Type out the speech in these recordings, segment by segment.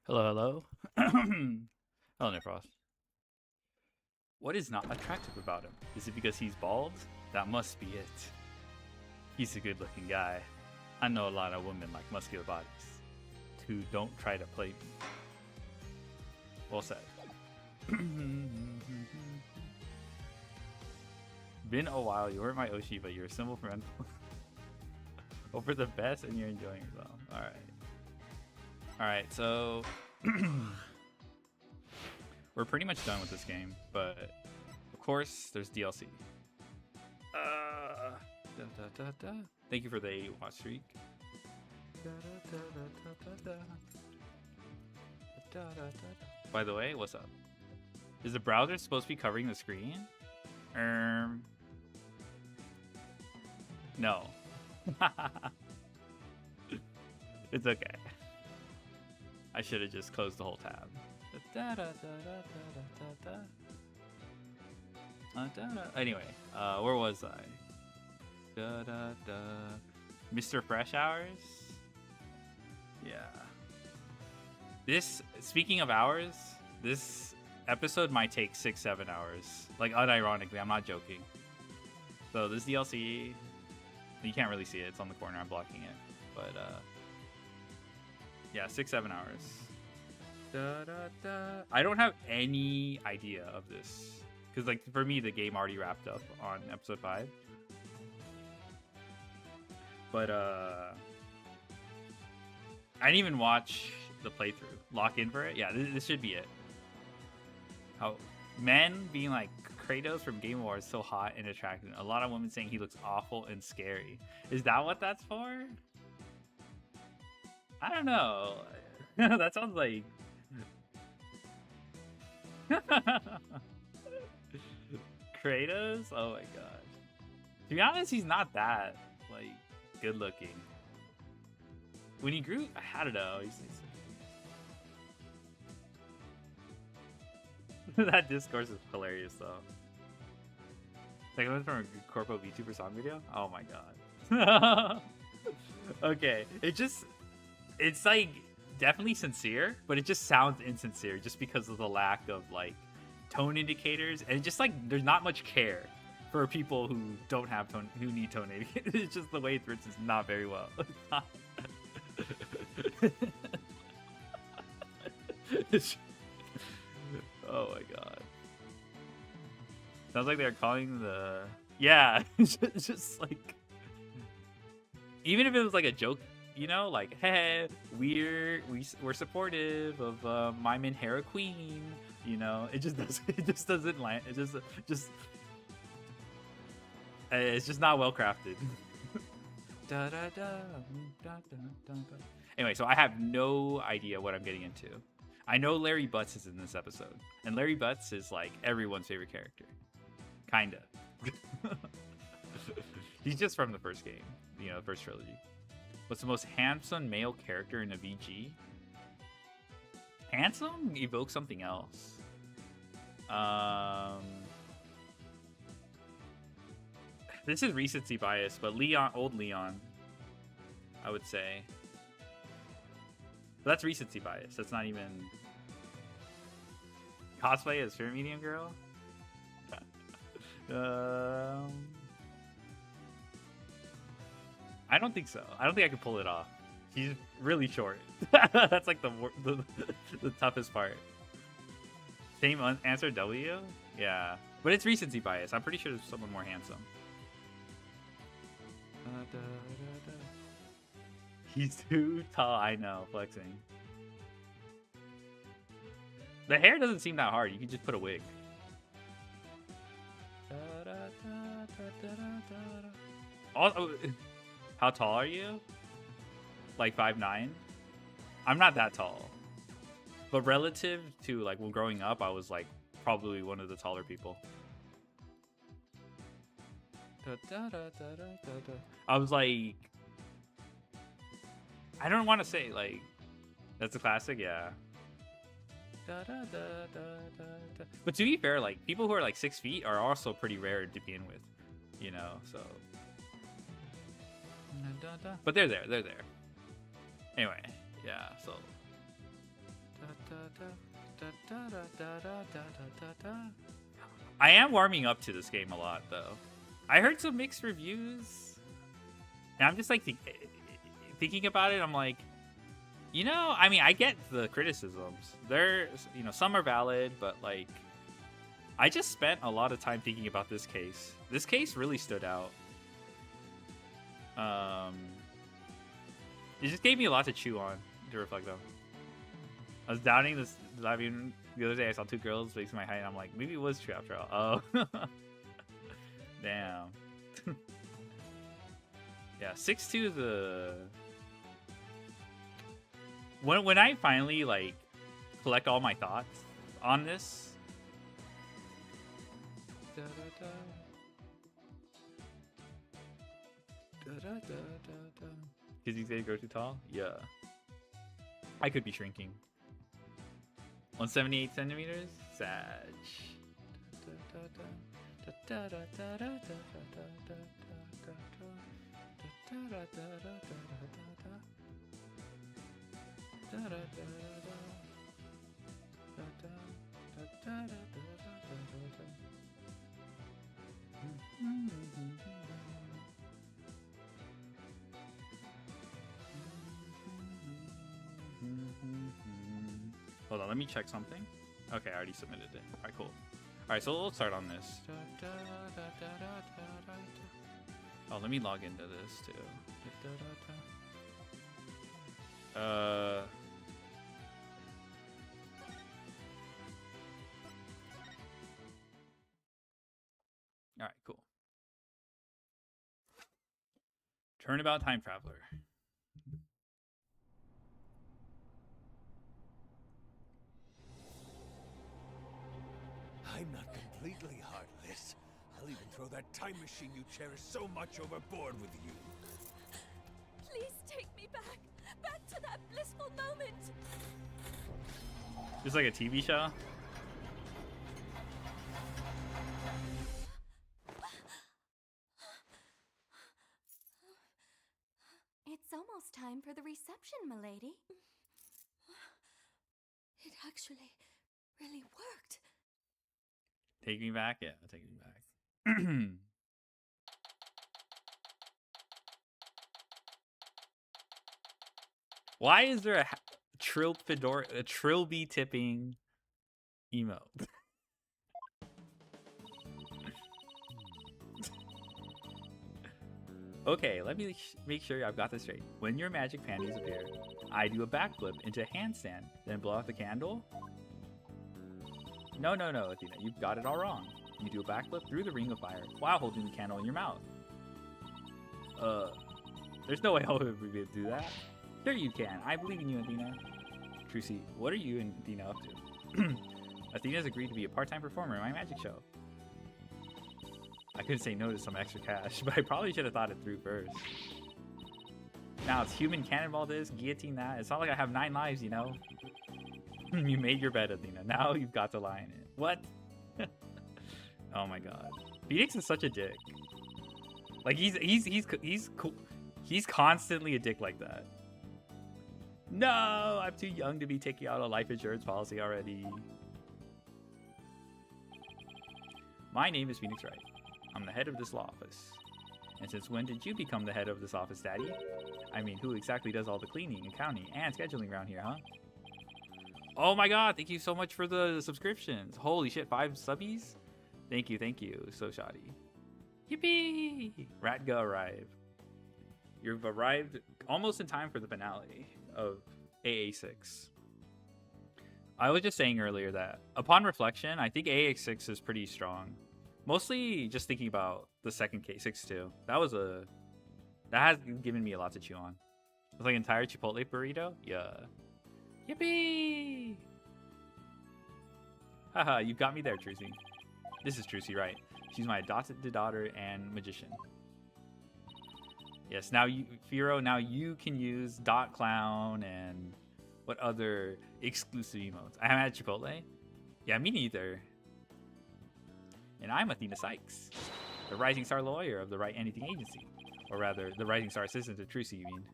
Hello, hello. Hello, Nifrost. What is not attractive about him? Is it because he's bald? That must be it. He's a good looking guy. I know a lot of women like muscular bodies who don't try to play me. Well said. Been a while. You weren't my Oshi, but you're a symbol for mental. Hope for the best and you're enjoying yourself. Alright. Alright, so we're pretty much done with this game, but of course there's DLC. Thank you for the watch streak. By the way, what's up? Is the browser supposed to be covering the screen? No. It's okay. I should have just closed the whole tab. Anyway, where was I? Mr. Fresh Hours? Yeah. Speaking of hours, this episode might take 6-7 hours. Like, unironically, I'm not joking. So this DLC, you can't really see it. It's on the corner. I'm blocking it. But, yeah, 6-7 hours. I don't have any idea of this. Because, like, for me, the game already wrapped up on episode 5. But, I didn't even watch the playthrough. Lock in for it? Yeah, this should be it. How men being like, Kratos from Game War is so hot and attractive. A lot of women saying he looks awful and scary. Is that what that's for? I don't know. That sounds like... Kratos? Oh my god. To be honest, he's not that, like, good looking. When he grew, I don't know. That discourse is hilarious, though. Like, it was from a Corpo VTuber song video? Oh my god. Okay, it's like definitely sincere, but it just sounds insincere just because of the lack of like tone indicators, and just like there's not much care for people who don't have tone, who need tone indicators. It's just the way it's written is not very well. Oh my god. Sounds like they're calling the... Yeah, just like... Even if it was like a joke, you know, like, hey, we're supportive of my Minhera Queen, you know, it just doesn't land. It just it's just not well crafted. Anyway, so I have no idea what I'm getting into. I know Larry Butts is in this episode, and Larry Butts is like everyone's favorite character. Kinda. He's just from the first game, you know, the first trilogy. What's the most handsome male character in a VG? Handsome evokes something else. This is recency bias, but old Leon, I would say. But that's recency bias. That's not even cosplay as Spirit Medium Girl. I don't think so. I don't think I could pull it off. He's really short. That's like the toughest part. Same answer, W? Yeah. But it's recency bias. I'm pretty sure there's someone more handsome. He's too tall. I know. Flexing. The hair doesn't seem that hard. You can just put a wig. Also, how tall are you? Like 5'9"? I'm not that tall. But relative to like when growing up, I was like probably one of the taller people. I was like, I don't want to say like, that's a classic, yeah. But to be fair, like people who are like 6 feet are also pretty rare to begin with, you know, so. But they're there. Anyway, yeah, so. I am warming up to this game a lot, though. I heard some mixed reviews, and I'm just like thinking about it. I'm like, you know, I mean, I get the criticisms. There's, you know, some are valid, but like, I just spent a lot of time thinking about this case. This case really stood out. It just gave me a lot to chew on, to reflect on. I was doubting this. I mean, the other day I saw two girls based on my height, and I'm like, maybe it was true after all. Oh, damn. Yeah, 6'2" the. When I finally like collect all my thoughts on this. Because you say you grow too tall? Yeah. I could be shrinking. 178 centimeters? Sag. Hold on, let me check something. Okay, I already submitted it. Alright, cool. Alright, so let's start on this. Oh, let me log into this too. Alright, cool. Turnabout Time Traveler. I'm not completely heartless. I'll even throw that time machine you cherish so much overboard with you. Please take me back. Back to that blissful moment. Just like a TV show? It's almost time for the reception, milady. It actually really worked. Take me back? Yeah, take me back. Why is there a trilby tipping emote? Okay, let me make sure I've got this straight. When your magic panties appear, I do a backflip into a handstand, then blow out the candle? No, Athena, you've got it all wrong. You do a backflip through the ring of fire while holding the candle in your mouth. There's no way I'll ever be able to do that. Sure you can. I believe in you, Athena. Trucy, what are you and Athena up to? Athena's agreed to be a part-time performer in my magic show. I couldn't say no to some extra cash, but I probably should have thought it through first. Now it's human cannonball this, guillotine that. It's not like I have 9 lives, you know? You made your bed, Athena. Now you've got to lie in it. What? Oh my god. Phoenix is such a dick. Like he's cool. He's constantly a dick like that. No, I'm too young to be taking out a life insurance policy already. My name is Phoenix Wright. I'm the head of this law office. And since when did you become the head of this office, Daddy? I mean, who exactly does all the cleaning, accounting, and scheduling around here, huh? Oh my god, thank you so much for the subscriptions. Holy shit, 5 subbies? Thank you, so shoddy. Yippee! Ratga arrive. You've arrived almost in time for the finale of AA6. I was just saying earlier that, upon reflection, I think AA6 is pretty strong. Mostly just thinking about the second case, 6-2. That has given me a lot to chew on. It's like an entire Chipotle burrito? Yeah. Yippee! Haha, you got me there, Trucy. This is Trucy, right? She's my adopted daughter and magician. Yes, now you, Firo, now you can use Dot Clown and what other exclusive emotes? I haven't had Chipotle. Yeah, me neither. And I'm Athena Sykes, the Rising Star lawyer of the Write Anything Agency. Or rather, the Rising Star assistant to Trucy, you mean.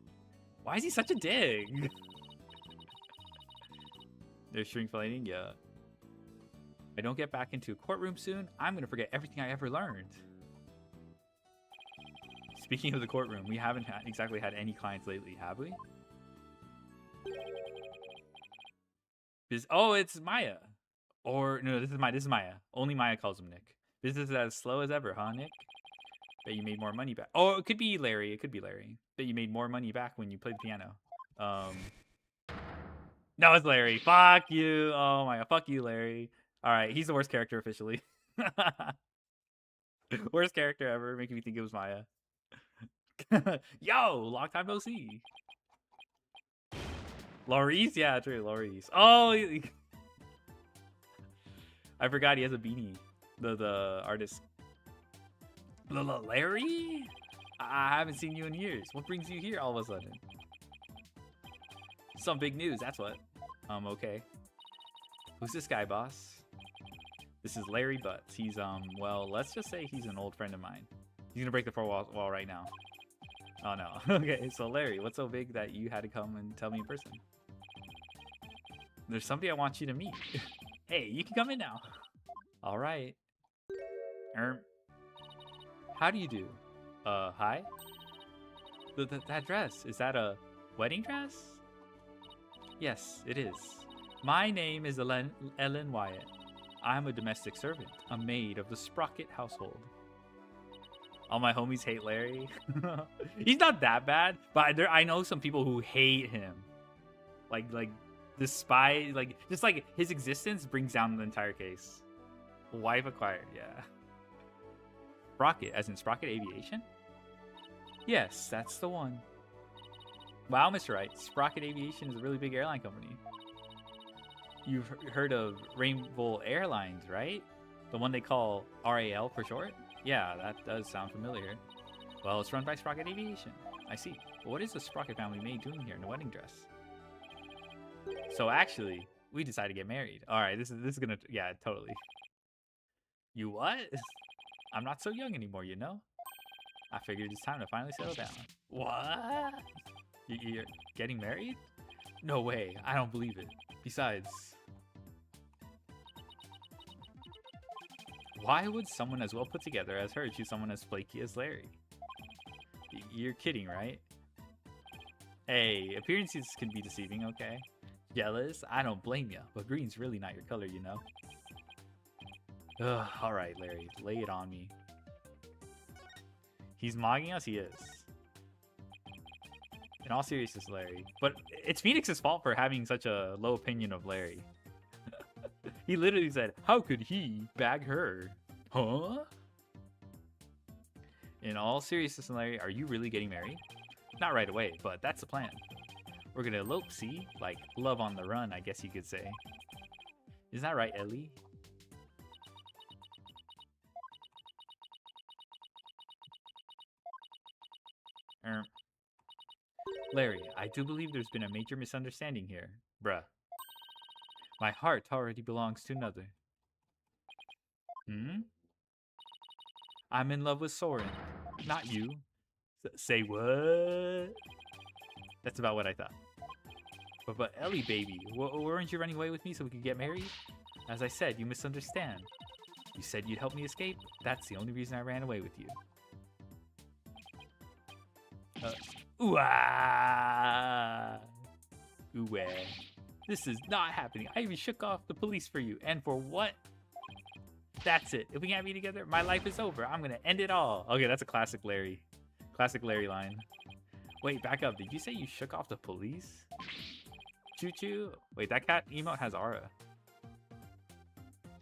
Why is he such a dig? They're shrinkflating? Yeah. I don't get back into a courtroom soon, I'm gonna forget everything I ever learned. Speaking of the courtroom, we haven't exactly had any clients lately, have we? Oh, it's Maya. Or no, this is Maya. Only Maya calls him Nick. Business is as slow as ever, huh, Nick? Bet you made more money back. Oh, it could be Larry. It could be Larry. Bet you made more money back when you played the piano. No, it's Larry. Fuck you. Oh my god. Fuck you, Larry. All right, he's the worst character officially. Worst character ever, making me think it was Maya. Yo, long time no see. Laurice? Yeah, true, Laurice. Oh, I forgot he has a beanie. The artist. Larry? I haven't seen you in years. What brings you here all of a sudden? Some big news, that's what. Okay. Who's this guy, boss? This is Larry Butts. He's, well, let's just say he's an old friend of mine. He's gonna break the fourth wall right now. Oh, no. Okay, so Larry, what's so big that you had to come and tell me in person? There's somebody I want you to meet. Hey, you can come in now. All right. How do you do? Hi? That dress, is that a wedding dress? Yes, it is. My name is Ellen Wyatt. I'm a domestic servant, a maid of the Sprocket household. All my homies hate Larry. He's not that bad, but I know some people who hate him. Like despise, just like his existence brings down the entire case. Wife acquired, yeah. Sprocket, as in Sprocket Aviation? Yes, that's the one. Wow, Mr. Wright, Sprocket Aviation is a really big airline company. You've heard of Rainbow Airlines, right? The one they call RAL for short? Yeah, that does sound familiar. Well, it's run by Sprocket Aviation. I see. But what is the Sprocket family maid doing here in a wedding dress? So actually, we decided to get married. All right, this is gonna, yeah, totally. You what? I'm not so young anymore, you know? I figured it's time to finally settle down. What? You're getting married? No way, I don't believe it. Besides, why would someone as well put together as her choose someone as flaky as Larry? You're kidding, right? Hey, appearances can be deceiving, okay? Jealous? I don't blame ya, but green's really not your color, you know? Ugh, alright, Larry, lay it on me. He's mocking us? He is. In all seriousness, Larry. But it's Phoenix's fault for having such a low opinion of Larry. He literally said, how could he bag her? Huh? In all seriousness, Larry, are you really getting married? Not right away, but that's the plan. We're gonna elope, see? Like, love on the run, I guess you could say. Isn't that right, Ellie? Larry, I do believe there's been a major misunderstanding here. Bruh. My heart already belongs to another. Hmm? I'm in love with Soren, not you. Say what? That's about what I thought. But Ellie, baby, weren't you running away with me so we could get married? As I said, you misunderstand. You said you'd help me escape. That's the only reason I ran away with you. Ooh-ah! Ooh-ah. This is not happening. I even shook off the police for you. And for what? That's it. If we can't be together, my life is over. I'm gonna end it all. Okay, that's a classic Larry. Classic Larry line. Wait, back up. Did you say you shook off the police? Choo-choo. Wait, that cat emote has aura.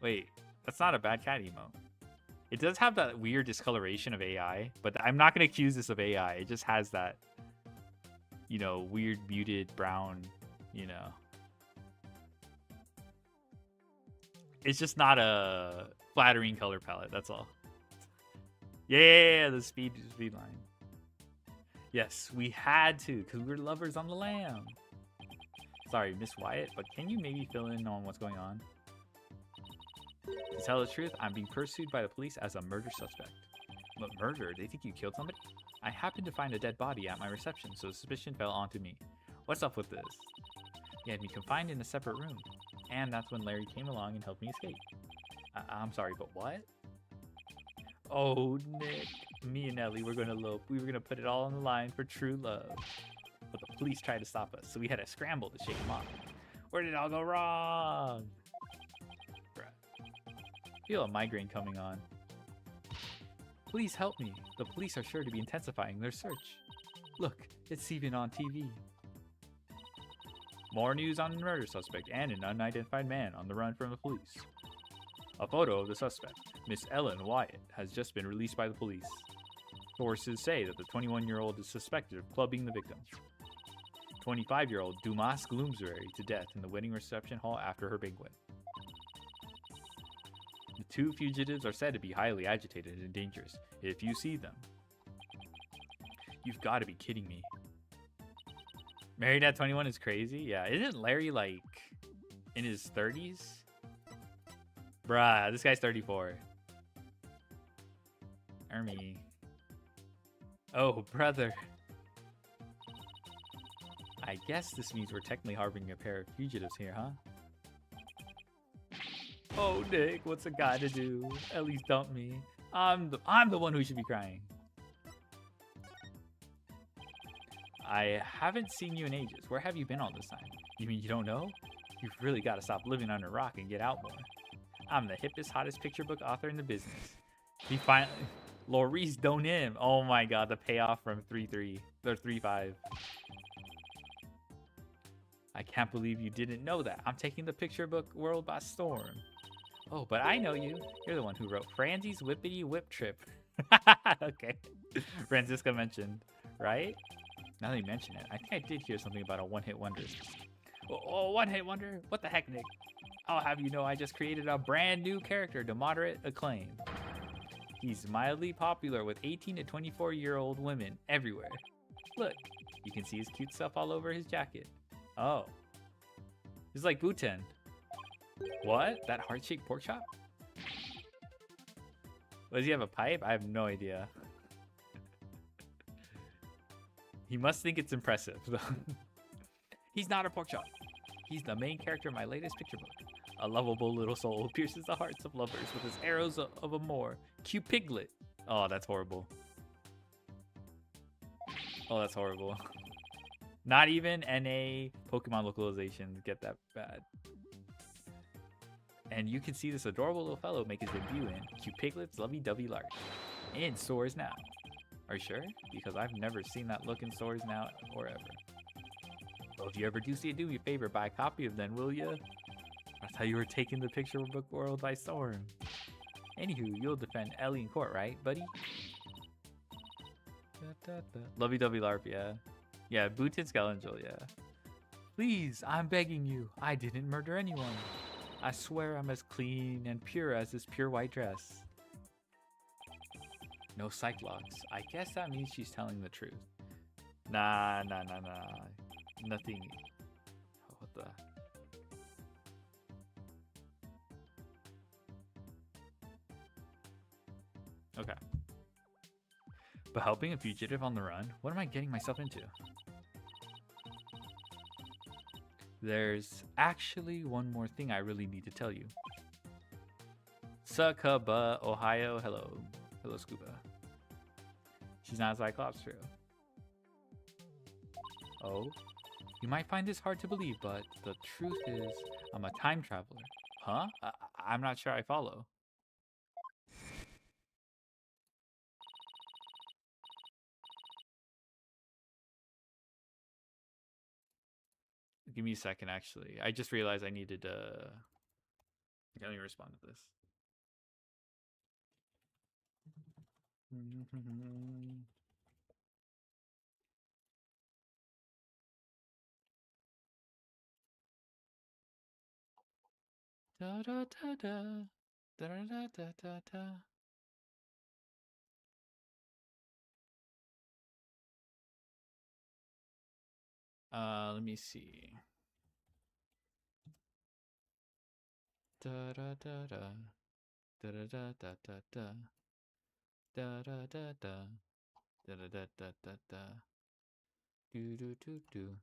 Wait, that's not a bad cat emote. It does have that weird discoloration of AI, but I'm not going to accuse this of AI. It just has that, you know, weird muted brown, you know. It's just not a flattering color palette, that's all. Yeah, the speed line. Yes, we had to, because we're lovers on the lam. Sorry, Miss Wyatt, but can you maybe fill in on what's going on? To tell the truth, I'm being pursued by the police as a murder suspect. But murder? They think you killed somebody? I happened to find a dead body at my reception, so suspicion fell onto me. What's up with this? He had me confined in a separate room. And that's when Larry came along and helped me escape. I'm sorry, but what? Oh, Nick. Me and Ellie were gonna elope. We were gonna put it all on the line for true love. But the police tried to stop us, so we had to scramble to shake them off. Where did it all go wrong? Bruh. Feel a migraine coming on. Please help me. The police are sure to be intensifying their search. Look, it's even on TV. More news on the murder suspect and an unidentified man on the run from the police. A photo of the suspect, Miss Ellen Wyatt, has just been released by the police. Sources say that the 21-year-old is suspected of clubbing the victim. 25-year-old Dumas Gloomsbury to death in the wedding reception hall after her banquet. The two fugitives are said to be highly agitated and dangerous. If you see them, you've got to be kidding me. Married at 21 is crazy? Yeah, isn't Larry like in his 30s? Bruh, this guy's 34. Ermy. Oh, brother. I guess this means we're technically harboring a pair of fugitives here, huh? Oh, Nick, what's a guy to do? At least dump me. I'm the one who should be crying. I haven't seen you in ages. Where have you been all this time? You mean you don't know? You've really got to stop living under a rock and get out more. I'm the hippest, hottest picture book author in the business. He finally... Laurice Donim. Oh my god, the payoff from 3-3. Or 3-5. I can't believe you didn't know that. I'm taking the picture book world by storm. Oh, but I know you. You're the one who wrote Franzie's Whippity Whip Trip. Okay. Francisca mentioned, right? Now that you mention it, I think I did hear something about a one-hit wonder. Oh, one-hit wonder? What the heck, Nick? I'll have you know I just created a brand new character to moderate acclaim. He's mildly popular with 18 to 24-year-old women everywhere. Look, you can see his cute stuff all over his jacket. Oh. He's like Buten. What? That heart-shaped pork chop? Does he have a pipe? I have no idea. He must think it's impressive. He's not a pork chop. He's the main character in my latest picture book. A lovable little soul who pierces the hearts of lovers with his arrows of a more. Cupiglet. Oh, that's horrible. Oh, that's horrible. Not even NA Pokemon localizations get that bad. And you can see this adorable little fellow make his debut in Cupiglet's Lovey-Dovey Lark. In stores now. Are you sure? Because I've never seen that look in stores now or ever. Well, if you ever do see it, do me a favor, buy a copy of them, will ya? That's how you were taking the picture book world by storm. Anywho, you'll defend Ellie in court, right, buddy? Lovey-Dovey LARP, yeah. Yeah, Booted Skelangel, yeah. Please, I'm begging you. I didn't murder anyone. I swear I'm as clean and pure as this pure white dress. No Cyclops. I guess that means she's telling the truth. Nah. Nothing. Oh, what the... Okay. But helping a fugitive on the run? What am I getting myself into? There's actually one more thing I really need to tell you. Succuba, Ohio. Hello. Hello, Scuba. She's not a Cyclops, true. Oh? You might find this hard to believe, but the truth is, I'm a time traveler. Huh? I'm not sure I follow. Give me a second, actually. I just realized I needed to... Let me respond to this. Da da da da. Da da da da da. Let me see. Da da da da. Da da da da da da. Da da da da. Da da da da da da. Do do do do.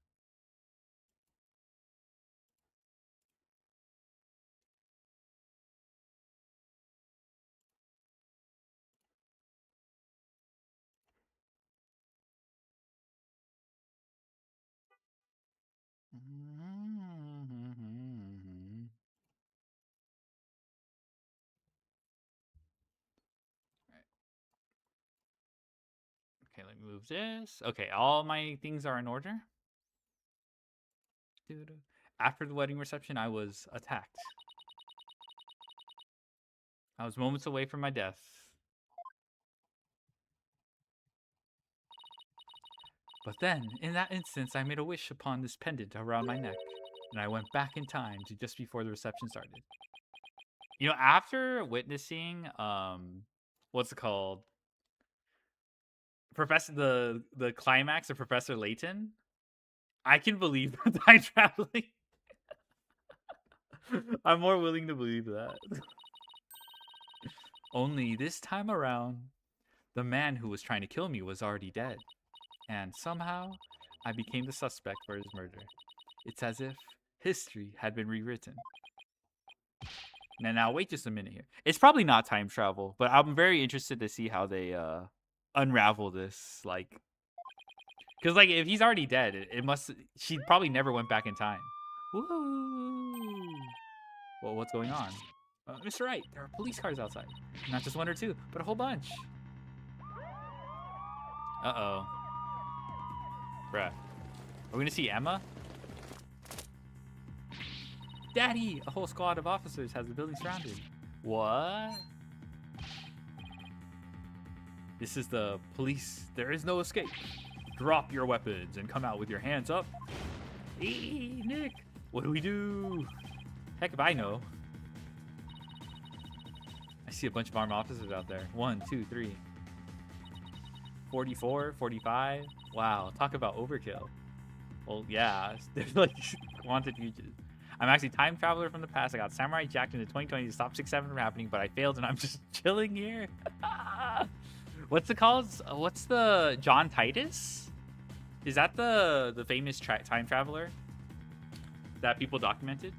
let me move this. Okay, all my things are in order. After the wedding reception, I was attacked. I was moments away from my death. But then, in that instance, I made a wish upon this pendant around my neck, and I went back in time to just before the reception started. You know, after witnessing, what's it called? The climax of Professor Layton, I can believe time traveling. I'm more willing to believe that. Only this time around, the man who was trying to kill me was already dead. And somehow, I became the suspect for his murder. It's as if history had been rewritten. Now wait just a minute here. It's probably not time travel, but I'm very interested to see how they unravel this. Like, because like if he's already dead, it must. She probably never went back in time. Woo! Well, what's going on? Mr. Wright, there are police cars outside. Not just one or two, but a whole bunch. Uh-oh. Bruh. Are we gonna see Emma? Daddy! A whole squad of officers has the building surrounded. What? This is the police. There is no escape. Drop your weapons and come out with your hands up. Hey, Nick! What do we do? Heck if I know. I see a bunch of armed officers out there. 1, 2, 3. 44, 45. Wow, talk about overkill. Well, yeah, they're like wanted fugitives. I'm actually time traveler from the past. I got samurai jacked into 2020 to stop 6-7 from happening, but I failed and I'm just chilling here. What's it called? What's the John Titus? Is that the famous time traveler that people documented?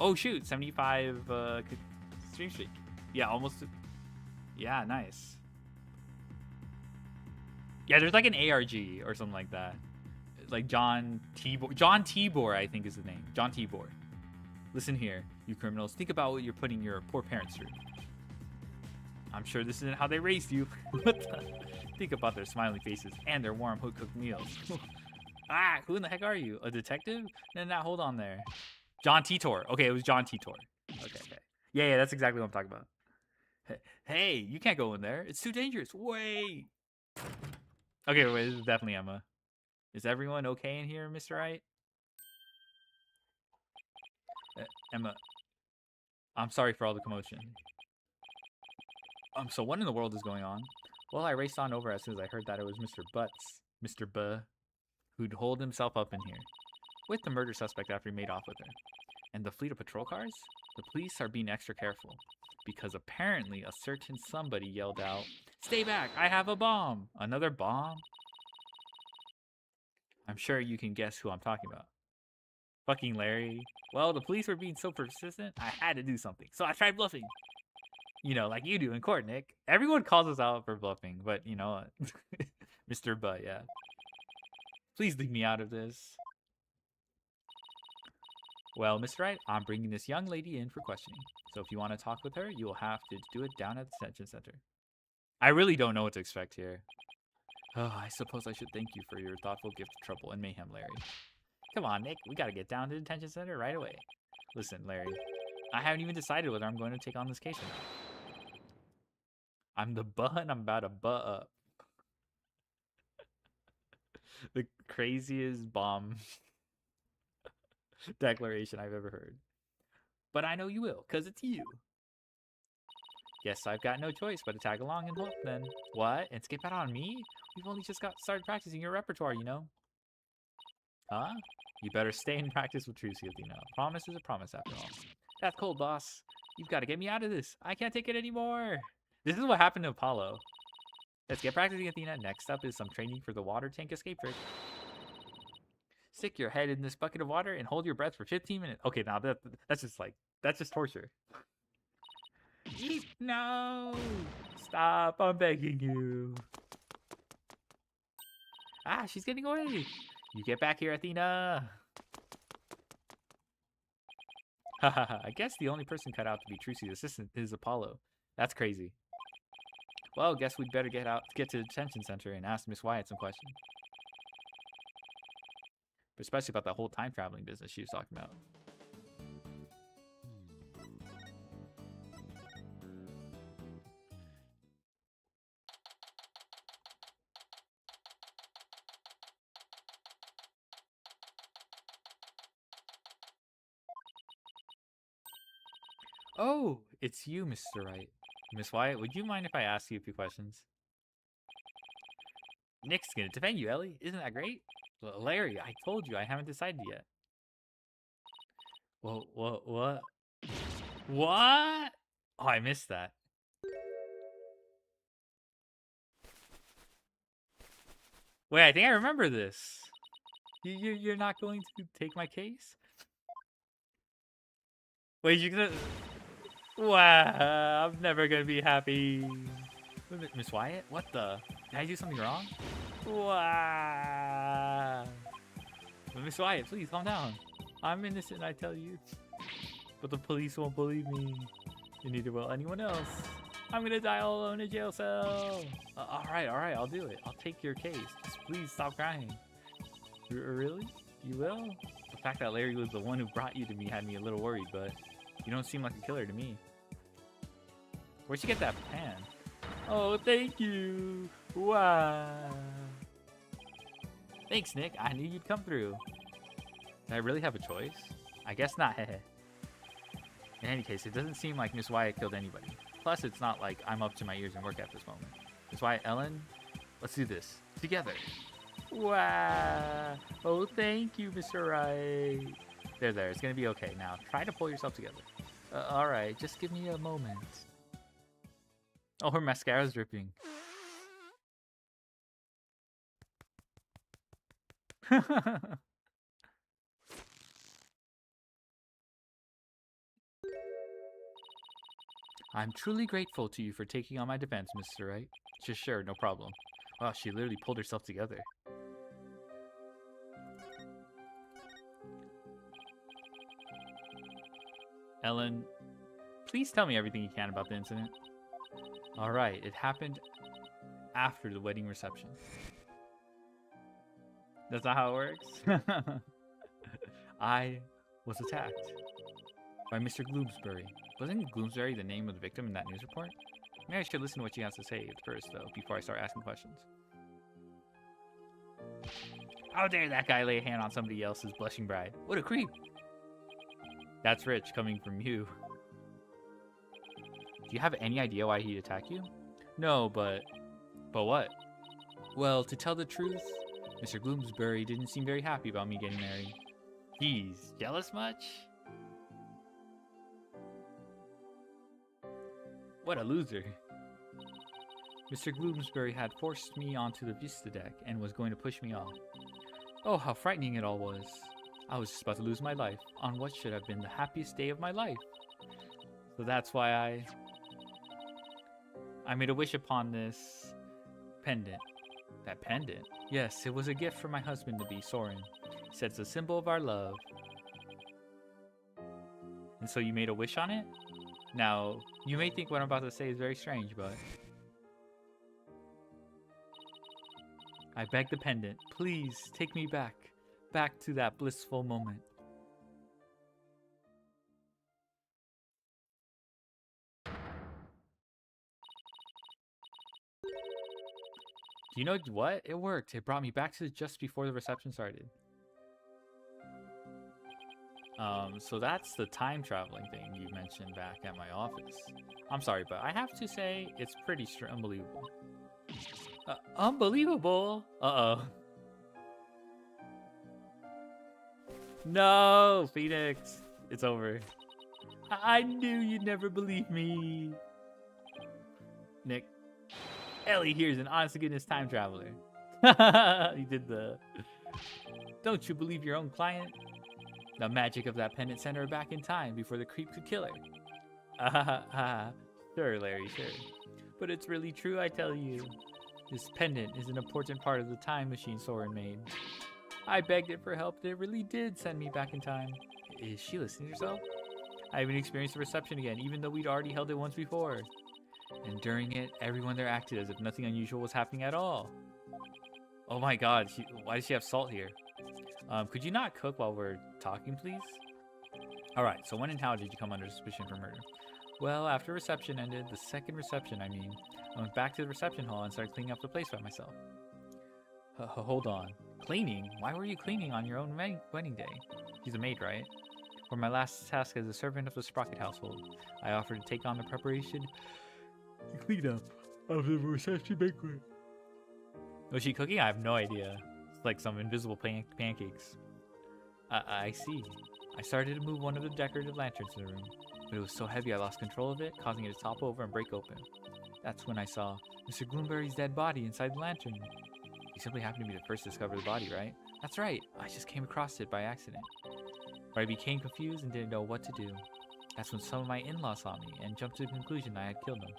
Oh shoot, 75 stream streak. Yeah, almost. Yeah, nice. Yeah, there's like an ARG or something like that. Like John Tibor, I think is the name. John Tibor. Listen here, you criminals. Think about what you're putting your poor parents through. I'm sure this isn't how they raised you. What the? Think about their smiling faces and their warm home-cooked meals. Ah, who in the heck are you? A detective? No, hold on there. John Titor. Okay, it was John Titor. Okay. Yeah, that's exactly what I'm talking about. Hey, you can't go in there. It's too dangerous. Wait. Okay, wait, this is definitely Emma. Is everyone okay in here, Mr. Wright? Emma, I'm sorry for all the commotion. So what in the world is going on? Well, I raced on over as soon as I heard that it was Mr. Buh, who'd holed himself up in here, with the murder suspect after he made off with her. And the fleet of patrol cars? The police are being extra careful, because apparently a certain somebody yelled out, "Stay back, I have a bomb!" Another bomb? I'm sure you can guess who I'm talking about. Fucking Larry. Well, the police were being so persistent, I had to do something. So I tried bluffing. You know, like you do in court, Nick. Everyone calls us out for bluffing, but you know what? Mr. Butt, yeah. Please leave me out of this. Well, Mr. Wright, I'm bringing this young lady in for questioning. So if you want to talk with her, you will have to do it down at the detention center. I really don't know what to expect here. Oh, I suppose I should thank you for your thoughtful gift of trouble and mayhem, Larry. Come on, Nick. We gotta get down to the detention center right away. Listen, Larry. I haven't even decided whether I'm going to take on this case or not. I'm the butt and I'm about to butt up. The craziest bomb declaration I've ever heard. But I know you will, because it's you. Guess I've got no choice but to tag along and help then. What? And skip out on me? We've only just got started practicing your repertoire, you know. Huh? You better stay and practice with Trucy, Athena. A promise is a promise after all. That's cold, boss. You've got to get me out of this. I can't take it anymore. This is what happened to Apollo. Let's get practicing, Athena. Next up is some training for the water tank escape trick. Stick your head in this bucket of water and hold your breath for 15 minutes. Okay, now that's just torture. No! Stop, I'm begging you. Ah, she's getting away. You get back here, Athena. Haha, I guess the only person cut out to be Trucy's assistant is Apollo. That's crazy. Well, guess we'd better get to the detention center and ask Miss Wyatt some questions. But especially about that whole time traveling business she was talking about. Oh, it's you, Mr. Wright. Miss Wyatt, would you mind if I ask you a few questions? Nick's gonna defend you, Ellie. Isn't that great? Larry, I told you I haven't decided yet. Well, what? What? Oh, I missed that. Wait, I think I remember this. You're not going to take my case? Wait, you're gonna... Wow, I'm never gonna be happy. Miss Wyatt? What the? Did I do something wrong? Wow. Miss Wyatt, please calm down. I'm innocent, I tell you. But the police won't believe me. And neither will anyone else. I'm gonna die all alone in a jail cell. Alright, I'll do it. I'll take your case. Just please stop crying. Really? You will? The fact that Larry was the one who brought you to me had me a little worried, but you don't seem like a killer to me. Where'd you get that pan? Oh, thank you. Wow. Thanks, Nick. I knew you'd come through. Did I really have a choice? I guess not. In any case, it doesn't seem like Miss Wyatt killed anybody. Plus, it's not like I'm up to my ears in work at this moment. Miss Wyatt, Ellen, let's do this. Together. Wow. Oh, thank you, Mr. Wright. There. It's going to be okay. Now, try to pull yourself together. All right. Just give me a moment. Oh, her mascara's dripping. I'm truly grateful to you for taking on my defense, Mr. Wright. Sure, no problem. Wow, she literally pulled herself together. Ellen, please tell me everything you can about the incident. Alright, it happened after the wedding reception. That's not how it works. I was attacked by Mr. Gloomsbury. Wasn't Gloomsbury the name of the victim in that news report? Maybe I should listen to what she has to say first, though, before I start asking questions. How dare that guy lay a hand on somebody else's blushing bride? What a creep! That's rich coming from you. Do you have any idea why he'd attack you? No, but what? Well, to tell the truth, Mr. Gloomsbury didn't seem very happy about me getting married. He's jealous much? What a loser. Mr. Gloomsbury had forced me onto the Vista deck and was going to push me off. Oh, how frightening it all was. I was just about to lose my life on what should have been the happiest day of my life. So that's why I made a wish upon this pendant. That pendant? Yes, it was a gift from my husband to be, Soren. He said it's a symbol of our love. And so you made a wish on it? Now, you may think what I'm about to say is very strange, but I beg the pendant. Please take me back to that blissful moment. Do you know what? It worked. It brought me back to just before the reception started. So that's the time traveling thing you mentioned back at my office. I'm sorry, but I have to say it's pretty unbelievable. Unbelievable? Uh-oh. No, Phoenix. It's over. I knew you'd never believe me. Nick. Ellie here's an honest-to-goodness time traveler. He did the... Don't you believe your own client? The magic of that pendant sent her back in time before the creep could kill her. Sure, Larry, sure. But it's really true, I tell you. This pendant is an important part of the time machine Soren made. I begged it for help, and it really did send me back in time. Is she listening to herself? I haven't experienced the reception again, even though we'd already held it once before. And during it, everyone there acted as if nothing unusual was happening at all. Oh my god, why does she have salt here? Could you not cook while we're talking, please? Alright, so when and how did you come under suspicion for murder? Well, after reception ended, the second reception, I mean, I went back to the reception hall and started cleaning up the place by myself. Hold on. Cleaning? Why were you cleaning on your own wedding day? She's a maid, right? For my last task as a servant of the Sprocket household, I offered to take on the preparation and cleanup of the reception banquet. Was she cooking? I have no idea. It's like some invisible pancakes. I see. I started to move one of the decorative lanterns in the room, but it was so heavy I lost control of it, causing it to topple over and break open. That's when I saw Mr. Gloomberry's dead body inside the lantern. You simply happened to be the first to discover the body, right? That's right. I just came across it by accident. But I became confused and didn't know what to do. That's when some of my in-laws saw me and jumped to the conclusion I had killed them.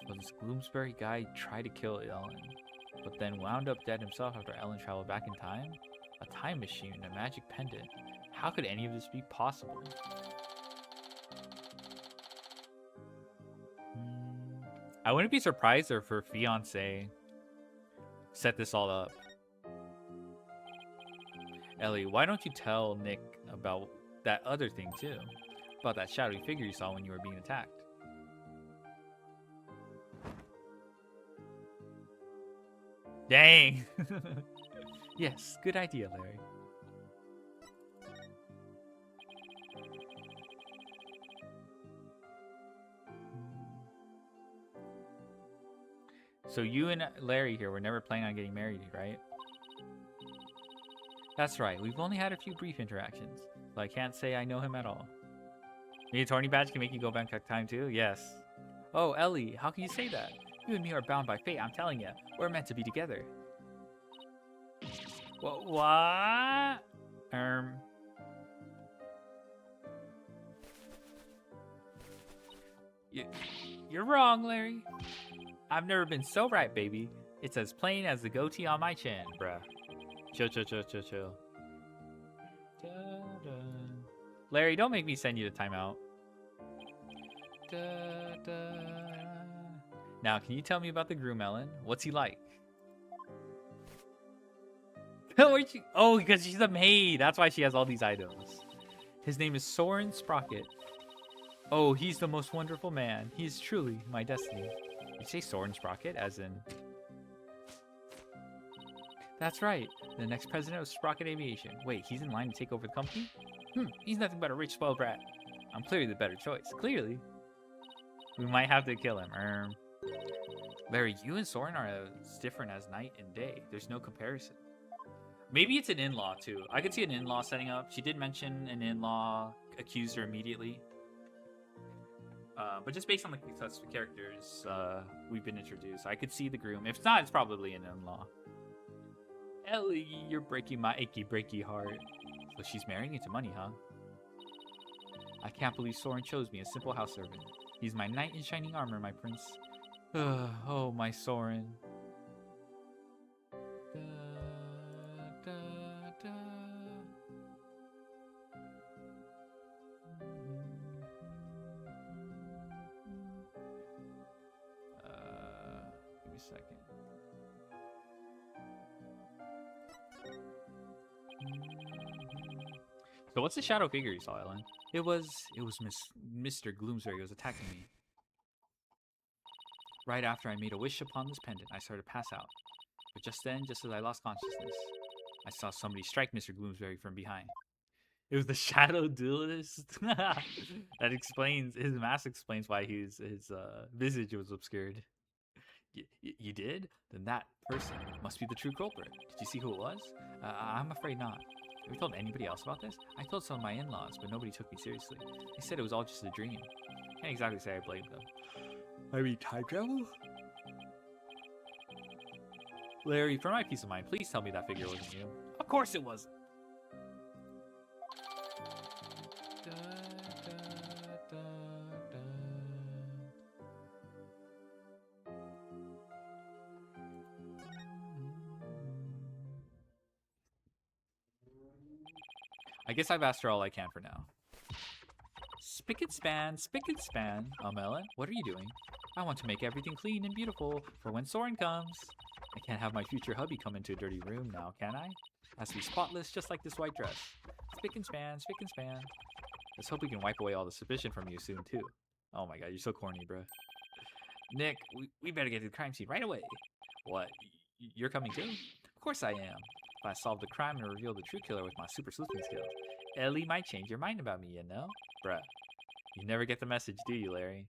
So this Gloomsbury guy tried to kill Ellen, but then wound up dead himself after Ellen traveled back in time? A time machine and a magic pendant. How could any of this be possible? I wouldn't be surprised if her fiance set this all up. Ellie, why don't you tell Nick about that other thing too? About that shadowy figure you saw when you were being attacked. Dang! Yes, good idea, Larry. So you and Larry here were never planning on getting married, right? That's right. We've only had a few brief interactions, but I can't say I know him at all. Maybe a Torny badge can make you go back in time too? Yes. Oh, Ellie, how can you say that? You and me are bound by fate, I'm telling you. We're meant to be together. What? You're wrong, Larry. I've never been so right, baby. It's as plain as the goatee on my chin, bruh. Chill, chill, chill, chill, chill. Da-da. Larry, don't make me send you to timeout. Da-da. Now, can you tell me about the groom, Ellen? What's he like? Oh, because she's a maid. That's why she has all these items. His name is Soren Sprocket. Oh, he's the most wonderful man. He is truly my destiny. Did you say Soren Sprocket, as in... That's right. The next president of Sprocket Aviation. Wait, he's in line to take over the company? He's nothing but a rich, spoiled brat. I'm clearly the better choice. Clearly. We might have to kill him. Larry, you and Soren are as different as night and day. There's no comparison. Maybe it's an in-law, too. I could see an in-law setting up. She did mention an in-law accused her immediately. But just based on the characters we've been introduced, I could see the groom. If it's not, it's probably an in-law. Ellie, you're breaking my achy, breaky heart. So she's marrying into money, huh? I can't believe Soren chose me, a simple house servant. He's my knight in shining armor, my prince. Oh, my Soren. Da, da, da. Give me a second. So what's the shadow figure you saw, Ellen? It was Mr. Gloomsbury who was attacking me. Right after I made a wish upon this pendant, I started to pass out. But just then, just as I lost consciousness, I saw somebody strike Mr. Gloomsbury from behind. It was the shadow duelist. That explains, his mask explains why his visage was obscured. You did? Then that person must be the true culprit. Did you see who it was? I'm afraid not. Have you told anybody else about this? I told some of my in-laws, but nobody took me seriously. They said it was all just a dream. Can't exactly say I blamed them. I mean, time travel? Larry, for my peace of mind, please tell me that figure wasn't you. Of course it wasn't. Da, da, da, da. I guess I've asked her all I can for now. Spick and span, Ellen. What are you doing? I want to make everything clean and beautiful for when Soren comes. I can't have my future hubby come into a dirty room now, can I? It has to be spotless, just like this white dress. Spick and span, spick and span. Let's hope we can wipe away all the suspicion from you soon, too. Oh my god, you're so corny, bro. Nick, we better get to the crime scene right away. What? You're coming too? Of course I am. If I solve the crime and reveal the true killer with my super sleuthing skills, Ellie might change your mind about me, you know? Bruh. You never get the message, do you, Larry?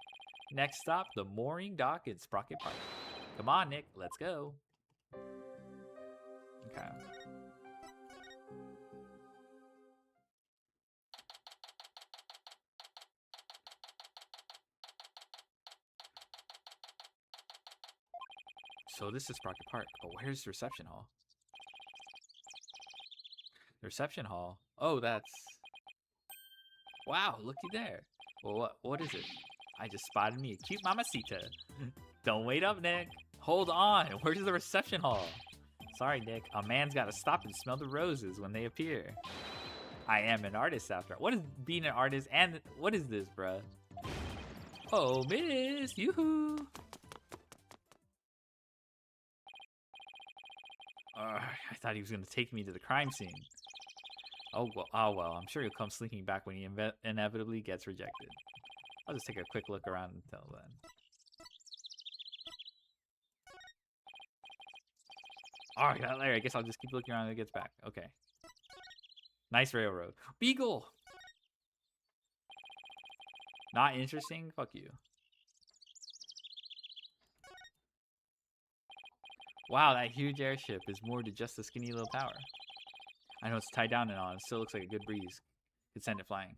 Next stop, the mooring dock in Sprocket Park. Come on, Nick, let's go. Okay. So this is Sprocket Park, but where's the reception hall? The reception hall? Oh, that's... Wow, looky there. Well, what is it? I just spotted me a cute mamacita. Don't wait up, Nick. Hold on, where's the reception hall? Sorry, Nick, a man's gotta stop and smell the roses when they appear. I am an artist after all. What is being an artist and what is this, bruh? Oh, miss, yoo-hoo. I thought he was gonna take me to the crime scene. Oh well, I'm sure he'll come slinking back when he inevitably gets rejected. I'll just take a quick look around until then. Alright, Larry, I guess I'll just keep looking around until it gets back. Okay. Nice railroad. Beagle! Not interesting? Fuck you. Wow, that huge airship is moored to just a skinny little tower. I know it's tied down and all, it still looks like a good breeze. Could send it flying.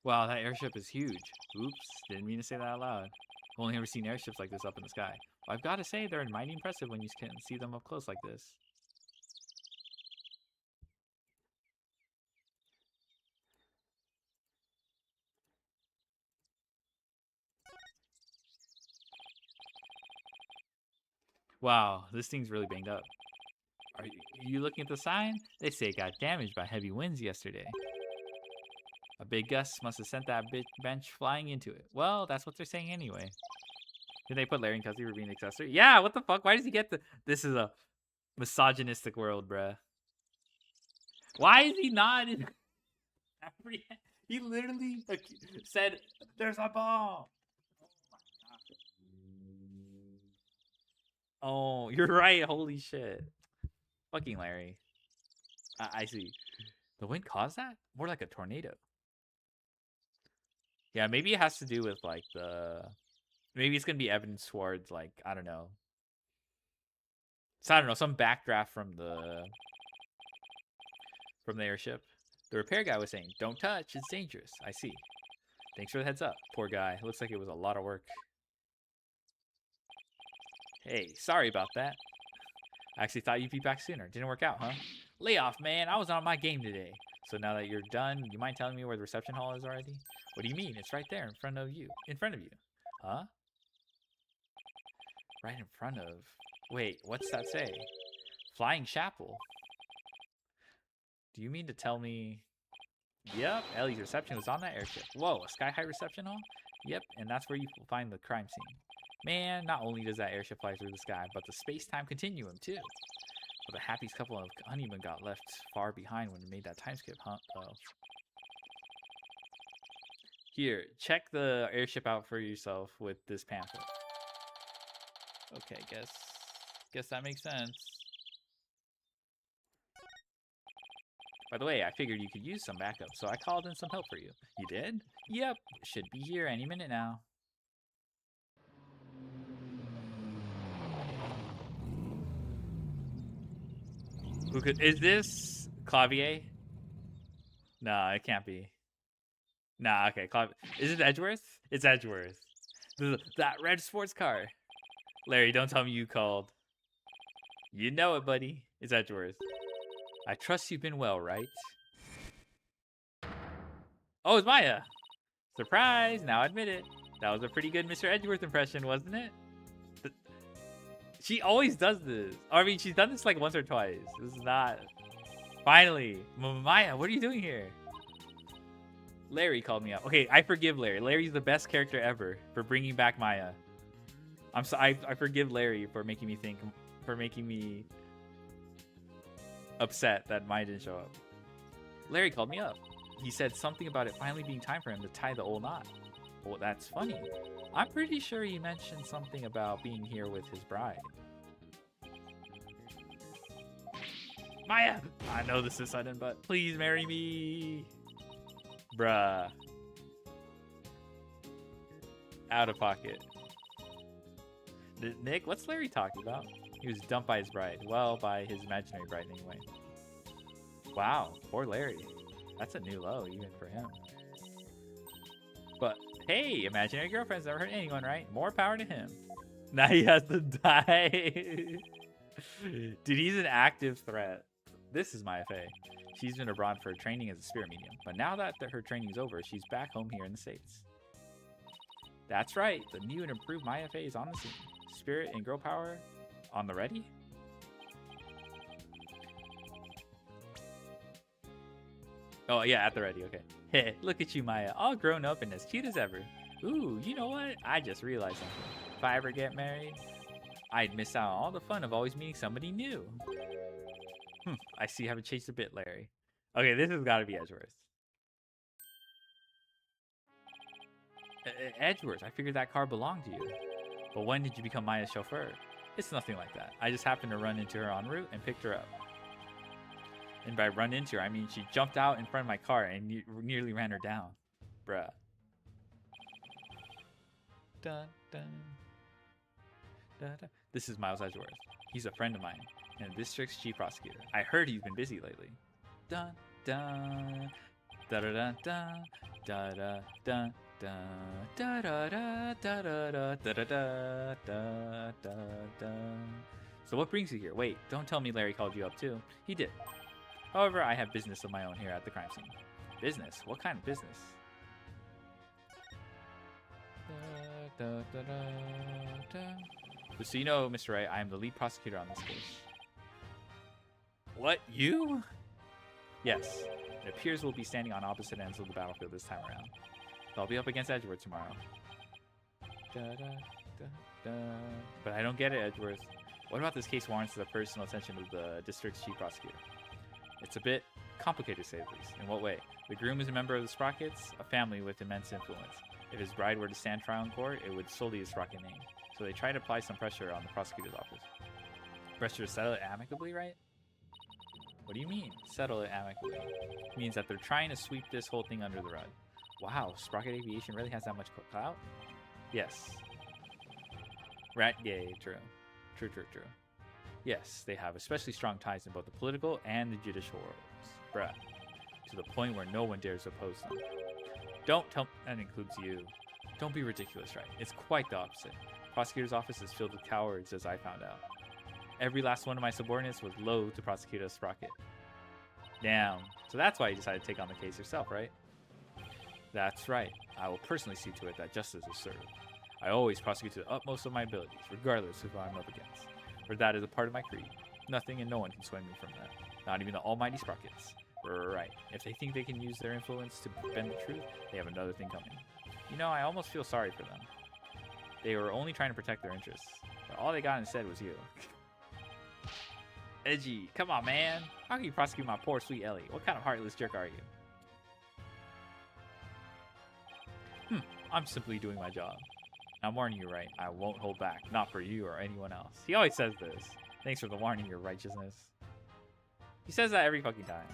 Wow, that airship is huge. Oops, didn't mean to say that out loud. I've only ever seen airships like this up in the sky. But I've got to say, they're mighty impressive when you can see them up close like this. Wow, this thing's really banged up. Are you looking at the sign? They say it got damaged by heavy winds yesterday. A big gust must have sent that bench flying into it. Well, that's what they're saying anyway. Did they put Larry and Kelsey for being accessory? Yeah, what the fuck? Why does he get the... This is a misogynistic world, bruh. Why is he not in... He literally said, there's a bomb. Oh, you're right. Holy shit. Fucking Larry. I see. The wind caused that? More like a tornado. Yeah, maybe it has to do with, like, the... Maybe it's going to be evidence towards, like, I don't know. So, I don't know, some backdraft from the airship. The repair guy was saying, don't touch, it's dangerous. I see. Thanks for the heads up. Poor guy. Looks like it was a lot of work. Hey, sorry about that. I actually thought you'd be back sooner. Didn't work out, huh? Lay off, man. I was on my game today. So now that you're done, you mind telling me where the reception hall is already? What do you mean? It's right there in front of you. In front of you. Huh? Right in front of... Wait, what's that say? Flying Chapel. Do you mean to tell me... Yep, Ellie's reception was on that airship. Whoa, a sky-high reception hall? Yep, and that's where you find the crime scene. Man, not only does that airship fly through the sky, but the space-time continuum, too. But the happiest couple of honeymoon got left far behind when they made that time skip, huh? Oh. Here, check the airship out for yourself with this pamphlet. Okay, guess that makes sense. By the way, I figured you could use some backup, so I called in some help for you. You did? Yep, should be here any minute now. Who could... Is this Clavier? No, it can't be. Nah, okay. Is it Edgeworth? It's Edgeworth. That red sports car. Larry, don't tell me you called. You know it, buddy. It's Edgeworth. I trust you've been well, right? Oh, it's Maya. Surprise! Now admit it. That was a pretty good Mr. Edgeworth impression, wasn't it? She always does this. I mean, she's done this like once or twice. This is not... Finally. Maya, what are you doing here? Larry called me up. Okay, I forgive Larry. Larry's the best character ever for bringing back Maya. I forgive Larry for making me upset that Maya didn't show up. Larry called me up. He said something about it finally being time for him to tie the old knot. Well, that's funny. I'm pretty sure he mentioned something about being here with his bride. Maya! I know this is sudden, but please marry me. Bruh. Out of pocket. Nick, what's Larry talking about? He was dumped by his bride. Well, by his imaginary bride anyway. Wow, poor Larry. That's a new low, even for him. But, hey, imaginary girlfriend's never hurt anyone, right? More power to him. Now he has to die. Dude, he's an active threat. This is Maya Fey. She's been abroad for training as a spirit medium. But now that her training's over, she's back home here in the States. That's right. The new and improved Maya Fey is on the scene. Spirit and girl power on the ready? Oh, yeah, at the ready. Okay. Hey, look at you, Maya. All grown up and as cute as ever. Ooh, you know what? I just realized something. If I ever get married, I'd miss out on all the fun of always meeting somebody new. I see you haven't changed a bit, Larry. Okay, this has got to be Edgeworth. Edgeworth, I figured that car belonged to you. But when did you become Maya's chauffeur? It's nothing like that. I just happened to run into her en route and picked her up. And by run into her, I mean she jumped out in front of my car and nearly ran her down. Bruh. Dun, dun. Dun, dun. This is Miles Edgeworth. He's a friend of mine and the district's chief prosecutor. I heard he's been busy lately. Dun, dun. Da da da da da da da. Da da da da da da da da da da da. So what brings you here? Wait, don't tell me Larry called you up too. He did. However, I have business of my own here at the crime scene. Business? What kind of business? Da, da, da, da, da. Just so you know, Mr. Wright, I am the lead prosecutor on this case. What? You? Yes. It appears we'll be standing on opposite ends of the battlefield this time around. So I'll be up against Edgeworth tomorrow. Da, da, da, da. But I don't get it, Edgeworth. What about this case warrants the personal attention of the district's chief prosecutor? It's a bit complicated, to say the least. In what way? The groom is a member of the Sprockets, a family with immense influence. If his bride were to stand trial in court, it would solely his Sprocket name. So they try to apply some pressure on the prosecutor's office. Pressure to settle it amicably, right? What do you mean, settle it amicably? It means that they're trying to sweep this whole thing under the rug. Wow, Sprocket Aviation really has that much clout? Yes. Rat gay, true. True. Yes, they have especially strong ties in both the political and the judicial worlds. Bruh. To the point where no one dares oppose them. Don't tell... That includes you. Don't be ridiculous, right? It's quite the opposite. Prosecutor's office is filled with cowards, as I found out. Every last one of my subordinates was loath to prosecute a Sprocket. Damn. So that's why you decided to take on the case yourself, right? That's right. I will personally see to it that justice is served. I always prosecute to the utmost of my abilities, regardless of who I'm up against. For that is a part of my creed. Nothing and no one can sway me from that. Not even the almighty Sprockets. Right. If they think they can use their influence to bend the truth, they have another thing coming. You know, I almost feel sorry for them. They were only trying to protect their interests. But all they got instead was you. Edgy, come on, man. How can you prosecute my poor sweet Ellie? What kind of heartless jerk are you? I'm simply doing my job. I'm warning you, right? I won't hold back. Not for you or anyone else. He always says this. Thanks for the warning, your righteousness. He says that every fucking time.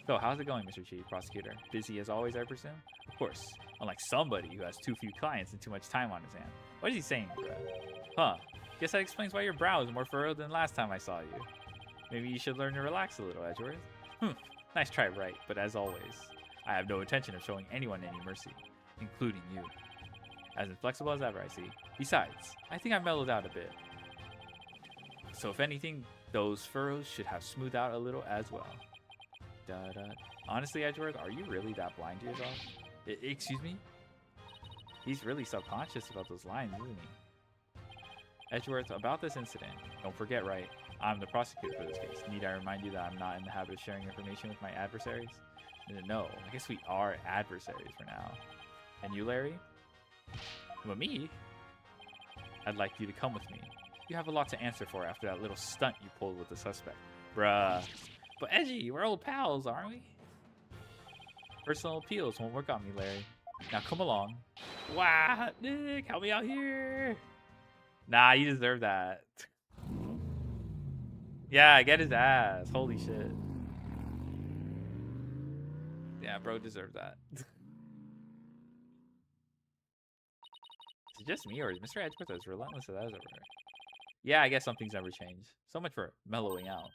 So, how's it going, Mr. Chief Prosecutor? Busy as always, I presume? Of course. Unlike somebody who has too few clients and too much time on his hand. What is he saying, bro? Huh. Guess that explains why your brow is more furrowed than last time I saw you. Maybe you should learn to relax a little, Edgeworth. Nice try, right? But as always, I have no intention of showing anyone any mercy, including you. As inflexible as ever, I see. Besides, I think I've mellowed out a bit. So if anything, those furrows should have smoothed out a little as well. Da-da. Honestly, Edgeworth, are you really that blind to yourself? Excuse me? He's really self-conscious about those lines, isn't he? Edgeworth, about this incident, don't forget, right? I'm the prosecutor for this case. Need I remind you that I'm not in the habit of sharing information with my adversaries? No, I guess we are adversaries for now. And you, Larry? Well, me? I'd like you to come with me. You have a lot to answer for after that little stunt you pulled with the suspect. Bruh. But Edgy, we're old pals, aren't we? Personal appeals won't work on me, Larry. Now come along. Wow, Nick, help me out here. Nah, you deserve that. Yeah, get his ass. Holy shit. Yeah, bro deserved that. Is it just me, or is Mr. Edgeworth as relentless as ever? Yeah, I guess some things never change. So much for mellowing out.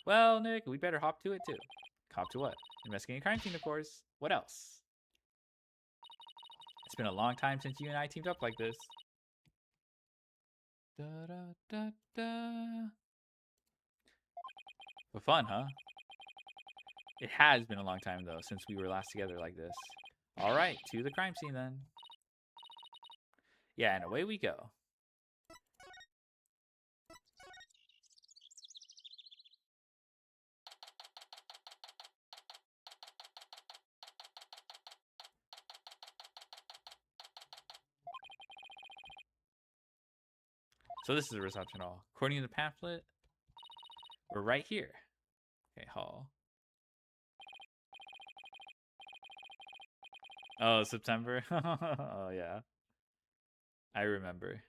Well, Nick, we better hop to it too. Hop to what? Investigating a crime scene, of course. What else? It's been a long time since you and I teamed up like this. Da da da da. But fun, huh? It has been a long time though since we were last together like this. All right, to the crime scene then. Yeah, and away we go. So this is the reception hall. According to the pamphlet, we're right here. Okay, hall. Oh, September? Oh, yeah. I remember.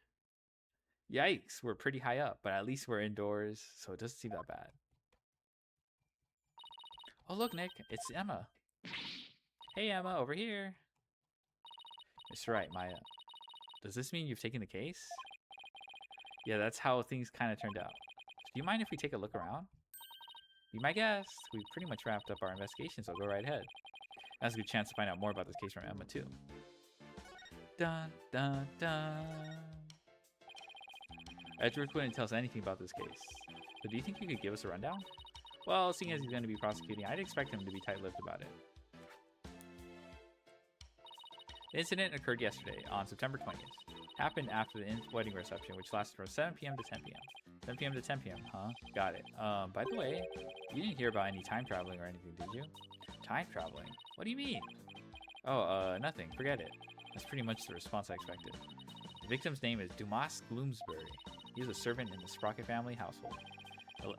Yikes, we're pretty high up, but at least we're indoors, so it doesn't seem that bad. Oh, look, Nick, it's Emma. Hey, Emma, over here. It's right, Maya. Does this mean you've taken the case? Yeah, that's how things kind of turned out. Do you mind if we take a look around? Be my guest. We've pretty much wrapped up our investigation, so go right ahead. That's a good chance to find out more about this case from Emma, too. Dun, dun, dun. Edgeworth wouldn't tell us anything about this case. So do you think you could give us a rundown? Well, seeing as he's going to be prosecuting, I'd expect him to be tight-lipped about it. The incident occurred yesterday, on September 20th. Happened after the wedding reception, which lasted from 7 p.m. to 10 p.m. 7 p.m. to 10 p.m., huh? Got it. By the way, you didn't hear about any time traveling or anything, did you? Time traveling? What do you mean? Oh, nothing. Forget it. That's pretty much the response I expected. The victim's name is Dumas Gloomsbury. He was a servant in the Sprocket family household.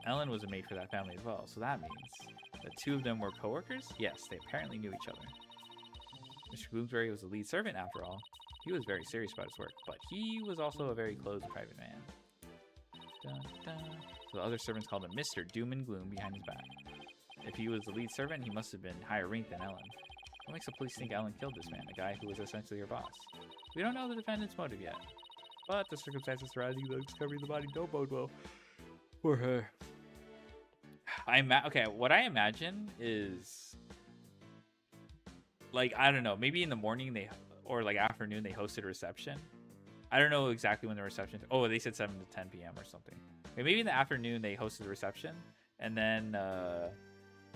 Ellen was a maid for that family as well, so that means the two of them were co-workers? Yes, they apparently knew each other. Mr. Gloomsbury was the lead servant after all. He was very serious about his work, but he was also a very close private man. Dun, dun. So the other servants called him Mr. Doom and Gloom behind his back. If he was the lead servant, he must have been higher ranked than Ellen. What makes the police think Ellen killed this man, a guy who was essentially her boss? We don't know the defendant's motive yet, but the circumstances surrounding the discovery of the body don't bode well for her. Okay, what I imagine is, like, I don't know, maybe in the morning or like afternoon they hosted a reception. I don't know exactly when the reception. Oh, they said 7 to 10 p.m. or something. Maybe in the afternoon they hosted the reception, and then,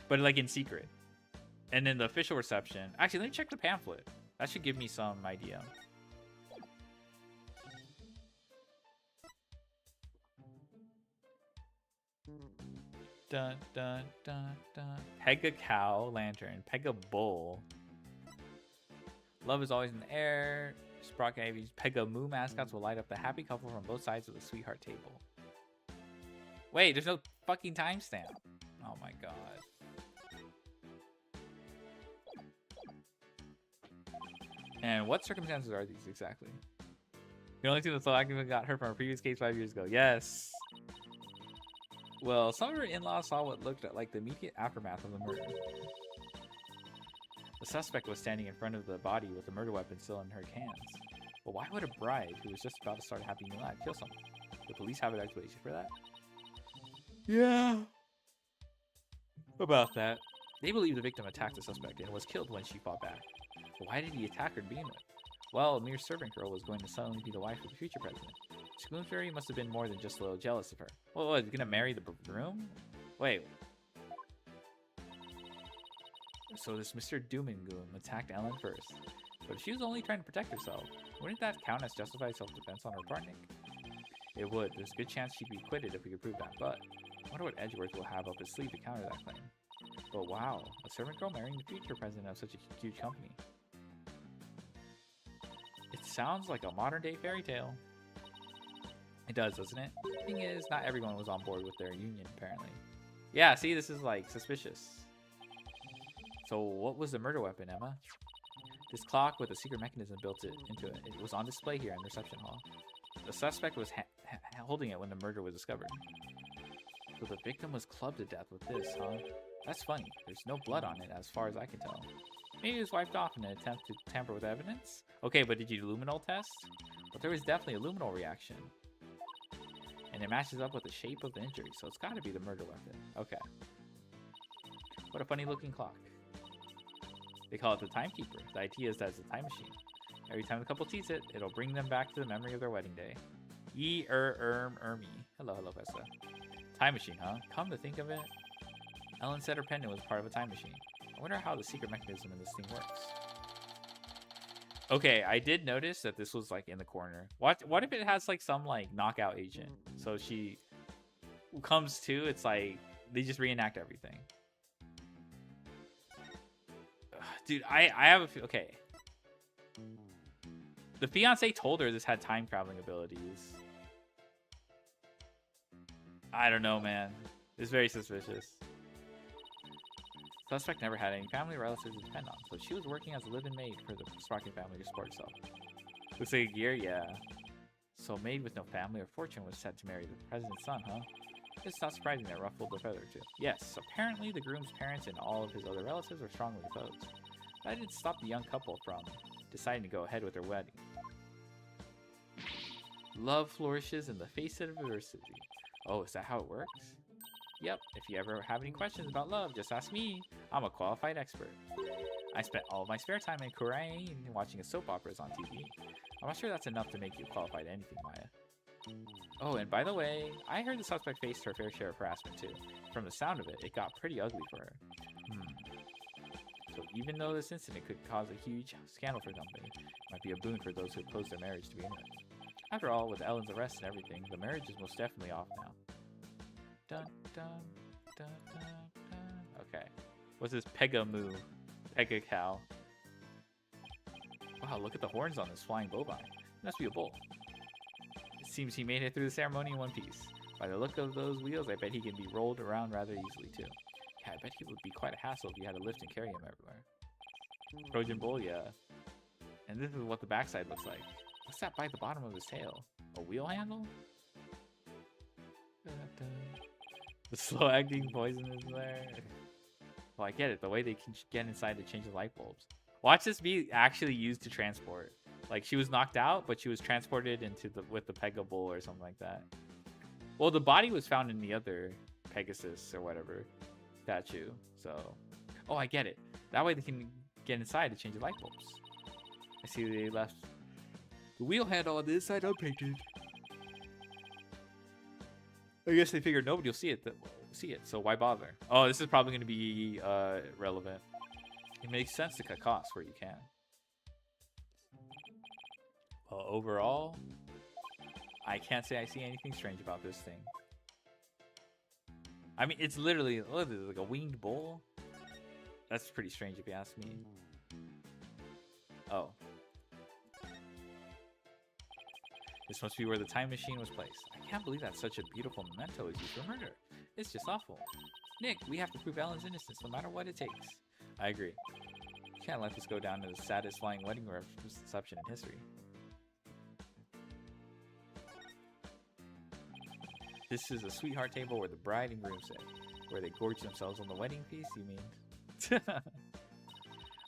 but like in secret. And then the official reception. Actually, let me check the pamphlet. That should give me some idea. Dun dun dun dun. Peg a cow lantern. Peg a bull. Love is always in the air. Sprocket Ivy's Pega Moo mascots will light up the happy couple from both sides of the sweetheart table. Wait, there's no fucking timestamp. Oh my god. And what circumstances are these exactly? The only thing that's so active got her from a previous case 5 years ago. Yes. Well, some of her in-laws saw what looked like the immediate aftermath of the murder. The suspect was standing in front of the body with the murder weapon still in her hands. But why would a bride who was just about to start a happy new life kill someone? The police have an explanation for that? Yeah. About that. They believe the victim attacked the suspect and was killed when she fought back. But why did he attack her to begin with? Well, a mere servant girl was going to suddenly be the wife of the future president. Gloomsbury must have been more than just a little jealous of her. Well, what, gonna marry the groom? Wait. So this Mr. Doom and Gloom attacked Ellen first. But if she was only trying to protect herself, wouldn't that count as justified self-defense on her part, Nick? It would. There's a good chance she'd be acquitted if we could prove that, but I wonder what Edgeworth will have up his sleeve to counter that claim. But wow, a servant girl marrying the future president of such a huge company. It sounds like a modern day fairy tale. It does, doesn't it? Thing is, not everyone was on board with their union, apparently. Yeah, see, this is like suspicious. So what was the murder weapon, Emma? This clock with a secret mechanism built into it. It was on display here in the reception hall. The suspect was holding it when the murder was discovered. So the victim was clubbed to death with this, huh? That's funny. There's no blood on it as far as I can tell. Maybe it was wiped off in an attempt to tamper with evidence? Okay, but did you luminol test? But there was definitely a luminol reaction. And it matches up with the shape of the injury, so it's gotta be the murder weapon. Okay. What a funny looking clock. They call it the timekeeper. The idea is that it's a time machine. Every time the couple sees it, it'll bring them back to the memory of their wedding day. Ermi. Hello, Vesta. Time machine, huh? Come to think of it, Ellen said her pendant was part of a time machine. I wonder how the secret mechanism in this thing works. Okay, I did notice that this was like in the corner. What if it has like some like knockout agent? So she comes to, it's like they just reenact everything. Dude, I have a okay. The fiance told her this had time traveling abilities. I don't know, man. It's very suspicious. Suspect never had any family or relatives to depend on, so she was working as a live-in maid for the Sprocket family to support herself. Looks like a gear, yeah. So a maid with no family or fortune was set to marry the president's son, huh? It's not surprising that ruffled the feather too. Yes, apparently the groom's parents and all of his other relatives were strongly opposed. That didn't stop the young couple from deciding to go ahead with their wedding. Love flourishes in the face of adversity. Oh, is that how it works? Yep, if you ever have any questions about love, just ask me. I'm a qualified expert. I spent all of my spare time in Korean watching a soap operas on TV. I'm not sure that's enough to make you qualified anything, Maya. Oh, and by the way, I heard the suspect faced her fair share of harassment too. From the sound of it, it got pretty ugly for her. So even though this incident could cause a huge scandal for the company, it might be a boon for those who opposed their marriage to begin with. After all, with Ellen's arrest and everything, the marriage is most definitely off now. Dun, dun, dun, dun, dun. Okay. What's this Pegamoo? Pega cow. Wow, look at the horns on this flying bovine. It must be a bull. It seems he made it through the ceremony in one piece. By the look of those wheels, I bet he can be rolled around rather easily too. Yeah, I bet he would be quite a hassle if you had to lift and carry him everywhere. Trojan bull, yeah. And this is what the backside looks like. What's that by the bottom of his tail? A wheel handle? The slow-acting poison is there. Well, I get it. The way they can get inside to change the light bulbs. Watch this be actually used to transport. Like, she was knocked out, but she was transported into with the Pega Bull or something like that. Well, the body was found in the other Pegasus or whatever statue. So, oh, I get it. That way they can get inside to change the light bulbs. I see they left the wheel handle on the inside unpainted. I guess they figured nobody will see it. So why bother? Oh, this is probably going to be relevant. It makes sense to cut costs where you can. Well, overall, I can't say I see anything strange about this thing. I mean, it's literally like a winged bull. That's pretty strange if you ask me. Oh. This must be where the time machine was placed. I can't believe that such a beautiful memento is used for murder. It's just awful. Nick, we have to prove Ellen's innocence no matter what it takes. I agree. You can't let this go down as the saddest flying wedding reception in history. This is a sweetheart table where the bride and groom sit. Where they gorge themselves on the wedding feast, you mean?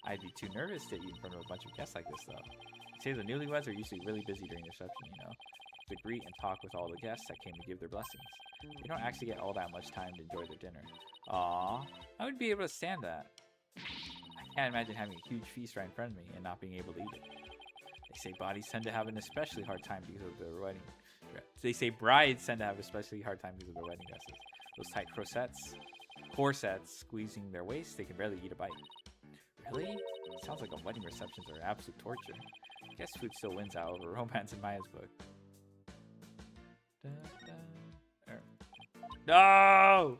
I'd be too nervous to eat in front of a bunch of guests like this, though. Say the newlyweds are usually really busy during the reception, you know, to greet and talk with all the guests that came to give their blessings. They don't actually get all that much time to enjoy their dinner. Aww, I would be able to stand that. I can't imagine having a huge feast right in front of me and not being able to eat it. They say bodies tend to have an especially hard time because of their wedding. They say brides tend to have an especially hard time because of their wedding dresses. Those tight corsets squeezing their waists, they can barely eat a bite. Really? Sounds like a wedding receptions are absolute torture. I guess food still wins out over romance in Maya's book. No!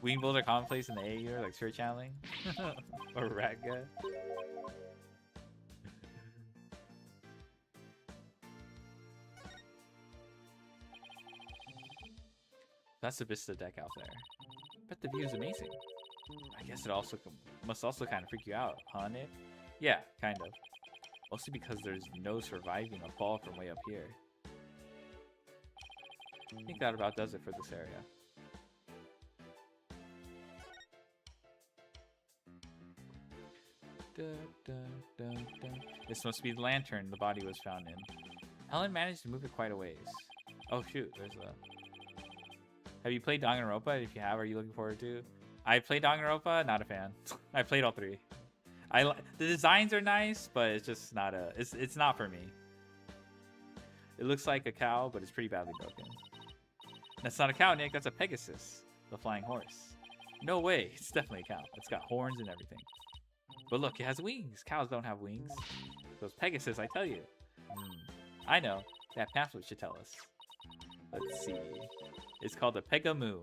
Wing bulls are commonplace in the AU, like spirit channeling. Or rat guy. That's the Vista deck out there. Bet the view is amazing. I guess it also must also kind of freak you out, huh, Nick? Yeah, kind of. Mostly because there's no surviving a fall from way up here. I think that about does it for this area. This must be the lantern the body was found in. Ellen managed to move it quite a ways. Oh shoot, there's a... Have you played Danganronpa? If you have, are you looking forward to? I played Danganronpa, not a fan. I played all three. The designs are nice, but it's just not a... It's not for me. It looks like a cow, but it's pretty badly broken. That's not a cow, Nick. That's a Pegasus, the flying horse. No way. It's definitely a cow. It's got horns and everything. But look, it has wings. Cows don't have wings. Those Pegasus, I tell you. I know. That pamphlet should tell us. Let's see. It's called a Pegamoo.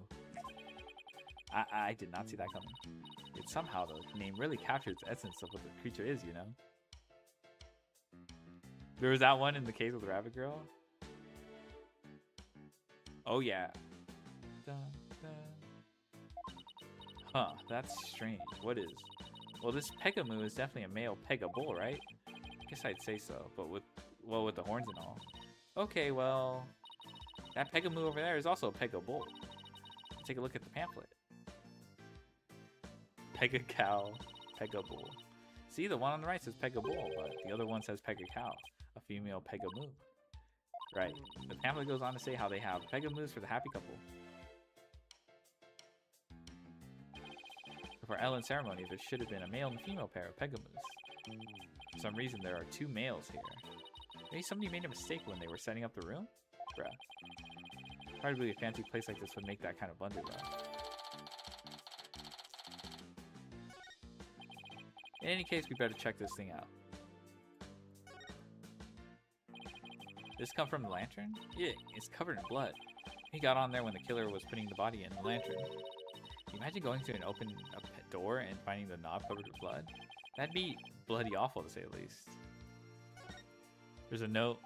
I did not see that coming. Yet somehow the name really captures the essence of what the creature is, you know? There was that one in the cave with the rabbit girl. Oh yeah. Dun, dun. Huh, that's strange. What is? Well, this Pegamoo is definitely a male Pegabull, right? Guess I'd say so, but with the horns and all. Okay, well, that Pegamoo over there is also a Pegabull. Take a look at the pamphlet. Pega cow, Pegabull. See, the one on the right says Pegabull, but the other one says Pega cow, a female Pegamoo. Right. The pamphlet goes on to say how they have Pegamoos for the happy couple. For Ellen's ceremony, there should have been a male and female pair of Pegamoos. For some reason, there are two males here. Maybe somebody made a mistake when they were setting up the room? Bruh. Hard to believe a fancy place like this would make that kind of blunder, though. In any case, we better check this thing out. This come from the lantern? Yeah, it's covered in blood. He got on there when the killer was putting the body in the lantern. Can you imagine going to an open door and finding the knob covered with blood? That'd be bloody awful, to say the least. There's a note.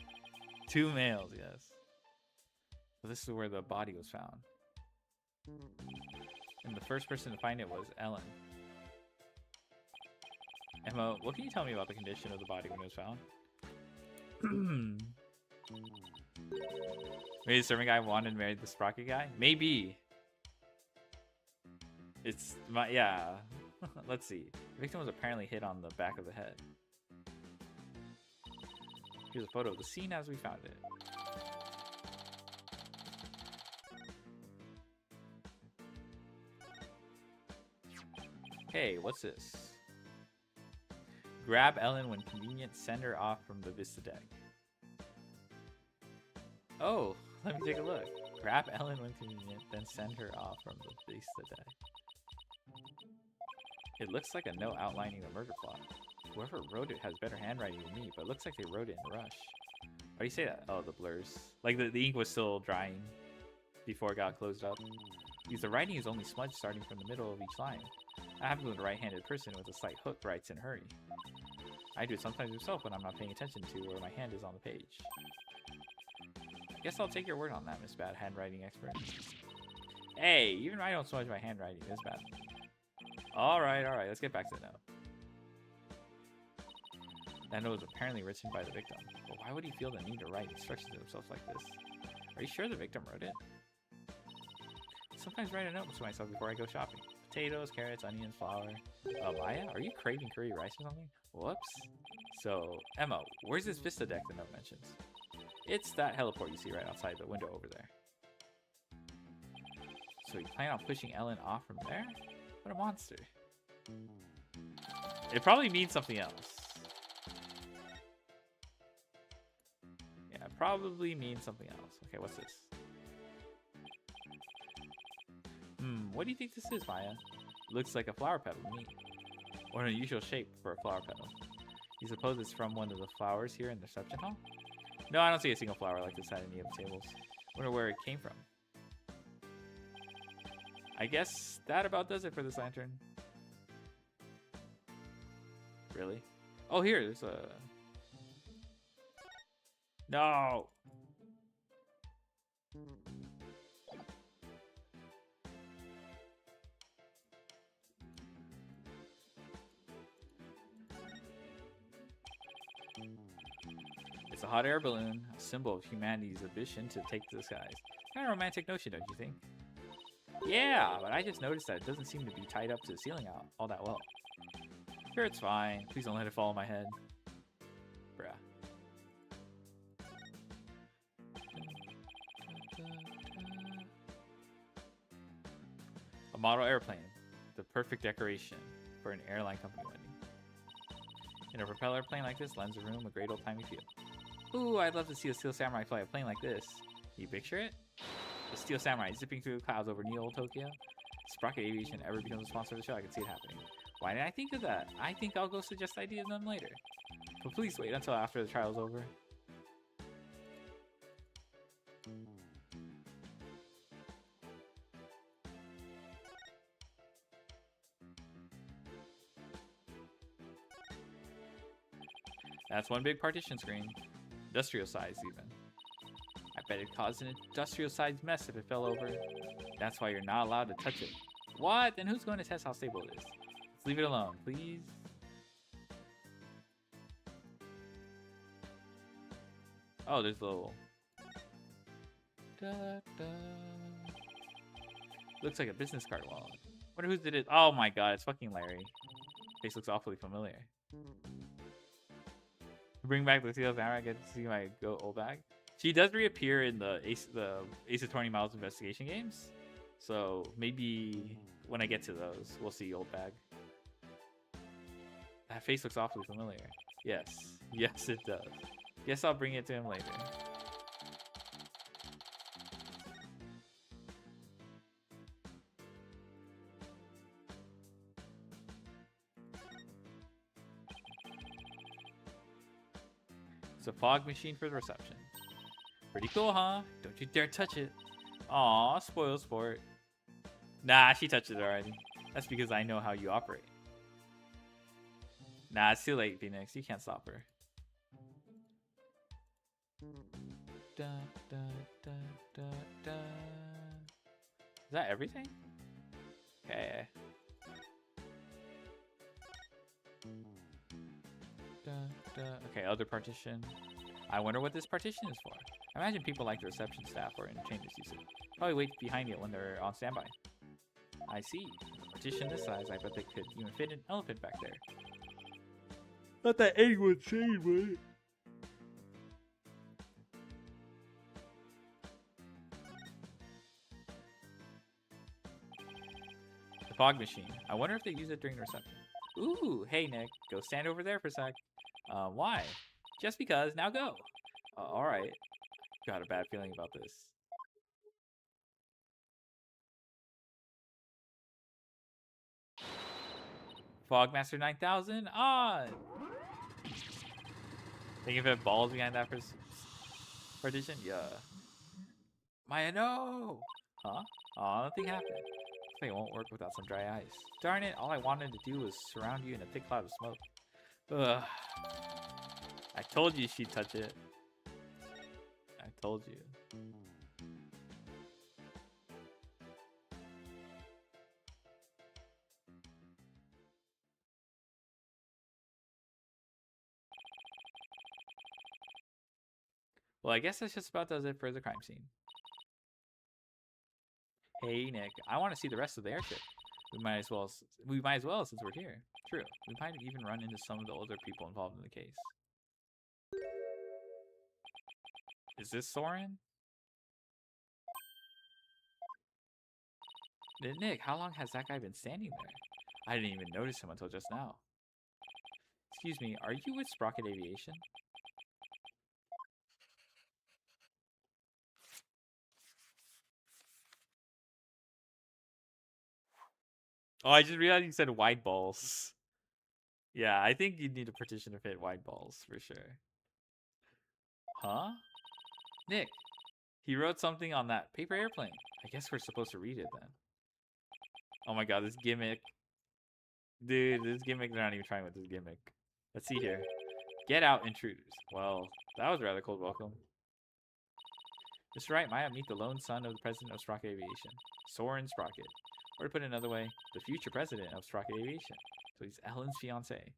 2 males, yes. So this is where the body was found. And the first person to find it was Ellen. Emma, what can you tell me about the condition of the body when it was found? Maybe the servant guy wanted to marry the sprocket guy? Maybe. It's my, yeah. Let's see. The victim was apparently hit on the back of the head. Here's a photo of the scene as we found it. Hey, what's this? Grab Ellen when convenient, send her off from the Vista deck. Oh, let me take a look. Grab Ellen when convenient, then send her off from the Vista deck. It looks like a note outlining the murder plot. Whoever wrote it has better handwriting than me, but it looks like they wrote it in a rush. Why do you say that? Oh, the blurs. Like the ink was still drying before it got closed up. Because the writing is only smudged starting from the middle of each line. I happen to be a right-handed person with a slight hook writes in a hurry. I do it sometimes myself when I'm not paying attention to where my hand is on the page. I guess I'll take your word on that, Miss Bad Handwriting Expert. Hey, even I don't smudge my handwriting this bad. Alright, let's get back to the note. That note was apparently written by the victim. But why would he feel the need to write instructions to himself like this? Are you sure the victim wrote it? I sometimes write a note to myself before I go shopping. Potatoes, carrots, onions, flour. Maya, are you craving curry rice or something? Whoops. So, Emma, where's this Vista deck the note mentions? It's that heliport you see right outside the window over there. So you plan on pushing Ellen off from there? What a monster. It probably means something else. Yeah, it probably means something else. Okay, what's this? What do you think this is, Maya? Looks like a flower petal to me. Or an unusual shape for a flower petal. You suppose it's from one of the flowers here in the reception hall? No, I don't see a single flower like this at any of the tables. Wonder where it came from. I guess that about does it for this lantern. Really? Oh, here, there's a... No! It's a hot air balloon, a symbol of humanity's ambition to take to the skies. Kind of romantic notion, don't you think? Yeah, but I just noticed that it doesn't seem to be tied up to the ceiling all that well. Sure, it's fine. Please don't let it fall on my head. Bruh. A model airplane. The perfect decoration for an airline company wedding. In a propeller plane like this lends a room a great old-timey feel. Ooh, I'd love to see a Steel Samurai fly a plane like this. Can you picture it? The Steel Samurai zipping through the clouds over New Old Tokyo. If Sprocket Aviation ever becomes a sponsor of the show, I can see it happening. Why didn't I think of that? I think I'll go suggest ideas to them later. But please wait until after the trial's over. That's one big partition screen. Industrial size, even. I bet it'd cause an industrial sized mess if it fell over. That's why you're not allowed to touch it. What? Then who's going to test how stable it is? Let's leave it alone, please. Oh, there's a little... Da, da. Looks like a business card wallet. Wonder who did it. Oh my god, it's fucking Larry. Face looks awfully familiar. Bring back the Steel Samurai. I get to see my old bag. She does reappear in the Ace Attorney Miles investigation games. So maybe when I get to those, we'll see old bag. That face looks awfully familiar. Yes. Yes, it does. Guess I'll bring it to him later. It's a fog machine for the reception. Pretty cool, huh? Don't you dare touch it. Aw, spoil sport. Nah, she touched it already. That's because I know how you operate. Nah, it's too late, Phoenix. You can't stop her. Da, da, da, da, da. Is that everything? Okay. Okay, other partition. I wonder what this partition is for. I imagine people like the reception staff or entertainers use it. Probably wait behind it when they're on standby. I see. A partition this size, I bet they could even fit an elephant back there. Not that anyone's saying, right? The fog machine. I wonder if they use it during the reception. Ooh, hey Nick, go stand over there for a sec. Why? Just because, now go. Alright. Got a bad feeling about this. Fogmaster 9000 on! Think if it had balls behind that partition? Yeah. Maya, no! Huh? Aw, nothing happened. This thing won't work without some dry ice. Darn it, all I wanted to do was surround you in a thick cloud of smoke. Ugh. I told you she'd touch it. I told you. Well, I guess that's just about does it for the crime scene. Hey, Nick, I want to see the rest of the airship. We might as well since we're here. True. We might even run into some of the older people involved in the case. Is this Soren? Nick, how long has that guy been standing there? I didn't even notice him until just now. Excuse me, are you with Sprocket Aviation? Oh, I just realized you said wide balls. Yeah, I think you'd need a partition to fit wide balls, for sure. Huh? Nick, he wrote something on that paper airplane. I guess we're supposed to read it then. Oh my god, this gimmick. Dude, this gimmick, they're not even trying with this gimmick. Let's see here. Get out, intruders. Well, that was a rather cold welcome. Mr. Wright, might I meet the lone son of the president of Sprocket Aviation, Soren Sprocket. Or to put it another way, the future president of Sprocket Aviation. So he's Ellen's fiance.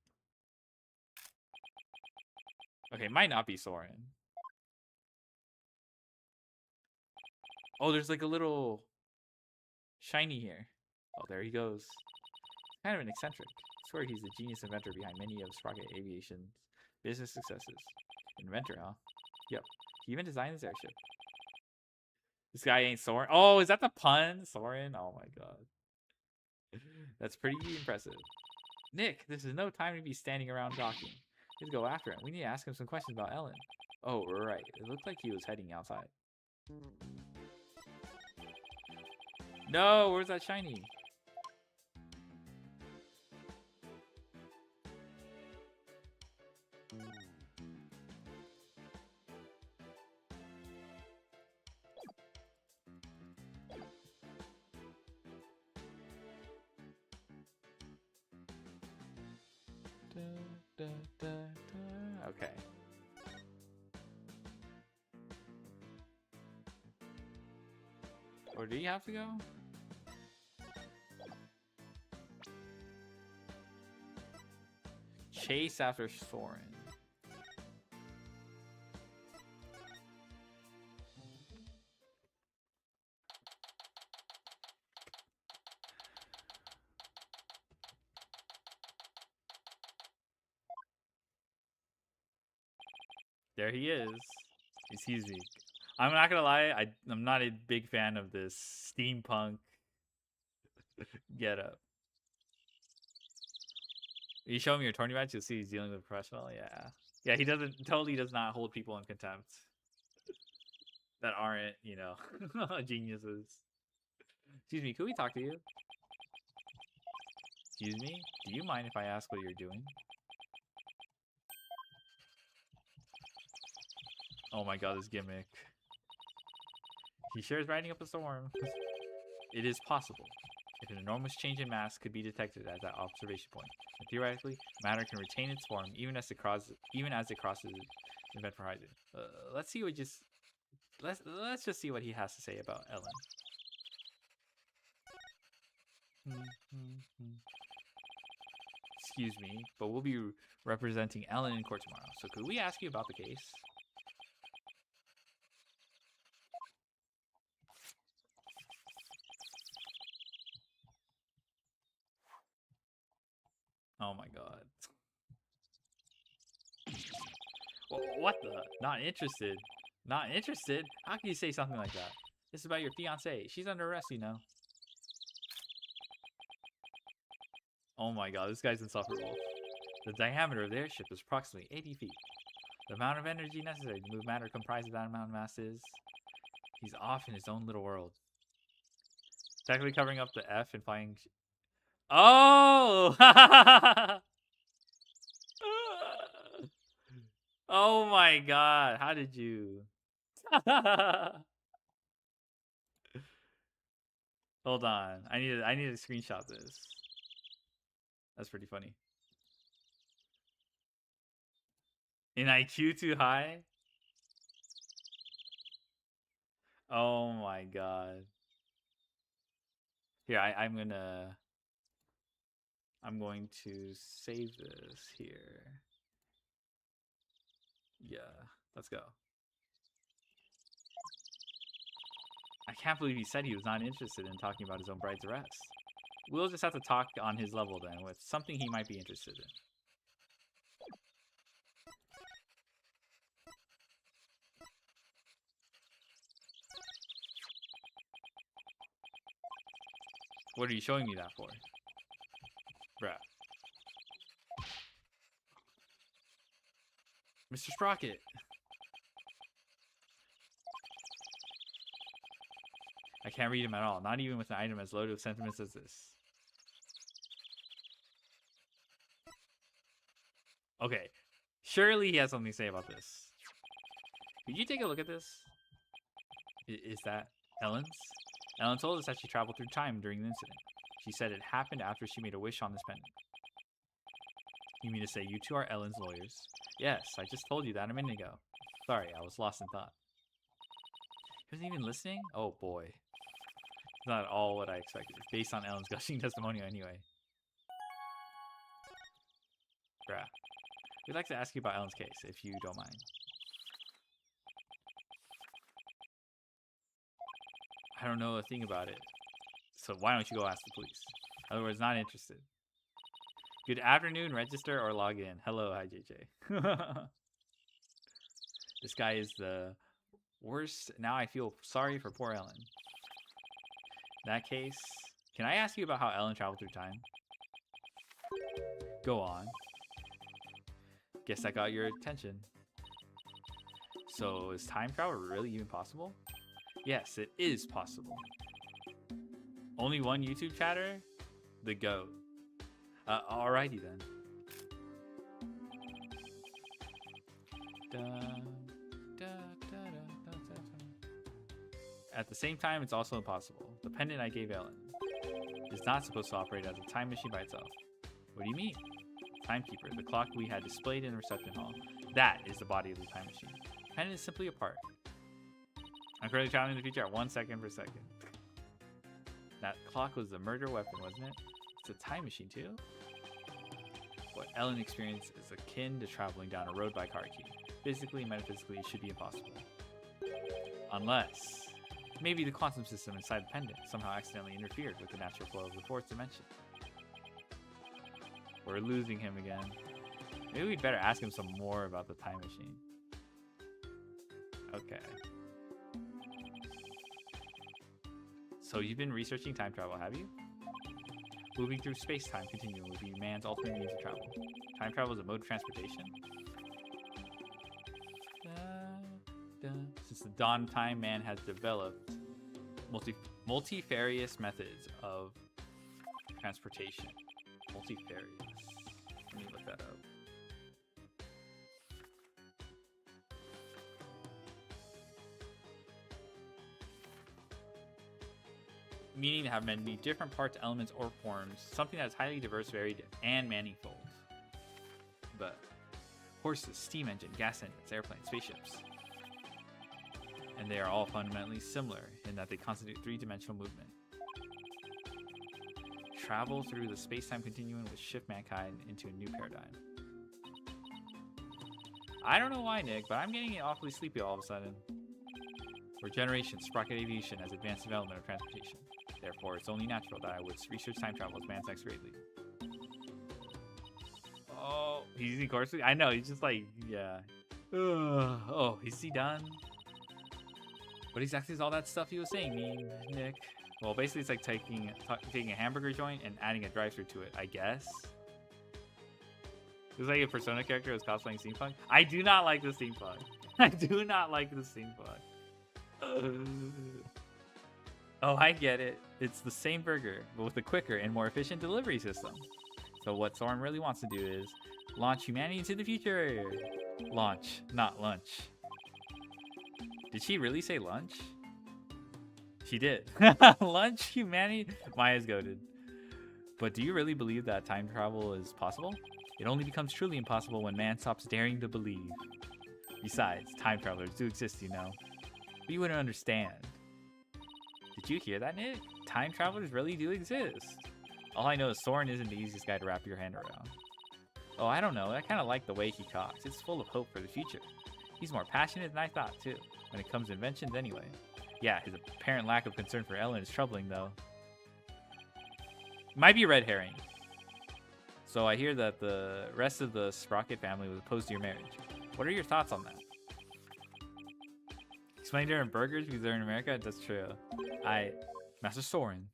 Okay, might not be Soren. Oh, there's like a little shiny here. Oh, there he goes. Kind of an eccentric. I swear he's the genius inventor behind many of Sprocket Aviation's business successes. Inventor, huh? Yep. He even designed this airship. This guy ain't Soren. Oh, is that the pun? Soren? Oh my god. That's pretty impressive. Nick, this is no time to be standing around talking. Let's go after him. We need to ask him some questions about Ellen. Oh, right. It looked like he was heading outside. No, where's that shiny? Okay. Or do you have to go? Chase after Soren. There he is. Excuse me. I'm not gonna lie, I'm not a big fan of this steampunk getup. You show me your tourney match, you'll see he's dealing with a professional. Yeah. Yeah, he totally does not hold people in contempt that aren't, you know, geniuses. Excuse me, could we talk to you? Excuse me? Do you mind if I ask what you're doing? Oh my god, this gimmick. He shares riding up a storm. It is possible. If an enormous change in mass could be detected at that observation point, and theoretically, matter can retain its form even as it crosses the event horizon. Let's see what let's just see what he has to say about Ellen. Excuse me, but we'll be representing Ellen in court tomorrow. So could we ask you about the case? Oh my god. What the? Not interested? Not interested? How can you say something like that? This is about your fiancée. She's under arrest, you know. Oh my god, this guy's insufferable. The diameter of the airship is approximately 80 feet. The amount of energy necessary to move matter comprised of that amount of mass is... He's off in his own little world. Technically covering up the F and flying... Oh! Oh my god, how did you... Hold on, I need to screenshot this. That's pretty funny. In IQ too high? Oh my god. Here, I'm going to save this here. Yeah, let's go. I can't believe he said he was not interested in talking about his own bride's arrest. We'll just have to talk on his level then, with something he might be interested in. What are you showing me that for? Bruh. Mr. Sprocket. I can't read him at all, not even with an item as loaded with sentiments as this. Okay, surely he has something to say about this. Could you take a look at this? Is that Ellen's? Ellen told us that she traveled through time during the incident. She said it happened after she made a wish on this pendant. You mean to say you two are Ellen's lawyers? Yes, I just told you that a minute ago. Sorry, I was lost in thought. He wasn't even listening? Oh boy. It's not at all what I expected. It's based on Ellen's gushing testimonial anyway. Bruh. We'd like to ask you about Ellen's case, if you don't mind. I don't know a thing about it. So why don't you go ask the police? In other words, not interested. Good afternoon, register or log in. Hello, hi JJ. This guy is the worst. Now I feel sorry for poor Ellen. In that case, can I ask you about how Ellen traveled through time? Go on. Guess that got your attention. So is time travel really even possible? Yes, it is possible. Only one YouTube chatter? The GOAT. Alrighty then. At the same time, it's also impossible. The pendant I gave Ellen is not supposed to operate as a time machine by itself. What do you mean? Timekeeper, the clock we had displayed in the reception hall. That is the body of the time machine. The pendant is simply a part. I'm currently traveling in the future at 1 second per second. That clock was the murder weapon, wasn't it? It's a time machine too? What Ellen experienced is akin to traveling down a road by car key. Physically and metaphysically, it should be impossible. Unless, maybe the quantum system inside the pendant somehow accidentally interfered with the natural flow of the fourth dimension. We're losing him again. Maybe we'd better ask him some more about the time machine. Okay. So you've been researching time travel, have you? Moving through space-time continuum would be man's ultimate means of travel. Time travel is a mode of transportation. Since the dawn of time, man has developed multifarious methods of transportation. Multifarious. Let me look that up. Meaning to have many different parts, elements, or forms. Something that is highly diverse, varied, and manifold. But horses, steam engine, gas engines, airplanes, spaceships. And they are all fundamentally similar in that they constitute three-dimensional movement. Travel through the space-time continuum would shift mankind into a new paradigm. I don't know why, Nick, but I'm getting awfully sleepy all of a sudden. For generations, sprocket aviation has advanced development of transportation. Therefore, it's only natural that I would research time travel as man's next great leap. Oh, he's using course. I know, he's just like, yeah. Oh, is he done? What exactly is all that stuff he was saying, Nick? Well, basically, it's like taking a hamburger joint and adding a drive-thru to it, I guess. It was like a Persona character was cosplaying steampunk. I do not like the steampunk. I do not like the steampunk. Oh, I get it. It's the same burger, but with a quicker and more efficient delivery system. So what Soren really wants to do is launch humanity into the future. Launch, not lunch. Did she really say lunch? She did. Lunch humanity? Maya's goated. But do you really believe that time travel is possible? It only becomes truly impossible when man stops daring to believe. Besides, time travelers do exist, you know. But you wouldn't understand. Did you hear that, Nick? Time travelers really do exist. All I know is Soren isn't the easiest guy to wrap your hand around. Oh, I don't know. I kind of like the way he talks. It's full of hope for the future. He's more passionate than I thought, too. When it comes to inventions, anyway. Yeah, his apparent lack of concern for Ellen is troubling, though. Might be a red herring. So I hear that the rest of the Sprocket family was opposed to your marriage. What are your thoughts on that? Explain they're in burgers because they're in America? That's true. Master Soren.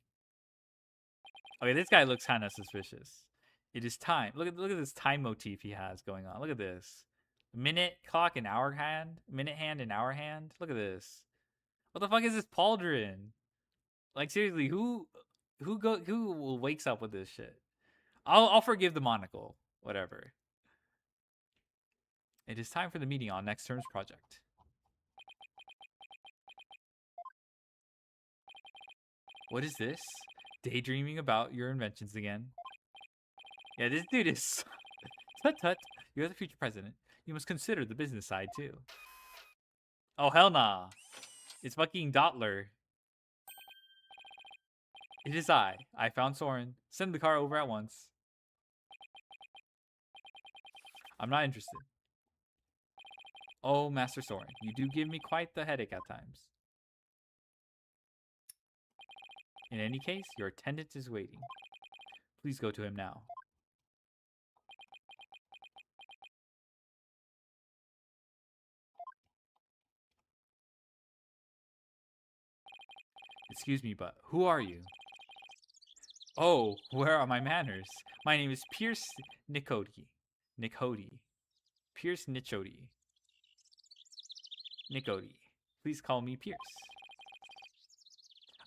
Okay, this guy looks kind of suspicious. It is time. Look at this time motif he has going on. Look at this. Minute clock and hour hand. Minute hand and hour hand. Look at this. What the fuck is this pauldron? Like seriously, who wakes up with this shit? I'll forgive the monocle. Whatever. It is time for the meeting on next term's project. What is this? Daydreaming about your inventions again. Yeah, this dude is... Tut tut. You're the future president. You must consider the business side, too. Oh, hell nah. It's fucking Dottler. It is I. I found Soren. Send the car over at once. I'm not interested. Oh, Master Soren, you do give me quite the headache at times. In any case, your attendant is waiting. Please go to him now. Excuse me, but who are you? Oh, where are my manners? My name is Pierce Nicody. Pierce Nichody. Nicody. Please call me Pierce.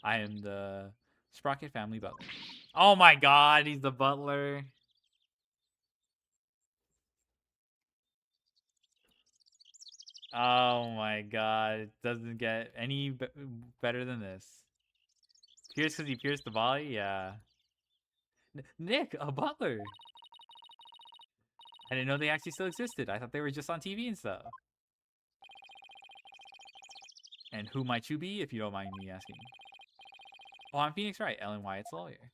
I am the Sprocket family butler. Oh my god, he's the butler. Oh my god, it doesn't get any better than this. Pierce because he pierced the body? Yeah. Nick, a butler. I didn't know they actually still existed. I thought they were just on TV and stuff. And who might you be, if you don't mind me asking? Oh, I'm Phoenix Wright, Ellen Wyatt's lawyer.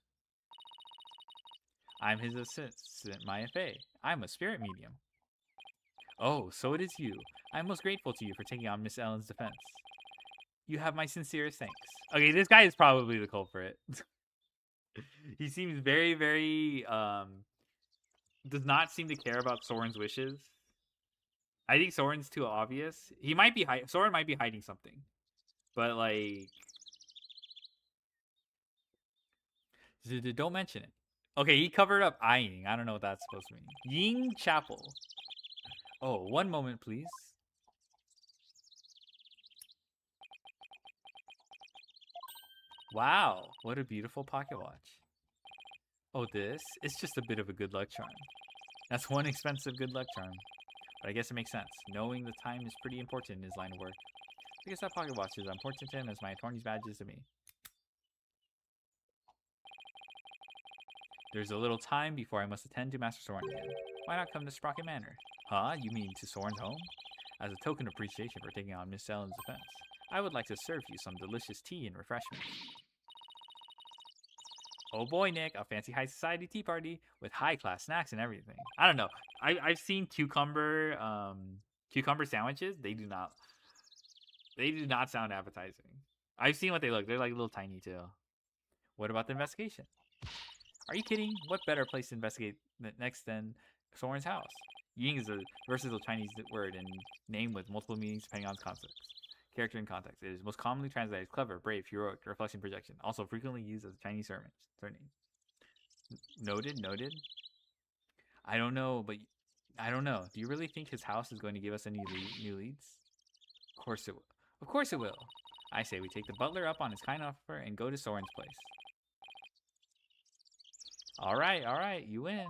I'm his assistant, Maya Fey. I'm a spirit medium. Oh, so it is you. I'm most grateful to you for taking on Miss Ellen's defense. You have my sincerest thanks. Okay, this guy is probably the culprit. He seems very, very, does not seem to care about Soren's wishes. I think Soren's too obvious. He might be, Soren might be hiding something. But, like, don't mention it. Okay, he covered up eyeing. I don't know what that's supposed to mean. Ying Chapel. Oh, one moment, please. Wow, what a beautiful pocket watch. Oh, this? It's just a bit of a good luck charm. That's one expensive good luck charm. But I guess it makes sense. Knowing the time is pretty important in his line of work. I guess that pocket watch is as important to him as my attorney's badge is to me. There's a little time before I must attend to Master Soren again. Why not come to Sprocket Manor? Huh? You mean to Soren's home? As a token of appreciation for taking on Miss Ellen's defense, I would like to serve you some delicious tea and refreshments. Oh boy, Nick, a fancy high society tea party with high-class snacks and everything. I don't know. I've seen cucumber sandwiches. They do not sound appetizing. I've seen what they look. They're like a little tiny too. What about the investigation? Are you kidding? What better place to investigate next than Soren's house? Ying is a versatile Chinese word and name with multiple meanings depending on its context. Character and context. It is most commonly translated as clever, brave, heroic, reflection, projection. Also frequently used as a Chinese surname. Noted. I don't know, but I don't know. Do you really think his house is going to give us any new leads? Of course it will. Of course it will. I say we take the butler up on his kind offer and go to Soren's place. All right, you win.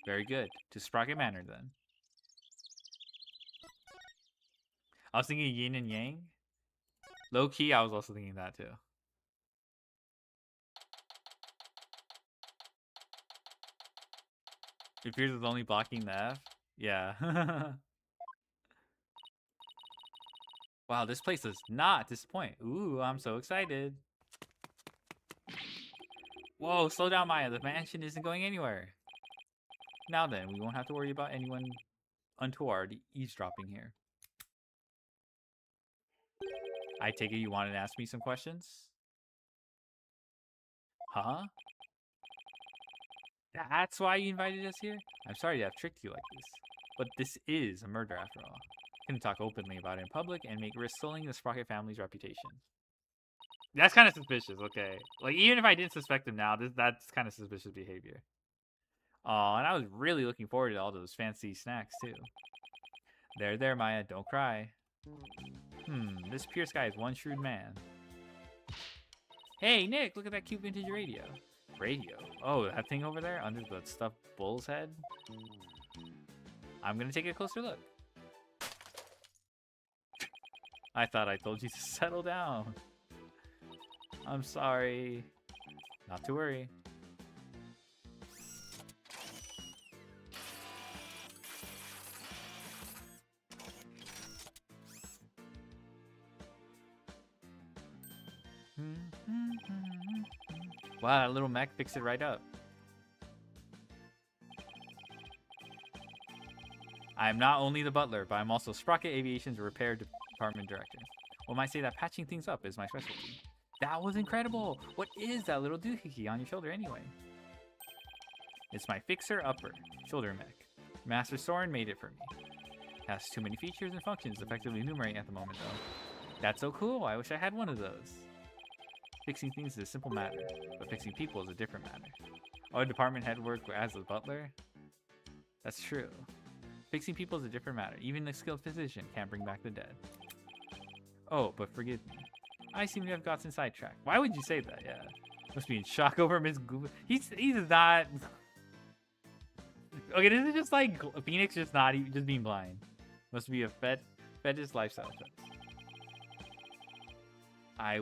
Very good. To Sprocket Manor, then. I was thinking yin and yang. Low key, I was also thinking that too. It appears it's only blocking the F. Yeah. Wow, this place does not disappoint. Ooh, I'm so excited. Whoa, slow down, Maya. The mansion isn't going anywhere. Now then, we won't have to worry about anyone untoward eavesdropping here. I take it you wanted to ask me some questions? Huh? That's why you invited us here? I'm sorry to have tricked you like this. But this is a murder after all. I can talk openly about it in public and make risk sullying the Sprocket family's reputation. That's kind of suspicious, okay. Like, even if I didn't suspect him now, that's kind of suspicious behavior. Oh, and I was really looking forward to all those fancy snacks, too. There, Maya, don't cry. This Pierce guy is one shrewd man. Hey, Nick, look at that cute vintage radio. Radio? Oh, that thing over there under the stuffed bull's head? I'm gonna take a closer look. I thought I told you to settle down. I'm sorry. Not to worry. Wow, that little mech fixed it right up. I am not only the butler, but I'm also Sprocket Aviation's repair department director. One might say that patching things up is my specialty. That was incredible! What is that little doohickey on your shoulder anyway? It's my fixer-upper shoulder mech. Master Soren made it for me. It has too many features and functions to effectively enumerate at the moment, though. That's so cool! I wish I had one of those. Fixing things is a simple matter, but fixing people is a different matter. Oh, department head work as a butler? That's true. Fixing people is a different matter. Even a skilled physician can't bring back the dead. Oh, but forgive me. I seem to have gotten sidetracked. Why would you say that? Yeah. Must be in shock over Miss Google. He's not... Okay, this is just like Phoenix just being blind. Must be a fetish lifestyle choice. I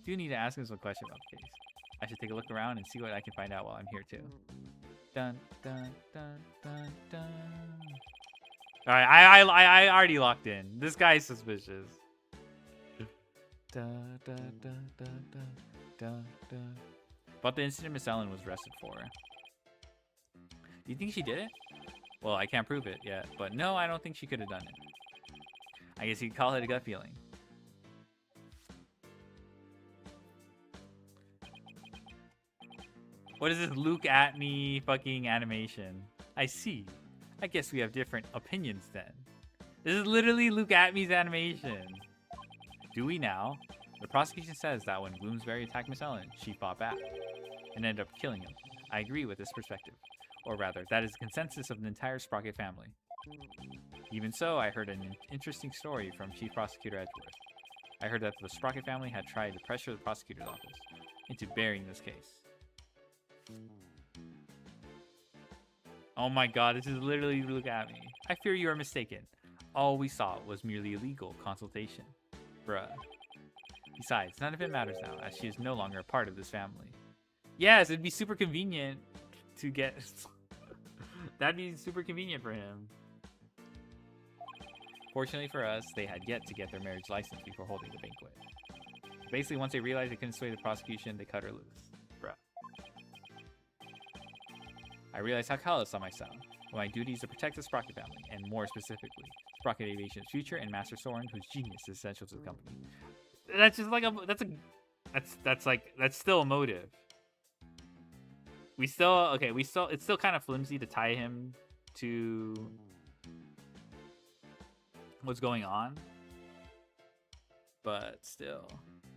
do need to ask him some question about the case. I should take a look around and see what I can find out while I'm here too. Dun dun dun dun dun. All right, I already locked in. This guy's suspicious. Da, da, da, da, da, da, da. But the incident Miss Ellen was arrested for. Do you think she did it? Well, I can't prove it yet, but no, I don't think she could have done it. I guess you could call it a gut feeling. What is this look at me fucking animation? I see. I guess we have different opinions then. This is literally look at me's animation. Do we now? The prosecution says that when Bloomsbury attacked Miss Ellen, she fought back and ended up killing him. I agree with this perspective. Or rather, that is the consensus of the entire Sprocket family. Even so, I heard an interesting story from Chief Prosecutor Edgeworth. I heard that the Sprocket family had tried to pressure the prosecutor's office into burying this case. Oh my god, this is literally look at me. I fear you are mistaken. All we saw was merely a legal consultation. Bruh. Besides, none of it matters now, as she is no longer a part of this family. Yes, it'd be super convenient to get... That'd be super convenient for him. Fortunately for us, they had yet to get their marriage license before holding the banquet. Basically, once they realized they couldn't sway the prosecution, they cut her loose. Bruh. I realized how callous I might sound, but my duty is to protect the Sprocket family, and more specifically, Sprocket Aviation's future and Master Soren, whose genius is essential to the company. That's just like that's still a motive. It's still kind of flimsy to tie him to what's going on, but still,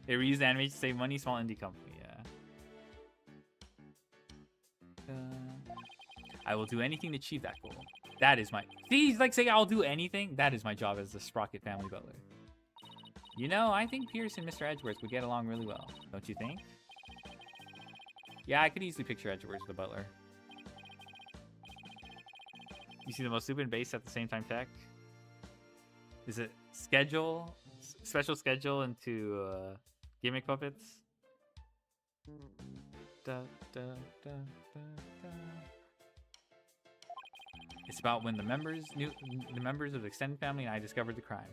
they reused the animation to save money. Small indie company, yeah. I will do anything to achieve that goal. That is my... See, he's like saying I'll do anything. That is my job as the Sprocket family butler. You know, I think Pierce and Mr. Edgeworth would get along really well. Don't you think? Yeah, I could easily picture Edgeworth the butler. You see the most stupid base at the same time tech? Is it special schedule into gimmick puppets? Da, da, da, da, da. It's about when the members of the extended family and I discovered the crime.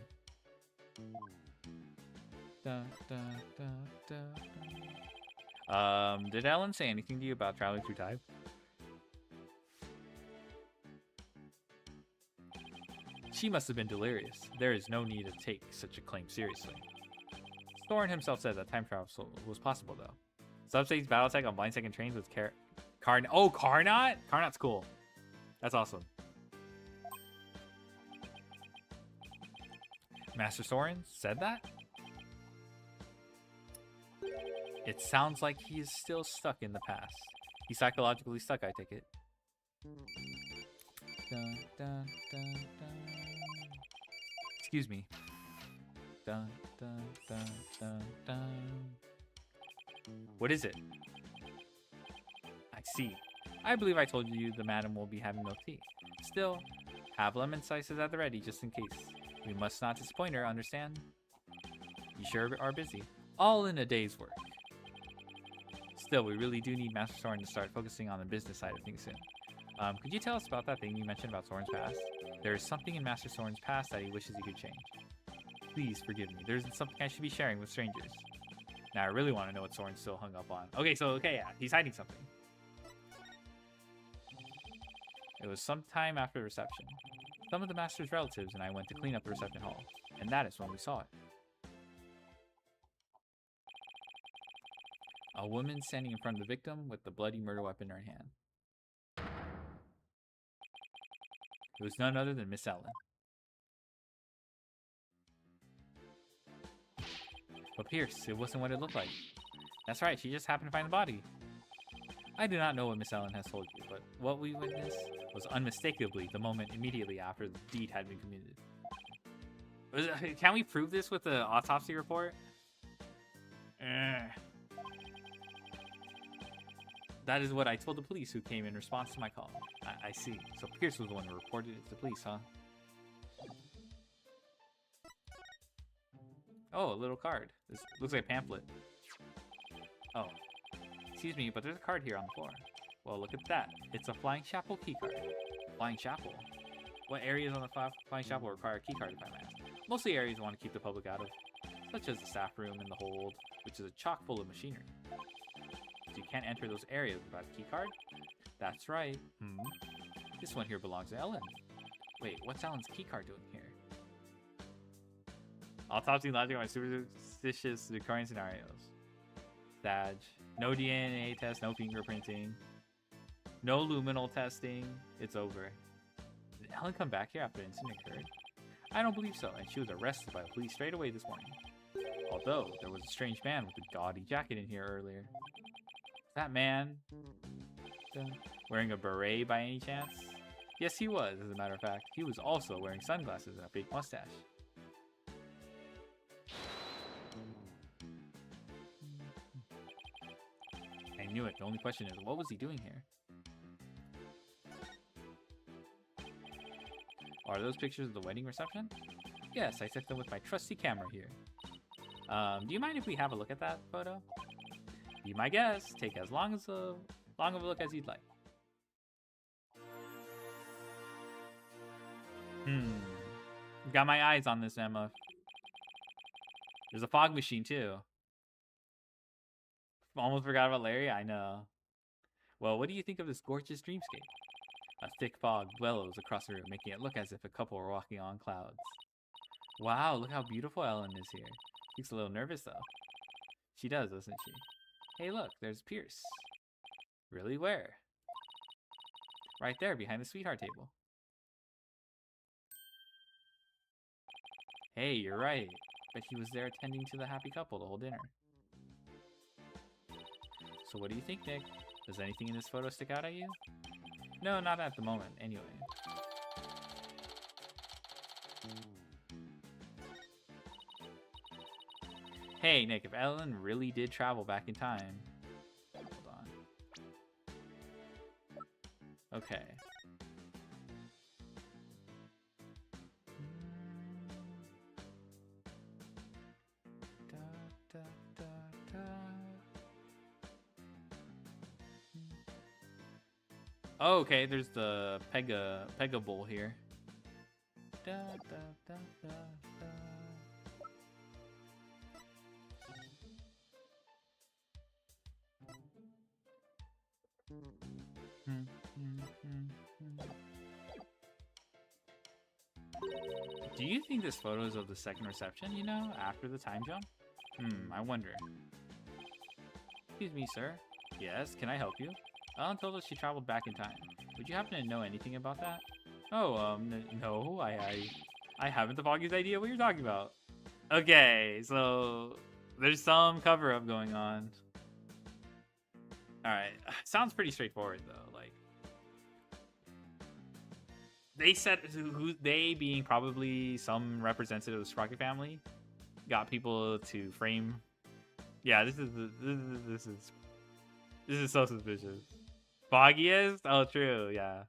Da, da, da, da, da. Did Ellen say anything to you about traveling through time? She must have been delirious. There is no need to take such a claim seriously. Thorin himself said that time travel was possible, though. Subspace Battletech on blind second trains with Carnot. Oh, Carnot? Carnot's cool. That's awesome. Master Soren said that? It sounds like he is still stuck in the past. He's psychologically stuck, I take it. Dun, dun, dun, dun. Excuse me. Dun, dun, dun, dun, dun. What is it? I see. I believe I told you the madam will be having milk tea. Still, have lemon slices at the ready just in case. We must not disappoint her, understand? You sure are busy. All in a day's work. Still, we really do need Master Soren to start focusing on the business side of things soon. Could you tell us about that thing you mentioned about Soren's past? There is something in Master Soren's past that he wishes he could change. Please forgive me. There isn't something I should be sharing with strangers. Now, I really want to know what Soren's still hung up on. Okay, yeah, he's hiding something. It was sometime after the reception. Some of the Master's relatives and I went to clean up the reception hall, and that is when we saw it. A woman standing in front of the victim with the bloody murder weapon in her hand. It was none other than Miss Ellen. But Pierce, it wasn't what it looked like. That's right, she just happened to find the body. I do not know what Miss Ellen has told you, but what we witnessed was unmistakably the moment immediately after the deed had been committed. Can we prove this with the autopsy report? That is what I told the police who came in response to my call. I see. So Pierce was the one who reported it to the police, huh? Oh, a little card. This looks like a pamphlet. Oh. Excuse me, but there's a card here on the floor. Well, look at that. It's a Flying Chapel keycard. Flying Chapel? What areas on the Flying Chapel require a keycard, if I may ask? Mostly areas I want to keep the public out of, such as the staff room and the hold, which is a chock full of machinery. So you can't enter those areas without a keycard? That's right. This one here belongs to Ellen. Wait, what's Ellen's keycard doing here? Autopsy logic on my superstitious recurring scenarios. Sag. No DNA test, no fingerprinting. No luminal testing. It's over. Did Ellen come back here after the incident occurred? I don't believe so, and she was arrested by the police straight away this morning. Although, there was a strange man with a gaudy jacket in here earlier. That man... wearing a beret by any chance? Yes, he was, as a matter of fact. He was also wearing sunglasses and a big mustache. I knew it. The only question is, what was he doing here? Are those pictures of the wedding reception? Yes, I took them with my trusty camera here. Do you mind if we have a look at that photo? Be my guest. Take as long of a look as you'd like. Got my eyes on this, Emma. There's a fog machine, too. Almost forgot about Larry? I know. Well, what do you think of this gorgeous dreamscape? A thick fog billows across the room, making it look as if a couple were walking on clouds. Wow, look how beautiful Ellen is here. She's a little nervous, though. She does, doesn't she? Hey, look, there's Pierce. Really? Where? Right there, behind the sweetheart table. Hey, you're right. Bet he was there attending to the happy couple the whole dinner. So what do you think, Nick? Does anything in this photo stick out at you? No, not at the moment, anyway. Hey, Nick, if Ellen really did travel back in time... Hold on. Okay. Oh, okay, there's the Pega bowl here. Da, da, da, da, Do you think this photo is of the second reception, you know, after the time jump? I wonder. Excuse me, sir. Yes, can I help you? Ellen told us she traveled back in time. Would you happen to know anything about that? Oh, no, I haven't the foggiest idea what you're talking about. Okay, so there's some cover-up going on. Alright, sounds pretty straightforward, though. Like, they said, they being probably some representative of the Sprocket family, got people to frame. Yeah, this is so suspicious. Foggiest? Oh, true, yeah.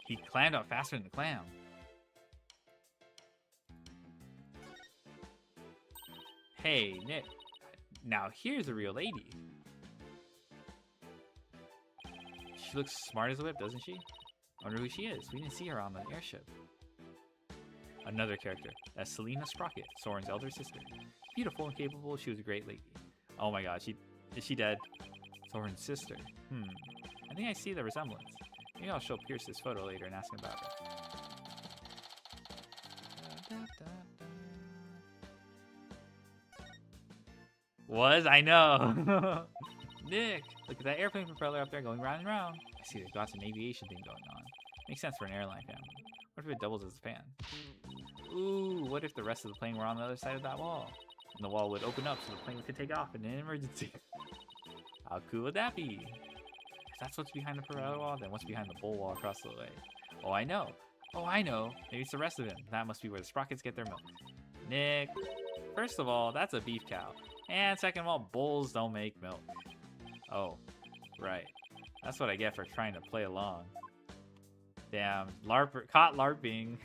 He clammed up faster than the clam. Hey, Nick. Now here's a real lady. She looks smart as a whip, doesn't she? I wonder who she is. We didn't see her on the airship. Another character. That's Selena Sprocket, Soren's elder sister. Beautiful and capable, she was a great lady. Oh my god, is she dead? Soren's sister. I think I see the resemblance. Maybe I'll show Pierce this photo later and ask him about it. Was? I know. Nick, look at that airplane propeller up there going round and round. I see there's lots of aviation thing going on. Makes sense for an airline family. What if it doubles as a fan? Ooh, what if the rest of the plane were on the other side of that wall? And the wall would open up so the plane could take off in an emergency. How cool would that be? If that's what's behind the propeller wall, then what's behind the bull wall across the way? Oh, I know. Oh, I know. Maybe it's the rest of him. That must be where the sprockets get their milk. Nick, first of all, that's a beef cow. And second of all, bulls don't make milk. Oh, right. That's what I get for trying to play along. Damn, LARP, caught LARPing.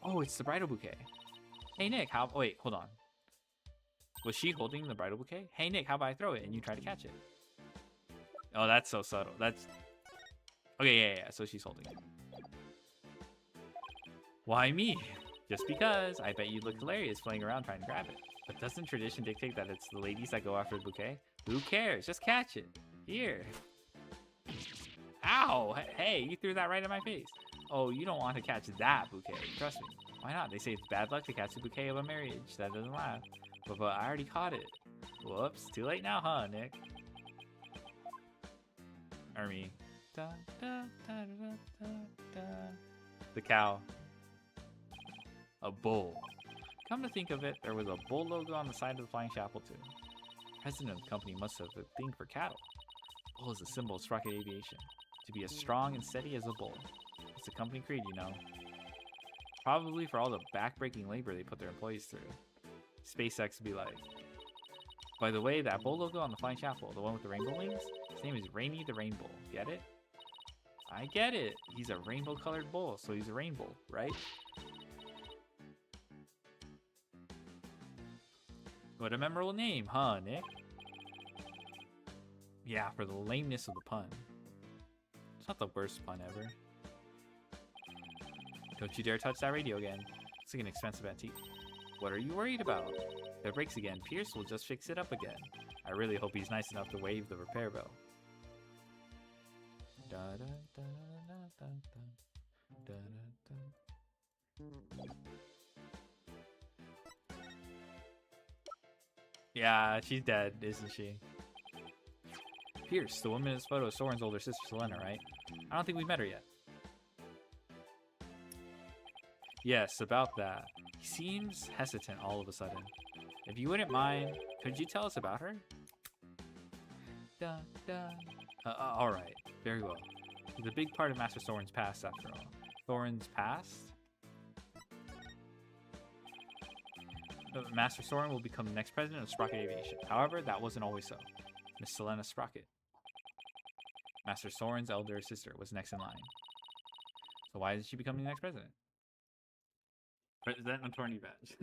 Oh, it's the bridal bouquet. Hey Nick, how? Wait, hold on. Was she holding the bridal bouquet? Hey Nick, how about I throw it and you try to catch it? Oh, that's so subtle. That's okay. Yeah. So she's holding it. Why me? Just because. I bet you'd look hilarious playing around trying to grab it. But doesn't tradition dictate that it's the ladies that go after the bouquet? Who cares? Just catch it. Here. Ow! Hey, you threw that right in my face. Oh, you don't want to catch that bouquet. Trust me. Why not? They say it's bad luck to catch a bouquet of a marriage. That doesn't last. But I already caught it. Whoops. Too late now, huh, Nick? Or me. The cow. A bull. Come to think of it, there was a bull logo on the side of the flying chapel too. The president of the company must have a thing for cattle. Bull is a symbol of Sprocket Aviation. To be as strong and steady as a bull. It's a company creed, you know. Probably for all the back-breaking labor they put their employees through. SpaceX would be like, by the way, that bull logo on the flying chapel, the one with the rainbow wings, his name is Rainy the Rainbow. Get it? I get it. He's a rainbow-colored bull, so he's a rainbow, right? What a memorable name, huh, Nick? Yeah, for the lameness of the pun. It's not the worst pun ever. Don't you dare touch that radio again. It's like an expensive antique. What are you worried about? If it breaks again, Pierce will just fix it up again. I really hope he's nice enough to waive the repair bill. Da, da, da, da, da, da, da. Yeah, she's dead, isn't she? Pierce, the woman in this photo is Soren's older sister, Selena, right? I don't think we've met her yet. Yes, about that. He seems hesitant all of a sudden. If you wouldn't mind, could you tell us about her? Alright, very well. She's a big part of Master Soren's past, after all. Soren's past? Master Soren will become the next president of Sprocket Aviation. However, that wasn't always so. Miss Selena Sprocket, Master Soren's elder sister, was next in line. So why is she becoming the next president? President attorney badge.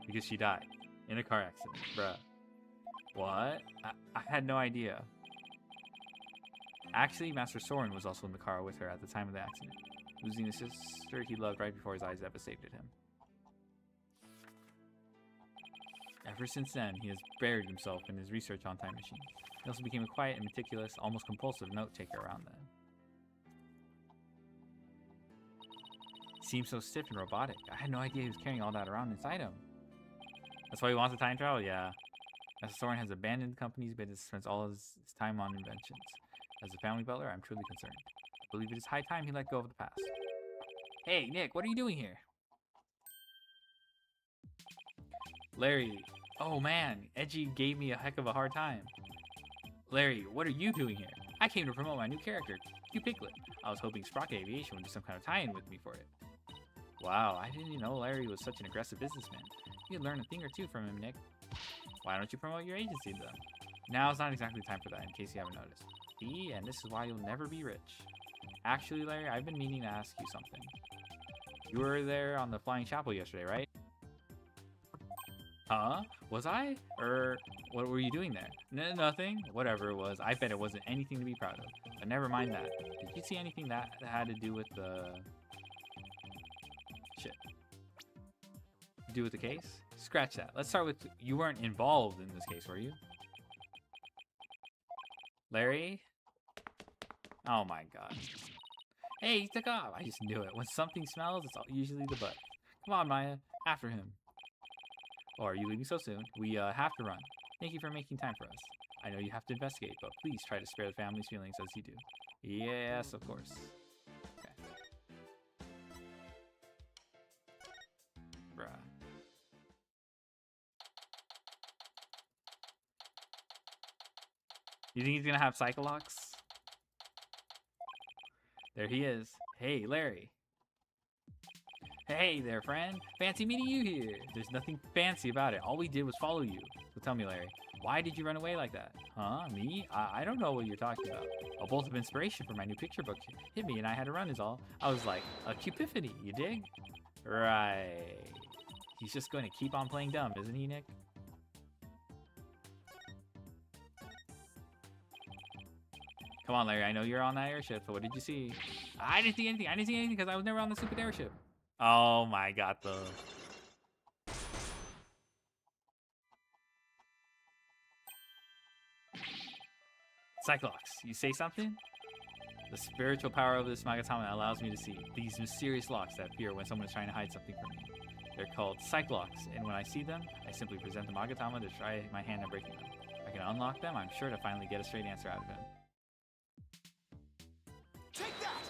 Because she died in a car accident, bruh. What? I had no idea. Actually, Master Soren was also in the car with her at the time of the accident, losing the sister he loved right before his eyes devastated him. Ever since then, he has buried himself in his research on time machines. He also became a quiet and meticulous, almost compulsive note-taker around then. He seemed so stiff and robotic. I had no idea he was carrying all that around inside him. That's why he wants to time travel? Yeah. Master Soren has abandoned the company's business and spends all his time on inventions. As a family butler, I'm truly concerned. I believe it is high time he let go of the past. Hey, Nick, what are you doing here? Larry, oh man, Edgy gave me a heck of a hard time. Larry, what are you doing here? I came to promote my new character, Q Piglet. I was hoping Sprocket Aviation would do some kind of tie-in with me for it. Wow, I didn't even know Larry was such an aggressive businessman. You could learn a thing or two from him, Nick. Why don't you promote your agency then? Now is not exactly time for that, in case you haven't noticed. See, and this is why you'll never be rich. Actually, Larry, I've been meaning to ask you something. You were there on the Flying Chapel yesterday, right? Huh? Was I? What were you doing there? Nothing. Whatever it was. I bet it wasn't anything to be proud of. But never mind that. Did you see anything that had to do with the... Shit. Do with the case? Scratch that. Let's start with... You weren't involved in this case, were you? Larry? Oh my god. Hey, he took off. I just knew it. When something smells, it's usually the butt. Come on, Maya. After him. Or are you leaving so soon? We have to run. Thank you for making time for us. I know you have to investigate, but please try to spare the family's feelings as you do. Yes, of course. Okay. Bruh. You think he's gonna have Psycholox? There he is. Hey, Larry. Hey there, friend. Fancy meeting you here. There's nothing fancy about it. All we did was follow you. So tell me, Larry, why did you run away like that? Huh? Me? I don't know what you're talking about. A bolt of inspiration for my new picture book hit me and I had to run is all. I was like, a cupiphany, you dig? Right. He's just going to keep on playing dumb, isn't he, Nick? Come on, Larry, I know you're on that airship, so what did you see? I didn't see anything. I didn't see anything because I was never on the stupid airship. Oh my god, though. Cyclops, you say something? The spiritual power of this Magatama allows me to see these mysterious locks that appear when someone is trying to hide something from me. They're called Cyclocks, and when I see them, I simply present the Magatama to try my hand at breaking them. If I can unlock them, I'm sure to finally get a straight answer out of him. Take that!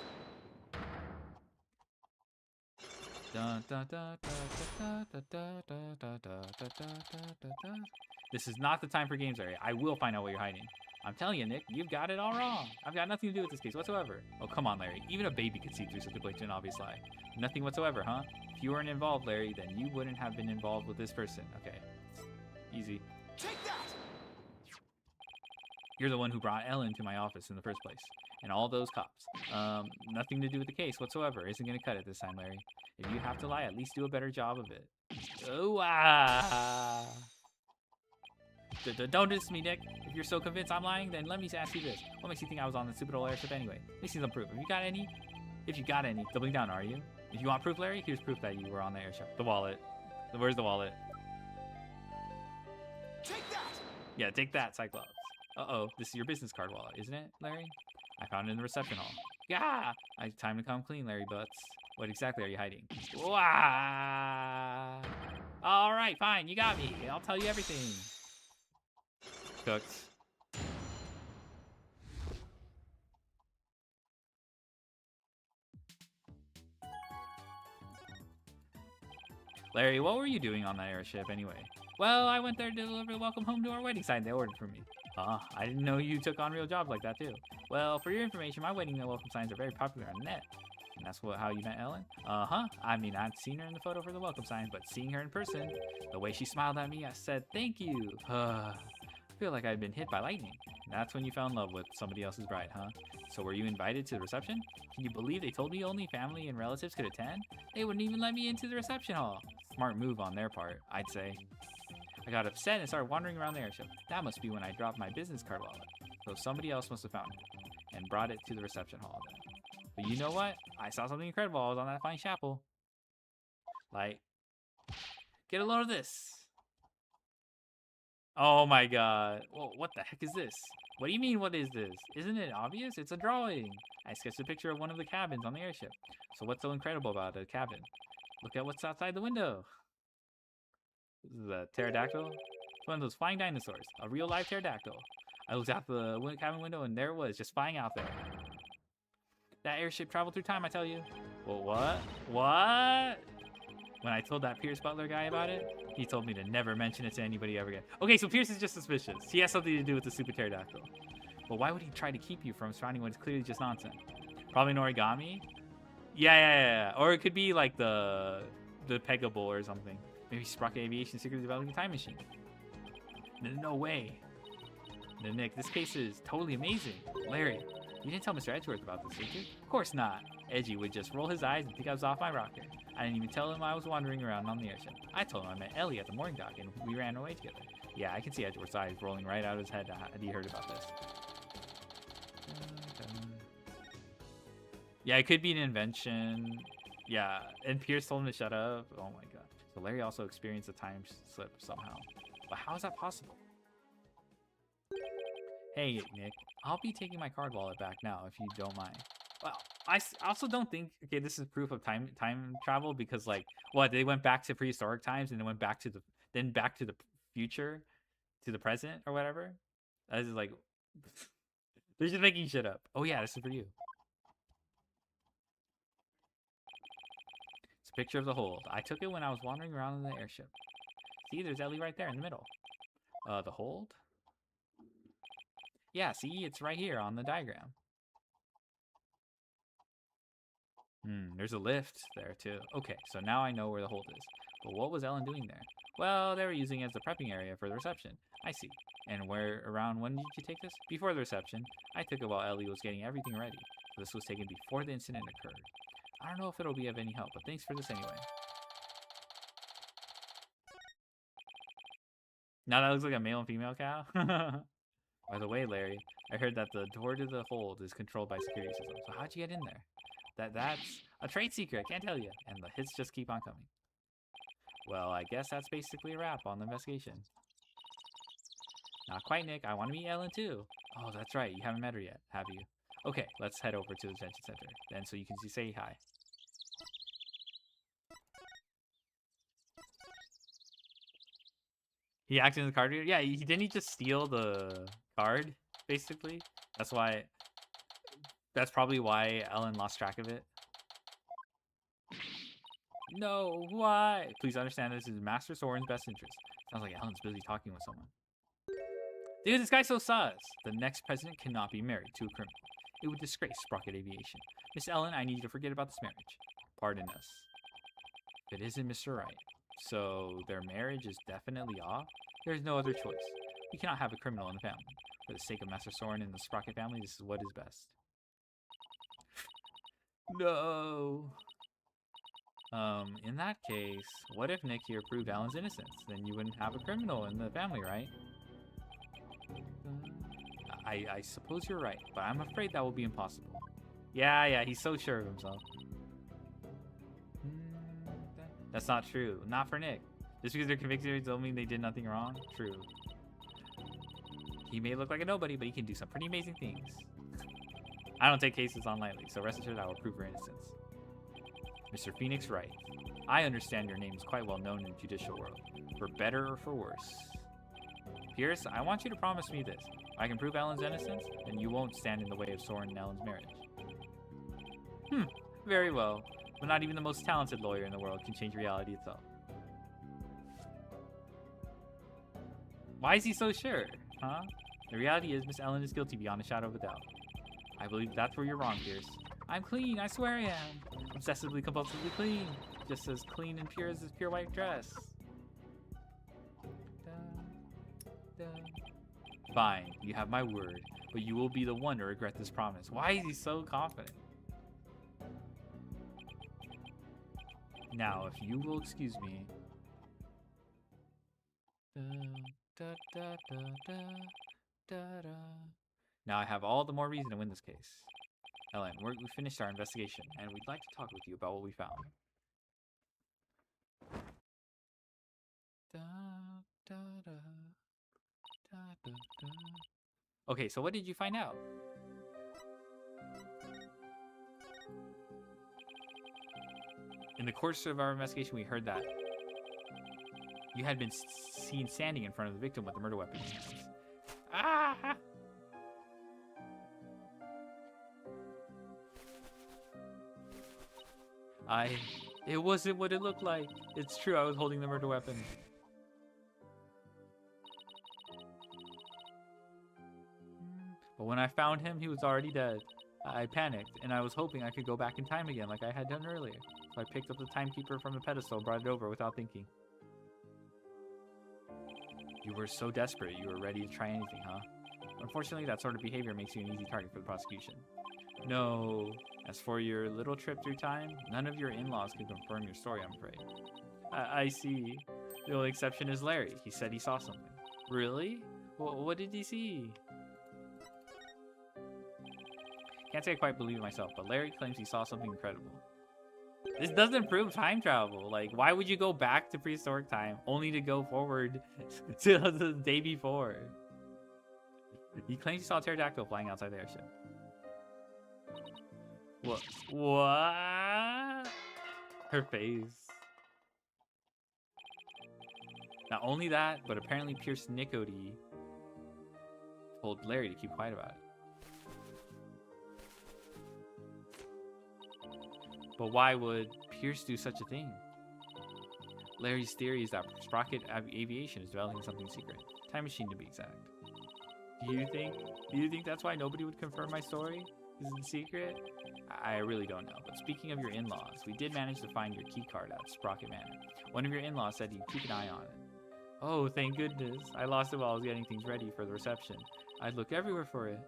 This is not the time for games, Larry. I will find out what you're hiding. I'm telling you, Nick, you've got it all wrong. I've got nothing to do with this case whatsoever. Oh, come on, Larry. Even a baby could see through such a blatant and obvious lie. Nothing whatsoever, huh? If you weren't involved, Larry, then you wouldn't have been involved with this person. Okay. Easy. Take that! You're the one who brought Ellen to my office in the first place. And all those cops. Nothing to do with the case whatsoever. Isn't going to cut it this time, Larry. If you have to lie, at least do a better job of it. Oh, ah. Don't diss me, Nick. If you're so convinced I'm lying, then let me ask you this. What makes you think I was on the stupid old airship anyway? Let me see some proof. If you got any, doubling down, are you? If you want proof, Larry, here's proof that you were on the airship. The wallet. Where's the wallet? Take that! Yeah, take that, Cyclops. Uh-oh, this is your business card wallet, isn't it, Larry? I found it in the reception hall. Yeah! Time to come clean, Larry Butts. What exactly are you hiding? Wah! All right, fine, you got me. I'll tell you everything. Cooked. Larry, what were you doing on that airship anyway? Well, I went there to deliver the welcome home to our wedding sign they ordered for me. I didn't know you took on real jobs like that too. Well, for your information, my wedding and welcome signs are very popular on the net. And that's how you met Ellen? Uh-huh. I mean, I've seen her in the photo for the welcome sign, but seeing her in person, the way she smiled at me, I said, thank you. I feel like I'd been hit by lightning. And that's when you fell in love with somebody else's bride, huh? So were you invited to the reception? Can you believe they told me only family and relatives could attend? They wouldn't even let me into the reception hall. Smart move on their part, I'd say. I got upset and started wandering around the airship. That must be when I dropped my business card wallet. So somebody else must have found it and brought it to the reception hall then. But you know what? I saw something incredible. I was on that fine chapel. Like, get a load of this. Oh my god. Well, what the heck is this? What do you mean, what is this? Isn't it obvious? It's a drawing. I sketched a picture of one of the cabins on the airship. So what's so incredible about a cabin? Look at what's outside the window. This is a pterodactyl. It's one of those flying dinosaurs. A real live pterodactyl. I looked out the cabin window and there it was, just flying out there. That airship traveled through time, I tell you. Well, what? What? When I told that Pierce Butler guy about it, he told me to never mention it to anybody ever again. Okay, so Pierce is just suspicious. He has something to do with the super pterodactyl. Well, why would he try to keep you from finding what is clearly just nonsense? Probably an origami? Yeah. Or it could be like the Pegable or something. Maybe Sprocket Aviation secretly developing a time machine. No way. No, Nick, this case is totally amazing. Larry, you didn't tell Mr. Edgeworth about this, did you? Of course not. Edgy would just roll his eyes and think I was off my rocker. I didn't even tell him I was wandering around on the airship. I told him I met Ellie at the morning dock and we ran away together. Yeah, I can see Edgeworth's eyes rolling right out of his head had he heard about this. Yeah, it could be an invention. Yeah, and Pierce told him to shut up. Oh my god. So Larry also experienced a time slip somehow. But how is that possible? Hey, Nick, I'll be taking my card wallet back now if you don't mind. Well, I also don't think, okay, this is proof of time travel because, like, what, they went back to prehistoric times and then went back to the future, to the present or whatever. That is like, they're just making shit up. Oh yeah, this is for you. It's a picture of the hold. I took it when I was wandering around in the airship. See, there's Ellie right there in the middle. The hold? Yeah, see, it's right here on the diagram. There's a lift there too. Okay, so now I know where the hold is. But what was Ellen doing there? Well, they were using it as the prepping area for the reception. I see. And when did you take this? Before the reception. I took it while Ellie was getting everything ready. So this was taken before the incident occurred. I don't know if it'll be of any help, but thanks for this anyway. Now that looks like a male and female cow. By the way, Larry, I heard that the door to the hold is controlled by security systems. So how'd you get in there? That's a trade secret, I can't tell you. And the hits just keep on coming. Well, I guess that's basically a wrap on the investigation. Not quite, Nick. I want to meet Ellen too. Oh, that's right. You haven't met her yet, have you? Okay, let's head over to the detention center. Then so you can say hi. He acted in the card reader? Yeah, didn't he just steal the card, basically? That's probably why Ellen lost track of it. No, why? Please understand this is Master Soren's best interest. Sounds like Ellen's busy talking with someone. Dude, this guy's so sus. The next president cannot be married to a criminal. It would disgrace Sprocket Aviation. Miss Ellen, I need you to forget about this marriage. Pardon us. It isn't Mr. Right. So their marriage is definitely off? There's no other choice. We cannot have a criminal in the family. For the sake of Master Soren and the Sprocket family, this is what is best. No. In that case, what if Nick here proved Alan's innocence? Then you wouldn't have a criminal in the family, right? I suppose you're right, but I'm afraid that will be impossible. Yeah, he's so sure of himself. That's not true. Not for Nick. Just because they're convicted doesn't mean they did nothing wrong. True. He may look like a nobody, but he can do some pretty amazing things. I don't take cases on lightly, so rest assured I will prove your innocence. Mr. Phoenix Wright, I understand your name is quite well known in the judicial world, for better or for worse. Pierce, I want you to promise me this. If I can prove Ellen's innocence, then you won't stand in the way of Soren and Ellen's marriage. Very well. But not even the most talented lawyer in the world can change reality itself. Why is he so sure? Huh? The reality is Miss Ellen is guilty beyond a shadow of a doubt. I believe that's where you're wrong, Pierce. I'm clean, I swear I am. Obsessively, compulsively clean. Just as clean and pure as this pure white dress. Fine, you have my word, but you will be the one to regret this promise. Why is he so confident? Now, if you will excuse me. Now I have all the more reason to win this case. Ellen, we finished our investigation, and we'd like to talk with you about what we found. Okay, so what did you find out? In the course of our investigation, we heard that you had been seen standing in front of the victim with the murder weapon in his hands. Ah! It wasn't what it looked like. It's true, I was holding the murder weapon. But when I found him, he was already dead. I panicked, and I was hoping I could go back in time again like I had done earlier. So I picked up the timekeeper from the pedestal and brought it over without thinking. You were so desperate, you were ready to try anything, huh? Unfortunately, that sort of behavior makes you an easy target for the prosecution. No. As for your little trip through time, none of your in-laws can confirm your story, I'm afraid. I see. The only exception is Larry. He said he saw something. Really? What did he see? Can't say I quite believe it myself, but Larry claims he saw something incredible. This doesn't prove time travel. Like, why would you go back to prehistoric time only to go forward to the day before? He claims he saw a pterodactyl flying outside the airship. What? What? Her face. Not only that, but apparently Pierce Nicody told Larry to keep quiet about it. But why would Pierce do such a thing? Larry's theory is that Sprocket Aviation is developing something secret. Time machine to be exact. Do you think that's why nobody would confirm my story? Is it a secret? I really don't know. But speaking of your in-laws, we did manage to find your key card at Sprocket Manor. One of your in-laws said he'd keep an eye on it. Oh, thank goodness. I lost it while I was getting things ready for the reception. I'd look everywhere for it.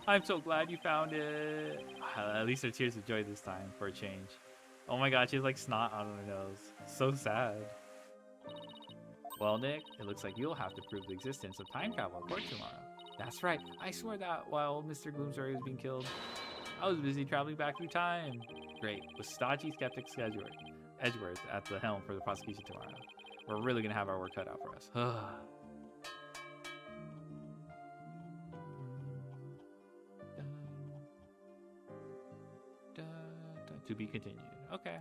I'm so glad you found it. At least her tears of joy this time, for a change. Oh my god, she has like snot on her nose. So sad. Well, Nick, it looks like you'll have to prove the existence of time travel in court tomorrow. That's right. I swear that while Mr. Gloomsbury was being killed, I was busy traveling back through time. Great. With stodgy skeptic Edgeworth at the helm for the prosecution tomorrow, we're really going to have our work cut out for us. To be continued. Okay.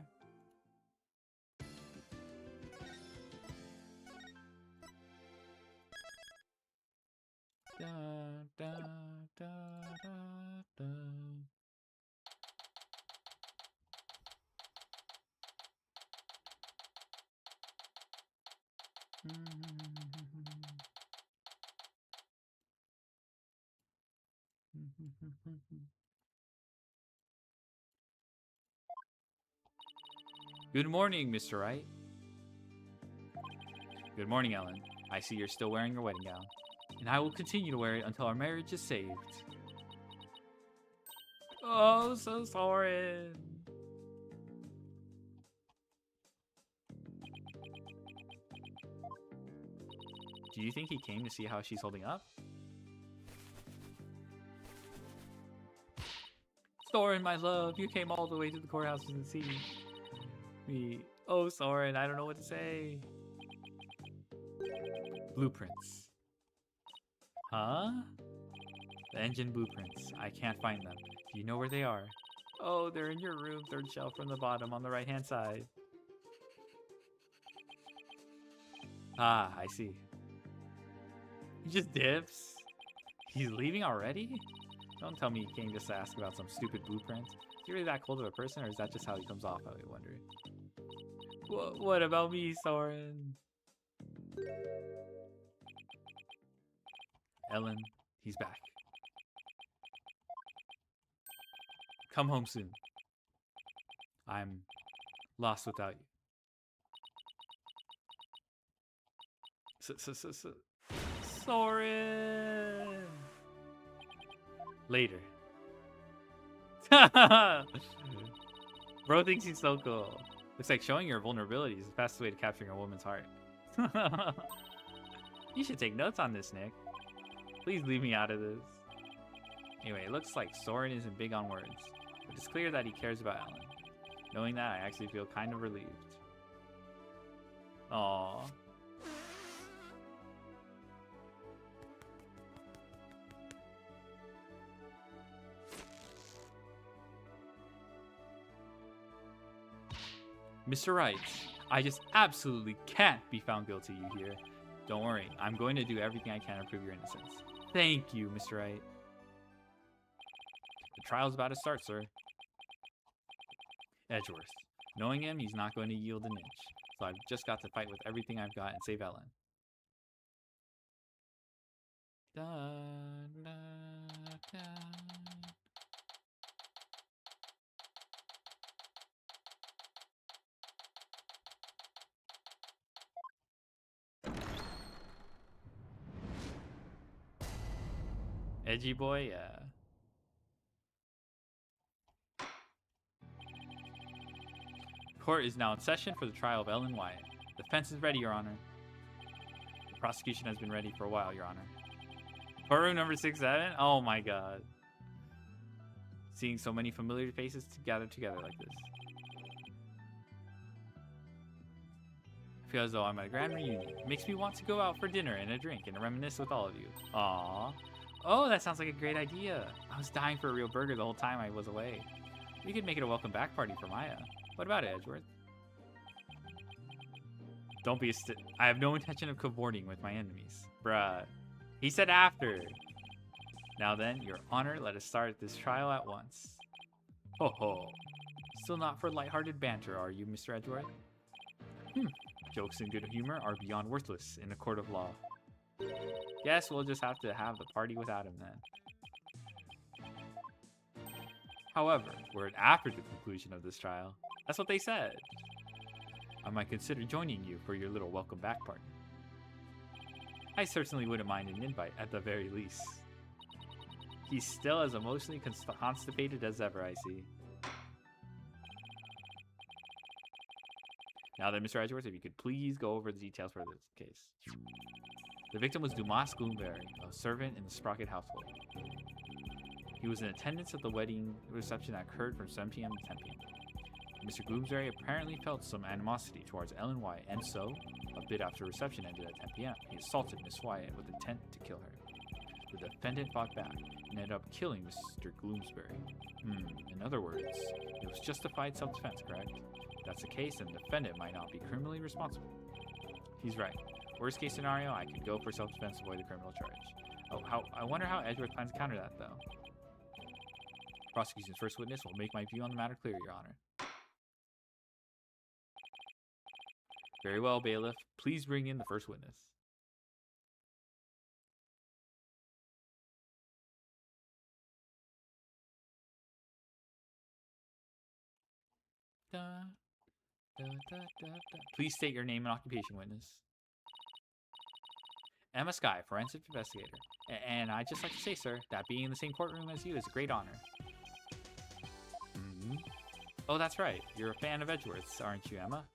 Good morning, Mr. Wright. Good morning, Ellen. I see you're still wearing your wedding gown. And I will continue to wear it until our marriage is saved. Oh, so sorry. Do you think he came to see how she's holding up? Soren, my love, you came all the way to the courthouse to see me. Oh, Soren, I don't know what to say. Blueprints. Huh? The engine blueprints. I can't find them. Do you know where they are? Oh, they're in your room, third shelf from the bottom on the right-hand side. Ah, I see. He just dips. He's leaving already? Don't tell me he came just to ask about some stupid blueprint. Is he really that cold of a person, or is that just how he comes off, I wonder? What about me, Soren? Ellen, he's back. Come home soon. I'm lost without you. Soren! Later. Bro thinks he's so cool. Looks like showing your vulnerability is the fastest way to capturing a woman's heart. You should take notes on this, Nick. Please leave me out of this. Anyway, it looks like Soren isn't big on words, but it's clear that he cares about Ellen. Knowing that, I actually feel kind of relieved. Aww. Mr. Wright, I just absolutely can't be found guilty, you hear? Don't worry, I'm going to do everything I can to prove your innocence. Thank you, Mr. Wright. The trial's about to start, sir. Edgeworth. Knowing him, he's not going to yield an inch. So I've just got to fight with everything I've got and save Ellen. Da, da, da. Edgy boy, yeah. Court is now in session for the trial of Ellen Wyatt. Defense is ready, Your Honor. The prosecution has been ready for a while, Your Honor. Courtroom number 67? Oh my god. Seeing so many familiar faces gathered together like this. I feel as though I'm at a grand reunion. It makes me want to go out for dinner and a drink and reminisce with all of you. Aww. Oh, that sounds like a great idea. I was dying for a real burger the whole time I was away. We could make it a welcome back party for Maya. What about it, Edgeworth? Don't be I have no intention of cavorting with my enemies. Bruh. He said after. Now then, Your Honor, let us start this trial at once. Ho ho. Still not for lighthearted banter, are you, Mr. Edgeworth? Jokes and good humor are beyond worthless in a court of law. Guess we'll just have to have the party without him then. However, were it after the conclusion of this trial, that's what they said. I might consider joining you for your little welcome back party. I certainly wouldn't mind an invite at the very least. He's still as emotionally constipated as ever, I see. Now then, Mr. Edgeworth, if you could please go over the details for this case. The victim was Dumas Gloomberry, a servant in the Sprocket household. He was in attendance at the wedding reception that occurred from 7 p.m. to 10 p.m. Mr. Gloomsbury apparently felt some animosity towards Ellen Wyatt, and so, a bit after reception ended at 10 p.m., he assaulted Miss Wyatt with intent to kill her. The defendant fought back and ended up killing Mr. Gloomsbury. In other words, it was justified self-defense, correct? If that's the case, then the defendant might not be criminally responsible. He's right. Worst case scenario, I could go for self-defense to avoid the criminal charge. Oh, I wonder how Edgeworth plans to counter that, though. Prosecution's first witness will make my view on the matter clear, Your Honor. Very well, bailiff. Please bring in the first witness. Da, da, da, da, da. Please state your name and occupation, witness. Emma Sky, forensic investigator. And I'd just like to say, sir, that being in the same courtroom as you is a great honor. Oh, that's right. You're a fan of Edgeworth's, aren't you, Emma?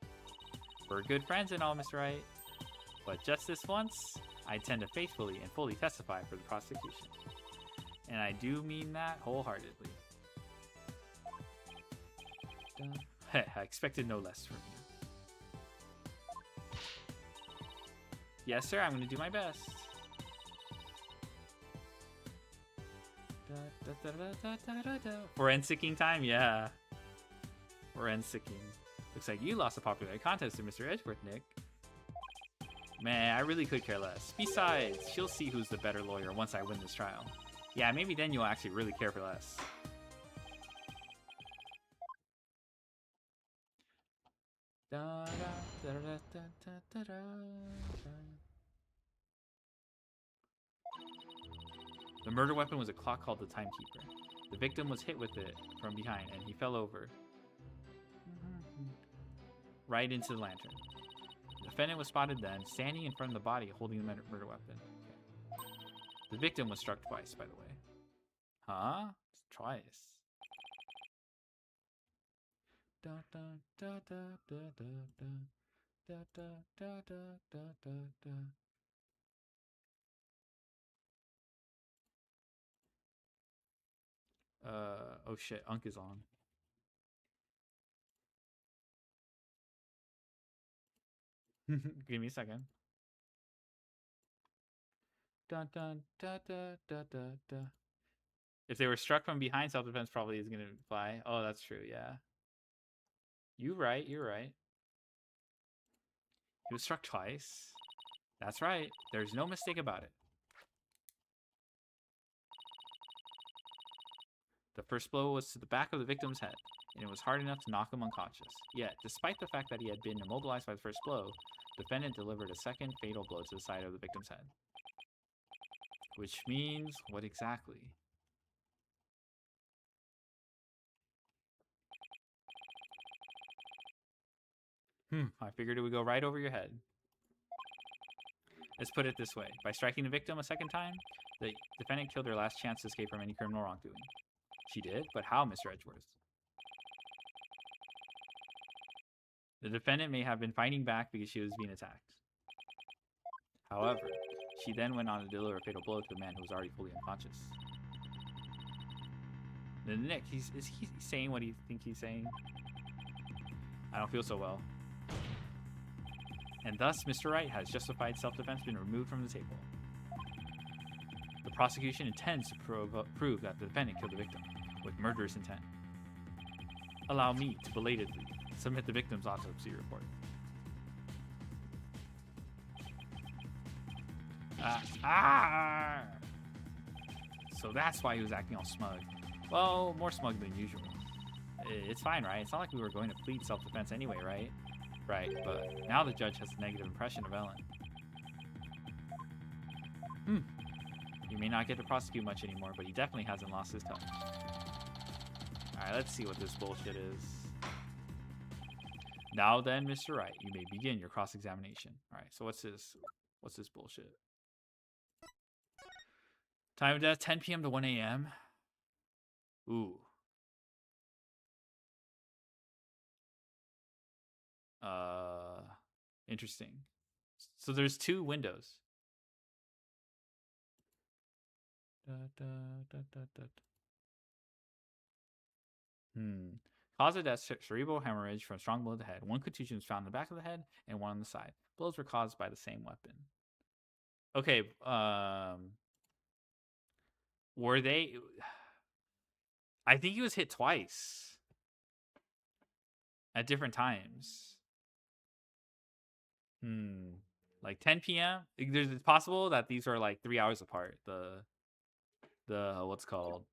We're good friends and all, Mr. Wright. But just this once, I intend to faithfully and fully testify for the prosecution. And I do mean that wholeheartedly. I expected no less from you. Yes, sir, I'm going to do my best. Forensicing time? Yeah. Forensicing. Looks like you lost a popular contest to Mr. Edgeworth, Nick. Man, I really could care less. Besides, she'll see who's the better lawyer once I win this trial. Yeah, maybe then you'll actually really care for less. The murder weapon was a clock called the Timekeeper. The victim was hit with it from behind and he fell over. Right into the lantern. The defendant was spotted then, standing in front of the body holding the murder weapon. Okay. The victim was struck twice, by the way. Huh? Twice. Da, da, da, da, da, da, da. Da, da, da, da, da, da, da. Oh shit, Unk is on. Give me a second. Dun, dun, da, da, da, da, da. If they were struck from behind, self-defense probably is gonna fly. Oh, that's true, yeah. You're right. He was struck twice. That's right. There's no mistake about it. The first blow was to the back of the victim's head, and it was hard enough to knock him unconscious. Yet, despite the fact that he had been immobilized by the first blow, the defendant delivered a second fatal blow to the side of the victim's head. Which means, what exactly? I figured it would go right over your head. Let's put it this way. By striking the victim a second time, the defendant killed her last chance to escape from any criminal wrongdoing. She did? But how, Mr. Edgeworth? The defendant may have been fighting back because she was being attacked. However, she then went on to deliver a fatal blow to a man who was already fully unconscious. Then Nick, is he saying what he thinks he's saying? I don't feel so well. And thus, Mr. Wright has justified self-defense been removed from the table. The prosecution intends to prove that the defendant killed the victim with murderous intent. Allow me to belatedly submit the victim's autopsy report. So that's why he was acting all smug. Well, more smug than usual. It's fine, right? It's not like we were going to plead self-defense anyway, right? Right, but now the judge has a negative impression of Ellen. You may not get to prosecute much anymore, but he definitely hasn't lost his touch. Alright, let's see what this bullshit is. Now then, Mr. Wright, you may begin your cross-examination. Alright, so what's this bullshit? Time of death, 10 p.m. to 1 a.m. Ooh. Interesting. So there's 2 windows. Cause of death, cerebral hemorrhage from strong blow to the head. 1 contusion was found in the back of the head and 1 on the side. Blows were caused by the same weapon. Okay, were they... I think he was hit twice. At different times. Like 10 p.m.? It's possible that these are like 3 hours apart. The what's called,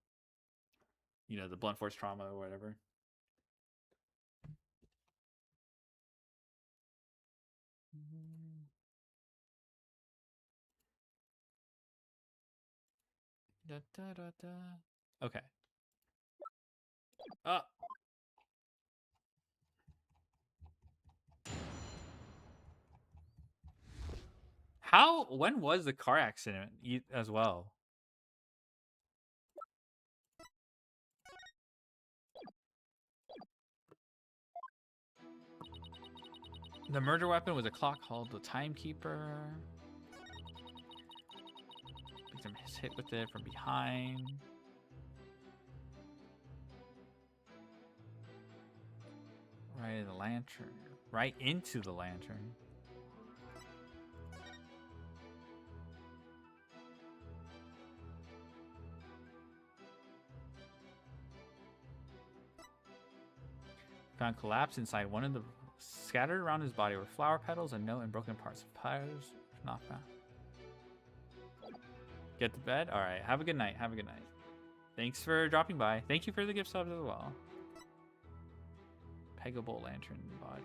you know, the blunt force trauma or whatever. Okay. When was the car accident as well? The murder weapon was a clock called the Timekeeper. Victim is hit with it from behind. Right in the lantern. Right into the lantern. Found collapsed inside one of the... Scattered around his body were flower petals, a note, and broken parts of pyres. Not found. Get to bed? Alright, have a good night. Have a good night. Thanks for dropping by. Thank you for the gift subs as well. Peggable lantern body.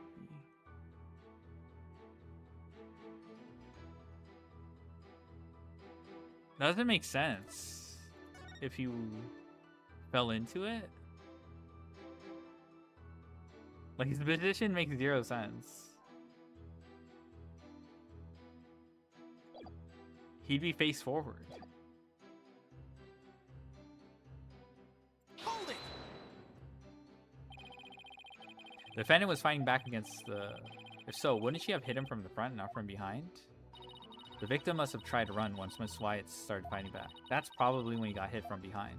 Doesn't make sense if you fell into it. Like, his position makes 0 sense. He'd be face forward. Hold it! The defendant was fighting back against the... If so, wouldn't she have hit him from the front, not from behind? The victim must have tried to run once Miss Wyatt started fighting back. That's probably when he got hit from behind.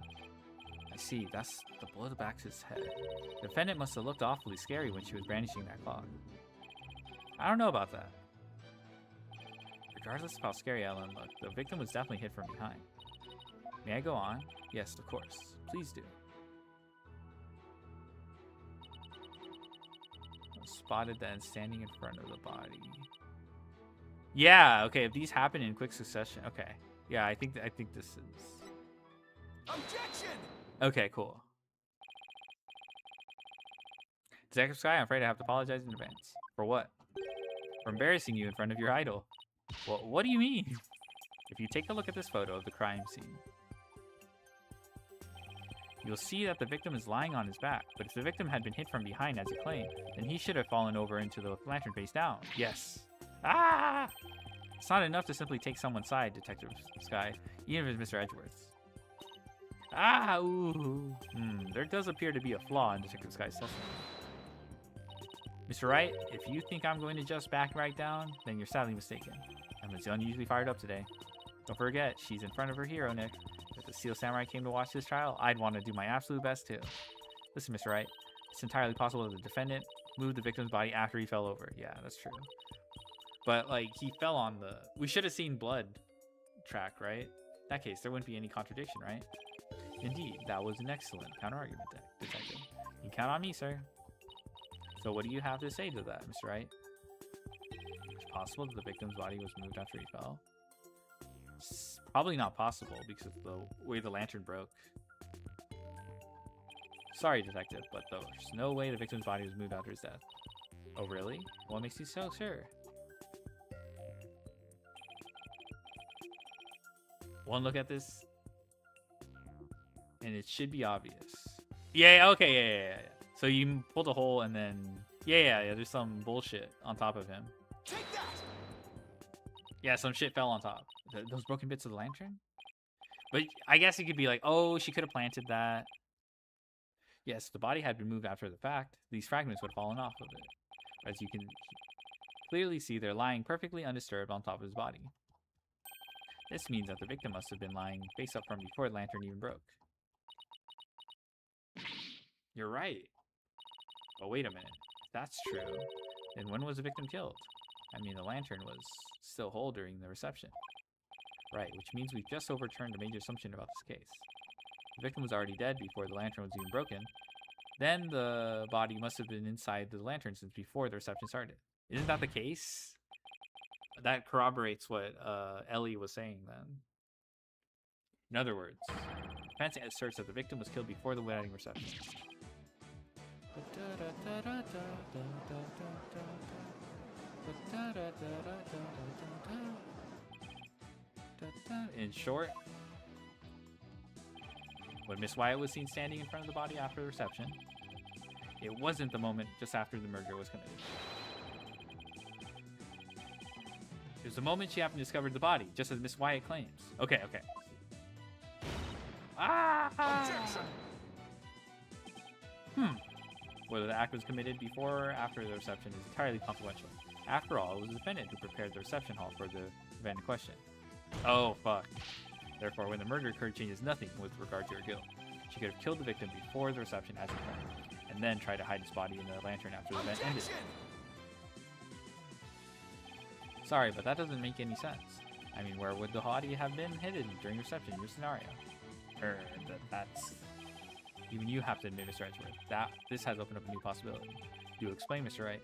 I see, that's the blow to the back of his head. The defendant must have looked awfully scary when she was brandishing that clock. I don't know about that. Regardless of how scary Ellen looked, the victim was definitely hit from behind. May I go on? Yes, of course. Please do. Spotted then standing in front of the body. Yeah, okay, if these happen in quick succession. Okay. Yeah, I think this is... Objection! Okay, cool. Detective Sky, I'm afraid I have to apologize in advance. For what? For embarrassing you in front of your idol. Well, what do you mean? If you take a look at this photo of the crime scene, you'll see that the victim is lying on his back. But if the victim had been hit from behind as he claimed, then he should have fallen over into the lantern face down. Yes. Ah! It's not enough to simply take someone's side, Detective Sky, even if it's Mr. Edgeworth's. Ah, ooh. There does appear to be a flaw in Detective Sky's testimony. Mr. Wright, if you think I'm going to just back right down, then you're sadly mistaken. I'm unusually fired up today. Don't forget, she's in front of her hero, Nick. If the Steel Samurai came to watch this trial, I'd want to do my absolute best too. Listen, Mr. Wright, it's entirely possible that the defendant moved the victim's body after he fell over. Yeah, that's true. But, like, he fell on the... We should have seen blood track, right? In that case, there wouldn't be any contradiction, right? Indeed, that was an excellent counter-argument, Detective. You can count on me, sir. So what do you have to say to that, Mr. Wright? It's possible that the victim's body was moved after he fell. It's probably not possible because of the way the lantern broke. Sorry, Detective, but there's no way the victim's body was moved after his death. Oh, really? What makes you so sure? One look at this, and it should be obvious. Yeah, okay, yeah. So you pulled a hole and then... Yeah, there's some bullshit on top of him. Take that! Yeah, some shit fell on top. Those broken bits of the lantern? But I guess it could be like, oh, she could have planted that. Yes, the body had been moved after the fact. These fragments would have fallen off of it. As you can clearly see, they're lying perfectly undisturbed on top of his body. This means that the victim must have been lying face up from before the lantern even broke. You're right. But wait a minute. If that's true, then when was the victim killed? I mean, the lantern was still whole during the reception. Right, which means we've just overturned a major assumption about this case. The victim was already dead before the lantern was even broken. Then the body must have been inside the lantern since before the reception started. Isn't that the case? That corroborates what Ellie was saying then. In other words, defense asserts that the victim was killed before the wedding reception. In short, when Miss Wyatt was seen standing in front of the body after the reception, it wasn't the moment just after the murder was committed. It was the moment she happened to discover the body, just as Miss Wyatt claims. Okay. Objection! Whether the act was committed before or after the reception is entirely consequential. After all, it was the defendant who prepared the reception hall for the event in question. Oh, fuck. Therefore, when the murder occurred, changes nothing with regard to her guilt. She could have killed the victim before the reception as planned, and then tried to hide his body in the lantern after the event ended. Sorry, but that doesn't make any sense. I mean, where would the body have been hidden during reception in your scenario? That's... Even you have to admit, Mr. Edgeworth, this has opened up a new possibility. Do explain, Mr. Wright.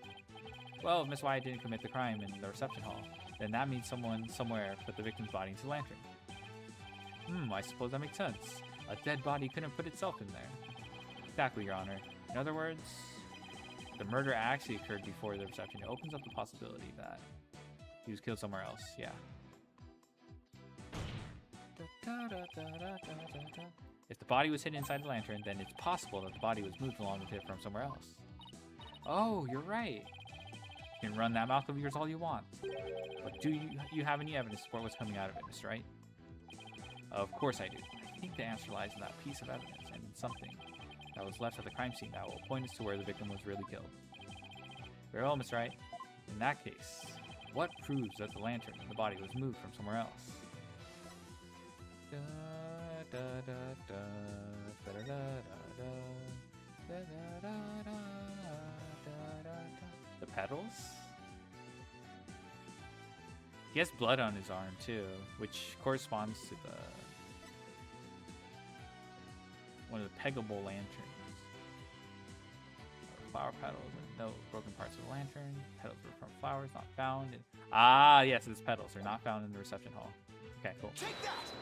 Well, if Miss Wyatt didn't commit the crime in the reception hall, then that means someone somewhere put the victim's body into the lantern. I suppose that makes sense. A dead body couldn't put itself in there. Exactly, Your Honor. In other words, the murder actually occurred before the reception. It opens up the possibility that he was killed somewhere else. Yeah. If the body was hidden inside the lantern, then it's possible that the body was moved along with it from somewhere else. Oh, you're right. You can run that mouth of yours all you want. But do you have any evidence to support what's coming out of it, Mr. Wright? Of course I do. I think the answer lies in that piece of evidence and in something that was left at the crime scene that will point us to where the victim was really killed. Very well, Mr. Wright. In that case, what proves that the lantern and the body was moved from somewhere else? The petals? He has blood on his arm too, which corresponds to one of the peggable lanterns. Flower petals and no broken parts of the lantern. Petals were from flowers not found. Yes, its petals are not found in the reception hall. Okay, cool. Take that!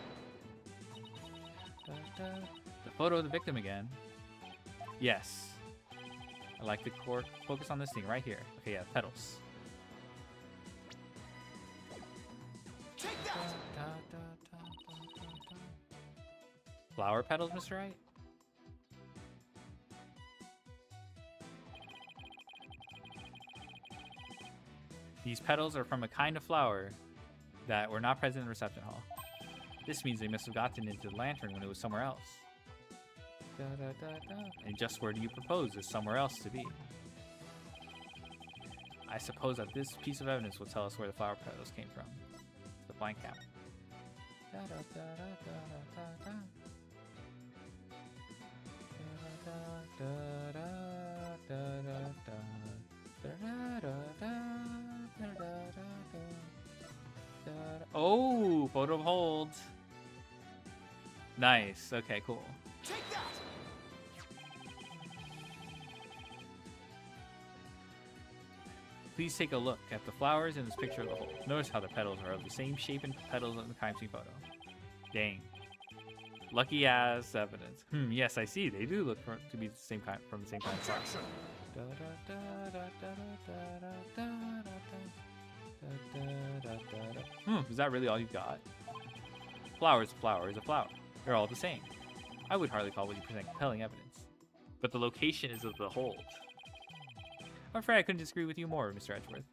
The photo of the victim again. Yes. I like to focus on this thing right here. Okay, yeah, petals. Take that! Flower petals, Mr. Wright? These petals are from a kind of flower that were not present in the reception hall. This means they must have gotten into the lantern when it was somewhere else. And just where do you propose is somewhere else to be? I suppose that this piece of evidence will tell us where the flower petals came from. The blank cap. Oh, photo of hold. Nice. Okay, cool. Take that! Please take a look at the flowers in this picture of the hold. Notice how the petals are of the same shape and petals in the crime scene photo. Dang. Lucky ass evidence. Yes, I see. They do look to be the same kind from the same kind of flower. Is that really all you got? Flower is a flower is a flower. They're all the same. I would hardly call what you present compelling evidence. But the location is of the hold. I'm afraid I couldn't disagree with you more, Mr. Edgeworth.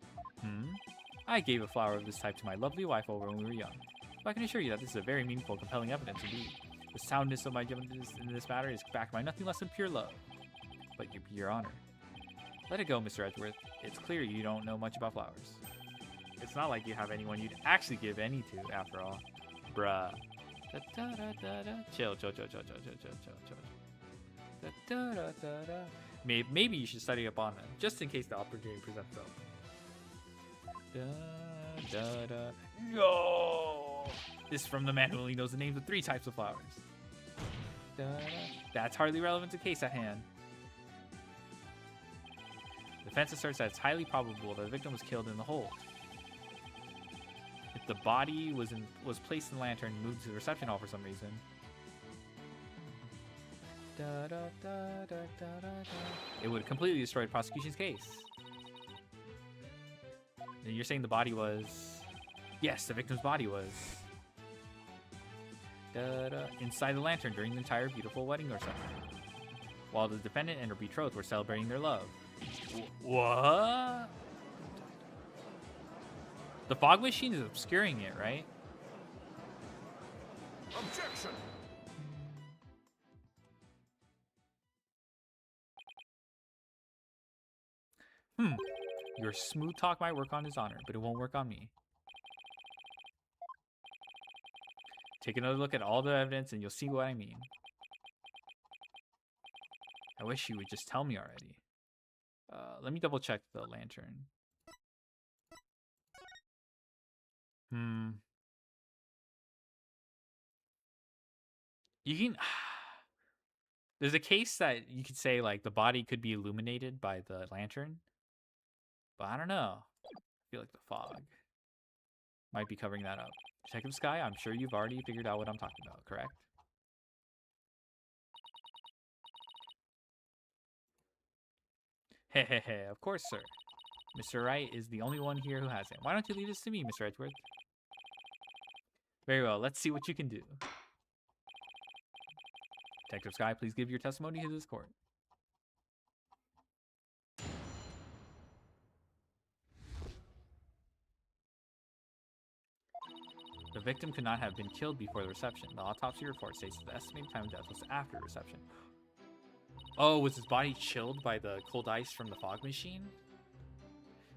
I gave a flower of this type to my lovely wife over when we were young. But I can assure you that this is a very meaningful, compelling evidence indeed. The soundness of my judgment in this matter is backed by nothing less than pure love. But your honor. Let it go, Mr. Edgeworth. It's clear you don't know much about flowers. It's not like you have anyone you'd actually give any to, after all. Bruh. Chill. Maybe you should study up on them, just in case the opportunity presents itself. No! This is from the man who only knows the names of 3 types of flowers. That's hardly relevant to the case at hand. The defense asserts that it's highly probable that the victim was killed in the hold. If the body was placed in the lantern and moved to the reception hall for some reason, it would have completely destroyed the prosecution's case. And you're saying the body was... Yes, the victim's body was... inside the lantern during the entire beautiful wedding reception, while the defendant and her betrothed were celebrating their love. What? The fog machine is obscuring it, right? Objection! Your smooth talk might work on his honor, but it won't work on me. Take another look at all the evidence and you'll see what I mean. I wish you would just tell me already. Let me double check the lantern. You can... There's a case that you could say, like, the body could be illuminated by the lantern. But I don't know. I feel like the fog might be covering that up. Detective Sky, I'm sure you've already figured out what I'm talking about, correct? Hehehe, of course, sir. Mr. Wright is the only one here who has it. Why don't you leave this to me, Mr. Edgeworth? Very well, let's see what you can do. Detective Sky, please give your testimony to this court. The victim could not have been killed before the reception. The autopsy report states that the estimated time of death was after reception. Oh, was his body chilled by the cold ice from the fog machine?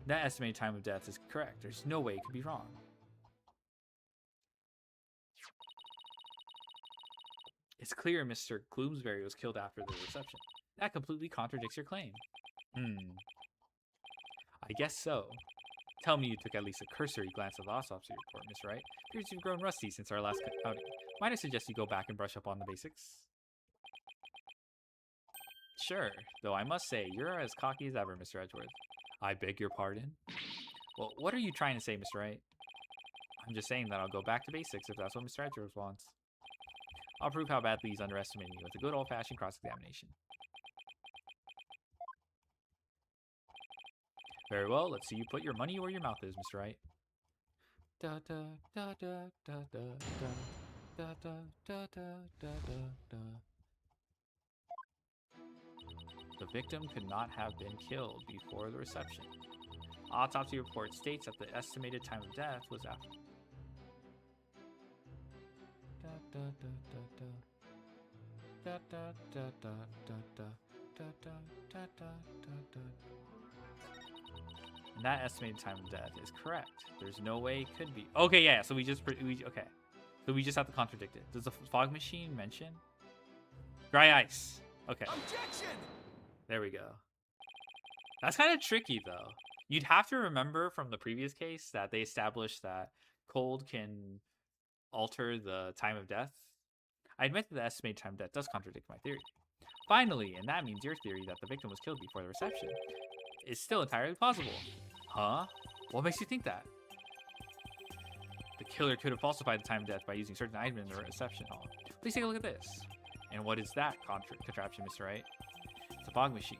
That estimated time of death is correct. There's no way it could be wrong. It's clear Mr. Gloomsbury was killed after the reception. That completely contradicts your claim. I guess so. Tell me you took at least a cursory glance at the autopsy report, Miss Wright. Appears you've grown rusty since our last outing. Might I suggest you go back and brush up on the basics? Sure, though I must say, you're as cocky as ever, Mr. Edgeworth. I beg your pardon? Well, what are you trying to say, Mr. Wright? I'm just saying that I'll go back to basics if that's what Mr. Edgeworth wants. I'll prove how badly he's underestimating you with a good old-fashioned cross-examination. Very well, let's see you put your money where your mouth is, Mr. Wright. Da da da da da da da da da da da da. The victim could not have been killed before the reception. Autopsy report states that the estimated time of death was after. And that estimated time of death is correct. There's no way it could be. Okay, yeah. So we just okay. So we just have to contradict it. Does the fog machine mention dry ice? Okay. Objection! There we go. That's kind of tricky though. You'd have to remember from the previous case that they established that cold can alter the time of death. I admit that the estimated time of death does contradict my theory. Finally, and that means your theory that the victim was killed before the reception is still entirely plausible. Huh? What makes you think that? The killer could have falsified the time of death by using certain items in the reception hall. Please take a look at this. And what is that contraption, Mr. Wright? It's a fog machine.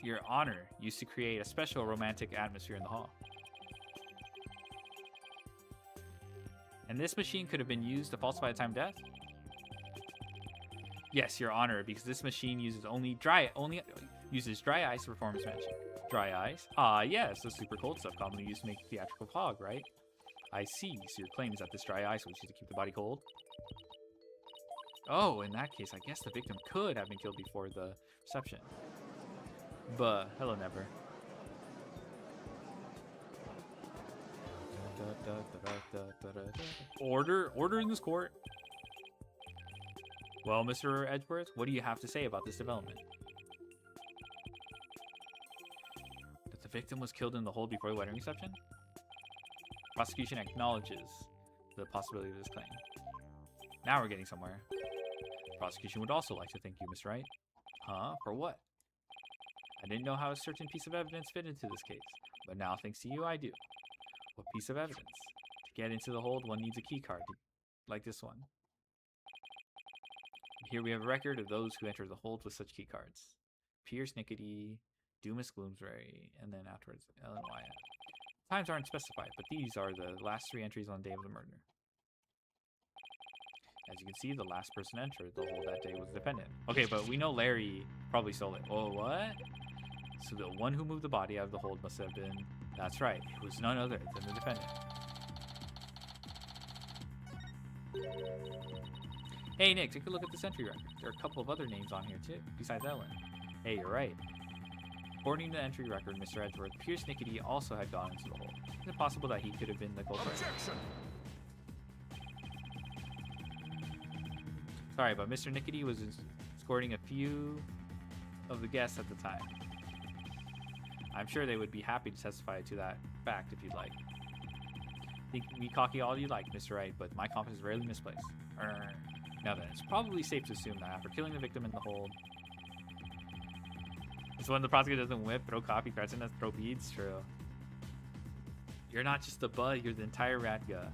Your Honor used to create a special romantic atmosphere in the hall. And this machine could have been used to falsify the time of death? Yes, Your Honor, because this machine uses dry ice to perform its magic. Dry ice? Ah, yes, the super cold stuff commonly used to make theatrical fog, right? I see. So your claim is that this dry ice was used to keep the body cold? Oh, in that case, I guess the victim could have been killed before the reception. But hello, never. Order in this court. Well, Mr. Edgeworth, what do you have to say about this development? That the victim was killed in the hold before the wedding reception? Prosecution acknowledges the possibility of this claim. Now we're getting somewhere. Prosecution would also like to thank you, Miss Wright. Huh? For what? I didn't know how a certain piece of evidence fit into this case, but now thanks to you, I do. What piece of evidence? To get into the hold, one needs a key card, like this one. And here we have a record of those who enter the hold with such key cards. Pierce Nickety, Dumas Gloomsbury, and then afterwards, Ellen Wyatt. Times aren't specified, but these are the last 3 entries on the day of the murder. As you can see, the last person entered the hold that day was the defendant. Okay, but we know Larry probably stole it. Oh, what? So the one who moved the body out of the hold must have been... That's right, it was none other than the defendant. Hey, Nick, take a look at this entry record. There are a couple of other names on here, too, besides Ellen. Hey, you're right. According to the entry record, Mr. Edgeworth, Pierce Nickety also had gone into the hold. Is it possible that he could have been the culprit? Objection! Sorry, but Mr. Nickety was escorting a few of the guests at the time. I'm sure they would be happy to testify to that fact if you'd like. Think me cocky all you like, Mr. Wright, but my confidence is rarely misplaced. Now then, it's probably safe to assume that after killing the victim in the hold... It's when the prosecutor doesn't whip, throw coffee, threaten us, throw beads. True. You're not just a bud, you're the entire Radga.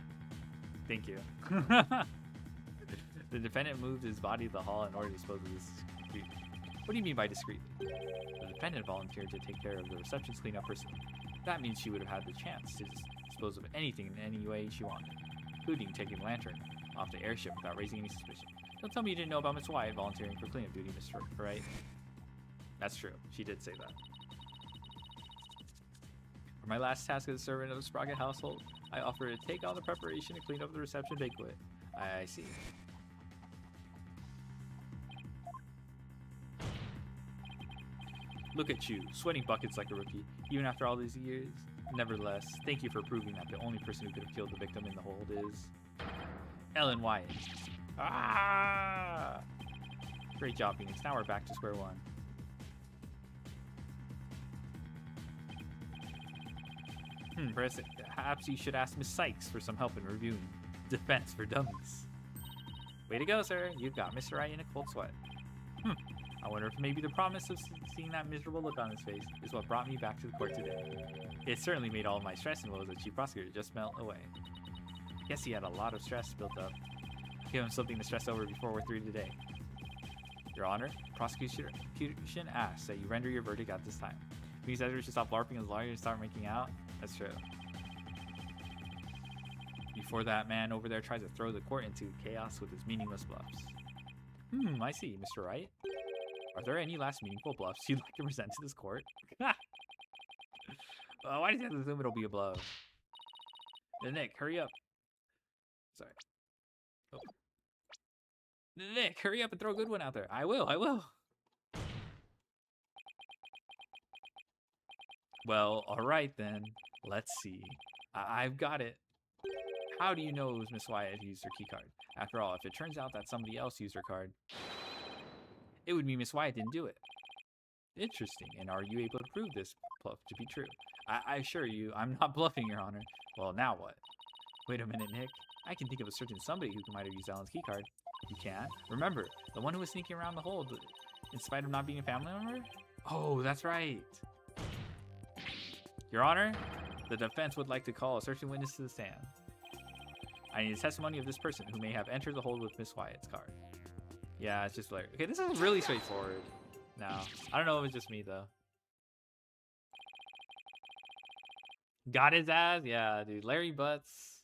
Thank you. The defendant moved his body to the hall in order to dispose of this discreetly. What do you mean by discreetly? The defendant volunteered to take care of the reception's cleanup personally. That means she would have had the chance to dispose of anything in any way she wanted, including taking the lantern off the airship without raising any suspicion. Don't tell me you didn't know about Miss Wyatt volunteering for cleanup duty, Mr. Wright. That's true. She did say that. For my last task as a servant of the Sprocket household, I offer to take on the preparation to clean up the reception banquet. I see. Look at you, sweating buckets like a rookie, even after all these years. Nevertheless, thank you for proving that the only person who could have killed the victim in the hold is... Ellen Wyatt. Ah! Great job, Phoenix. Now we're back to square one. Perhaps you should ask Miss Sykes for some help in reviewing Defense for Dummies. Way to go, sir. You've got Mr. Wright in a cold sweat. I wonder if maybe the promise of seeing that miserable look on his face is what brought me back to the court today. It certainly made all of my stress and woes as chief prosecutor just melt away. Guess he had a lot of stress built up. Give him something to stress over before we're through today. Your Honor, prosecution asks that you render your verdict at this time. Please Edward should stop LARPing his lawyer and start making out. That's true. Before that man over there tries to throw the court into chaos with his meaningless bluffs. I see, Mr. Wright. Are there any last meaningful bluffs you'd like to present to this court? Why does he have to assume it'll be a blow? Nick, hurry up. Sorry. Oh. Nick, hurry up and throw a good one out there. I will. Well, alright then. Let's see. I've got it. How do you know it was Miss Wyatt who used her keycard? After all, if it turns out that somebody else used her card, it would mean Miss Wyatt didn't do it. Interesting. And are you able to prove this bluff to be true? I assure you, I'm not bluffing, Your Honor. Well, now what? Wait a minute, Nick. I can think of a certain somebody who might have used Alan's keycard. You can't? Remember, the one who was sneaking around the hold in spite of not being a family member? Oh, that's right. Your Honor, the defense would like to call a certain witness to the stand. I need a testimony of this person who may have entered the hold with Miss Wyatt's card. Yeah, it's just like, okay, this is really straightforward. No, I don't know if it's just me though. Got his ass? Yeah, dude. Larry Butts.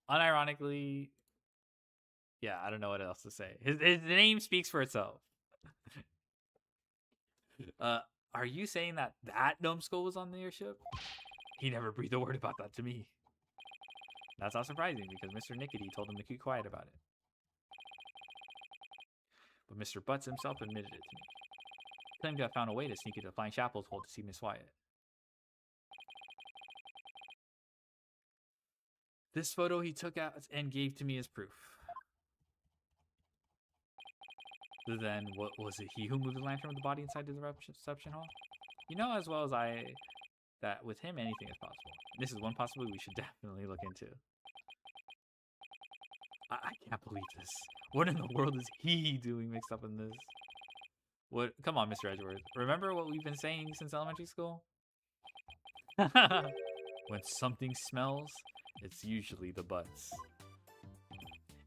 Unironically, yeah, I don't know what else to say. His name speaks for itself. Are you saying that numbskull was on the airship? He never breathed a word about that to me. That's not surprising because Mr. Nickety told him to keep quiet about it. But Mr. Butts himself admitted it to me. He claimed to have found a way to sneak into Flying Chapel's hold to see Miss Wyatt. This photo he took out and gave to me as proof. Then, what was it he who moved the lantern with the body inside the reception hall? You know as well as I that with him anything is possible. This is one possibility we should definitely look into. I can't believe this. What in the world is he doing mixed up in this? What? Come on, Mr. Edgeworth. Remember what we've been saying since elementary school? When something smells, it's usually the butts.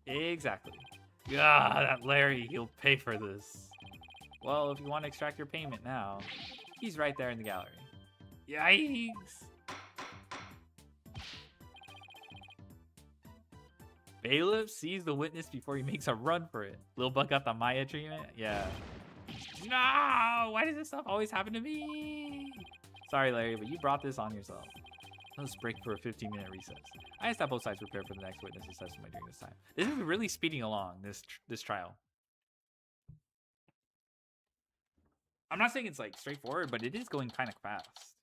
Exactly. God, that Larry, he'll pay for this. Well, if you want to extract your payment now, he's right there in the gallery. Yikes! Bailiff sees the witness before he makes a run for it. Lil Buck got the Maya treatment? Yeah. No! Why does this stuff always happen to me? Sorry, Larry, but you brought this on yourself. Let's break for a 15-minute recess. I asked that both sides prepare for the next witness's testimony during this time. This is really speeding along, this trial. I'm not saying it's like straightforward, but it is going kind of fast.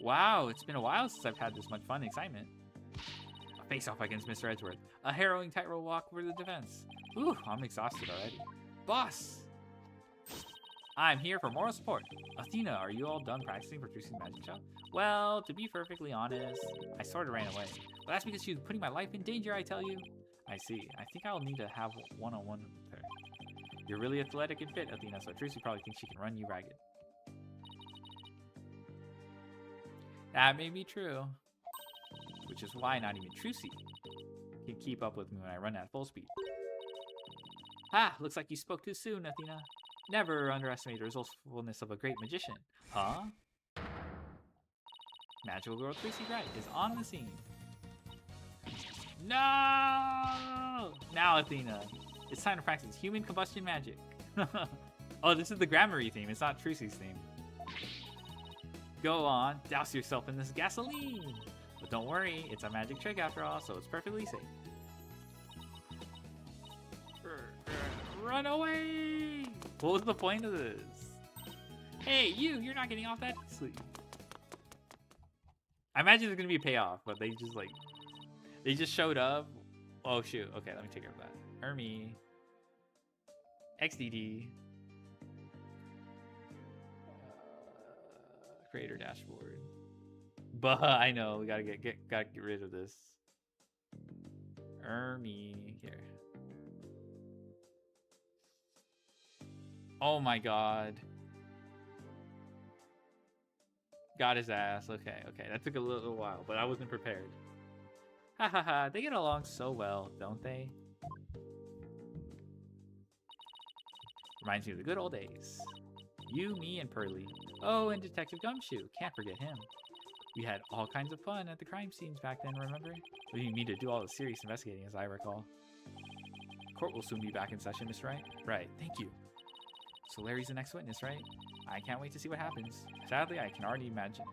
Wow, it's been a while since I've had this much fun and excitement. A face-off against Mr. Edgeworth. A harrowing tightrope walk for the defense. Ooh, I'm exhausted already. Boss! I'm here for moral support. Athena, are you all done practicing for Trucy's magic show? Well, to be perfectly honest, I sort of ran away. But that's because she was putting my life in danger, I tell you. I see. I think I'll need to have one-on-one with her. You're really athletic and fit, Athena, so Trucy probably thinks she can run you ragged. That may be true. Which is why not even Trucy can keep up with me when I run at full speed. Ah, looks like you spoke too soon, Athena. Never underestimate the resourcefulness of a great magician. Huh? Magical girl Trucy Wright is on the scene. No! Now, Athena, it's time to practice human combustion magic. Oh, this is the Gramarye theme. It's not Trucy's theme. Go on, douse yourself in this gasoline. But don't worry, it's a magic trick after all, so it's perfectly safe. Run away! What was the point of this? Hey, you're not getting off that sleep. I imagine there's gonna be a payoff, but they just showed up. Oh shoot, okay, let me take care of that. Hermie. XDD. Creator dashboard. But I know we gotta get rid of this. Hermie here. Oh my god. Got his ass. Okay. That took a little while, but I wasn't prepared. Ha ha ha. They get along so well, don't they? Reminds me of the good old days. You, me, and Pearly. Oh, and Detective Gumshoe. Can't forget him. We had all kinds of fun at the crime scenes back then, remember? Leaving me to do all the serious investigating, as I recall. Court will soon be back in session, Miss Wright. Right, thank you. So Larry's the next witness, right? I can't wait to see what happens. Sadly, I can already imagine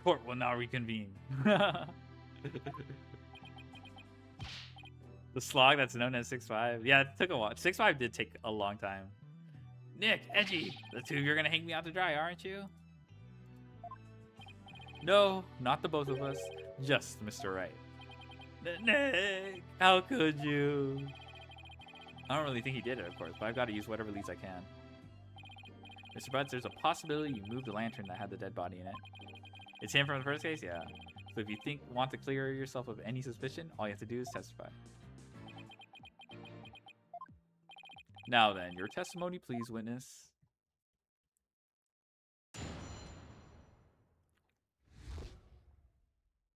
Court will now reconvene. The slog that's known as 6'5". Yeah, it took a while. 6'5" did take a long time. Nick, Edgy, the two of you are gonna hang me out to dry, aren't you? No, not the both of us. Just Mr. Right. Nick, how could you? I don't really think he did it, of course, but I've got to use whatever leads I can. Mr. Butts, there's a possibility you moved the lantern that had the dead body in it. It's him from the first case? Yeah. So if you want to clear yourself of any suspicion, all you have to do is testify. Now then, your testimony, please, witness.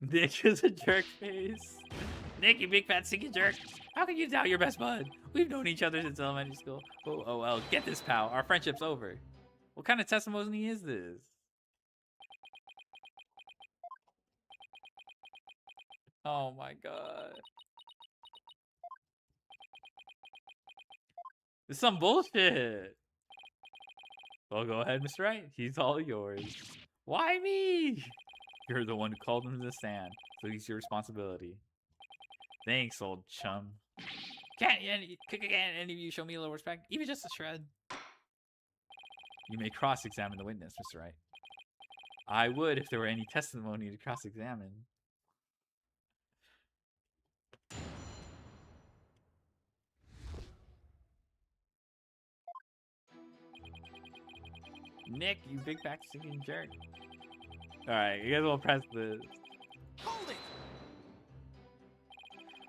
Nick is a jerk face. Nick, you big fat stinky jerk. How can you doubt your best bud? We've known each other since elementary school. Oh, well, get this, pal. Our friendship's over. What kind of testimony is this? Oh my god. This is some bullshit. Well, go ahead, Mr. Wright. He's all yours. Why me? You're the one who called him to the stand, so he's your responsibility. Thanks, old chum. Can't any of you show me a little respect? Even just a shred? You may cross-examine the witness, Mr. Wright. I would if there were any testimony to cross-examine. Nick, you big fat stinking jerk. Alright, you guys will press this. Hold it!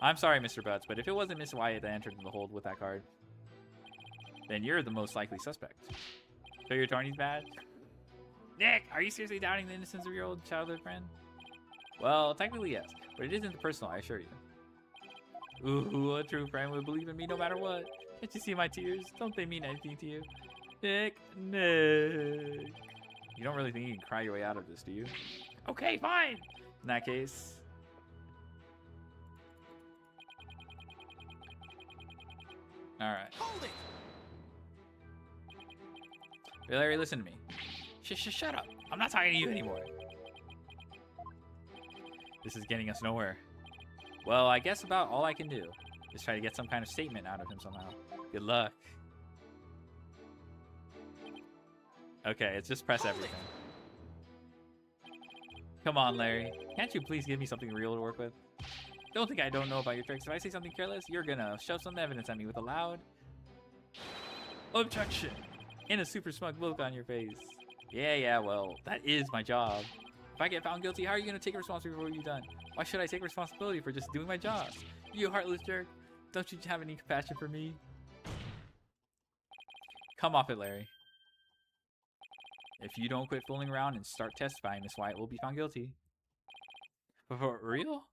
I'm sorry, Mr. Butts, but if it wasn't Miss Wyatt that entered the hold with that card, then you're the most likely suspect. So your attorney's bad? Nick, are you seriously doubting the innocence of your old childhood friend? Well, technically yes, but it isn't personal, I assure you. Ooh, a true friend would believe in me no matter what. Can't you see my tears? Don't they mean anything to you? Nick. You don't really think you can cry your way out of this, do you? Okay, fine. In that case... Alright. Hold it! Hey, Larry, listen to me. Shut up. I'm not talking to you anymore. This is getting us nowhere. Well, I guess about all I can do is try to get some kind of statement out of him somehow. Good luck. Okay, it's just press everything. Come on, Larry. Can't you please give me something real to work with? Don't think I don't know about your tricks. If I say something careless, you're gonna shove some evidence at me with a loud objection and a super smug look on your face. Yeah, well, that is my job. If I get found guilty, how are you gonna take responsibility for what you've done? Why should I take responsibility for just doing my job? You heartless jerk. Don't you have any compassion for me? Come off it, Larry. If you don't quit fooling around and start testifying, Miss Wyatt will be found guilty. But for real?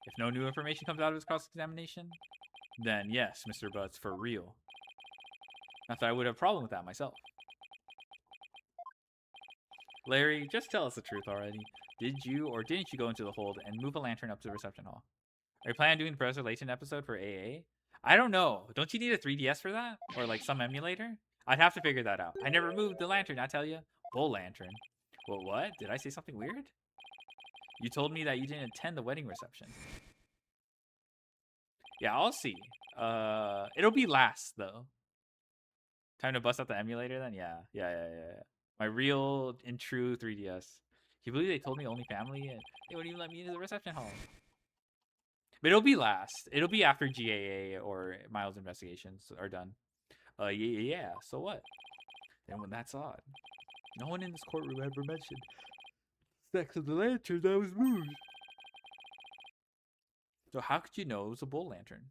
If no new information comes out of his cross-examination, then yes, Mr. Butts, for real. Not that I would have a problem with that myself. Larry, just tell us the truth already. Did you or didn't you go into the hold and move a lantern up to the reception hall? Are you planning on doing the Professor Layton episode for AA? I don't know. Don't you need a 3DS for that? Or like some emulator? I'd have to figure that out. I never moved the lantern, I tell you. Bull lantern. Well, what? Did I say something weird? You told me that you didn't attend the wedding reception. Yeah, I'll see. It'll be last, though. Time to bust out the emulator, then? Yeah. My real and true 3DS. Can you believe they told me only family and they wouldn't even let me into the reception hall? But it'll be last. It'll be after GAA or Miles' investigations are done. Yeah, so what? And when that's odd. No one in this courtroom ever mentioned sex of the lantern that was moved. So how could you know it was a bull lantern?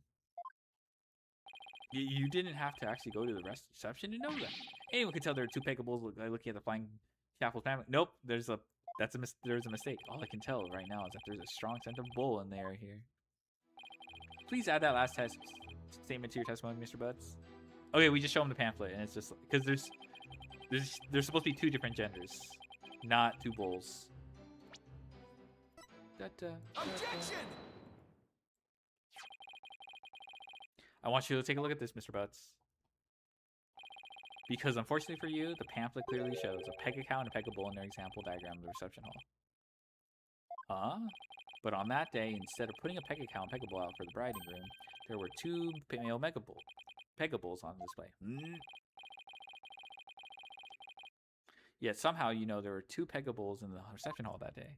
You didn't have to actually go to the reception to know that. Anyone could tell there are two pega bulls looking at the flying scaffold family. Nope, there's a mistake. All I can tell right now is that there's a strong scent of bull in the air here. Please add that last statement to your testimony, Mr. Butts. Okay, we just show him the pamphlet, and it's just because there's supposed to be two different genders, not two bulls. Objection! I want you to take a look at this, Mr. Butts. Because unfortunately for you, the pamphlet clearly shows a peg cow and a peg bull in their example diagram of the reception hall. Huh? But on that day, instead of putting a peg cow and peg bull out for the bride and groom, there were 2 male pegabulls on display. Yet somehow you know there were 2 pegabulls in the reception hall that day.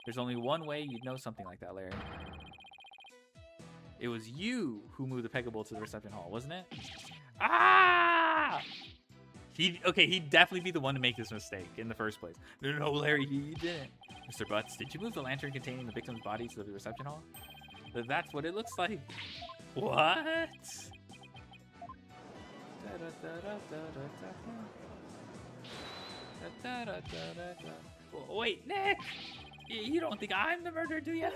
There's only one way you'd know something like that, Larry. It was you who moved the pegabull to the reception hall, wasn't it? Ah! He'd definitely be the one to make this mistake in the first place. No, Larry, he didn't. Mr. Butts, did you move the lantern containing the victim's body to the reception hall? That's what it looks like. What? Wait, Nick! You don't think I'm the murderer, do you?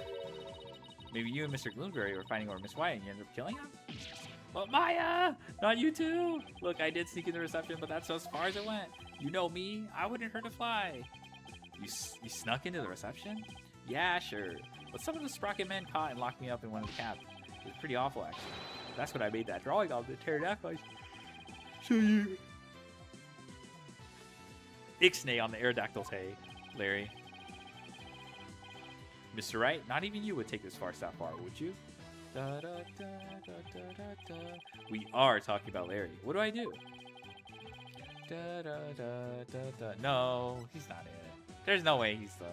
Maybe you and Mr. Gloomsbury were fighting over Miss White and you ended up killing him? But Maya! Not you too! Look, I did sneak in the reception, but that's as far as it went. You know me, I wouldn't hurt a fly. You snuck into the reception? Yeah, sure. But some of the Sprocket men caught and locked me up in one of the cabs. It was pretty awful, actually. That's what I made that drawing of the pterodactyl. Show you. Ixnay on the Aerodactyl's hay, Larry. Mr. Wright, not even you would take this farce that far, would you? Da, da, da, da, da, da, da. We are talking about Larry. What do I do? Da, da, da, da, da. No, he's not it. There's no way he's the...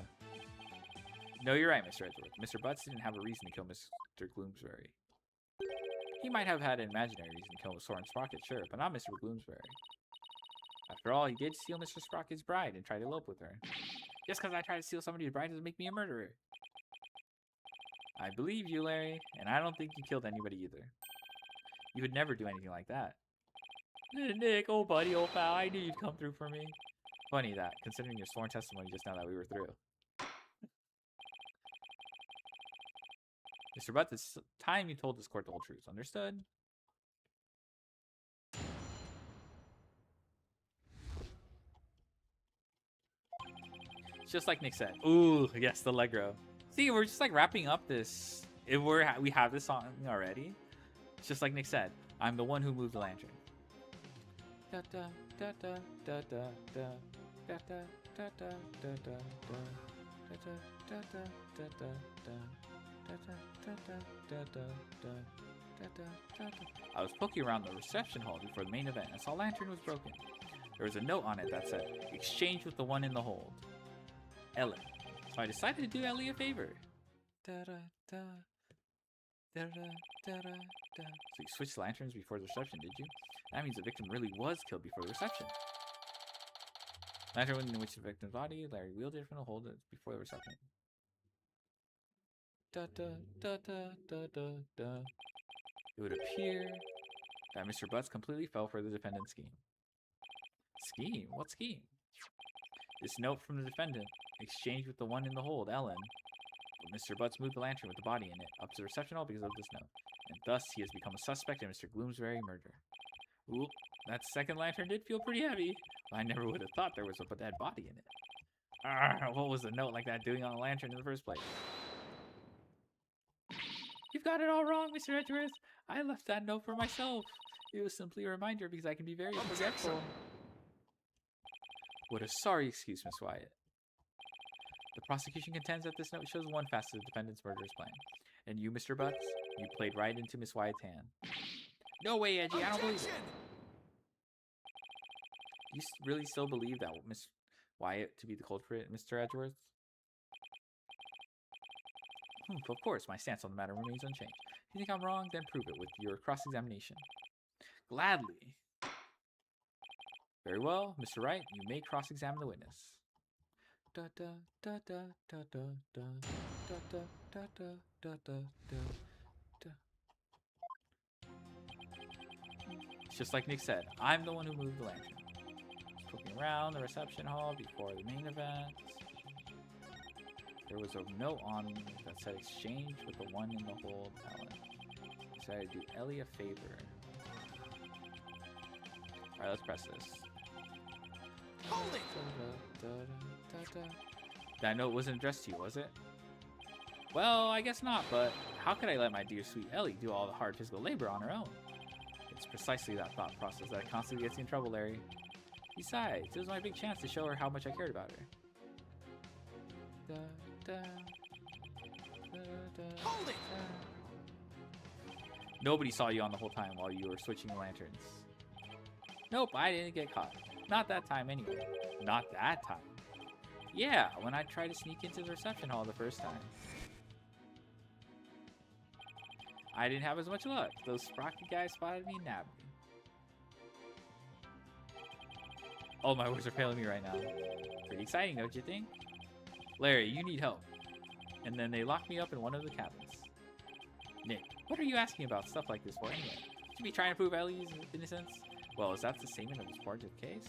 No, you're right, Mr. Edgeworth. Mr. Butts didn't have a reason to kill Mr. Gloomsbury. He might have had an imaginary reason to kill Soren Sprocket, sure, but not Mr. Gloomsbury. After all, he did steal Mr. Sprocket's bride and try to elope with her. Just because I try to steal somebody's bride doesn't make me a murderer. I believe you, Larry, and I don't think you killed anybody either. You would never do anything like that. Nick, old buddy, old pal, I knew you'd come through for me. Funny that, considering your sworn testimony just now that we were through. Mr. Butts, it's time you told this court the whole truth. Understood? It's just like Nick said. Ooh, yes, the Allegro. See, we're just like wrapping up this. We have this song already. It's just like Nick said. I'm the one who moved the lantern. Da da da da da da da da da da da da da da da da da da. I was poking around the reception hall before the main event and saw a lantern was broken. There was a note on it that said, "Exchange with the one in the hold, Ellen." So I decided to do Ellie a favor. So you switched lanterns before the reception, did you? That means the victim really was killed before the reception. Lantern in which the victim's body, Larry wielded from the hold before the reception. Da, da, da, da, da, da, da. It would appear that Mr. Butts completely fell for the defendant's scheme. Scheme? What scheme? This note from the defendant, exchanged with the one in the hold, Ellen. But Mr. Butts moved the lantern with the body in it up to the reception hall because of this note, and thus he has become a suspect in Mr. Gloomsbury murder. Ooh, that second lantern did feel pretty heavy. I never would have thought there was a dead body in it. What was a note like that doing on a lantern in the first place? You've got it all wrong, Mr. Edgeworth. I left that note for myself. It was simply a reminder because I can be very forgetful. What a sorry excuse, Miss Wyatt. The prosecution contends that this note shows one facet of the defendant's murderous plan. And you, Mr. Butts, you played right into Miss Wyatt's hand. No way, Edgy, I don't believe it. You really still believe that Miss Wyatt to be the culprit, Mr. Edgeworth? Of course, my stance on the matter remains unchanged. If you think I'm wrong, then prove it with your cross-examination. Gladly. Very well, Mr. Wright, you may cross-examine the witness. Da da da da da da da da da da da da da da. It's just like Nick said, I'm the one who moved the lantern. Just poking around the reception hall before the main event. There was a note on that said exchange with the one in the hold, Ellen. I said I'd do Ellie a favor. Alright, let's press this. Hold it! That note wasn't addressed to you, was it? Well, I guess not, but how could I let my dear sweet Ellie do all the hard physical labor on her own? It's precisely that thought process that constantly gets you in trouble, Larry. Besides, it was my big chance to show her how much I cared about her. Da, da, da, da, Hold it! da. Nobody saw you on the whole time while you were switching lanterns. Nope, I didn't get caught. Not that time anyway. Not that time. Yeah, when I tried to sneak into the reception hall the first time. I didn't have as much luck. Those sprocket guys spotted me and nabbed me. Oh, my words are failing me right now. Pretty exciting, don't you think? Larry, you need help. And then they locked me up in one of the cabins. Nick, what are you asking about stuff like this for anyway? Should you be trying to prove Ellie's innocence? Well, is that the statement of this part of the case?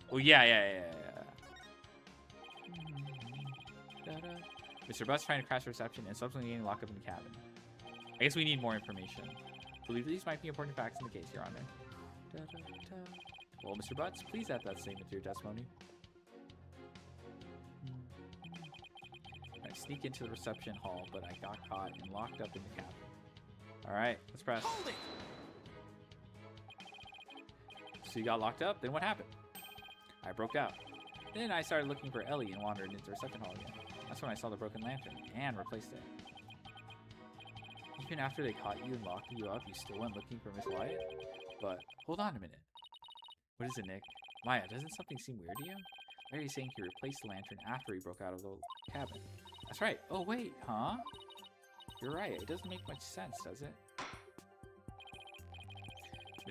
Well, yeah. Mr. Bus trying to crash reception and subsequently getting locked up in the cabin. I guess we need more information. I believe these might be important facts in the case, Your Honor. Well, Mr. Butts, please add that statement to your testimony. I sneak into the reception hall, but I got caught and locked up in the cabin. Alright, let's press. Hold it! So you got locked up, then what happened? I broke out. Then I started looking for Ellie and wandered into the reception hall again. That's when I saw the broken lantern and replaced it. Even after they caught you and locked you up, you still went looking for Miss Wyatt? But, hold on a minute. What is it, Nick? Maya, doesn't something seem weird to you? Larry's saying he replaced the lantern after he broke out of the cabin. That's right. Oh, wait, huh? You're right. It doesn't make much sense, does it?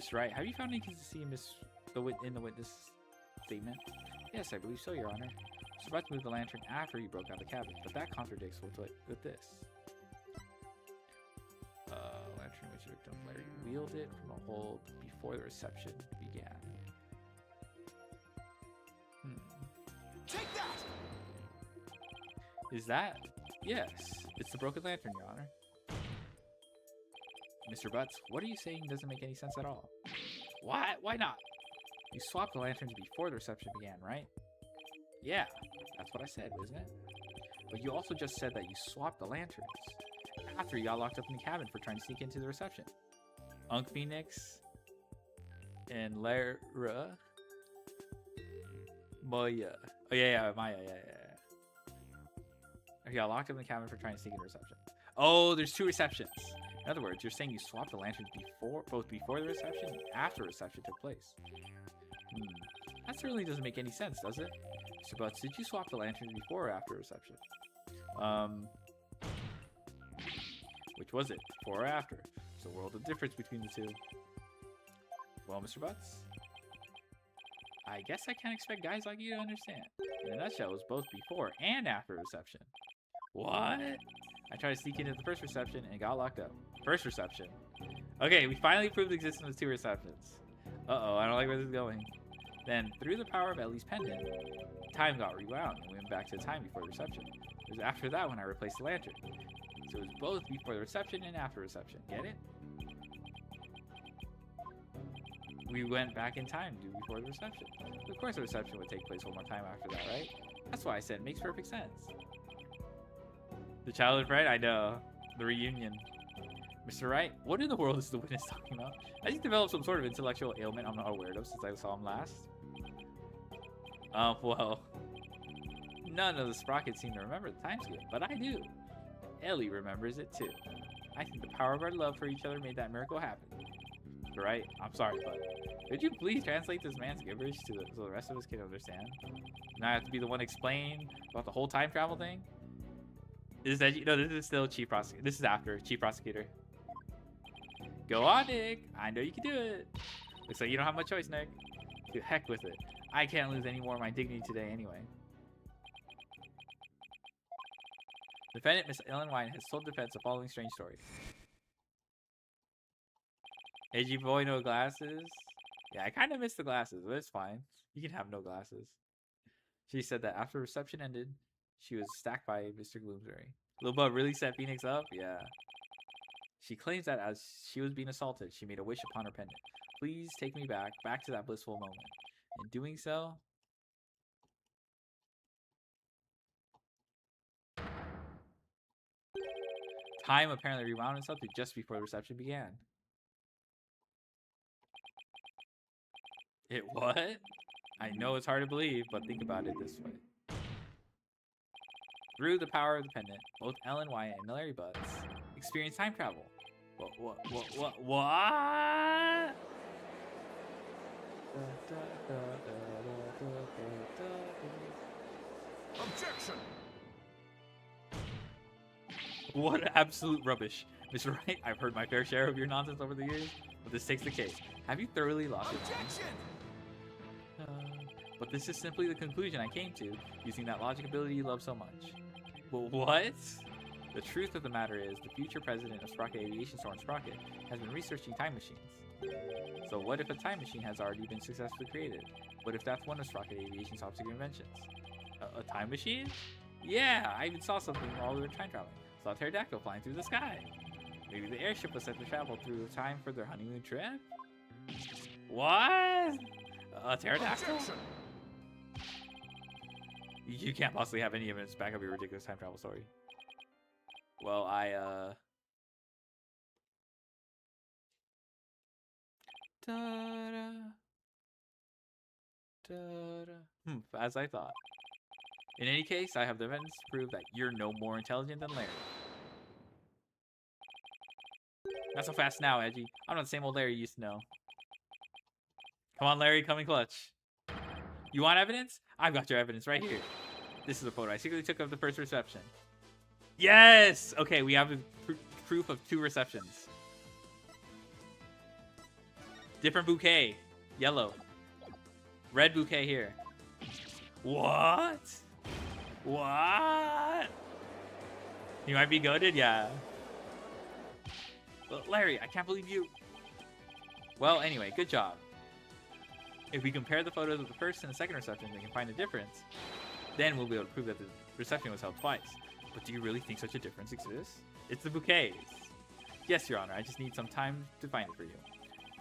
Mr. Wright, have you found any consistency in the witness statement? Yes, I believe so, Your Honor. Mr. about to move the lantern after he broke out the cabin, but that contradicts with this. Lantern which the victim Larry wielded from a hold before the reception began. Take that! Is that? Yes, it's the broken lantern, Your Honor. Mr. Butts, what are you saying doesn't make any sense at all? Why? Why not? You swapped the lanterns before the reception began, right? Yeah, that's what I said, isn't it? But you also just said that you swapped the lanterns after you got locked up in the cabin for trying to sneak into the reception. Unc Phoenix and Lara Maya. Oh yeah, Maya, yeah. You got locked up in the cabin for trying to sneak into reception. Oh, there's two receptions. In other words, you're saying you swapped the lanterns both before the reception and after reception took place. That certainly doesn't make any sense, does it? Mr. Butts, did you swap the lanterns before or after reception? Which was it? Before or after? There's a world of difference between the two. Well, Mr. Butts, I guess I can't expect guys like you to understand. In a nutshell, it was both before and after reception. What? I tried to sneak into the first reception and got locked up. First reception. Okay, we finally proved the existence of two receptions. Uh-oh, I don't like where this is going. Then, through the power of Ellie's pendant, time got rewound and we went back to the time before the reception. It was after that when I replaced the lantern. So it was both before the reception and after reception. Get it? We went back in time to before the reception. Of course the reception would take place one more time after that, right? That's why I said it makes perfect sense. The childhood friend? I know. The reunion. Mr. Wright, what in the world is the witness talking about? Has he developed some sort of intellectual ailment I'm not aware of since I saw him last? Well, none of the sprockets seem to remember the time skip, but I do. Ellie remembers it too. I think the power of our love for each other made that miracle happen. Mr. Wright, I'm sorry, but could you please translate this man's gibberish so the rest of us can understand? And I have to be the one to explain about the whole time travel thing? Is that, no, this is still Chief Prosecutor. This is after Chief Prosecutor. Go on, Nick. I know you can do it. Looks like you don't have much choice, Nick. To heck with it. I can't lose any more of my dignity today anyway. Defendant Miss Ellen Wine has told defense the following strange story. Edgy boy, no glasses? Yeah, I kind of missed the glasses, but it's fine. You can have no glasses. She said that after reception ended, she was stacked by Mr. Gloomsbury. Lil Bub really set Phoenix up? Yeah. She claims that as she was being assaulted, she made a wish upon her pendant. Please take me back to that blissful moment. In doing so, Time apparently rewound itself to just before the reception began. It what? I know it's hard to believe, but think about it this way. Through the power of the pendant, both Ellen White and Larry Butts experienced time travel. What? Objection! What absolute rubbish. Mr. Wright, I've heard my fair share of your nonsense over the years, but this takes the cake. Have you thoroughly lost your mind? Objection! But this is simply the conclusion I came to, using that logic ability you love so much. Well, what? The truth of the matter is, the future president of Sprocket Aviation, Soren Sprocket, has been researching time machines. So what if a time machine has already been successfully created? What if that's one of Sprocket Aviation's top secret inventions? A time machine? Yeah, I even saw something while we were time traveling. Saw a pterodactyl flying through the sky. Maybe the airship was set to travel through time for their honeymoon trip? What? A pterodactyl? Objection! You can't possibly have any evidence to back up your ridiculous time travel story. Well, as I thought. In any case, I have the evidence to prove that you're no more intelligent than Larry. Not so fast now, Edgy. I'm not the same old Larry you used to know. Come on, Larry, come in clutch. You want evidence? I've got your evidence right here. This is a photo I secretly took of the first reception. Yes! Okay, we have proof of 2 receptions. Different bouquet. Yellow. Red bouquet here. What? What? You might be goated? Yeah. Well, Larry, I can't believe you... Well, anyway, good job. If we compare the photos of the first and the second reception, we can find a difference. Then we'll be able to prove that the reception was held twice. But do you really think such a difference exists? It's the bouquets. Yes, Your Honor, I just need some time to find it for you.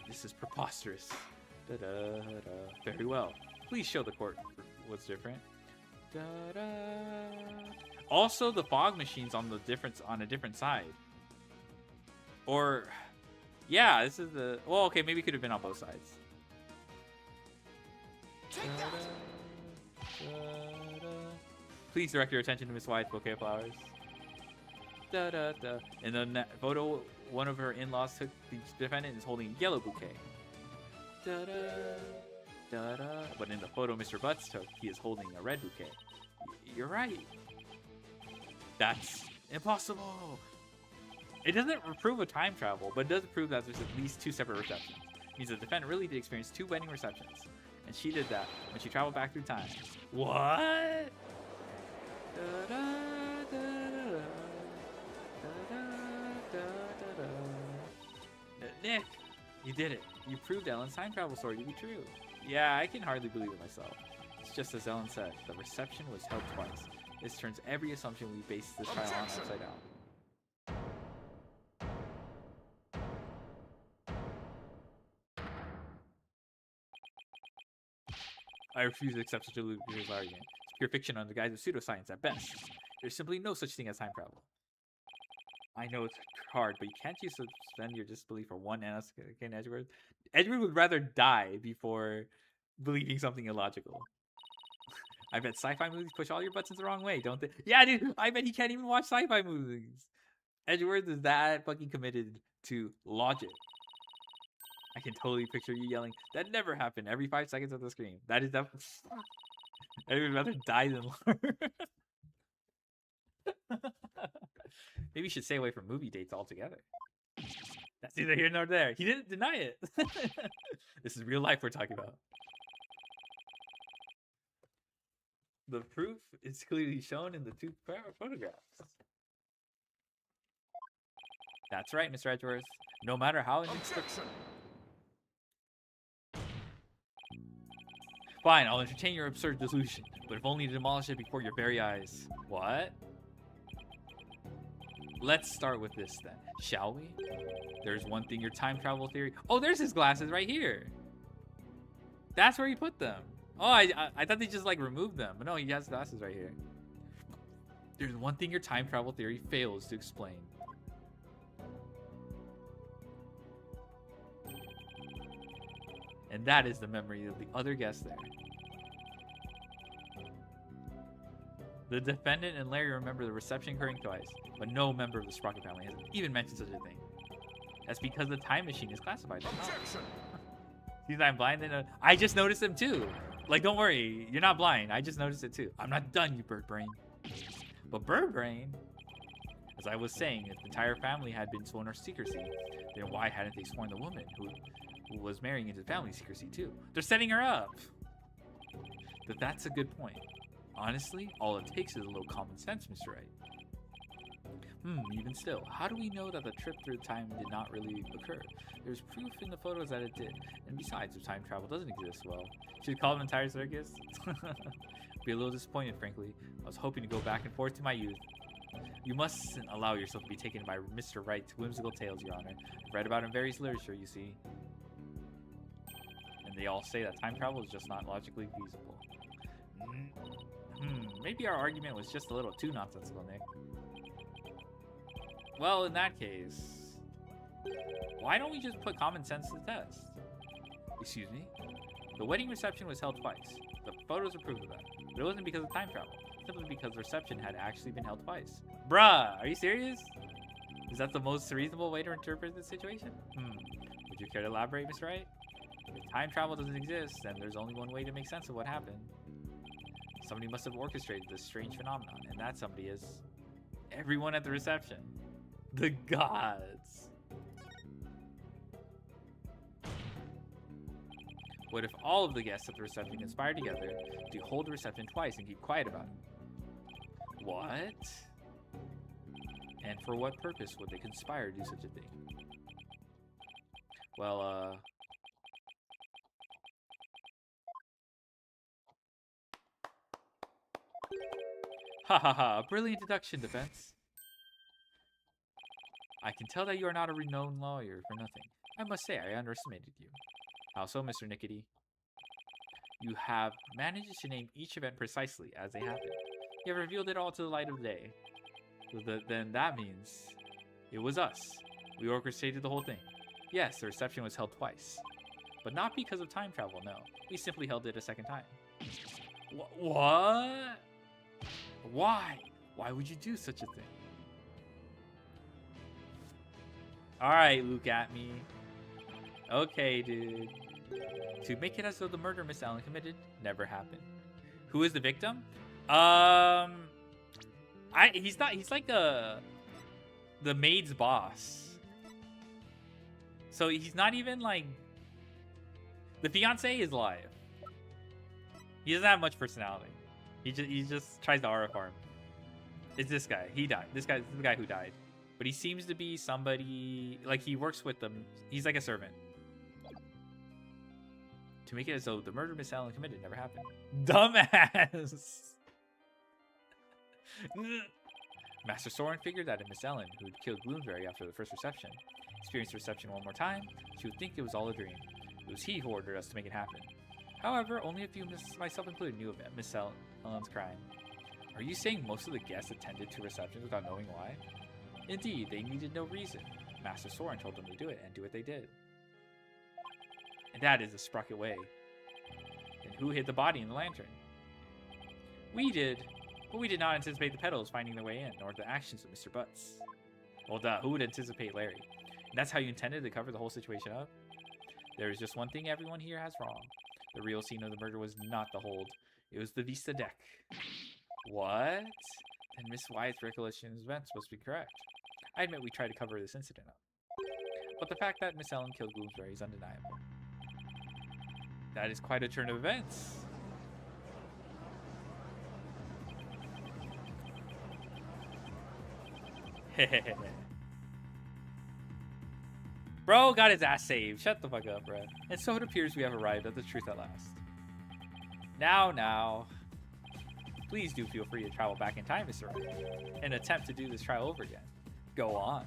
This is preposterous. Very well. Please show the court what's different. Also, the fog machine's on a different side. Or, yeah, this is the... Well, okay, maybe it could have been on both sides. Please direct your attention to Miss White's bouquet of flowers. In the photo, one of her in-laws took the defendant is holding a yellow bouquet. But in the photo Mr. Butts took, he is holding a red bouquet. You're right. That's impossible. It doesn't prove a time travel, but it does prove that there's at least 2 separate receptions. It means the defendant really did experience 2 wedding receptions. And she did that when she traveled back through time. What? Nick, you did it. You proved Ellen's time travel story to be true. Yeah, I can hardly believe it myself. It's just as Ellen said, the reception was held twice. This turns every assumption we based this trial on upside down. I refuse to accept such a ludicrous argument. It's pure fiction under the guise of pseudoscience at best. There's simply no such thing as time travel. I know it's hard, but can't you suspend your disbelief for one nanosecond, Edgeworth? Edgeworth would rather die before believing something illogical. I bet sci-fi movies push all your buttons the wrong way, don't they? Yeah, dude, I bet he can't even watch sci-fi movies. Edgeworth is that fucking committed to logic. I can totally picture you yelling, "That never happened," every 5 seconds of the screen. That is definitely... I would rather die than learn. Maybe you should stay away from movie dates altogether. That's neither here nor there. He didn't deny it. This is real life we're talking about. The proof is clearly shown in the 2 photographs. That's right, Mr. Edgeworth. No matter how... Fine, I'll entertain your absurd delusion, but if only to demolish it before your very eyes. What? Let's start with this then, shall we? There's one thing your time travel theory... Oh, there's his glasses right here. That's where he put them. Oh, I thought they just like removed them, but no, he has glasses right here. There's one thing your time travel theory fails to explain. And that is the memory of the other guest there. The defendant and Larry remember the reception occurring twice, but no member of the Sprocket family has even mentioned such a thing. That's because the time machine is classified. Objection! Seems I'm blind, then I just noticed him too. Like, don't worry, you're not blind. I just noticed it too. I'm not done, you bird brain. But bird brain, as I was saying, if the entire family had been sworn to secrecy, then why hadn't they sworn the woman who was marrying into family secrecy too? They're setting her up. But that's a good point. Honestly, all it takes is a little common sense, Mr. Wright. Even still, how do we know that the trip through time did not really occur? There's proof in the photos that it did. And besides, if time travel doesn't exist, well, should we call it an entire circus? Be a little disappointed, frankly. I was hoping to go back and forth to my youth. You mustn't allow yourself to be taken by Mr. Wright's whimsical tales, Your Honor. I've read about it in various literature, you see. And they all say that time travel is just not logically feasible. Maybe our argument was just a little too nonsensical, Nick. Well, in that case, why don't we just put common sense to the test? Excuse me? The wedding reception was held twice. The photos are proof of that. But it wasn't because of time travel. Simply because the reception had actually been held twice. Bruh, are you serious? Is that the most reasonable way to interpret this situation? Would you care to elaborate, Mr. Wright? If time travel doesn't exist, then there's only one way to make sense of what happened. Somebody must have orchestrated this strange phenomenon, and that somebody is everyone at the reception. The gods. What if all of the guests at the reception conspired together to hold the reception twice and keep quiet about it? What? And for what purpose would they conspire to do such a thing? Well, ha, brilliant deduction, defense. I can tell that you are not a renowned lawyer for nothing. I must say, I underestimated you. How so, Mr. Nickety? You have managed to name each event precisely as they happened. You have revealed it all to the light of day. Then that means it was us. We orchestrated the whole thing. Yes, the reception was held twice. But not because of time travel, no. We simply held it a second time. What? Why? Why would you do such a thing? Alright, look at me. Okay, dude. To make it as though the murder Miss Allen committed never happened. Who is the victim? He's like the maid's boss. So he's not even like the fiance is alive. He doesn't have much personality. He just tries to aura farm. It's this guy. He died. This is the guy who died. But he seems to be somebody like he works with them. He's like a servant. To make it as though the murder Miss Allen committed never happened. Dumbass. Master Soren figured that if Miss Ellen, who had killed Bloomsbury after the first reception, experienced the reception one more time, she would think it was all a dream. It was he who ordered us to make it happen. However, only a few, myself included, knew of Miss Ellen's crime. Are you saying most of the guests attended to receptions without knowing why? Indeed, they needed no reason. Master Soren told them to do it, and do what they did. And that is the Sprocket way. And who hid the body in the lantern? We did. But we did not anticipate the pedals finding their way in, nor the actions of Mr. Butts. Well, duh, who would anticipate Larry? And that's how you intended to cover the whole situation up? There is just one thing everyone here has wrong. The real scene of the murder was not the hold. It was the Vista deck. What? Then Miss Wyatt's recollection of events must be correct. I admit we tried to cover this incident up. But the fact that Miss Ellen killed Bloomsbury is undeniable. That is quite a turn of events. Bro got his ass saved. Shut the fuck up, bro. And so it appears we have arrived at the truth at last. Now. Please do feel free to travel back in time, Mr. Wright, and attempt to do this trial over again. Go on.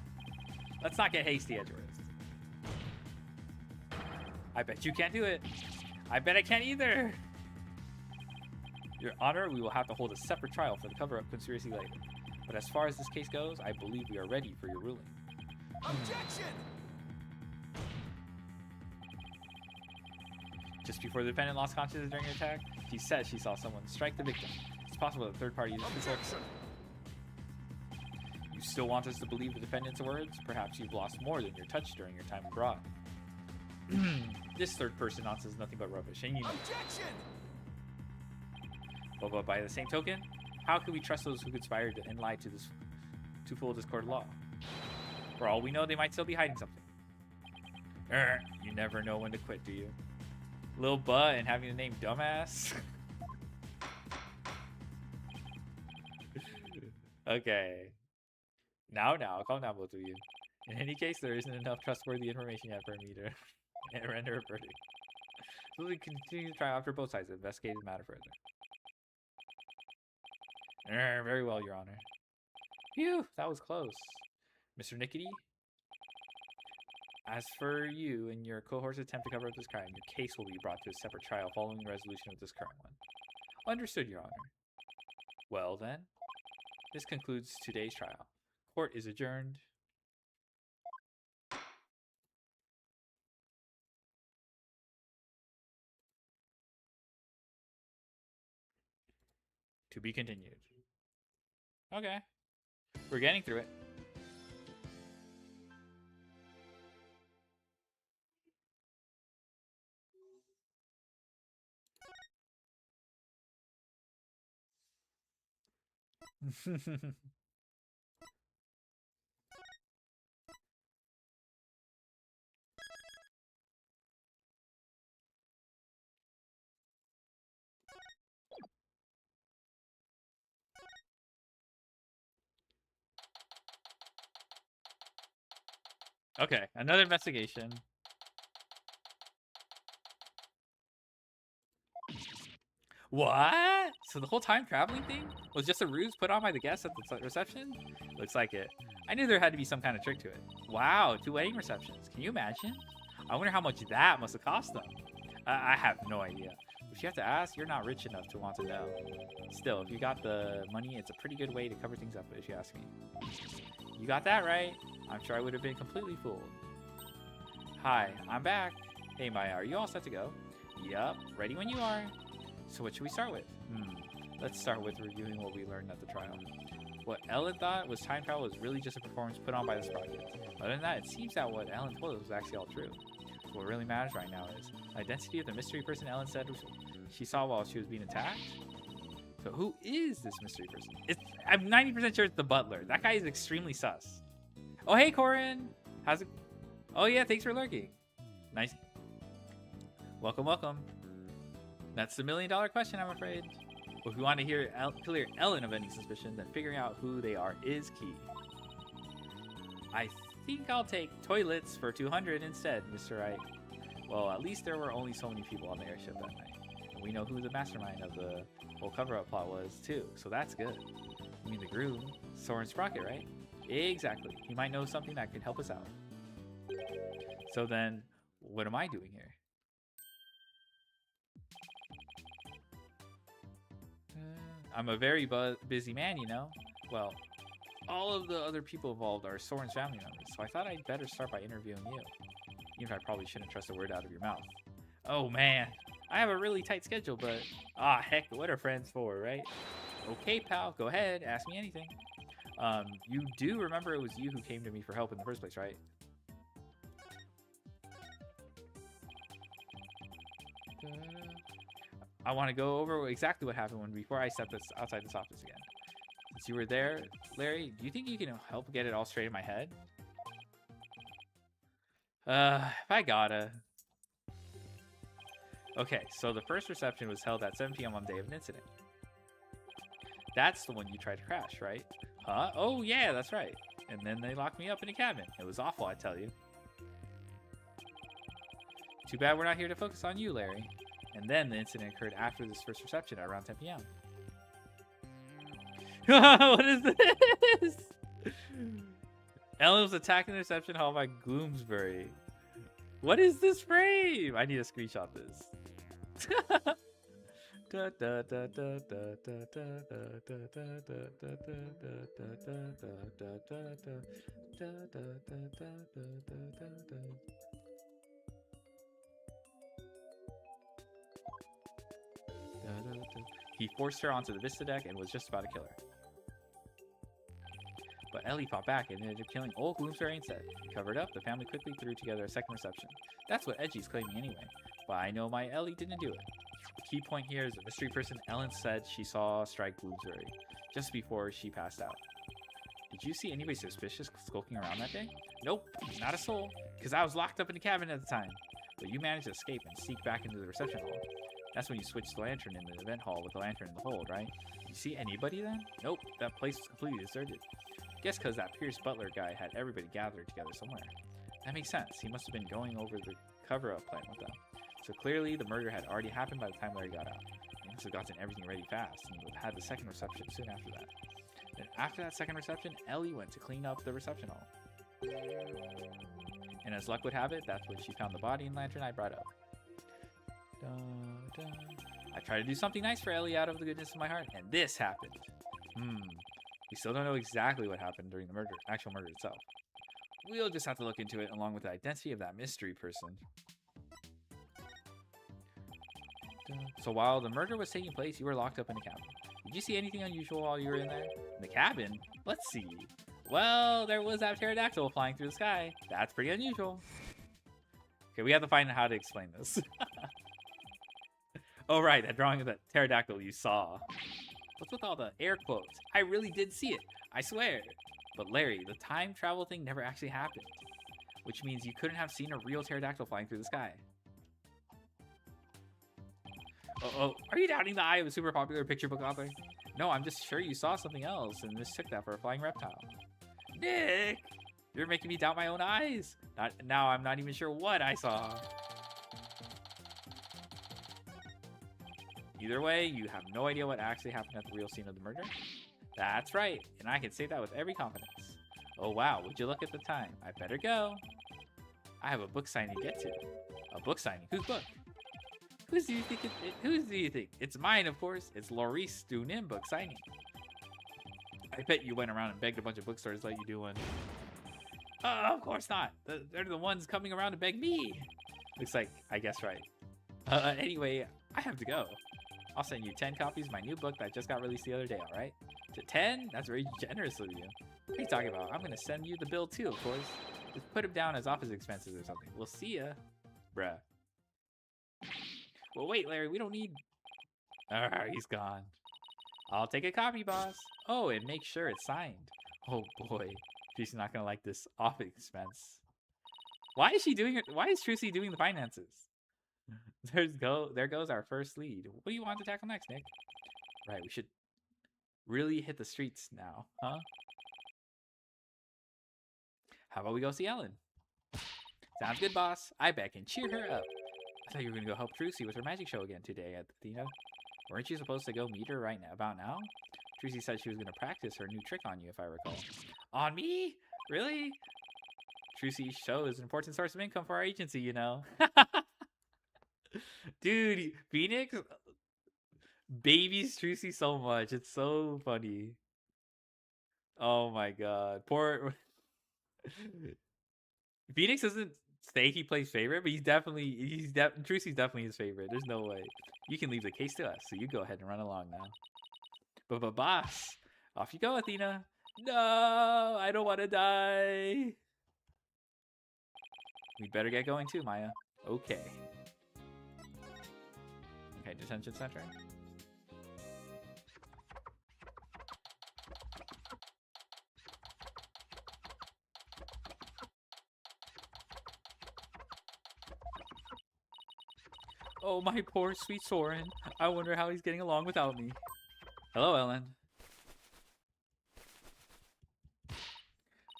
Let's not get hasty, Edgeworth. I bet you can't do it. I bet I can't either. Your Honor, we will have to hold a separate trial for the cover-up conspiracy later. But as far as this case goes, I believe we are ready for your ruling. Objection! Just before the defendant lost consciousness during an attack, she said she saw someone strike the victim. It's possible that third party is Objection! You still want us to believe the defendant's words? Perhaps you've lost more than your touch during your time abroad. This third person nonsense is nothing but rubbish, and you know. Objection! But by the same token, how can we trust those who conspire and lie to fool this court of law? For all we know, they might still be hiding something. You never know when to quit, do you? Lil Butt and having the name Dumbass. Okay. Now, calm down, both of you. In any case, there isn't enough trustworthy information yet for me to render a verdict. So we continue to try after both sides to investigate the matter further. Very well, Your Honor. Phew, that was close. Mr. Nickety? As for you and your cohort's attempt to cover up this crime, your case will be brought to a separate trial following the resolution of this current one. Understood, Your Honor. Well then, this concludes today's trial. Court is adjourned. To be continued. Okay. We're getting through it. Okay, another investigation. What? So the whole time traveling thing was just a ruse put on by the guests at the reception? Looks like it. I knew there had to be some kind of trick to it. Wow, 2 wedding receptions. Can you imagine? I wonder how much that must have cost them. I have no idea. If you have to ask, you're not rich enough to want to know. Still, if you got the money, it's a pretty good way to cover things up, if you ask me. You got that right. I'm sure I would have been completely fooled. Hi, I'm back. Hey Maya, are you all set to go? Yup, ready when you are. So what should we start with? Let's start with reviewing what we learned at the trial. What Ellen thought was time travel was really just a performance put on by the Sprockets. Other than that, it seems that what Ellen told us was actually all true. So what really matters right now is the identity of the mystery person Ellen said she saw while she was being attacked. So who is this mystery person? I'm 90% sure it's the butler. That guy is extremely sus. Oh, hey, Corin. How's it? Oh, yeah, thanks for lurking. Nice. Welcome, welcome. That's the $1 million question, I'm afraid. Well, if you want to clear Ellen of any suspicion, then figuring out who they are is key. I think I'll take toilets for 200 instead, Mr. Wright. Well, at least there were only so many people on the airship that night. And we know who the mastermind of the whole cover-up plot was, too, so that's good. You mean the groom, Soren Sprocket, right? Exactly. He might know something that could help us out. So then, what am I doing here? I'm a very busy man, you know? Well, all of the other people involved are Soren's family members, so I thought I'd better start by interviewing you. Even if I probably shouldn't trust a word out of your mouth. Oh man, I have a really tight schedule, but heck, what are friends for, right? Okay, pal, go ahead, ask me anything. You do remember it was you who came to me for help in the first place, right? I want to go over exactly what happened before I stepped outside this office again. Since you were there, Larry, do you think you can help get it all straight in my head? If I gotta. Okay, so the first reception was held at 7 p.m. on the day of an incident. That's the one you tried to crash, right? Huh? Oh, yeah, that's right. And then they locked me up in a cabin. It was awful, I tell you. Too bad we're not here to focus on you, Larry. And then the incident occurred after this first reception at around 10 p.m. What is this? Ellen was attacked in the reception hall by Gloomsbury. What is this frame? I need to screenshot this. He forced her onto the Vista deck and was just about to kill her. But Ellie fought back and ended up killing old Gloomsbury instead. Covered up, the family quickly threw together a second reception. That's what Edgy's claiming anyway. But I know my Ellie didn't do it. The key point here is the mystery person Ellen said she saw strike Bloomsbury just before she passed out. Did you see anybody suspicious skulking around that day? Nope, not a soul, because I was locked up in the cabin at the time. But you managed to escape and sneak back into the reception hall. That's when you switched the lantern in the event hall with the lantern in the hold, right? Did you see anybody then? Nope, that place was completely deserted. Guess because that Pierce Butler guy had everybody gathered together somewhere. That makes sense. He must have been going over the cover-up plan with them. So clearly the murder had already happened by the time Larry got out. He must have gotten everything ready fast and had the second reception soon after that. Then after that second reception, Ellie went to clean up the reception hall. And as luck would have it, that's when she found the body and lantern I brought up. Dun, dun. I tried to do something nice for Ellie out of the goodness of my heart, and this happened. We still don't know exactly what happened during the actual murder itself. We'll just have to look into it along with the identity of that mystery person. So while the murder was taking place, you were locked up in a cabin. Did you see anything unusual while you were in there? In the cabin? Let's see. Well, there was that pterodactyl flying through the sky. That's pretty unusual. Okay, we have to find out how to explain this. Oh, right, that drawing of that pterodactyl you saw. What's with all the air quotes? I really did see it. I swear. But Larry, the time travel thing never actually happened. Which means you couldn't have seen a real pterodactyl flying through the sky. Oh, are you doubting the eye of a super popular picture book author? No, I'm just sure you saw something else and mistook that for a flying reptile. Nick! You're making me doubt my own eyes. Now I'm not even sure what I saw. Either way, you have no idea what actually happened at the real scene of the murder. That's right, and I can say that with every confidence. Oh wow, would you look at the time? I better go. I have a book signing to get to. A book signing? Whose book? Whose do you think? It's mine, of course. It's Laurice Dunim book signing. I bet you went around and begged a bunch of bookstores like you do one. Of course not. They're the ones coming around to beg me. Looks like I guess right. Anyway, I have to go. I'll send you 10 copies of my new book that just got released the other day, alright? To 10? That's very generous of you. What are you talking about? I'm gonna send you the bill too, of course. Just put him down as office expenses or something. We'll see ya. Bruh. Well, wait, Larry, we don't need... he's gone. I'll take a copy, boss. Oh, and make sure it's signed. Oh, boy. She's not gonna like this office expense. Why is she doing it? Why is Trucy doing the finances? There goes our first lead. What do you want to tackle next, Nick? Right, we should really hit the streets now, huh? How about we go see Ellen? Sounds good, boss. I bet I can cheer her up. I thought you were gonna go help Trucy with her magic show again today at Athena. Weren't you supposed to go meet her right now, about now? Trucy said she was gonna practice her new trick on you, if I recall. On me? Really? Trucy's show is an important source of income for our agency, you know. Dude, Phoenix babies Trucy so much. It's so funny. Oh my god. Poor Phoenix doesn't say he plays favorite, but Trucy's definitely his favorite. There's no way. You can leave the case to us, so you go ahead and run along now. But boss, off you go, Athena. No, I don't want to die. We better get going too, Maya. Okay. Okay, detention center. Oh, my poor sweet Soren. I wonder how he's getting along without me. Hello, Ellen.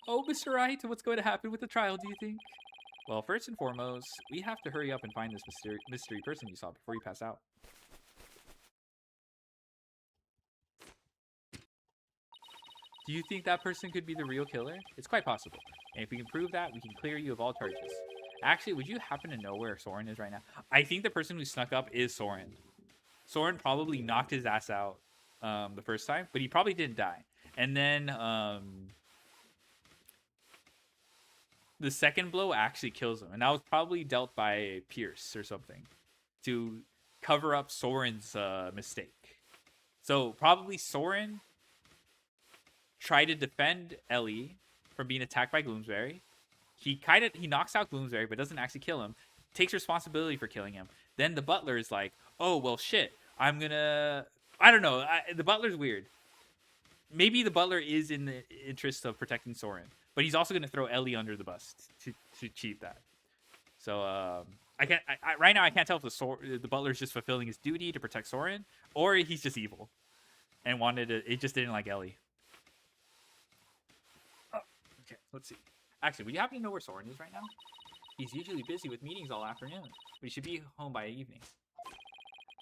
Oh, Mr. Wright, what's going to happen with the trial, do you think? Well, first and foremost, we have to hurry up and find this mystery person you saw before you pass out. Do you think that person could be the real killer? It's quite possible. And if we can prove that, we can clear you of all charges. Actually, would you happen to know where Soren is right now? I think the person who snuck up is Soren. Soren probably knocked his ass out the first time, but he probably didn't die. And then the second blow actually kills him. And that was probably dealt by Pierce or something to cover up Soren's mistake. So probably Soren tried to defend Ellie from being attacked by Gloomsbury. He knocks out Gloomsbury, but doesn't actually kill him. Takes responsibility for killing him. Then the butler is like, "Oh well, shit. I don't know. The butler's weird. Maybe the butler is in the interest of protecting Soren, but he's also gonna throw Ellie under the bus to achieve that. So right now I can't tell if the butler's just fulfilling his duty to protect Soren, or he's just evil and it just didn't like Ellie. Oh, okay, let's see. Actually, would you happen to know where Soren is right now? He's usually busy with meetings all afternoon, but he should be home by evening.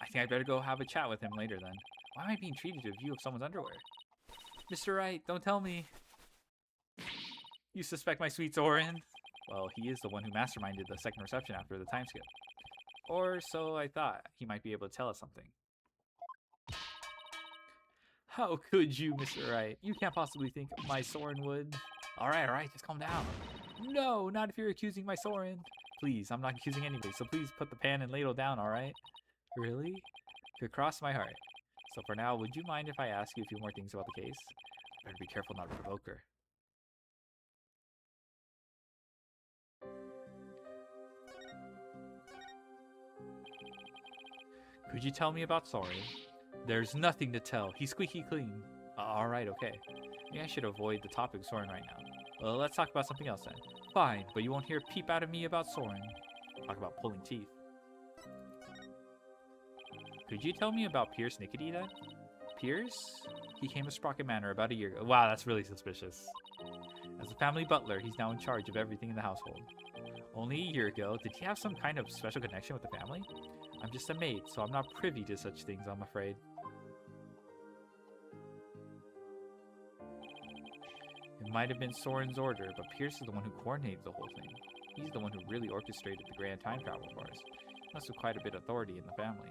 I think I'd better go have a chat with him later then. Why am I being treated to a view of someone's underwear? Mr. Wright, don't tell me. You suspect my sweet Soren? Well, he is the one who masterminded the second reception after the time skip. Or so I thought. He might be able to tell us something. How could you, Mr. Wright? You can't possibly think my Soren would. Alright, just calm down. No, not if you're accusing my Soren. Please, I'm not accusing anybody, so please put the pan and ladle down, alright? Really? Could cross my heart. So for now, would you mind if I ask you a few more things about the case? Better be careful not to provoke her. Could you tell me about Soren? There's nothing to tell. He's squeaky clean. Alright, okay. Maybe I should avoid the topic of Soren right now. Well, let's talk about something else then. Fine, but you won't hear a peep out of me about Soren. Talk about pulling teeth. Could you tell me about Pierce Nickety then? Pierce? He came to Sprocket Manor about a year ago. Wow, that's really suspicious. As a family butler, he's now in charge of everything in the household. Only a year ago, did he have some kind of special connection with the family? I'm just a maid, so I'm not privy to such things, I'm afraid. It might have been Soren's order, but Pierce is the one who coordinated the whole thing. He's the one who really orchestrated the grand time travel for us. Must have quite a bit of authority in the family.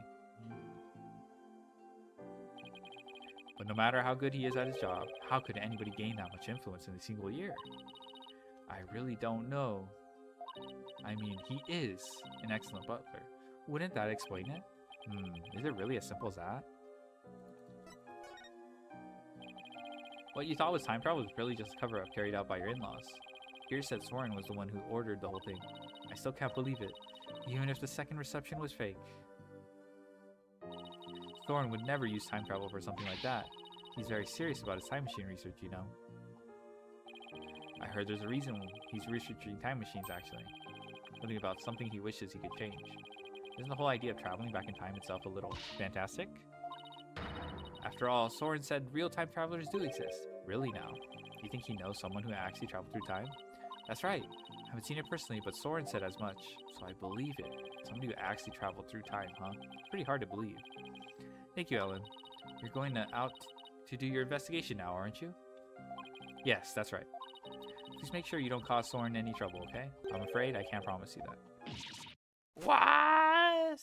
But no matter how good he is at his job, how could anybody gain that much influence in a single year? I really don't know. I mean, he is an excellent butler. Wouldn't that explain it? Is it really as simple as that? What you thought was time travel was really just a cover-up carried out by your in-laws. Pierce said Soren was the one who ordered the whole thing. I still can't believe it, even if the second reception was fake. Soren would never use time travel for something like that. He's very serious about his time machine research, you know. I heard there's a reason he's researching time machines, actually. Something about something he wishes he could change. Isn't the whole idea of traveling back in time itself a little fantastic? After all, Soren said real time travelers do exist. Really now? You think he knows someone who actually traveled through time? That's right. I haven't seen it personally, but Soren said as much, so I believe it. Somebody who actually traveled through time, huh? Pretty hard to believe. Thank you, Ellen. You're going out to do your investigation now, aren't you? Yes, that's right. Please make sure you don't cause Soren any trouble, okay? I'm afraid I can't promise you that. What?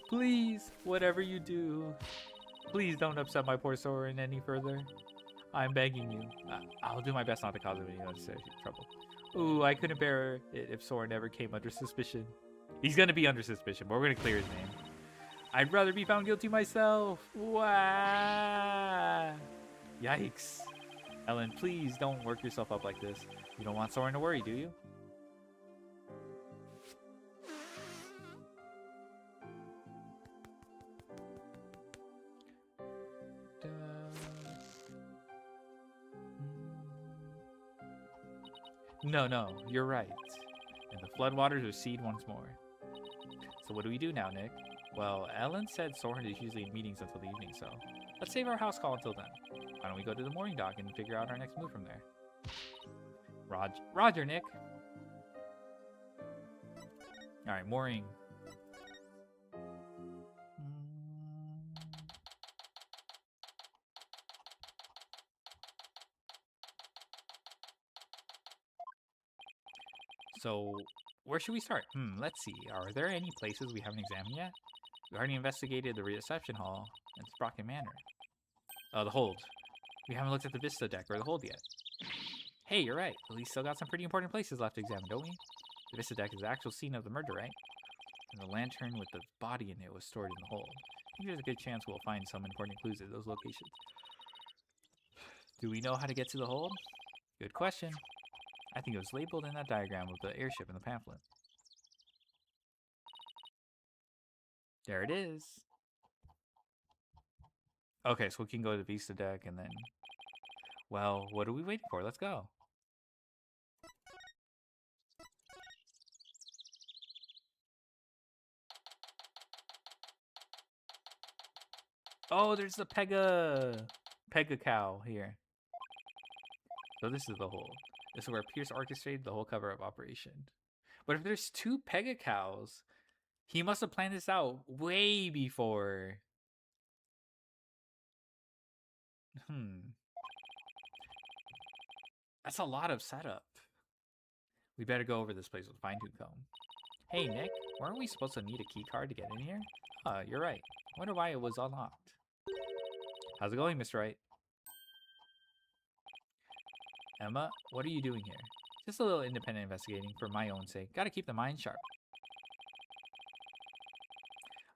Please, whatever you do, please don't upset my poor Soren any further. I'm begging you. I'll do my best not to cause him any unnecessary trouble. Ooh, I couldn't bear it if Soren ever came under suspicion. He's gonna be under suspicion, but we're gonna clear his name. I'd rather be found guilty myself. Wow. Yikes. Ellen, please don't work yourself up like this. You don't want Soren to worry, do you? No, you're right. And the floodwaters recede once more. So what do we do now, Nick? Well, Ellen said Soren is usually in meetings until the evening, so let's save our house call until then. Why don't we go to the mooring dock and figure out our next move from there? Roger, Nick. Alright, mooring. So, where should we start? Let's see. Are there any places we haven't examined yet? We already investigated the reception hall and Sprocket Manor. The hold. We haven't looked at the Vista deck or the hold yet. Hey, you're right. At least still got some pretty important places left to examine, don't we? The Vista deck is the actual scene of the murder, right? and the lantern with the body in it was stored in the hold. I think there's a good chance we'll find some important clues at those locations. Do we know how to get to the hold? Good question. I think it was labeled in that diagram of the airship in the pamphlet. There it is. Okay, so we can go to the Vista deck and then... Well, what are we waiting for? Let's go. Oh, there's the Pega cow here. So this is the hold. This is where Pierce orchestrated the whole cover-up operation. But if there's 2 Pega cows, he must have planned this out way before. That's a lot of setup. We better go over this place with a fine-tooth comb. Hey, Nick, weren't we supposed to need a key card to get in here? You're right. Wonder why it was unlocked. How's it going, Mr. Wright? Emma, what are you doing here? Just a little independent investigating for my own sake. Gotta keep the mind sharp.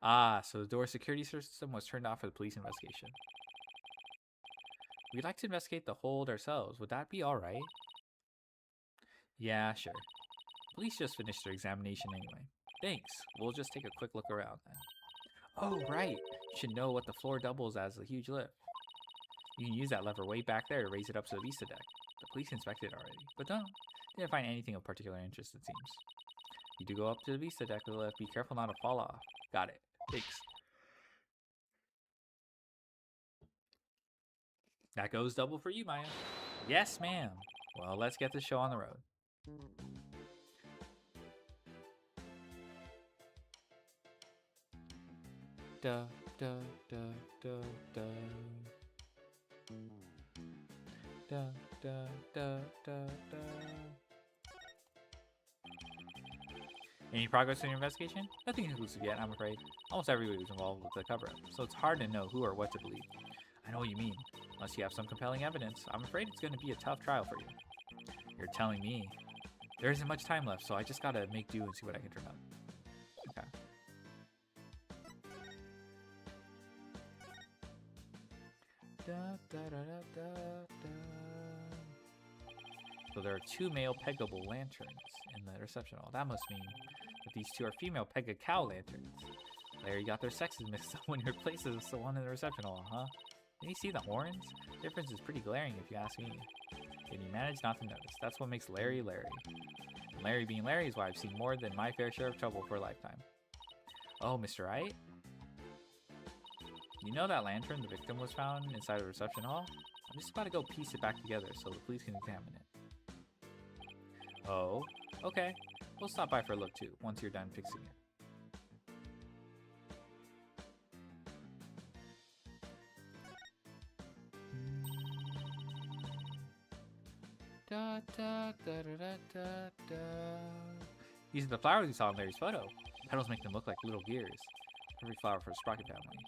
Ah, so the door security system was turned off for the police investigation. We'd like to investigate the hold ourselves. Would that be alright? Yeah, sure. Police just finished their examination anyway. Thanks. We'll just take a quick look around then. Oh, right. You should know what the floor doubles as a huge lift. You can use that lever way back there to raise it up to the Vista deck. The police inspected it already, but didn't find anything of particular interest, it seems. You do go up to the Vista deck with the lift. Be careful not to fall off. Got it. Thanks. That goes double for you, Maya. Yes, ma'am. Well, let's get the show on the road. Da, da, da, da, da. Da, da, da, da, da. Any progress in your investigation? Nothing conclusive yet, I'm afraid. Almost everybody was involved with the cover-up, so it's hard to know who or what to believe. I know what you mean. Unless you have some compelling evidence, I'm afraid it's going to be a tough trial for you. You're telling me. There isn't much time left, so I just gotta make do and see what I can turn up. Okay. Da, da, da, da, da. So there are 2 male peggable lanterns in the reception hall. That must mean that these 2 are female Pega cow lanterns. Larry got their sexes mixed up when he replaces the one in the reception hall, huh? Can you see the horns? The difference is pretty glaring if you ask me. And you manage not to notice. That's what makes Larry Larry. And Larry being Larry is why I've seen more than my fair share of trouble for a lifetime. Oh, Mr. Wright? You know that lantern the victim was found inside the reception hall? I'm just about to go piece it back together so the police can examine it. Oh, okay. We'll stop by for a look too, once you're done fixing it. Da, da, da, da, da, da, da. These are the flowers we saw in Larry's photo. Petals make them look like little gears. Every flower for the Sprocket family.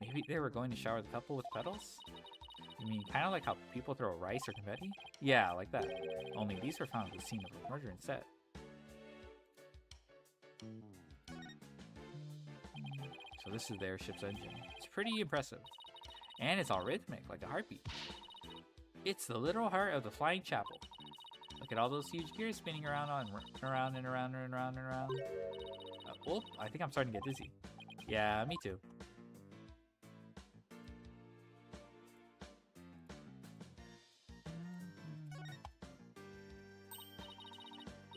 Maybe they were going to shower the couple with petals? You mean kind of like how people throw rice or confetti? Yeah, like that. Only these were found at the scene of the murder instead. So this is the airship's engine. It's pretty impressive. And it's all rhythmic, like a heartbeat. It's the literal heart of the flying chapel. Look at all those huge gears spinning around and around and around and around and around. Oh, I think I'm starting to get dizzy. Yeah, me too.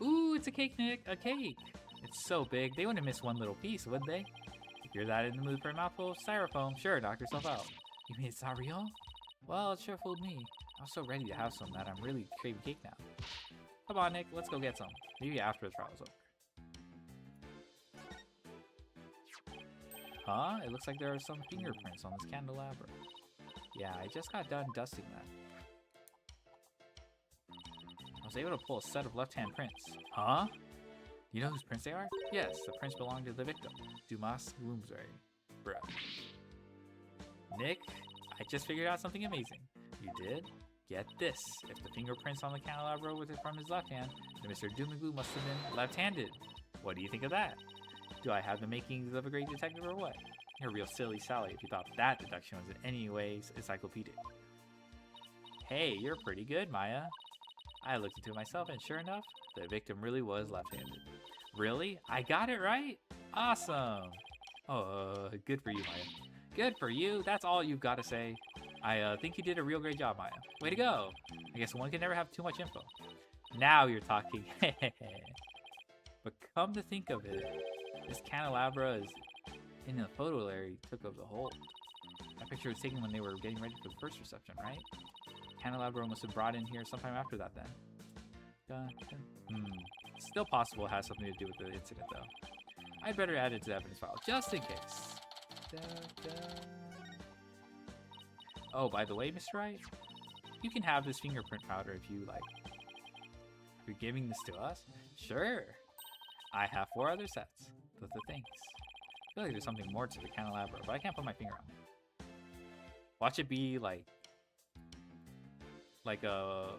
Ooh, it's a cake, Nick. A cake. It's so big, they wouldn't miss one little piece, would they? If you're that in the mood for a mouthful of styrofoam, sure, knock yourself out. You mean it's not real? Well, it sure fooled me. I was so ready to have some that I'm really craving cake now. Come on, Nick, let's go get some. Maybe after the trial's over. Huh? It looks like there are some fingerprints on this candelabra. Yeah, I just got done dusting that. I was able to pull a set of left-hand prints. Huh? You know whose prints they are? Yes, the prints belong to the victim, Dumas Bloomsbury. Bruh. Nick, I just figured out something amazing. You did? Get this. If the fingerprints on the candelabra were from his left hand, then Mr. Doomagoo must have been left-handed. What do you think of that? Do I have the makings of a great detective or what? You're a real silly Sally if you thought that deduction was in any ways encyclopedic. Hey, you're pretty good, Maya. I looked into it myself, and sure enough, the victim really was left-handed. Really? I got it right? Awesome! Oh, good for you, Maya. Good for you? That's all you've got to say. I think you did a real great job, Maya. Way to go! I guess one can never have too much info. Now you're talking. But come to think of it, this candelabra is in the photo Larry took of the whole. That picture was taken when they were getting ready for the first reception, right? Candelabra must have brought in here sometime after that then. Still possible it has something to do with the incident though. I'd better add it to the evidence file, just in case. Oh, by the way, Mr. Wright, you can have this fingerprint powder if you like. You're giving this to us? Sure. I have 4 other sets. But the things. I feel like there's something more to the candelabra, but I can't put my finger on it. Watch it be like a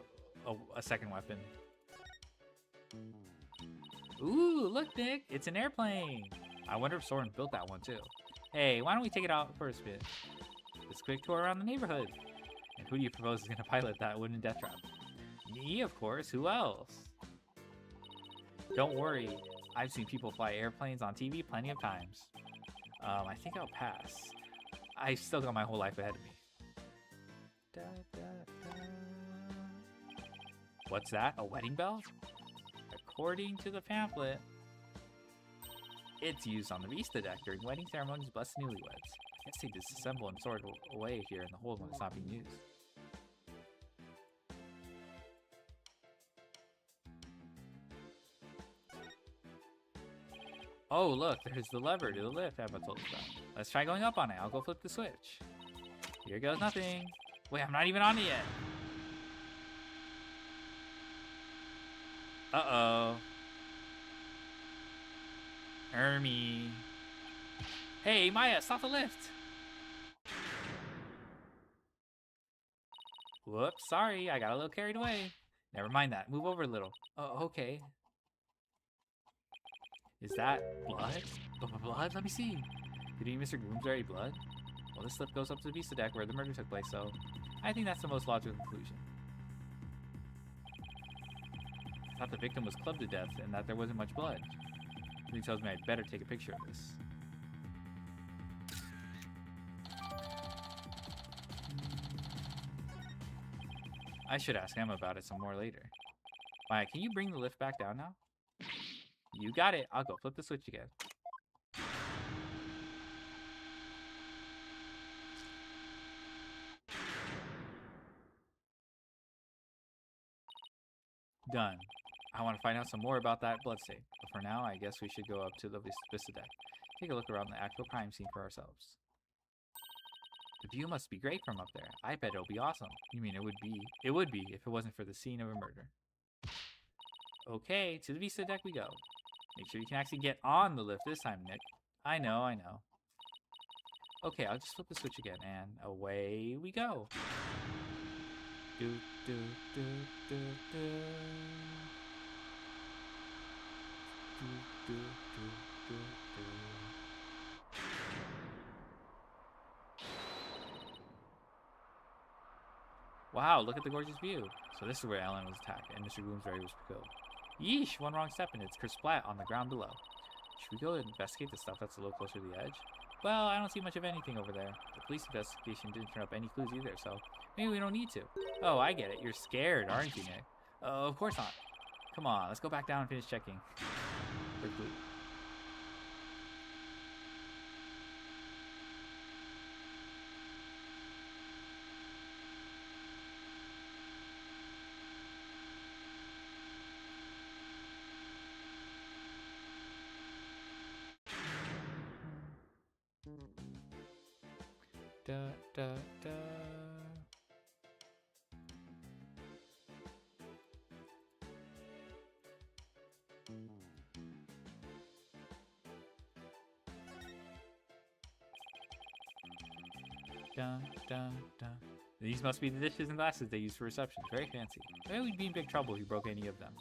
second weapon. Ooh, look, Nick, it's an airplane. I wonder if Soren built that one too. Hey, why don't we take it out for a spin? This quick tour around the neighborhood. And who do you propose is going to pilot that wooden death trap? Me, of course. Who else? Don't worry. I've seen people fly airplanes on TV plenty of times. I think I'll pass. I've still got my whole life ahead of me. Da, da, da. What's that? A wedding bell? According to the pamphlet, it's used on the Vista deck during wedding ceremonies, bless newlyweds. I guess they disassemble and sort away here in the hold when it's not being used. Oh, look, there's the lever to the lift Emma told us about. Let's try going up on it. I'll go flip the switch. Here goes nothing. Wait, I'm not even on it yet. Uh-oh. Ermy. Hey, Maya, stop the lift. Whoops, sorry. I got a little carried away. Never mind that. Move over a little. Oh, okay. Is that blood? Blood? Let me see. Did he Mr. Gloomsbury blood? Well, this slip goes up to the Vista deck where the murder took place, so I think that's the most logical conclusion. I thought the victim was clubbed to death and that there wasn't much blood. He tells me I'd better take a picture of this. I should ask Emma about it some more later. Maya, can you bring the lift back down now? You got it. I'll go flip the switch again. Done. I want to find out some more about that bloodstain, but for now, I guess we should go up to the Vista deck. Take a look around the actual crime scene for ourselves. The view must be great from up there. I bet it'll be awesome. You mean it would be? It would be if it wasn't for the scene of a murder. Okay, to the Vista deck we go. Make sure you can actually get on the lift this time, Nick. I know, I know. Okay, I'll just flip the switch again, and away we go. Do, do, do, do, do. Do, do, do, do, do. Wow, look at the gorgeous view. So this is where Ellen was attacked, and Mr. Gloomsbury was killed. Yeesh, one wrong step and it's kersplat on the ground below. Should we go investigate the stuff that's a little closer to the edge? Well, I don't see much of anything over there. The police investigation didn't turn up any clues either, so maybe we don't need to. Oh, I get it. You're scared, aren't you, Nick? Of course not. Come on, let's go back down and finish checking. For clue. Da, da, da. Dun, dun, dun. These must be the dishes and glasses they use for reception. Very fancy. Maybe we'd be in big trouble if you broke any of them.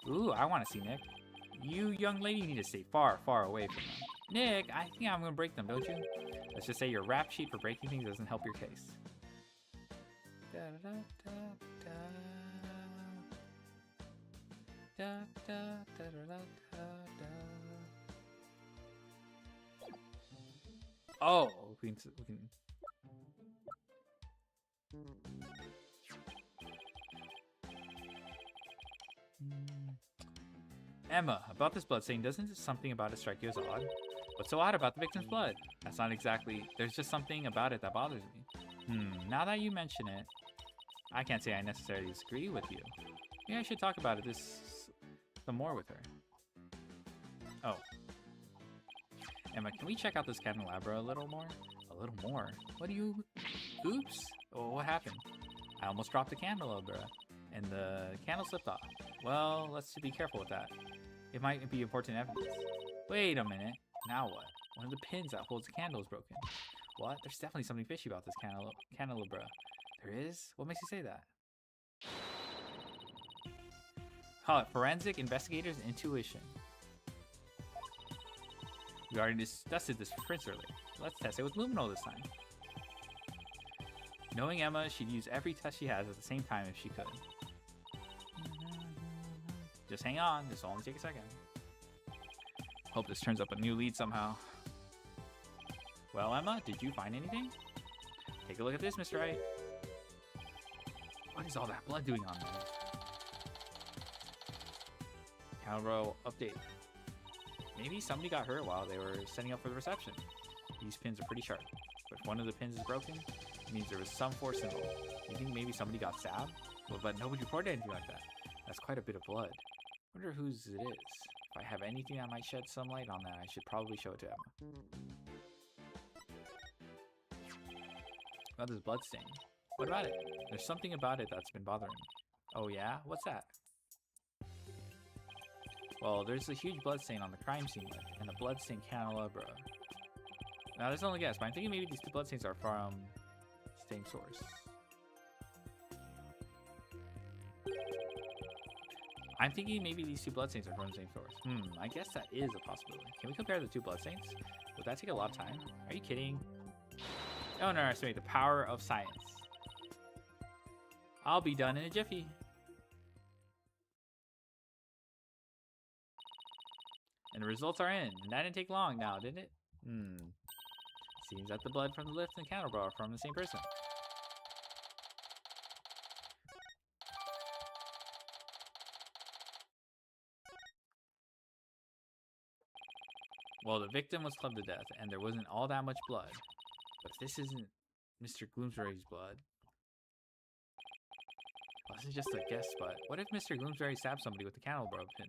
Ooh, I want to see Nick. You young lady need to stay far, far away from them. Nick, I think I'm gonna break them, don't you? Let's just say your rap sheet for breaking things doesn't help your case. Oh, we can. Emma, about this blood stain, doesn't something about it strike you as odd? What's so odd about the victim's blood? That's not exactly... There's just something about it that bothers me. Now that you mention it, I can't say I necessarily disagree with you. Maybe I should talk about it some more with her. Oh. Emma, can we check out this candelabra a little more? A little more? What do you... Oops! Oh, what happened? I almost dropped the candelabra, and the candle slipped off. Well, let's be careful with that. It might be important evidence. Wait a minute. Now what? One of the pins that holds the candle is broken. What? There's definitely something fishy about this candelabra. There is? What makes you say that? Call it forensic investigator's intuition. We already discussed this with Prince earlier. Let's test it with Luminol this time. Knowing Emma, she'd use every test she has at the same time if she could. Just hang on, this will only take a second. Hope this turns up a new lead somehow. Well, Emma, did you find anything? Take a look at this, Mr. Wright. What is all that blood doing on there? Calro update. Maybe somebody got hurt while they were setting up for the reception. These pins are pretty sharp, but if one of the pins is broken, it means there was some force involved. You think maybe somebody got stabbed? Well, but nobody reported anything like that. That's quite a bit of blood. Wonder whose it is. If I have anything that might shed some light on that, I should probably show it to Emma. About this blood stain. What about it? There's something about it that's been bothering me. Oh yeah? What's that? Well, there's a huge blood stain on the crime scene lip, and a blood stain candelabra. Now, this is only a guess, but I'm thinking maybe these two blood stains are from the same source. I'm thinking maybe these two bloodstains are from the same source. I guess that is a possibility. Can we compare the two bloodstains? Would that take a lot of time? Are you kidding? Don't underestimate the power of science. I'll be done in a jiffy. And the results are in. And that didn't take long now, didn't it? Seems that the blood from the lift and the candelabra are from the same person. Well, the victim was clubbed to death, and there wasn't all that much blood. But if this isn't Mr. Gloomsbury's blood... Well, this is just a guess, but what if Mr. Gloomsbury stabbed somebody with the candelabra pin?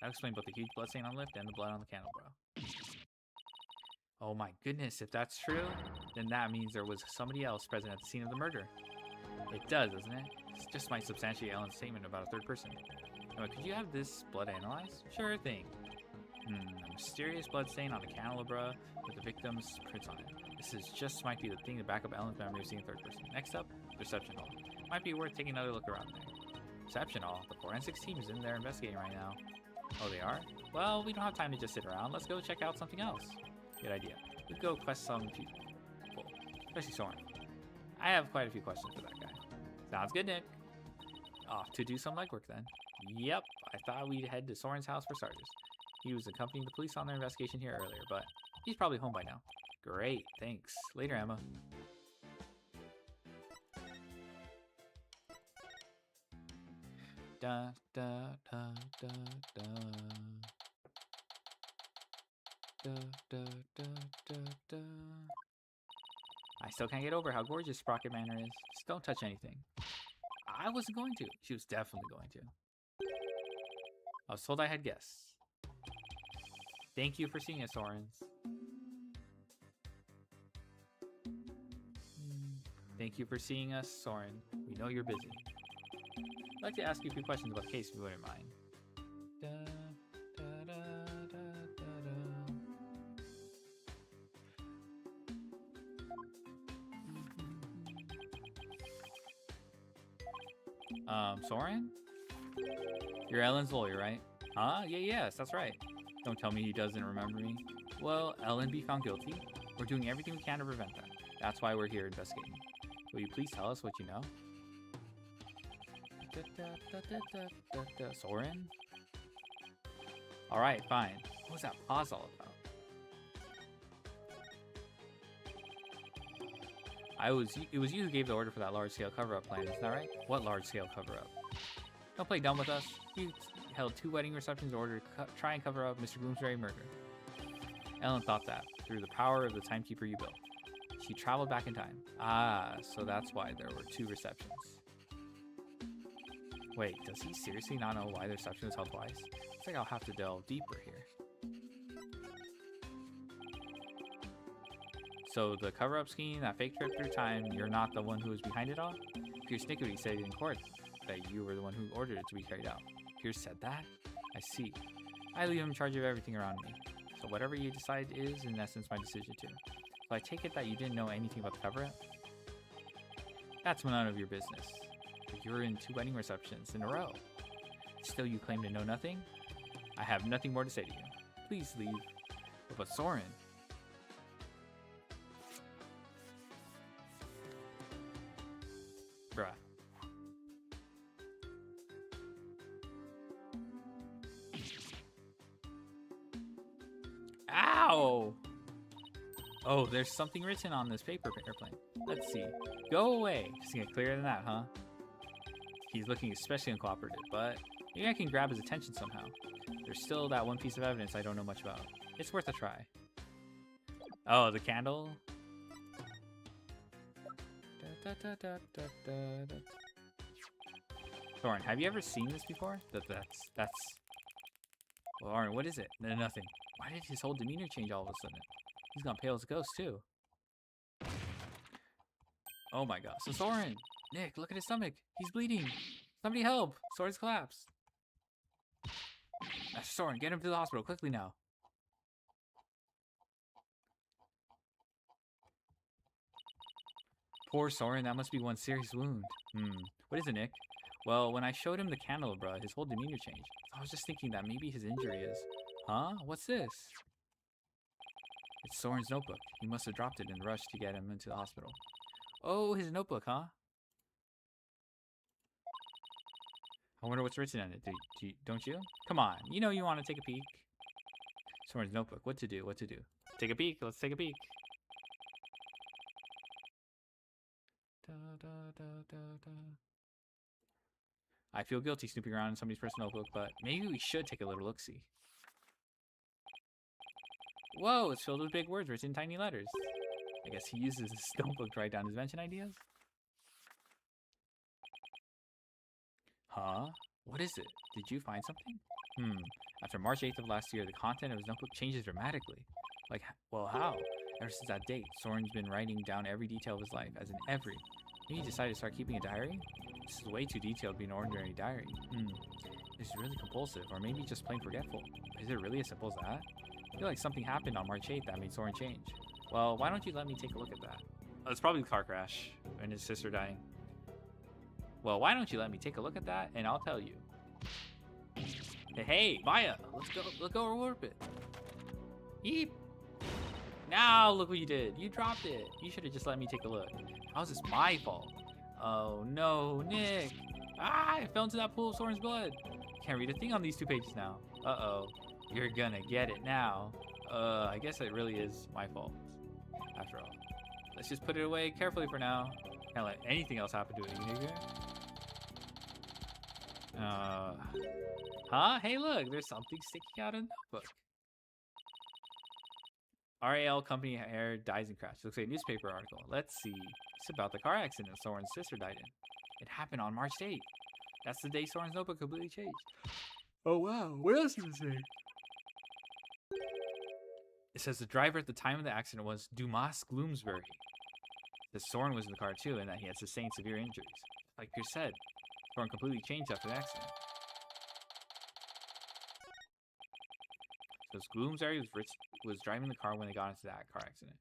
That would explain both the huge blood stain on the lift and the blood on the candelabra. Oh my goodness, if that's true, then that means there was somebody else present at the scene of the murder. It does, doesn't it? This just might substantiate Ellen's statement about a third person. Now, could you have this blood analyzed? Sure thing. A mysterious blood stain on a candelabra with the victim's prints on it. This might be the thing to back up Ellen's memory of seeing a third person. Next up, reception hall. Might be worth taking another look around there. Reception hall? The forensics team is in there investigating right now. Oh, they are? Well, we don't have time to just sit around. Let's go check out something else. Good idea. Let's go quest some people. Especially Soren. I have quite a few questions for that guy. Sounds good, Nick. Off to do some legwork then. Yep, I thought we'd head to Soren's house for starters. He was accompanying the police on their investigation here earlier, but he's probably home by now. Great, thanks. Later, Emma. Da da da da da. Da da da da da. I still can't get over how gorgeous Sprocket Manor is. Just don't touch anything. I wasn't going to. She was definitely going to. I was told I had guests. Thank you for seeing us, Sorens. Thank you for seeing us, Soren. We know you're busy. I'd like to ask you a few questions about the case if you wouldn't mind. Da, da, da, da, da, da. Soren? You're Ellen's lawyer, right? Huh? Yes, that's right. Don't tell me he doesn't remember me. Well, LNB found guilty. We're doing everything we can to prevent that. That's why we're here investigating. Will you please tell us what you know? Soren? Alright, fine. What was that pause all about? It was you who gave the order for that large-scale cover-up plan, isn't that right? What large-scale cover-up? Don't play dumb with us. You held 2 wedding receptions in order to try and cover up Mr. Bloomsbury murder. Ellen thought that, through the power of the timekeeper you built. She traveled back in time. Ah, so that's why there were 2 receptions. Wait, does he seriously not know why the reception was held twice? Looks like I'll have to delve deeper here. So the cover-up scheme, that fake trip through time, you're not the one who was behind it all? Pierce Nickleby said in court that you were the one who ordered it to be carried out. Pierce said that? I see. I leave him in charge of everything around me. So whatever you decide is, in essence, my decision too. So I take it that you didn't know anything about the cover-up? That's none of your business. But you're in 2 wedding receptions in a row. Still you claim to know nothing? I have nothing more to say to you. Please leave. But Soren... Bruh. Ow! Oh, there's something written on this paper airplane. Let's see. Go away. Just get clearer than that, huh? He's looking especially uncooperative, but maybe I can grab his attention somehow. There's still that one piece of evidence I don't know much about. It's worth a try. Oh, the candle? Thorin, have you ever seen this before? That's... Well, Aaron, what is it? Nothing. Why did his whole demeanor change all of a sudden? He's gone pale as a ghost, too. Oh my god. So Soren! Nick, look at his stomach. He's bleeding. Somebody help! Soren's collapsed. Master Soren, get him to the hospital quickly now. Poor Soren, that must be one serious wound. What is it, Nick? Well, when I showed him the candelabra, his whole demeanor changed. I was just thinking that maybe his injury is... Huh? What's this? It's Soren's notebook. He must have dropped it in the rush to get him into the hospital. Oh, his notebook, huh? I wonder what's written in it. Don't you? Come on, you know you want to take a peek. Soren's notebook. What to do? Take a peek. Let's take a peek. I feel guilty snooping around in somebody's personal notebook, but maybe we should take a little look-see. Whoa, it's filled with big words written in tiny letters. I guess he uses his notebook to write down his invention ideas? Huh? What is it? Did you find something? After March 8th of last year, the content of his notebook changes dramatically. Like, well, how? Ever since that date, Soren's been writing down every detail of his life, as in every. Maybe he decided to start keeping a diary? This is way too detailed to be an ordinary diary. Is it really compulsive, or maybe just plain forgetful? Is it really as simple as that? I feel like something happened on March 8th that made Soren change. Well, why don't you let me take a look at that? Oh, it's probably the car crash and his sister dying. Well, why don't you let me take a look at that, and I'll tell you. Hey, Maya, let's go warp it. Yeep. Now look what you did. You dropped it. You should have just let me take a look. How's this my fault? Oh no, Nick. Ah, I fell into that pool of Soren's blood. Can't read a thing on these 2 pages now. Uh-oh. You're gonna get it now. I guess it really is my fault. After all. Let's just put it away carefully for now. Can't let anything else happen to it, you nigga. Huh? Hey look, there's something sticking out in the notebook. RAL company air dies in crash. Looks like a newspaper article. Let's see. It's about the car accident Soren's sister died in. It happened on March 8th. That's the day Soren's notebook completely changed. Oh wow, what else does it say? It says the driver at the time of the accident was Dumas Gloomsbury. That Soren was in the car too, and that he had sustained severe injuries. Like Pierce said, Soren completely changed after the accident. So Gloomsbury was driving the car when they got into that car accident.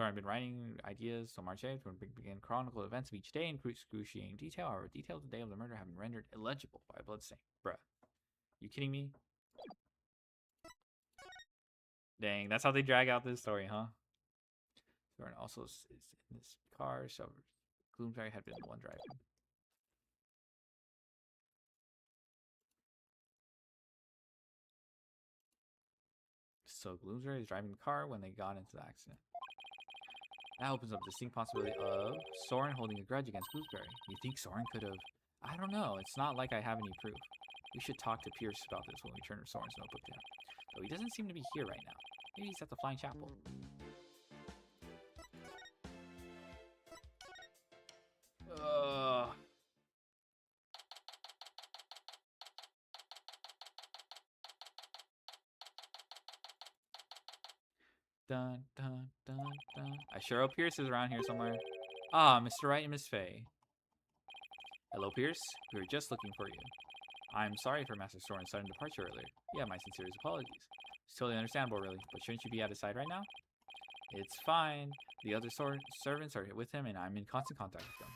I've been writing ideas so March 8th when we begin chronicle events of each day in excruciating detail. However, details of the day of the murder have been rendered illegible by a bloodstain. Bruh. You kidding me? Dang, that's how they drag out this story, huh? Soren also is in this car, so Gloomsbury had been the one driving. So Gloomsbury is driving the car when they got into the accident. That opens up the distinct possibility of Soren holding a grudge against Gloomsbury. You think Soren could have... I don't know. It's not like I have any proof. We should talk to Pierce about this when we turn Soren's notebook to him. Though he doesn't seem to be here right now. Maybe he's at the Flying Chapel. Dun, dun, dun, dun. I sure hope Pierce is around here somewhere. Ah, Mr. Wright and Miss Fay. Hello, Pierce. We were just looking for you. I'm sorry for Master Soren's sudden departure earlier. Yeah, my sincerest apologies. It's totally understandable, really, but shouldn't you be at his side right now? It's fine. The other servants are with him, and I'm in constant contact with them.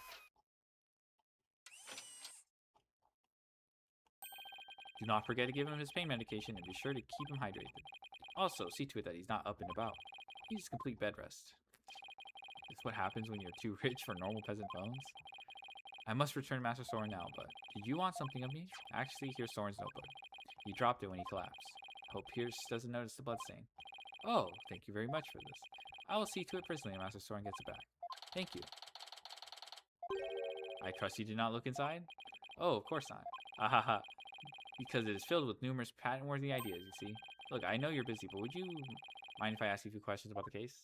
Do not forget to give him his pain medication, and be sure to keep him hydrated. Also, see to it that he's not up and about. He needs complete bed rest. It's what happens when you're too rich for normal peasant bones. I must return Master Soren now, but did you want something of me? Actually, here's Soren's notebook. He dropped it when he collapsed. Hope Pierce doesn't notice the bloodstain. Oh, thank you very much for this. I will see to it personally when Master Soren gets it back. Thank you. I trust you did not look inside? Oh, of course not. Ahaha. Because it is filled with numerous patent-worthy ideas, you see. Look, I know you're busy, but would you mind if I ask you a few questions about the case?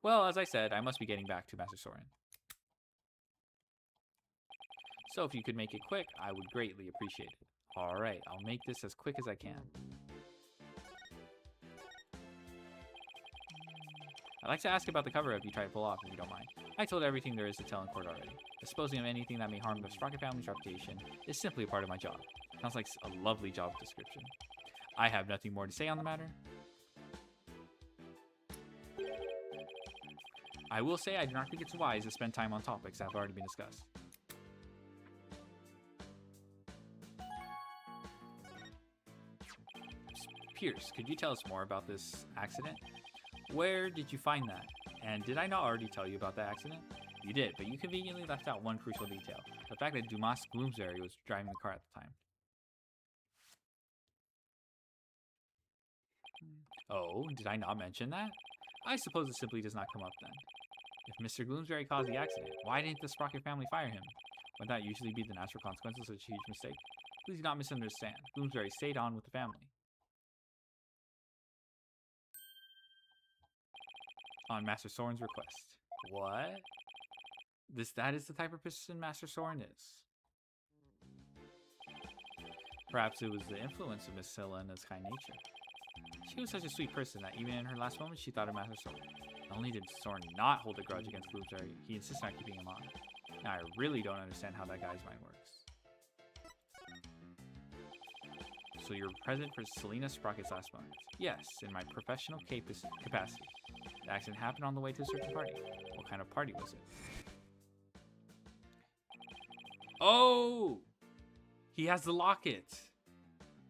Well, as I said, I must be getting back to Master Soren. So if you could make it quick, I would greatly appreciate it. Alright, I'll make this as quick as I can. I'd like to ask about the cover-up you tried to pull off, if you don't mind. I told everything there is to tell in court already. Disposing of anything that may harm the Sprocket family's reputation is simply a part of my job. Sounds like a lovely job description. I have nothing more to say on the matter. I will say I do not think it's wise to spend time on topics that have already been discussed. Pierce, could you tell us more about this accident? Where did you find that? And did I not already tell you about the accident? You did, but you conveniently left out one crucial detail. The fact that Dumas Gloomsbury was driving the car at the time. Oh, did I not mention that? I suppose it simply does not come up then. If Mr. Gloomsbury caused the accident, why didn't the Sprocket family fire him? Would that usually be the natural consequence of such a huge mistake? Please do not misunderstand. Gloomsbury stayed on with the family. On Master Soren's request. What? That is the type of person Master Soren is. Perhaps it was the influence of Miss Helena's kind nature. She was such a sweet person that even in her last moment she thought of Master Soren. Not only did Soren not hold a grudge against Gloomsbury, he insisted on keeping him on. Now I really don't understand how that guy's mind works. So you're present for Selena Sprocket's last moments? Yes, in my professional capacity. The accident happened on the way to a certain party. What kind of party was it? Oh! He has the locket!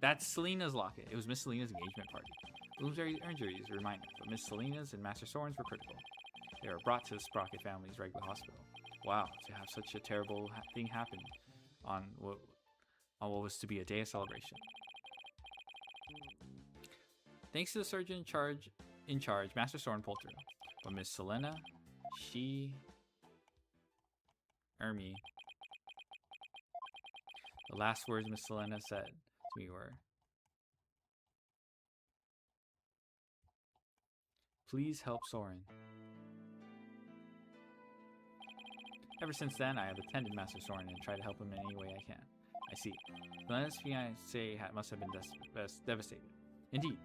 That's Selena's locket. It was Miss Selena's engagement party. Bloomsbury's injuries were minor, but Miss Selena's and Master Soren's were critical. They were brought to the Sprocket family's regular hospital. Wow, to have such a terrible thing happen on what was to be a day of celebration. Thanks to the surgeon in charge, Master Soren pulled through. But Miss Selena, the last words Miss Selena said to me were, "Please help Soren." Ever since then, I have attended Master Soren and tried to help him in any way I can. I see. Selena's fiancé must have been devastated. Indeed.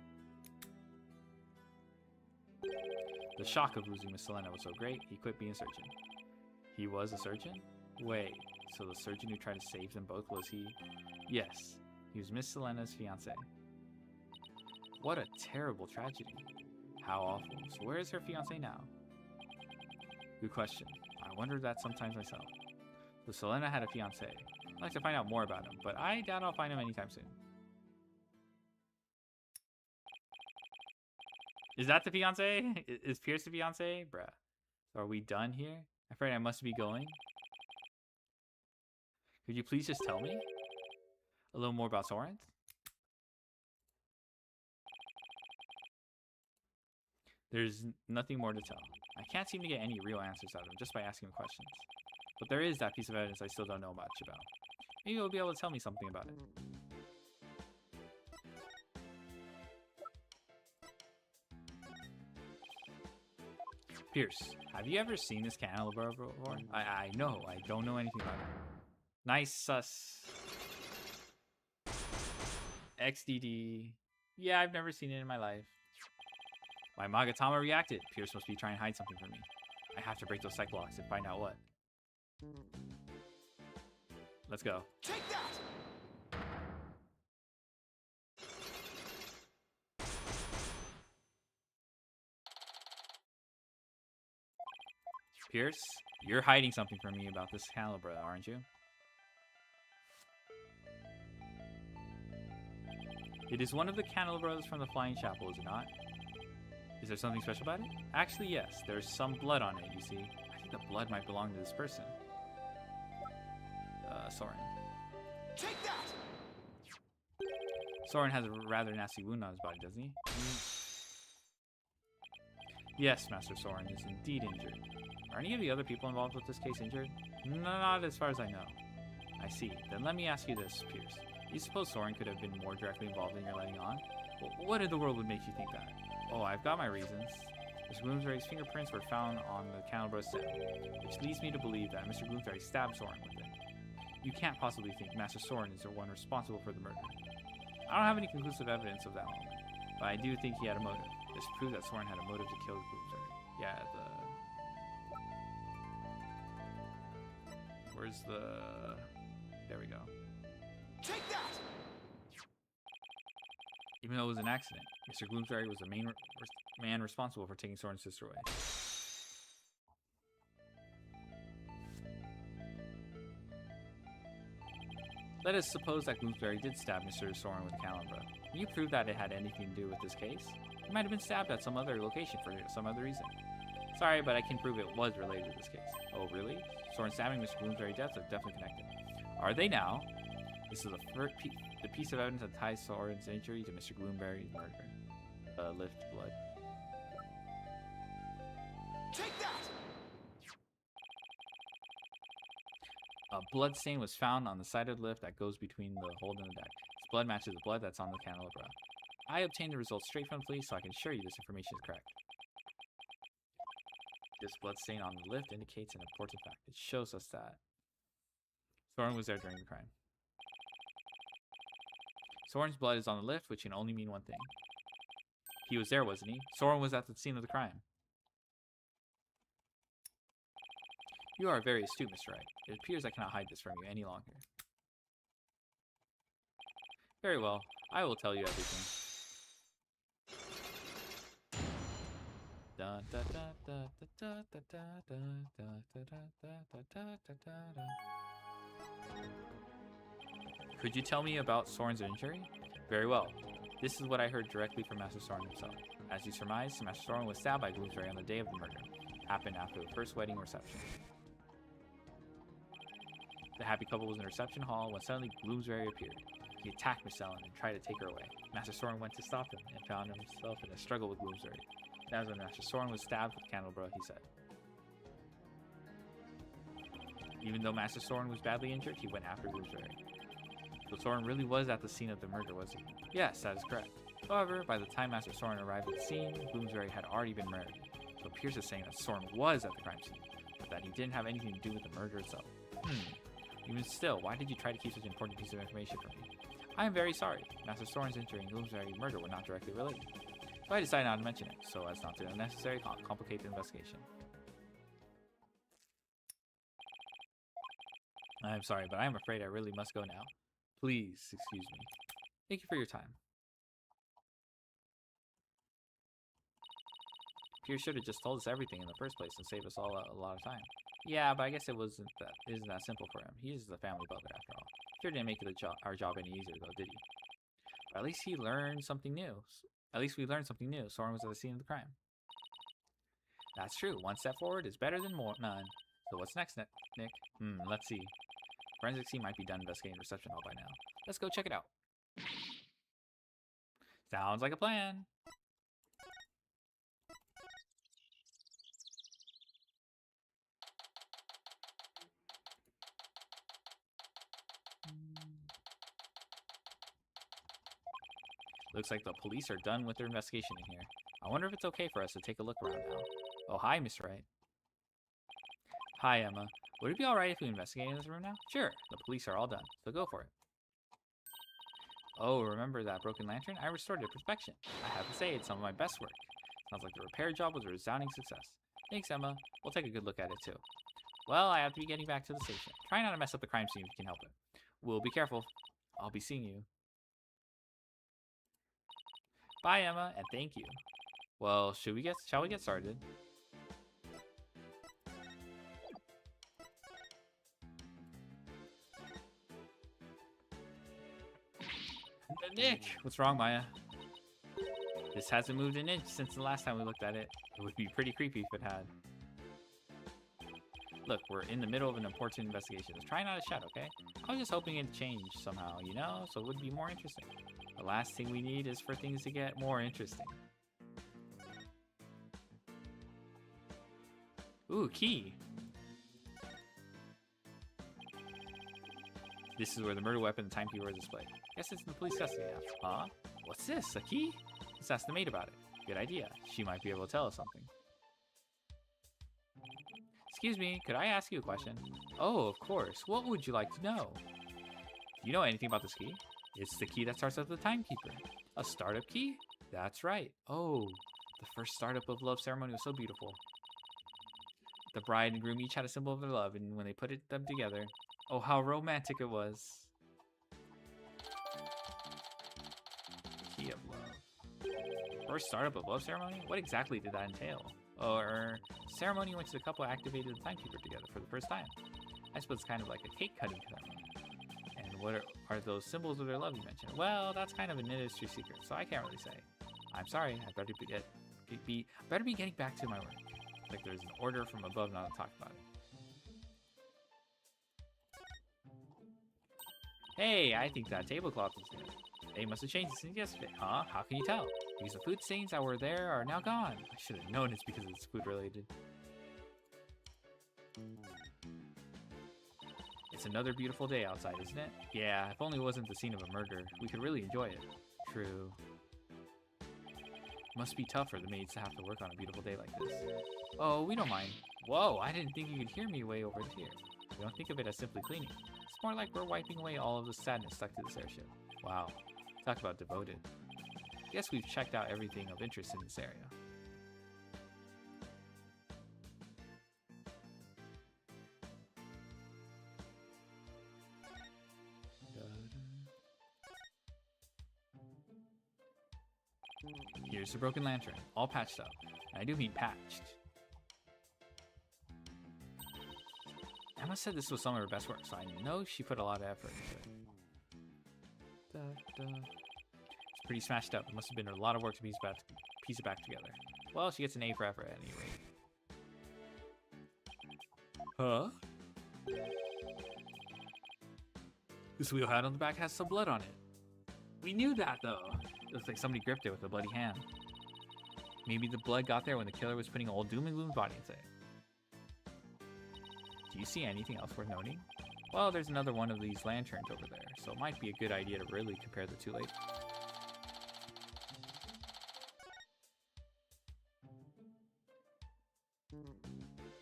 The shock of losing Miss Selena was so great, he quit being a surgeon. He was a surgeon? Wait, so the surgeon who tried to save them both was he? Yes, he was Miss Selena's fiancé. What a terrible tragedy. How awful. So where is her fiancé now? Good question. I wonder that sometimes myself. So Selena had a fiancé. I'd like to find out more about him, but I doubt I'll find him anytime soon. Is that the fiancé? Is Pierce the fiancé? Bruh. So are we done here? I'm afraid I must be going. Could you please just tell me a little more about Soren? There's nothing more to tell. I can't seem to get any real answers out of him just by asking him questions. But there is that piece of evidence I still don't know much about. Maybe you'll be able to tell me something about it. Pierce, have you ever seen this cantilever before? I know. I don't know anything about it. Nice sus. XDD. Yeah, I've never seen it in my life. My Magatama reacted. Pierce must be trying to hide something from me. I have to break those psych locks and find out what. Let's go. Take that! Pierce, you're hiding something from me about this caliber, aren't you? It is one of the candelabras from the Flying Chapel, is it not? Is there something special about it? Actually, yes. There's some blood on it, you see. I think the blood might belong to this person. Soren. Take that! Soren has a rather nasty wound on his body, doesn't he? Yes, Master Soren is indeed injured. Are any of the other people involved with this case injured? No, not as far as I know. I see. Then let me ask you this, Pierce. Do you suppose Soren could have been more directly involved in your letting on? What in the world would make you think that? Oh, I've got my reasons. Mr. Gloomsbury's fingerprints were found on the candelabra stem, which leads me to believe that Mr. Gloomsbury stabbed Soren with it. You can't possibly think Master Soren is the one responsible for the murder. I don't have any conclusive evidence of that moment, but I do think he had a motive. This proves that Soren had a motive to kill Gloomsbury. Yeah, Where's the... There we go. Take that! Even though it was an accident, Mr. Gloomsbury was the main man responsible for taking Soren's sister away. Let us suppose that Gloomsbury did stab Mr. Soren with a candelabra. Can you prove that it had anything to do with this case? He might have been stabbed at some other location for some other reason. Sorry, but I can prove it was related to this case. Oh, really? Soren stabbing Mr. Gloomsbury's deaths are definitely connected. Are they now? This is the piece of evidence that ties Soren's injury to Mr. Gloomsbury's murder. Lift blood. Take that! A blood stain was found on the side of the lift that goes between the hold and the deck. This blood matches the blood that's on the candelabra. I obtained the results straight from the police, so I can assure you this information is correct. This blood stain on the lift indicates an important fact. It shows us that Soren was there during the crime. Soren's blood is on the lift, which can only mean one thing. He was there, wasn't he? Soren was at the scene of the crime. You are very astute, Mr. Wright. It appears I cannot hide this from you any longer. Very well. I will tell you everything. Could you tell me about Soren's injury? Very well. This is what I heard directly from Master Soren himself. As you surmised, Master Soren was stabbed by Gloomsbury on the day of the murder. It happened after the first wedding reception. The happy couple was in the reception hall when suddenly Gloomsbury appeared. He attacked Miss Ellen and tried to take her away. Master Soren went to stop him and found himself in a struggle with Gloomsbury. That was when Master Soren was stabbed with candelabra, he said. Even though Master Soren was badly injured, he went after Gloomsbury. So Soren really was at the scene of the murder, was he? Yes, that is correct. However, by the time Master Soren arrived at the scene, Gloomsbury had already been murdered. So Pierce is saying that Soren was at the crime scene, but that he didn't have anything to do with the murder itself. Even still, why did you try to keep such an important piece of information from me? I am very sorry. Master Soren's injury and Gloomsbury's murder were not directly related. So I decided not to mention it, so as not to unnecessarily complicate the investigation. I am sorry, but I am afraid I really must go now. Please excuse me. Thank you for your time. Pierce should have just told us everything in the first place and saved us all a lot of time. Yeah, but I guess it isn't that simple for him. He is the family butler after all. Sure didn't make our job any easier though, did he? But at least he learned something new. At least we learned something new. Soren was at the scene of the crime. That's true. One step forward is better than none. So what's next, Nick? Let's see. Forensic team might be done investigating the reception hall by now. Let's go check it out. Sounds like a plan. Looks like the police are done with their investigation in here. I wonder if it's okay for us to take a look around now. Oh, hi, Miss Wright. Hi, Emma. Would it be alright if we investigate in this room now? Sure. The police are all done, so go for it. Oh, remember that broken lantern? I restored it to perfection. I have to say, it's some of my best work. Sounds like the repair job was a resounding success. Thanks, Emma. We'll take a good look at it, too. Well, I have to be getting back to the station. Try not to mess up the crime scene if you can help it. We'll be careful. I'll be seeing you. Bye, Emma, and thank you. Well, shall we get started? Nick! What's wrong, Maya? This hasn't moved an inch since the last time we looked at it. It would be pretty creepy if it had. Look, we're in the middle of an important investigation. Let's try not to shout, okay? I was just hoping it'd change somehow, you know? So it would be more interesting. The last thing we need is for things to get more interesting. Ooh, key. This is where the murder weapon and timekeeper are displayed. Guess it's in the police custody now. Huh? What's this? A key? Let's ask the maid about it. Good idea. She might be able to tell us something. Excuse me, could I ask you a question? Oh, of course. What would you like to know? Do you know anything about this key? It's the key that starts up the timekeeper. A startup key? That's right. Oh, the first startup of love ceremony was so beautiful. The bride and groom each had a symbol of their love, and when they put them together, oh, how romantic it was. Key of love. First startup of love ceremony? What exactly did that entail? Or ceremony in which the couple activated the timekeeper together for the first time. I suppose it's kind of like a cake cutting ceremony. And what are those symbols of their love you mentioned? Well, that's kind of an industry secret, so I can't really say. I'm sorry, I better be getting back to my work. Like there's an order from above not to talk about it. Hey, I think that tablecloth is new. They must have changed it since yesterday. Huh? How can you tell? Because the food stains that were there are now gone. I should have known it's because it's food related. It's another beautiful day outside, isn't it? Yeah, if only it wasn't the scene of a murder, we could really enjoy it. True. Must be tough for the maids to have to work on a beautiful day like this. Oh, we don't mind. Whoa, I didn't think you could hear me way over here. We don't think of it as simply cleaning. It's more like we're wiping away all of the sadness stuck to this airship. Wow, talk about devoted. Guess we've checked out everything of interest in this area. Here's the broken lantern, all patched up. And I do mean patched. Emma said this was some of her best work, so I know she put a lot of effort into it. It's pretty smashed up. It must have been a lot of work to piece it back together. Well, she gets an A for effort at any rate. Huh? This wheel hat on the back has some blood on it. We knew that, though. It looks like somebody gripped it with a bloody hand. Maybe the blood got there when the killer was putting old Doom and Gloom's body inside. Do you see anything else worth noting? Well, there's another one of these lanterns over there, so it might be a good idea to really compare the two later.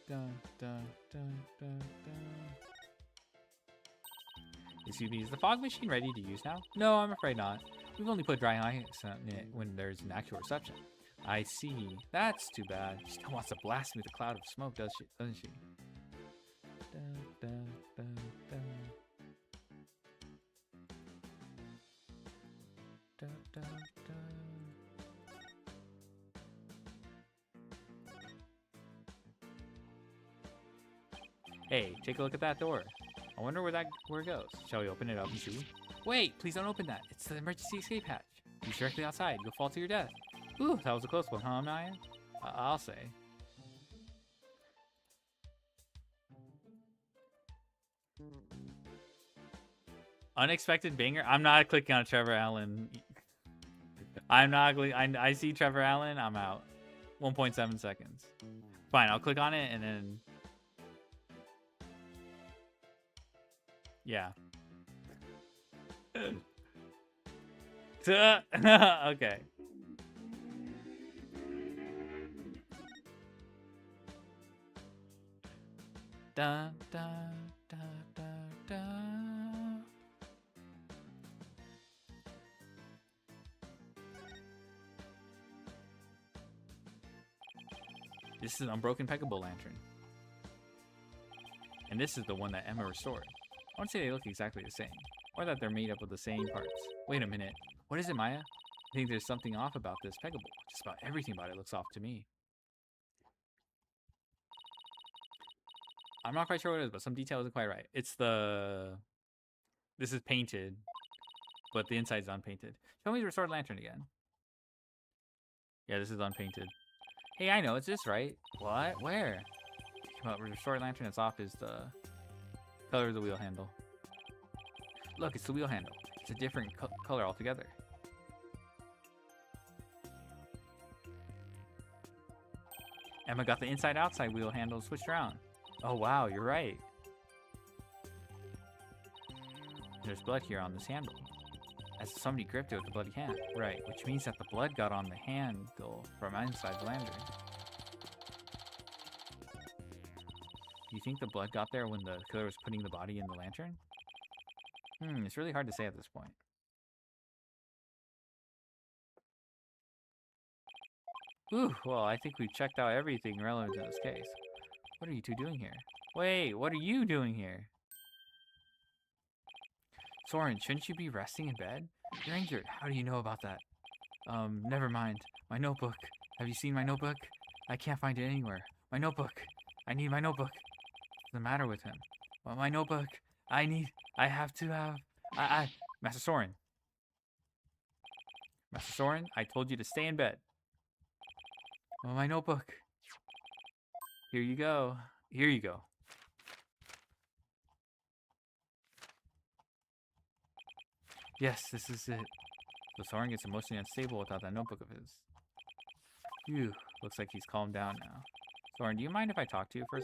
Dun, dun, dun, dun, dun. Excuse me, is the fog machine ready to use now? No, I'm afraid not. We've only put dry ice on it when there's an actual reception. I see. That's too bad. She still wants to blast me with a cloud of smoke, doesn't she? Dun, dun, dun, dun. Dun, dun, dun. Hey, take a look at that door. I wonder where it goes. Shall we open it up and see? Wait, please don't open that. It's the emergency escape hatch. He's directly outside. You'll fall to your death. Ooh, that was a close one, huh, Maya? I'll say. Unexpected banger? I'm not clicking on Trevor Allen. I'm not. I see Trevor Allen. I'm out. 1.7 seconds. Fine, I'll click on it and then. Yeah. Okay. Da da da da da. This is an unbroken Pegable lantern. And this is the one that Emma restored. I wouldn't say they look exactly the same, or that they're made up of the same parts. Wait a minute. What is it, Maya? I think there's something off about this Pegable. Just about everything about it looks off to me. I'm not quite sure what it is, but some detail isn't quite right. It's the... This is painted, but the inside's unpainted. Show me the restored lantern again. Yeah, this is unpainted. Hey, I know, it's this, right? What? Where? Well, restored lantern that's off is the color of the wheel handle. Look, it's the wheel handle. It's a different color altogether. Emma got the inside-outside wheel handle switched around. Oh wow, you're right. There's blood here on this handle. As if somebody gripped it with the bloody hand. Right, which means that the blood got on the handle from inside the lantern. You think the blood got there when the killer was putting the body in the lantern? It's really hard to say at this point. Ooh, well, I think we've checked out everything relevant to this case. What are you two doing here? Wait, what are you doing here? Soren, shouldn't you be resting in bed? You're injured. How do you know about that? Never mind. My notebook. Have you seen my notebook? I can't find it anywhere. My notebook. I need my notebook. What's the matter with him? Well, my notebook. I have to have... Master Soren. Master Soren, I told you to stay in bed. Well, my notebook. Here you go. Here you go. Yes, this is it. So Soren gets emotionally unstable without that notebook of his. Phew, looks like he's calmed down now. Soren, do you mind if I talk to you for a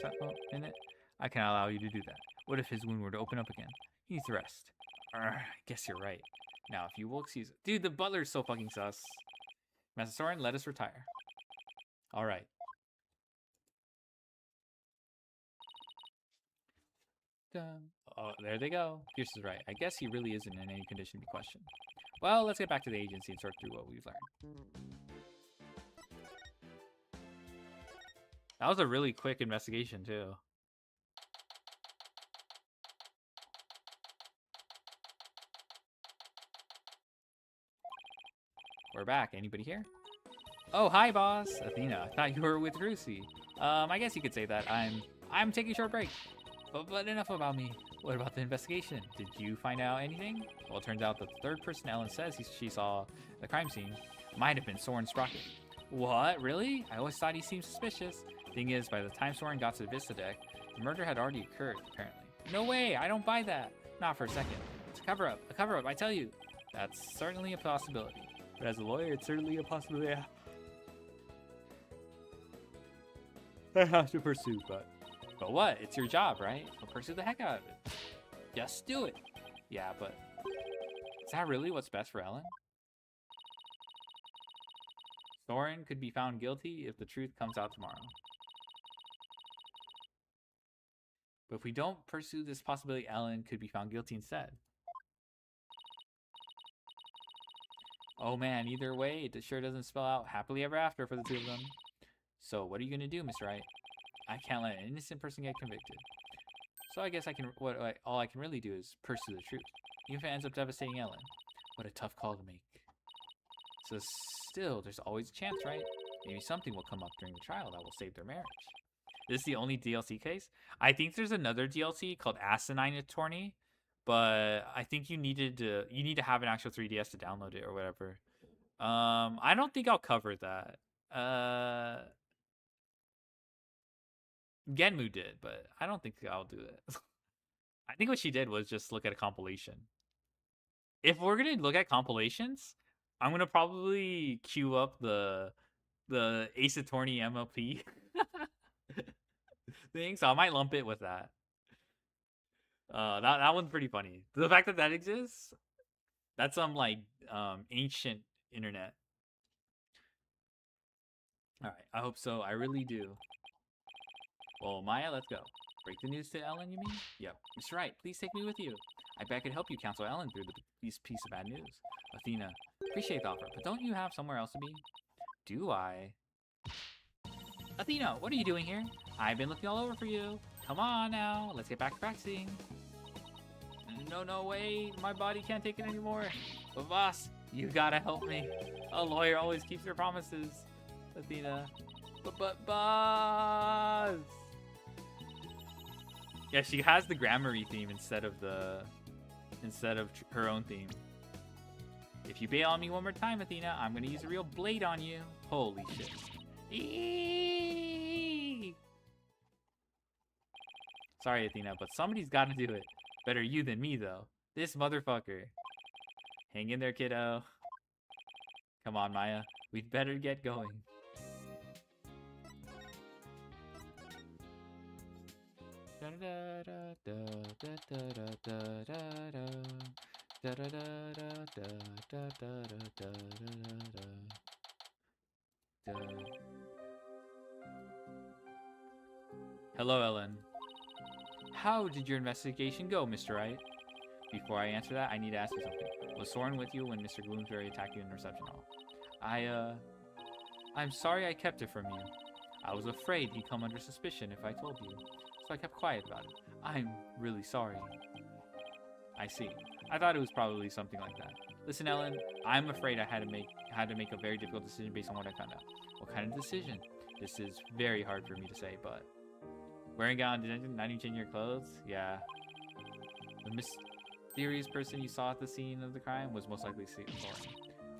minute? I can allow you to do that. What if his wound were to open up again? He needs to rest. I guess you're right. Now, if you will excuse it. Dude, the butler's so fucking sus. Master Soren, let us retire. Alright. Oh, there they go. Pierce is right. I guess he really isn't in any condition to be questioned. Well, let's get back to the agency and sort through what we've learned. That was a really quick investigation, too. We're back. Anybody here? Oh, hi, boss. Athena, I thought you were with Rusi. I guess you could say that. I'm taking a short break. But enough about me. What about the investigation? Did you find out anything? Well, it turns out that the third person Ellen says she saw at the crime scene might have been Soren Sprocket. What? Really? I always thought he seemed suspicious. Thing is, by the time Soren got to the Vista deck, the murder had already occurred, apparently. No way! I don't buy that! Not for a second. It's a cover-up. A cover-up, I tell you. That's certainly a possibility. But as a lawyer, it's certainly a possibility I have to pursue, but what? It's your job, right? So pursue the heck out of it. Just do it. Yeah, but is that really what's best for Ellen? Soren could be found guilty if the truth comes out tomorrow. But if we don't pursue this possibility, Ellen could be found guilty instead. Oh man, either way, it sure doesn't spell out happily ever after for the two of them. So what are you gonna do, Mr. Wright? I can't let an innocent person get convicted. So I guess all I can really do is pursue the truth. Even if it ends up devastating Ellen. What a tough call to make. So still, there's always a chance, right? Maybe something will come up during the trial that will save their marriage. This is the only DLC case. I think there's another DLC called Asinine Attorney, but I think you need to have an actual 3DS to download it or whatever. I don't think I'll cover that. Genmu did, but I don't think I'll do it. I think what she did was just look at a compilation. If we're gonna look at compilations, I'm gonna probably queue up the Ace Attorney MLP thing, so I might lump it with that. That one's pretty funny. The fact that exists, that's some like ancient internet. All right, I hope so. I really do. Well, Maya, let's go. Break the news to Ellen, you mean? Yep. Mr. Wright, please take me with you. I bet I could help you counsel Ellen through this piece of bad news. Athena, appreciate the offer, but don't you have somewhere else to be? Do I? Athena, what are you doing here? I've been looking all over for you. Come on now, let's get back to practicing. No, wait, my body can't take it anymore. But boss, you gotta help me. A lawyer always keeps their promises. Athena. But boss! Yeah, she has the Grammary theme instead of her own theme. If you bail on me one more time, Athena, I'm gonna use a real blade on you. Holy shit. Eee! Sorry, Athena, but somebody's gotta do it. Better you than me, though. This motherfucker. Hang in there, kiddo. Come on, Maya. We'd better get going. Hello, Ellen. How did your investigation go, Mr. Wright? Before I answer that, I need to ask you something. Was Soren with you when Mr. Bloomsbury attacked you in reception hall? I'm sorry I kept it from you. I was afraid he'd come under suspicion if I told you, so I kept quiet about it. I'm really sorry. I see. I thought it was probably something like that. Listen, Ellen, I'm afraid I had to make a very difficult decision based on what I found out. What kind of decision? This is very hard for me to say, but wearing out not even changing your clothes? Yeah. The mysterious person you saw at the scene of the crime was most likely Soren.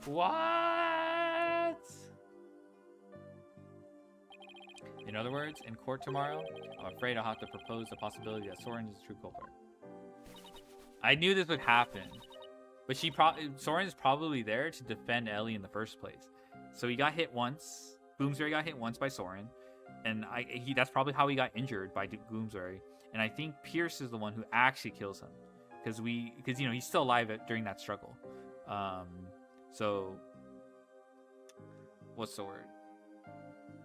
What? In other words, in court tomorrow, I'm afraid I'll have to propose the possibility that Soren is the true culprit. I knew this would happen, but Soren is probably there to defend Ellie in the first place. So he got hit once. Bloomsbury got hit once by Soren, and that's probably how he got injured by Bloomsbury. And I think Pierce is the one who actually kills him, because he's still alive during that struggle. So what's the word?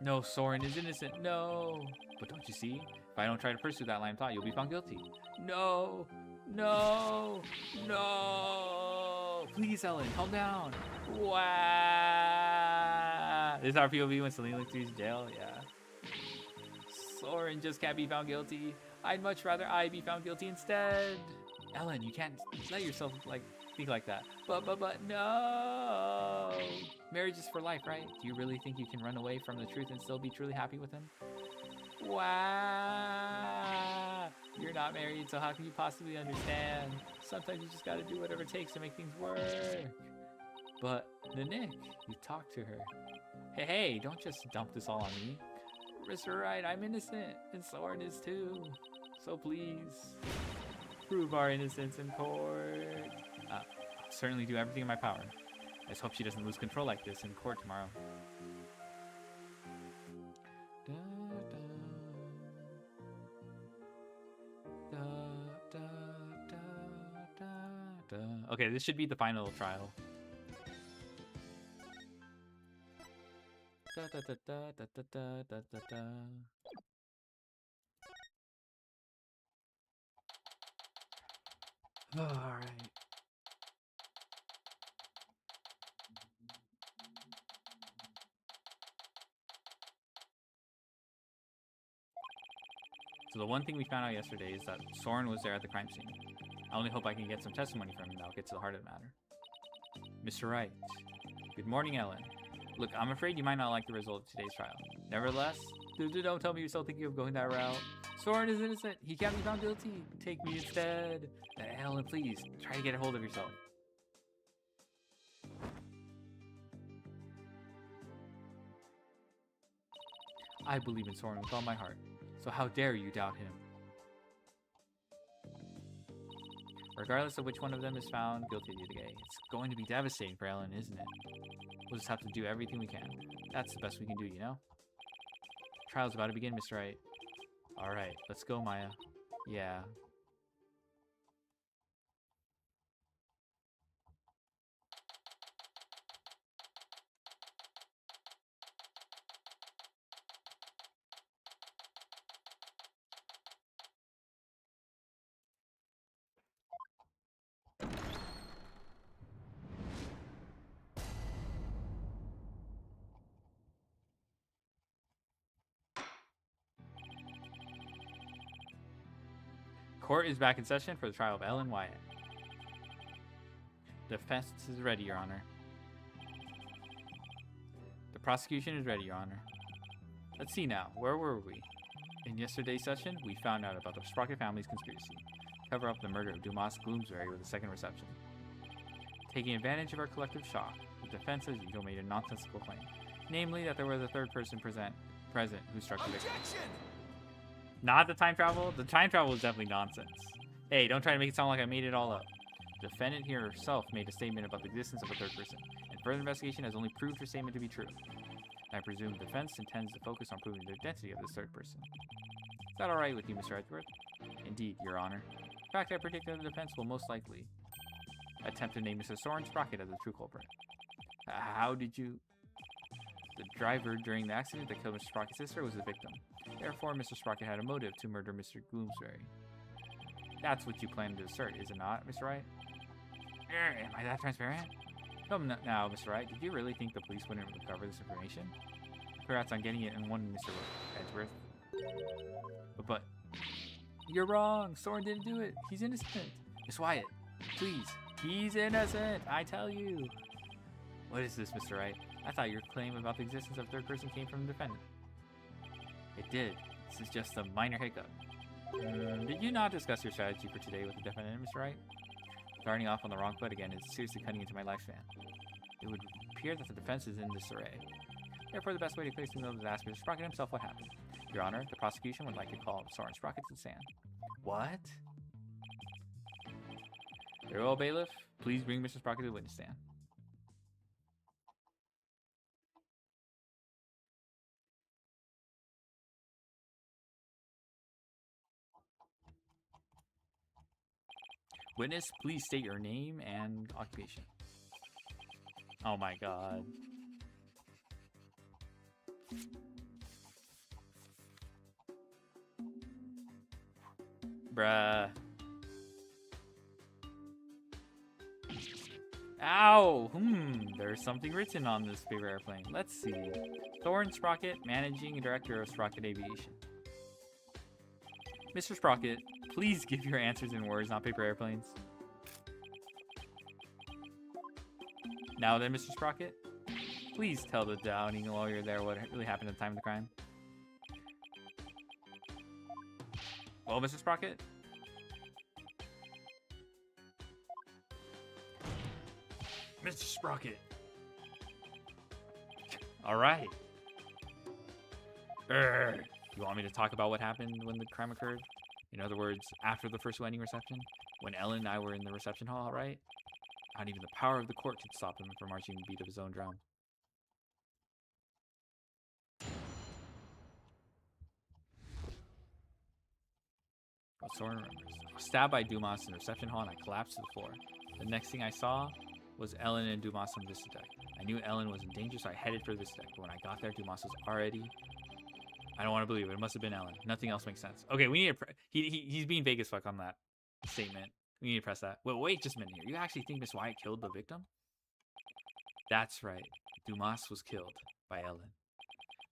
No, Soren is innocent. No. But don't you see? If I don't try to pursue that line of thought, you'll be found guilty. No. No. No. Please, Ellen, calm down. Wow. This is our POV when Selene looks through jail. Yeah. Soren just can't be found guilty. I'd much rather I be found guilty instead. Ellen, you can't let yourself think like that. But no. Marriage is for life, right? Do you really think you can run away from the truth and still be truly happy with him? Wow. You're not married, so how can you possibly understand? Sometimes you just gotta do whatever it takes to make things work. But Nick, you talked to her. Hey, don't just dump this all on me. Mr. Wright, I'm innocent, and Soren is too. So please, prove our innocence in court. I'll certainly do everything in my power. I just hope she doesn't lose control like this in court tomorrow. Okay, this should be the final trial. All right. So the one thing we found out yesterday is that Soren was there at the crime scene. I only hope I can get some testimony from him that'll get to the heart of the matter. Mr. Wright. Good morning, Ellen. Look, I'm afraid you might not like the result of today's trial. Nevertheless, Don't tell me you're still thinking of going that route. Soren is innocent. He can't be found guilty. Take me instead. Ellen, please, try to get a hold of yourself. I believe in Soren with all my heart. So how dare you doubt him? Regardless of which one of them is found guilty today, it's going to be devastating for Ellen, isn't it? We'll just have to do everything we can. That's the best we can do, you know? Trial's about to begin, Mr. Wright. Alright, let's go, Maya. Yeah. Court is back in session for the trial of Ellen Wyatt. Defense is ready, Your Honor. The prosecution is ready, Your Honor. Let's see now. Where were we? In yesterday's session, we found out about the Sprocket family's conspiracy to cover up the murder of Dumas Gloomsbury with a second reception. Taking advantage of our collective shock, the defense as usual made a nonsensical claim, namely that there was a third person present who struck the victim. Not the time travel. The time travel is definitely nonsense. Hey, don't try to make it sound like I made it all up. The defendant here herself made a statement about the existence of a third person, and further investigation has only proved her statement to be true. I presume the defense intends to focus on proving the identity of this third person. Is that alright with you, Mr. Edgeworth? Indeed, Your Honor. In fact, I predict that the defense will most likely attempt to name Mr. Soren Sprocket as the true culprit. How did you... The driver during the accident that killed Mr. Sprocket's sister was the victim. Therefore, Mr. Sprocket had a motive to murder Mr. Gloomsbury. That's what you plan to assert, is it not, Mr. Wright? Am I that transparent? Come now, Mr. Wright. Did you really think the police wouldn't recover this information? Congrats on getting it in one, Mr. Edgeworth. But you're wrong. Soren didn't do it. He's innocent. Miss Wyatt, please. He's innocent. I tell you. What is this, Mr. Wright? I thought your claim about the existence of a third person came from the defendant. It did. This is just a minor hiccup. Did you not discuss your strategy for today with the defendant, Mr. Wright? Starting off on the wrong foot again is seriously cutting into my lifespan. It would appear that the defense is in disarray. Therefore, the best way to clear things up is to ask Mr. Sprocket himself what happened. Your Honor, the prosecution would like to call Soren Sprocket to the stand. What? Very well, bailiff. Please bring Mr. Sprocket to the witness stand. Witness, please state your name and occupation. Oh my god. Bruh. Ow! There's something written on this paper airplane. Let's see. Soren Sprocket, Managing Director of Sprocket Aviation. Mr. Sprocket, please give your answers in words, not paper airplanes. Now then, Mr. Sprocket, please tell the doubting lawyer there what really happened at the time of the crime. Well, Mr. Sprocket? Mr. Sprocket. Alright. You want me to talk about what happened when the crime occurred? In other words, after the first wedding reception? When Ellen and I were in the reception hall, right? Not even the power of the court could stop him from marching the beat of his own drum. What Soren remembers. I was stabbed by Dumas in the reception hall and I collapsed to the floor. The next thing I saw was Ellen and Dumas on the vista deck. I knew Ellen was in danger, so I headed for the vista deck. But when I got there, Dumas was already... I don't want to believe it. It must have been Ellen. Nothing else makes sense. Okay, we need to... He's being Vegas fuck on that statement. We need to press that. Well, wait just a minute here. You actually think Miss Wyatt killed the victim? That's right. Dumas was killed by Ellen.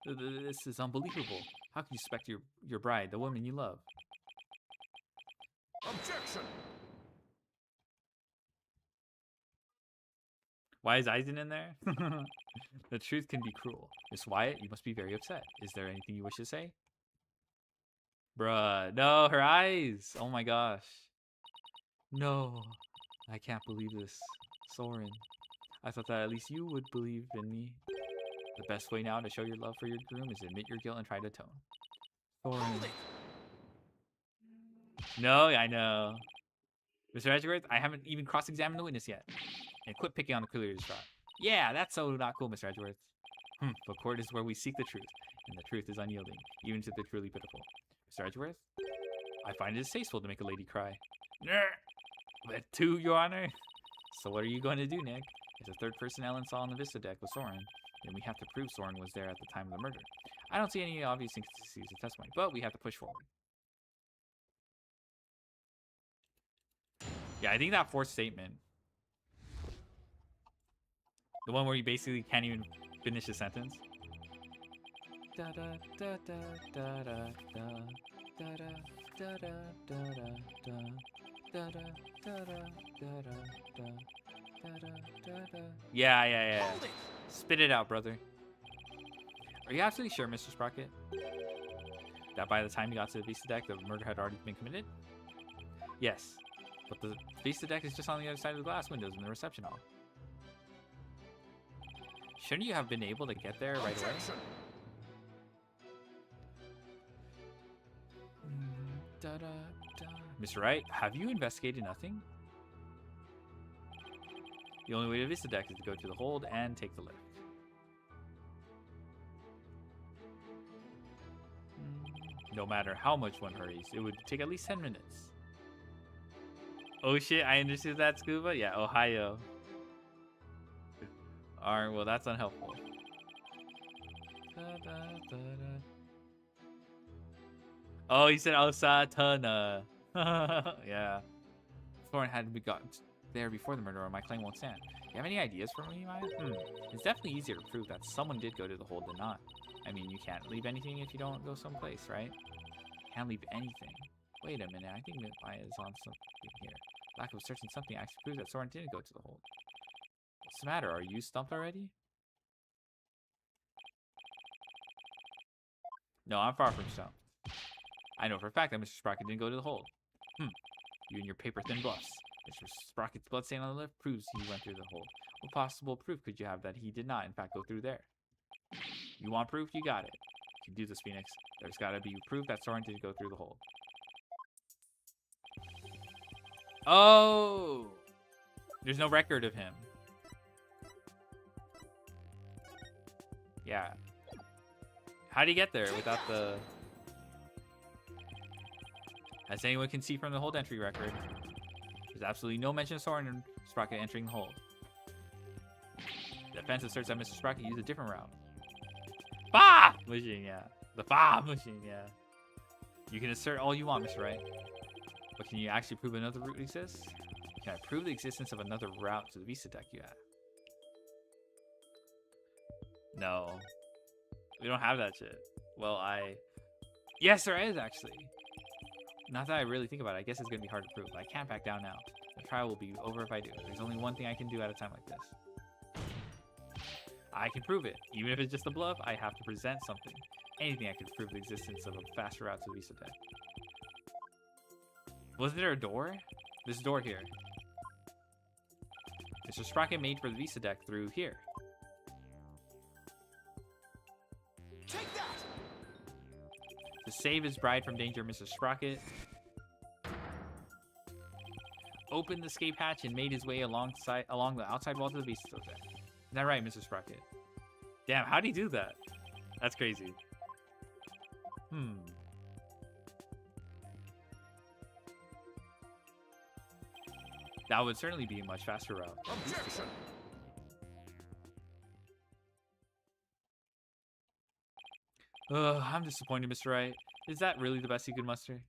This is unbelievable. How can you suspect your bride, the woman you love? Objection! Why is Eisen in there? The truth can be cruel. Miss Wyatt, you must be very upset. Is there anything you wish to say? Bruh, no, her eyes. Oh my gosh. No, I can't believe this. Soren, I thought that at least you would believe in me. The best way now to show your love for your groom is to admit your guilt and try to atone. Soren. No, I know. Mr. Edgeworth, I haven't even cross-examined the witness yet. And quit picking on the clear shot. Yeah, that's so not cool, Mr. Edgeworth. But court is where we seek the truth, and the truth is unyielding, even to the truly pitiful. Mr. Edgeworth, I find it distasteful to make a lady cry. But too, Your Honor. So what are you going to do, Nick? If the third person Ellen saw on the Vista deck was Soren, then we have to prove Soren was there at the time of the murder. I don't see any obvious inconsistencies in testimony, but we have to push forward. Yeah, I think that fourth statement, the one where you basically can't even finish the sentence. Da da da da da da da da da da da da da. Yeah. Spit it out, brother. Are you absolutely sure, Mr. Sprocket, that by the time you got to the Vista deck, the murder had already been committed? Yes, but the Vista deck is just on the other side of the glass windows in the reception hall. Shouldn't you have been able to get there right away? Mr. Wright, have you investigated nothing? The only way to Vista deck is to go to the hold and take the lift. No matter how much one hurries, it would take at least 10 minutes. Oh shit, I understood that, Scuba? Yeah, Ohio. Alright, well that's unhelpful. Oh, he said Osatana. Yeah. Soren had to be got there before the murder, or my claim won't stand. You have any ideas for me, Maya? It's definitely easier to prove that someone did go to the hold than not. I mean, you can't leave anything if you don't go someplace, right? Can't leave anything. Wait a minute, I think Maya is on something here. Lack of searching something actually proves that Soren didn't go to the hold. What's the matter? Are you stumped already? No, I'm far from stumped. I know for a fact that Mr. Sprocket didn't go to the hold. You and your paper-thin bluffs. Mr. Sprocket's bloodstain on the lift proves he went through the hold. What possible proof could you have that he did not, in fact, go through there? You want proof? You got it. You can do this, Phoenix. There's got to be proof that Soren didn't go through the hold. Oh! There's no record of him. Yeah. How'd he get there without the... As anyone can see from the hold entry record, there's absolutely no mention of Soren and Sprocket entering the hold. The defense asserts that Mr. Sprocket used a different route. Bah! Machine, yeah. The bah machine, yeah. You can assert all you want, Mr. Wright. But can you actually prove another route exists? Can I prove the existence of another route to the Vista deck you have? No. We don't have that shit. Well, yes, there is, actually. Not that I really think about it. I guess it's going to be hard to prove. But I can't back down now. The trial will be over if I do. There's only one thing I can do at a time like this. I can prove it. Even if it's just a bluff, I have to present something. Anything I could prove the existence of a faster route to the Vista deck. Wasn't there a door? This door here. Mr. Sprocket made for the Vista deck through here. Take that! To save his bride from danger, Mr. Sprocket opened the escape hatch and made his way along the outside walls of the Vista deck. Is that right, Mr. Sprocket? Damn, how'd he do that? That's crazy. That would certainly be a much faster route. Objection! I'm disappointed, Mr. Wright. Is that really the best you could muster?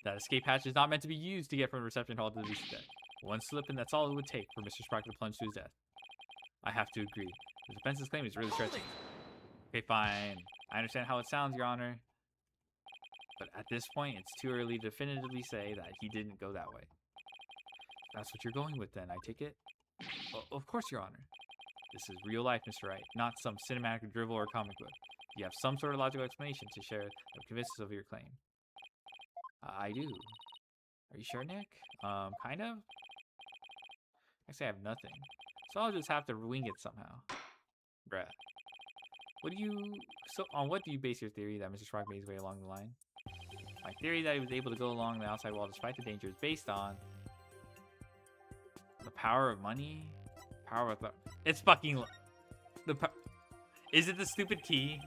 That escape hatch is not meant to be used to get from the reception hall to the Vista deck. One slip and that's all it would take for Mr. Sprocket to plunge to his death. I have to agree. The defense's claim is really stretching. Okay, fine. I understand how it sounds, Your Honor. But at this point, it's too early to definitively say that he didn't go that way. That's what you're going with then, I take it? Of course, Your Honor. This is real life, Mr. Wright, not some cinematic drivel or comic book. You have some sort of logical explanation to share that convinces of your claim. I do. Are you sure, Nick? Kind of? Actually, I have nothing. So I'll just have to wing it somehow. Bruh. On what do you base your theory that Mr. Sprock made his way along the line? My theory that he was able to go along the outside wall despite the danger is based on the power of money, power of it's fucking is it the stupid key?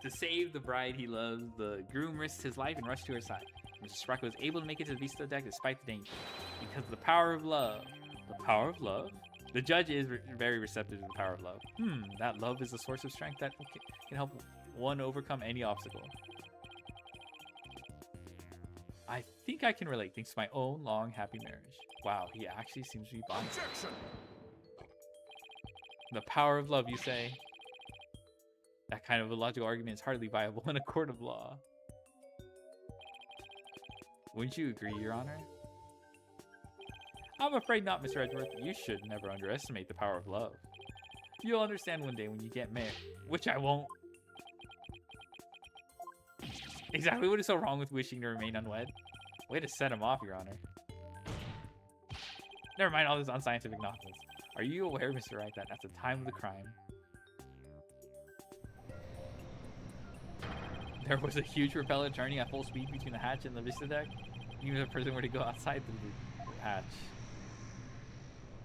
To save the bride he loves, the groom risks his life and rushed to her side. Mr. Sprocket was able to make it to the Vista deck despite the danger because of the power of love. The power of love? The judge is very receptive to the power of love. That love is a source of strength that can help one overcome any obstacle. I think I can relate thanks to my own long, happy marriage. Wow, he actually seems to be bonded. The power of love, you say? That kind of a logical argument is hardly viable in a court of law. Wouldn't you agree, Your Honor? I'm afraid not, Mr. Edgeworth. You should never underestimate the power of love. You'll understand one day when you get married, which I won't. Exactly what is so wrong with wishing to remain unwed? Way to set him off, Your Honor. Never mind all this unscientific nonsense. Are you aware, Mr. Wright, that at the time of the crime, there was a huge propeller turning at full speed between the hatch and the Vista deck? Even if the person were to go outside the hatch.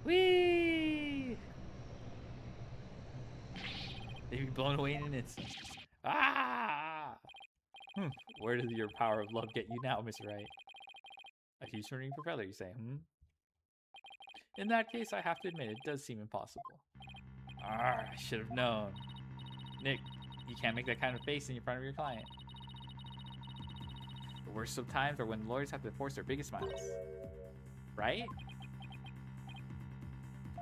Whee! They'd be blown away in an instant. Ah! Where does your power of love get you now, Mr. Wright? A huge turning propeller, you say, In that case, I have to admit, it does seem impossible. I should have known. Nick, you can't make that kind of face in front of your client. The worst of times are when lawyers have to force their biggest smiles. Right?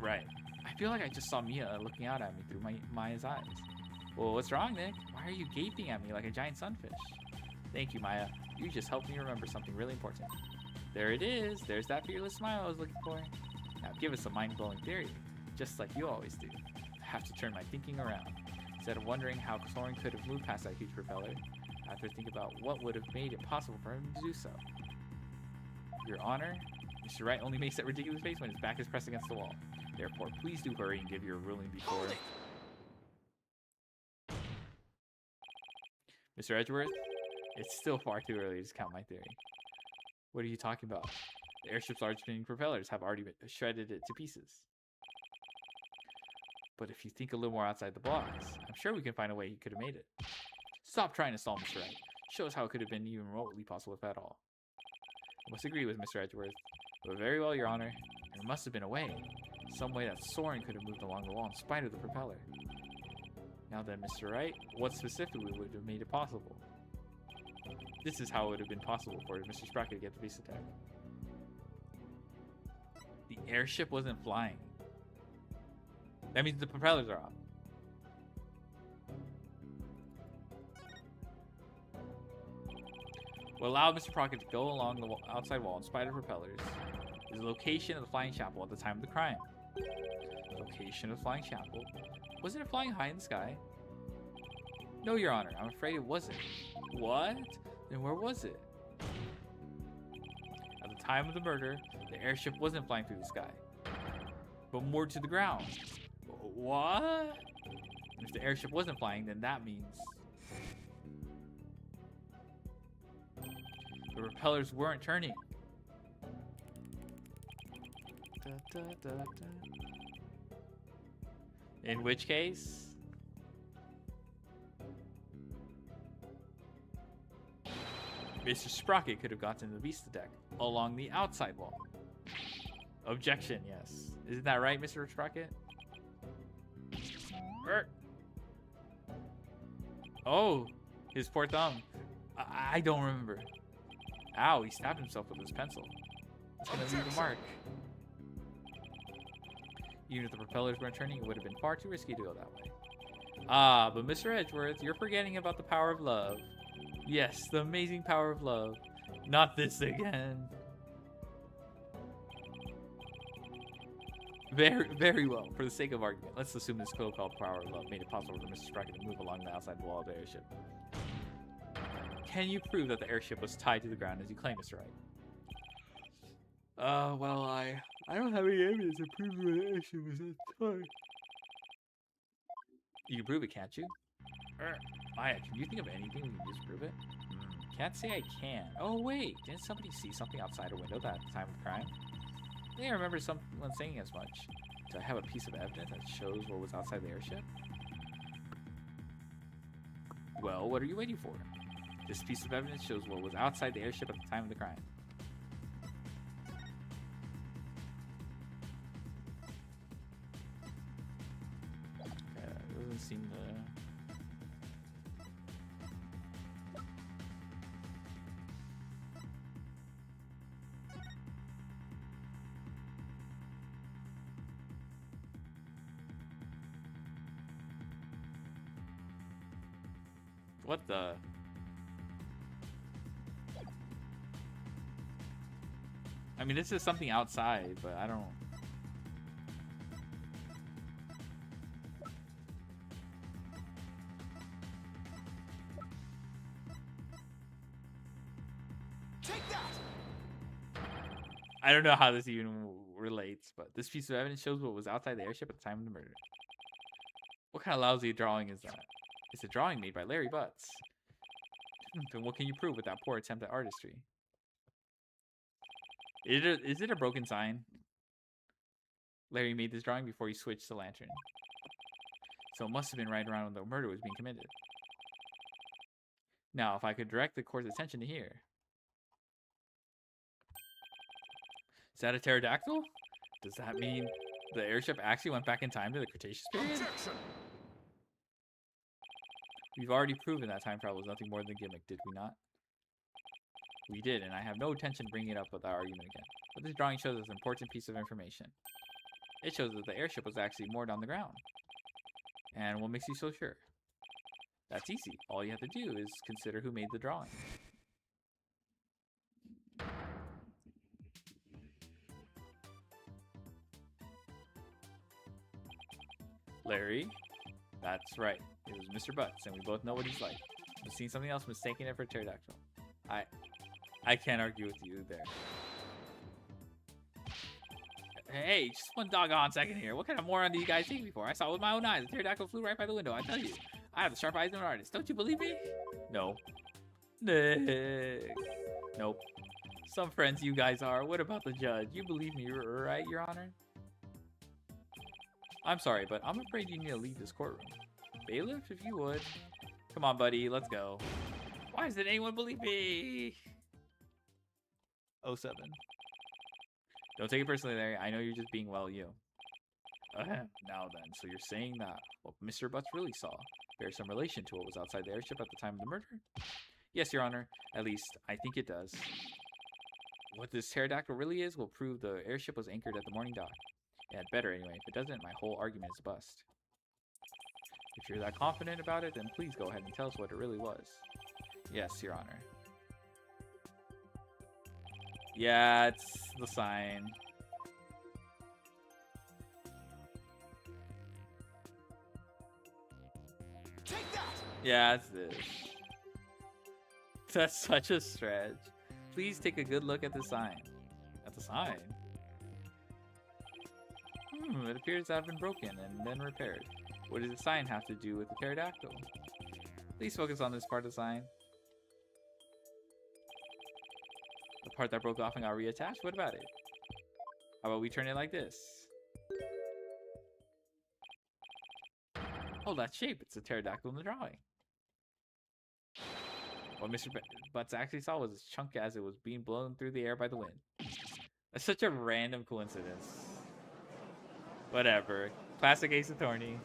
Right. I feel like I just saw Mia looking out at me through Maya's eyes. Well, what's wrong, Nick? Why are you gaping at me like a giant sunfish? Thank you, Maya. You just helped me remember something really important. There it is. There's that fearless smile I was looking for. Now give us a mind-blowing theory, just like you always do. I have to turn my thinking around. Instead of wondering how Soren could have moved past that huge propeller, I have to think about what would have made it possible for him to do so. Your Honor, Mr. Wright only makes that ridiculous face when his back is pressed against the wall. Therefore, please do hurry and give your ruling before... Mr. Edgeworth, it's still far too early to discount my theory. What are you talking about? The airship's large spinning propellers have already shredded it to pieces. But if you think a little more outside the box, I'm sure we can find a way he could have made it. Stop trying to stall, Mr. Wright. Show us how it could have been even remotely possible, if at all. I must agree with Mr. Edgeworth. But very well, Your Honor. There must have been a way. Some way that Soren could have moved along the wall in spite of the propeller. Now then, Mr. Wright, what specifically would have made it possible? This is how it would have been possible for Mr. Sprocket to get the Vista deck. The airship wasn't flying. That means the propellers are off. What allowed Mr. Sprocket to go along the outside wall in spite of propellers is the location of the flying chapel at the time of the crime. The location of the flying chapel? Wasn't it flying high in the sky? No, Your Honor, I'm afraid it wasn't. What? Then where was it? At the time of the murder, the airship wasn't flying through the sky, but moored to the ground. What? And if the airship wasn't flying, then that means the propellers weren't turning. In which case, Mr. Sprocket could have gotten the Vista deck along the outside wall. Objection, yes. Isn't that right, Mr. Sprocket? Oh, his poor thumb. I don't remember. Ow, he stabbed himself with his pencil. It's gonna leave a mark. Even if the propellers weren't turning, it would have been far too risky to go that way. Ah, but Mr. Edgeworth, you're forgetting about the power of love. Yes, the amazing power of love. Not this again. Very well. For the sake of argument, let's assume this so-called power of love made it possible for Mr. Sprocket to move along the outside wall of the airship. Can you prove that the airship was tied to the ground as you claim, Mr. Wright? Well, I don't have any evidence to prove that the airship was tied. You can prove it, can't you? Maya, can you think of anything we can disprove it? Can't say I can. Oh, wait. Didn't somebody see something outside a window at the time of the crime? I think I remember someone saying as much. Do I have a piece of evidence that shows what was outside the airship? Well, what are you waiting for? This piece of evidence shows what was outside the airship at the time of the crime. Doesn't seem to... What the? I mean, this is something outside, but I don't... I don't know how this even relates, but this piece of evidence shows what was outside the airship at the time of the murder. What kind of lousy drawing is that? It's a drawing made by Larry Butts. Then what can you prove with that poor attempt at artistry? Is it a broken sign? Larry made this drawing before he switched the lantern. So it must have been right around when the murder was being committed. Now, if I could direct the court's attention to here. Is that a pterodactyl? Does that mean the airship actually went back in time to the Cretaceous period? Objection! We've already proven that time travel was nothing more than a gimmick, did we not? We did, and I have no intention of bringing it up with our argument again. But this drawing shows us an important piece of information. It shows that the airship was actually moored on the ground. And what makes you so sure? That's easy. All you have to do is consider who made the drawing. Larry? That's right. It was Mr. Butts, and we both know what he's like. I've seen something else mistaking it for a pterodactyl. I can't argue with you there. Hey, just one doggone second here. What kind of moron do you guys take me for? I saw it with my own eyes. The pterodactyl flew right by the window, I tell you. I have the sharp eyes of an artist. Don't you believe me? No. Nope. Some friends you guys are. What about the judge? You believe me, right, Your Honor? I'm sorry, but I'm afraid you need to leave this courtroom. Bailiff, if you would. Come on, buddy. Let's go. Why doesn't anyone believe me? 07. Don't take it personally, Larry. I know you're just being well you. Now then, so you're saying that what Mr. Butts really saw bears some relation to what was outside the airship at the time of the murder? Yes, Your Honor. At least, I think it does. What this pterodactyl really is will prove the airship was anchored at the morning dock. Yeah, it better anyway. If it doesn't, my whole argument is a bust. If you're that confident about it, then please go ahead and tell us what it really was. Yes, Your Honor. Yeah, it's the sign. Take that! Yeah, it's this. That's such a stretch. Please take a good look at the sign. At the sign? It appears to have been broken and then repaired. What does the sign have to do with the pterodactyl? Please focus on this part of the sign. The part that broke off and got reattached? What about it? How about we turn it like this? Oh, that shape. It's a pterodactyl in the drawing. What Mr. Butts actually saw was a chunk as it was being blown through the air by the wind. That's such a random coincidence. Whatever. Classic Ace Attorney.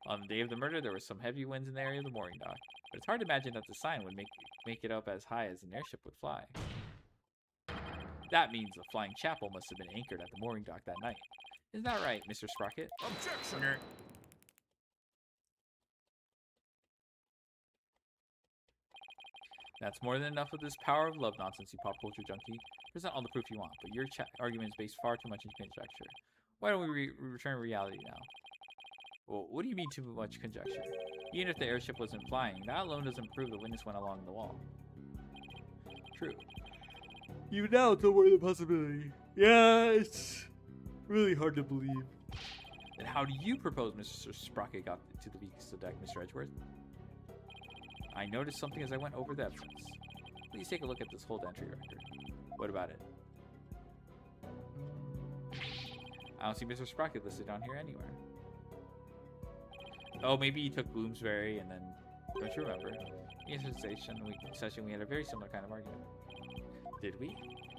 On the day of the murder, there were some heavy winds in the area of the mooring dock. But it's hard to imagine that the sign would make it up as high as an airship would fly. That means the flying chapel must have been anchored at the mooring dock that night. Isn't that right, Mr. Sprocket? Objection! That's more than enough of this power of love nonsense, you pop culture junkie. Present all the proof you want, but your argument is based far too much in conjecture. Why don't we return to reality now? Well, what do you mean too much conjecture? Even if the airship wasn't flying, that alone doesn't prove the witness went along the wall. True. Even now, don't worry the possibility. Yeah, it's really hard to believe. Then how do you propose Mr. Sprocket got to the Vista deck, Mr. Edgeworth? I noticed something as I went over the evidence. Please take a look at this hold entry record. What about it? I don't see Mr. Sprocket listed down here anywhere. Oh, maybe he took Bloomsbury and then... Don't you remember? In the session, we had a very similar kind of argument. Did we?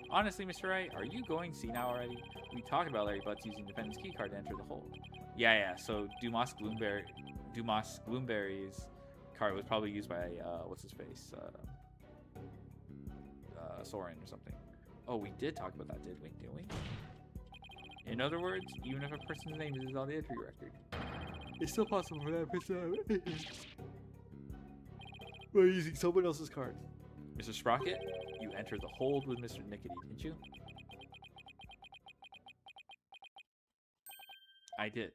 Honestly, Mr. Wright, are you going senile already? We talked about Larry Butts using the defendant's key card to enter the hold. Yeah, so Dumas Bloomberry's card was probably used by, what's his face? Soren or something. Oh, we did talk about that, didn't we? In other words, even if a person's name is on the entry record, it's still possible for that person by using someone else's card. Mr. Sprocket, you entered the hold with Mr. Nickety, didn't you? I did.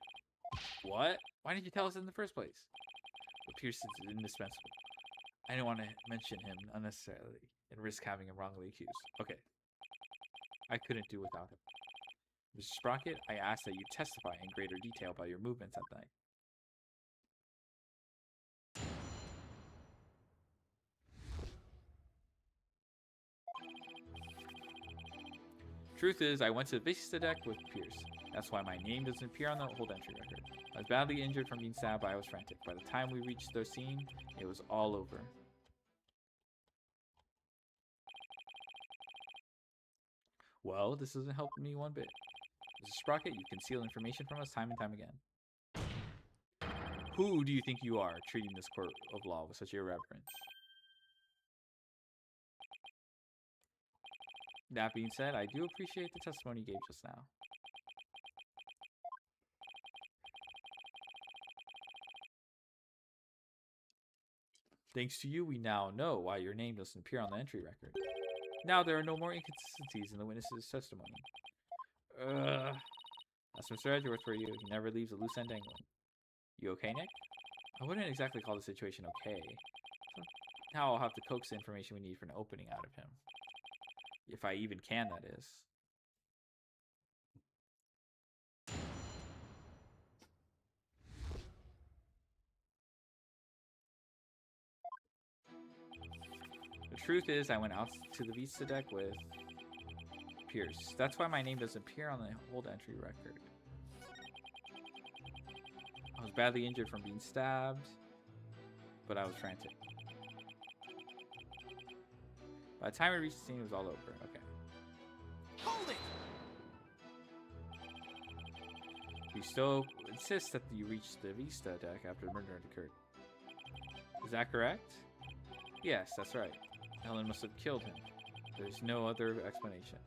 What? Why didn't you tell us in the first place? But Pierce is indispensable. I didn't want to mention him unnecessarily and risk having him wrongly accused. Okay. I couldn't do without him. Mr. Sprocket, I ask that you testify in greater detail about your movements that night. Truth is, I went to the Vista deck with Pierce. That's why my name doesn't appear on the hold entry record. I was badly injured from being stabbed, but I was frantic. By the time we reached the scene, it was all over. Well, this doesn't help me one bit. Mr. Sprocket, you conceal information from us time and time again. Who do you think you are, treating this court of law with such irreverence? That being said, I do appreciate the testimony you gave just now. Thanks to you, we now know why your name doesn't appear on the entry record. Now there are no more inconsistencies in the witness's testimony. That's Mr. Edgeworth for you. He never leaves a loose end dangling. You okay, Nick? I wouldn't exactly call the situation okay. Now I'll have to coax the information we need for an opening out of him. If I even can, that is. The truth is, I went out to the Vista deck with Pierce. That's why my name doesn't appear on the hold entry record. I was badly injured from being stabbed, but I was frantic. By the time we reached the scene, it was all over. Okay. Hold it! You still insist that you reached the Vista deck after the murder had occurred. Is that correct? Yes, that's right. Helen must have killed him. There's no other explanation.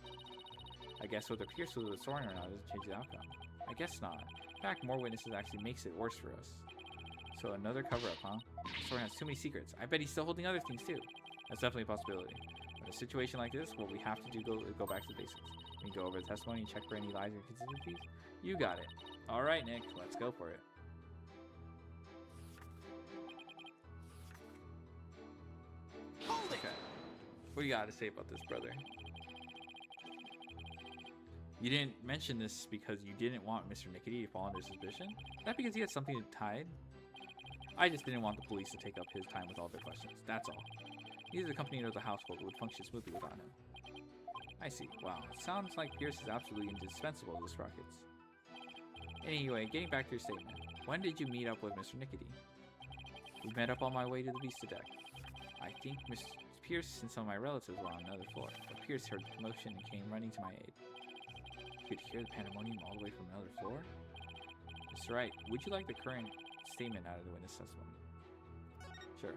I guess whether Pierce was with Soren or not doesn't change the outcome. I guess not. In fact, more witnesses actually makes it worse for us. So another cover-up, huh? Soren has too many secrets. I bet he's still holding other things too. That's definitely a possibility. In a situation like this, what we have to do is go back to the basics. We can go over the testimony and check for any lies or inconsistencies. You got it. All right, Nick, let's go for it. Hold it! Okay. What do you got to say about this, brother? You didn't mention this because you didn't want Mr. Nickety to fall under suspicion? Is that because he had something to hide? I just didn't want the police to take up his time with all their questions. That's all. Neither the company nor the household would function smoothly without him. I see. Wow. It sounds like Pierce is absolutely indispensable to the Sprockets. Anyway, getting back to your statement. When did you meet up with Mr. Nickety? We met up on my way to the Vista deck. I think Mr. Pierce and some of my relatives were on another floor, but Pierce heard the commotion and came running to my aid. You could hear the pandemonium all the way from another floor? Mr. Wright, would you like the current statement out of the witness testimony? Sure.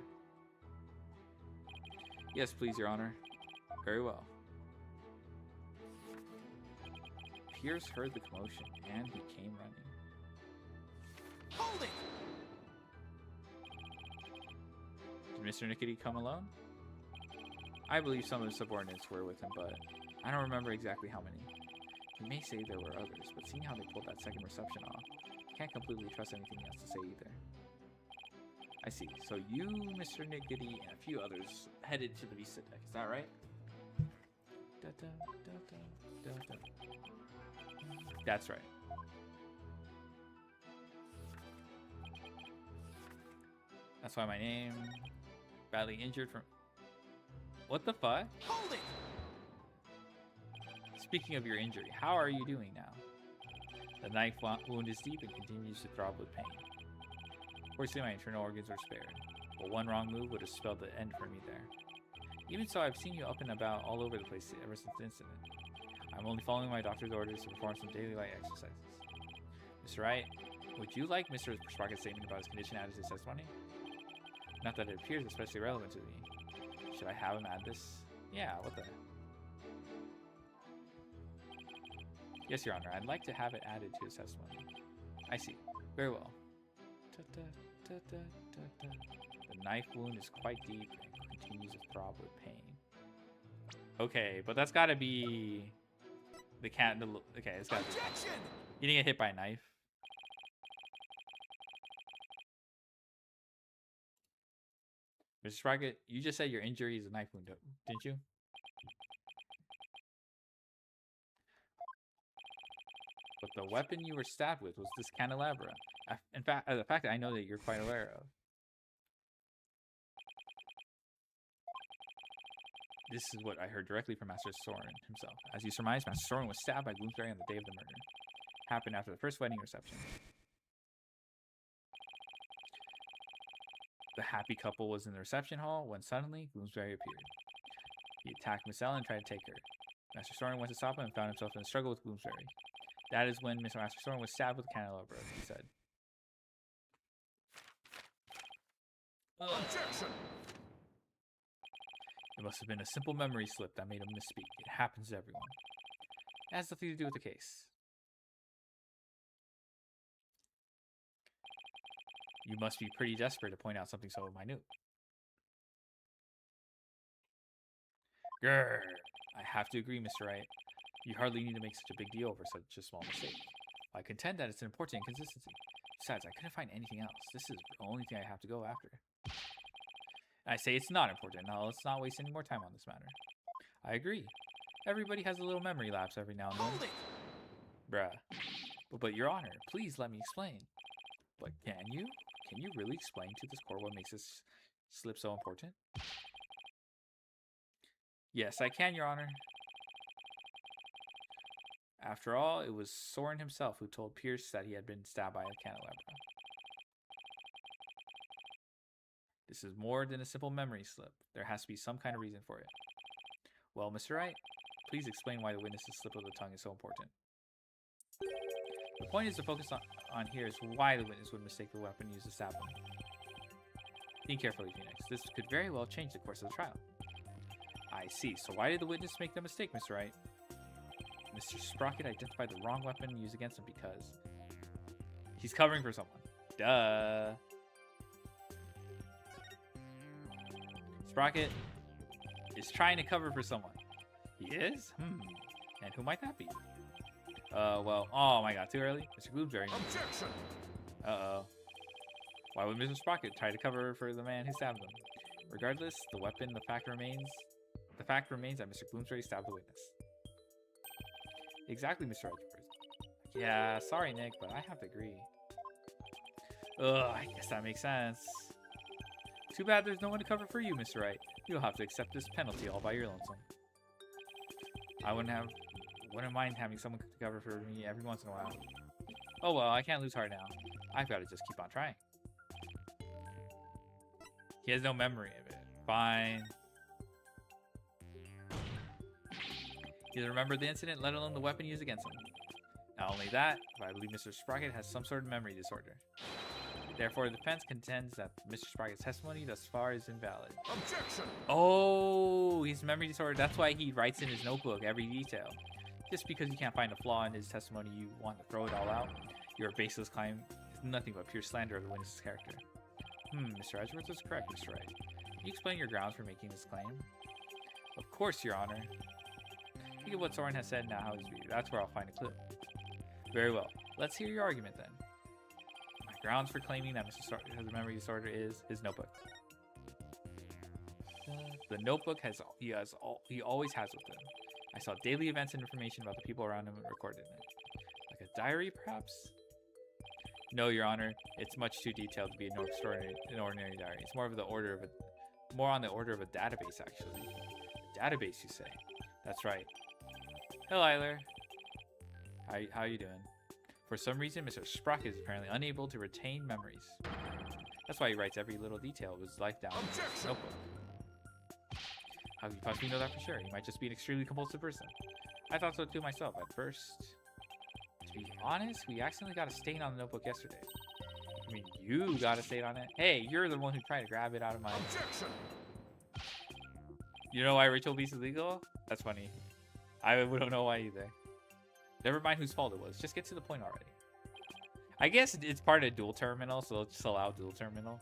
Yes, please, Your Honor. Very well. Pierce heard the commotion, and he came running. Hold it! Did Mr. Nickety come alone? I believe some of his subordinates were with him, but I don't remember exactly how many. He may say there were others, but seeing how they pulled that second reception off, I can't completely trust anything he has to say either. I see. So you, Mr. Niggity, and a few others headed to the Vista deck. Is that right? Da, da, da, da, da, da. That's right. That's why my name... Badly injured from... What the fuck? Hold it! Speaking of your injury, how are you doing now? The knife wound is deep and continues to throb with pain. Fortunately, my internal organs were spared, but one wrong move would have spelled the end for me there. Even so, I've seen you up and about all over the place ever since the incident. I'm only following my doctor's orders to perform some daily light exercises. Mr. Wright, would you like Mr. Sprocket's statement about his condition added to his testimony? Not that it appears especially relevant to me. Should I have him add this? Yeah, what the... Yes, Your Honor, I'd like to have it added to his testimony. I see. Very well. The knife wound is quite deep and continues to throb with pain. Okay, but that's gotta be... The cat... Okay, it's gotta be... You didn't get hit by a knife. Mr. Sprocket, you just said your injury is a knife wound, didn't you? But the weapon you were stabbed with was this candelabra. In fact, the fact that I know that you're quite aware of. This is what I heard directly from Master Soren himself. As you surmised, Master Soren was stabbed by Bloomsbury on the day of the murder. Happened after the first wedding reception. The happy couple was in the reception hall when suddenly Bloomsbury appeared. He attacked Miss Ellen and tried to take her. Master Soren went to stop him and found himself in a struggle with Bloomsbury. That is when Mr. Master Soren was stabbed with a candelabra, he said. Objection! It must have been a simple memory slip that made him misspeak. It happens to everyone. It has nothing to do with the case. You must be pretty desperate to point out something so minute. Grrr! I have to agree, Mr. Wright. You hardly need to make such a big deal over such a small mistake. I contend that it's an important inconsistency. Besides, I couldn't find anything else. This is the only thing I have to go after. I say it's not important. Now, let's not waste any more time on this matter. I agree. Everybody has a little memory lapse every now and then. Hold it! Bruh. But Your Honor, please let me explain. But can you? Can you really explain to this court what makes this slip so important? Yes, I can, Your Honor. After all, it was Soren himself who told Pierce that he had been stabbed by a candelabra. This is more than a simple memory slip. There has to be some kind of reason for it. Well, Mr. Wright, please explain why the witness's slip of the tongue is so important. The point is to focus on here is why the witness would mistake the weapon used to stab him. Think carefully, Phoenix. This could very well change the course of the trial. I see. So why did the witness make the mistake, Mr. Wright? Mr. Sprocket identified the wrong weapon used against him because he's covering for someone. Duh. Sprocket is trying to cover for someone. He is? And who might that be? Well, oh my god, too early? Mr. Bloomsbury. Objection! Uh-oh. Why would Mr. Sprocket try to cover for the man who stabbed him? Regardless, the fact remains that Mr. Bloomsbury stabbed the witness. Exactly, Mr. Edgeworth. Yeah, sorry, Nick, but I have to agree. Ugh, I guess that makes sense. Too bad there's no one to cover for you, Mr. Wright. You'll have to accept this penalty all by your lonesome. I wouldn't mind having someone to cover for me every once in a while. Oh well, I can't lose heart now. I've got to just keep on trying. He has no memory of it. Fine. He doesn't remember the incident, let alone the weapon used against him. Not only that, but I believe Mr. Sprocket has some sort of memory disorder. Therefore, the defense contends that Mr. Sprocket's testimony thus far is invalid. Objection! Oh, he's memory disorder. That's why he writes in his notebook every detail. Just because you can't find a flaw in his testimony, you want to throw it all out. Your baseless claim is nothing but pure slander of the witness's character. Mr. Edgeworth is correct, Mr. Wright. Can you explain your grounds for making this claim? Of course, Your Honor. Think of what Soren has said now. How his view. That's where I'll find a clip. Very well. Let's hear your argument then. My grounds for claiming that Mr. Stark has a memory disorder is his notebook. The notebook he always has with him. I saw daily events and information about the people around him recorded in it. Like a diary, perhaps? No, Your Honor. It's much too detailed to be an ordinary diary. It's more on the order of a database, actually. A database, you say? That's right. Hello, Eiler. How you doing? For some reason, Mr. Sprocket is apparently unable to retain memories. That's why he writes every little detail of his life down in his notebook. How do you possibly know that for sure? He might just be an extremely compulsive person. I thought so too myself at first. To be honest, we accidentally got a stain on the notebook yesterday. I mean, you got a stain on it. Hey, you're the one who tried to grab it out of my... Objection! You know why ritual abuse is illegal? That's funny. I don't know why either. Never mind whose fault it was. Just get to the point already. I guess it's part of dual terminal, so they'll just allow dual terminal.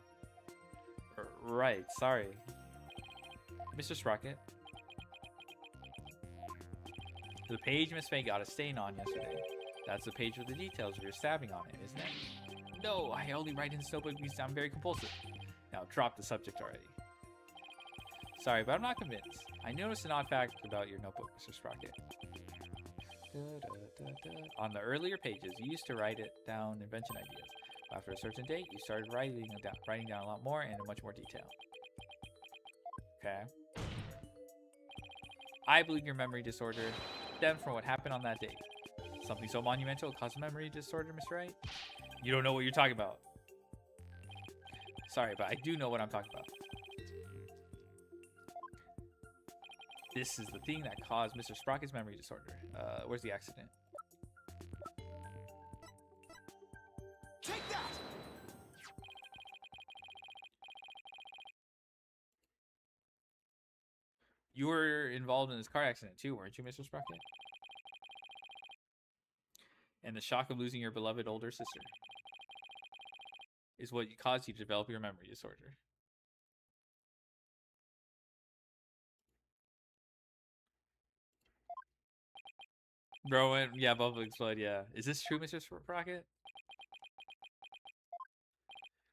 Right, sorry. Mr. Sprocket. The page Miss Faye got a stain on yesterday. That's the page with the details of your stabbing on it, isn't it? No, I only write in this notebook because I'm very compulsive. Now drop the subject already. Sorry, but I'm not convinced. I noticed an odd fact about your notebook, Mr. Sprocket. On the earlier pages, you used to write it down invention ideas. After a certain date, you started writing down a lot more and in much more detail. Okay. I believe your memory disorder stemmed from what happened on that date. Something so monumental caused a memory disorder, Mr. Wright? You don't know what you're talking about. Sorry, but I do know what I'm talking about. This is the thing that caused Mr. Sprocket's memory disorder. Where's the accident? Take that! You were involved in this car accident too, weren't you, Mr. Sprocket? And the shock of losing your beloved older sister is what caused you to develop your memory disorder. Bro, yeah, bubble explode, yeah. Is this true, Mr. Sprocket?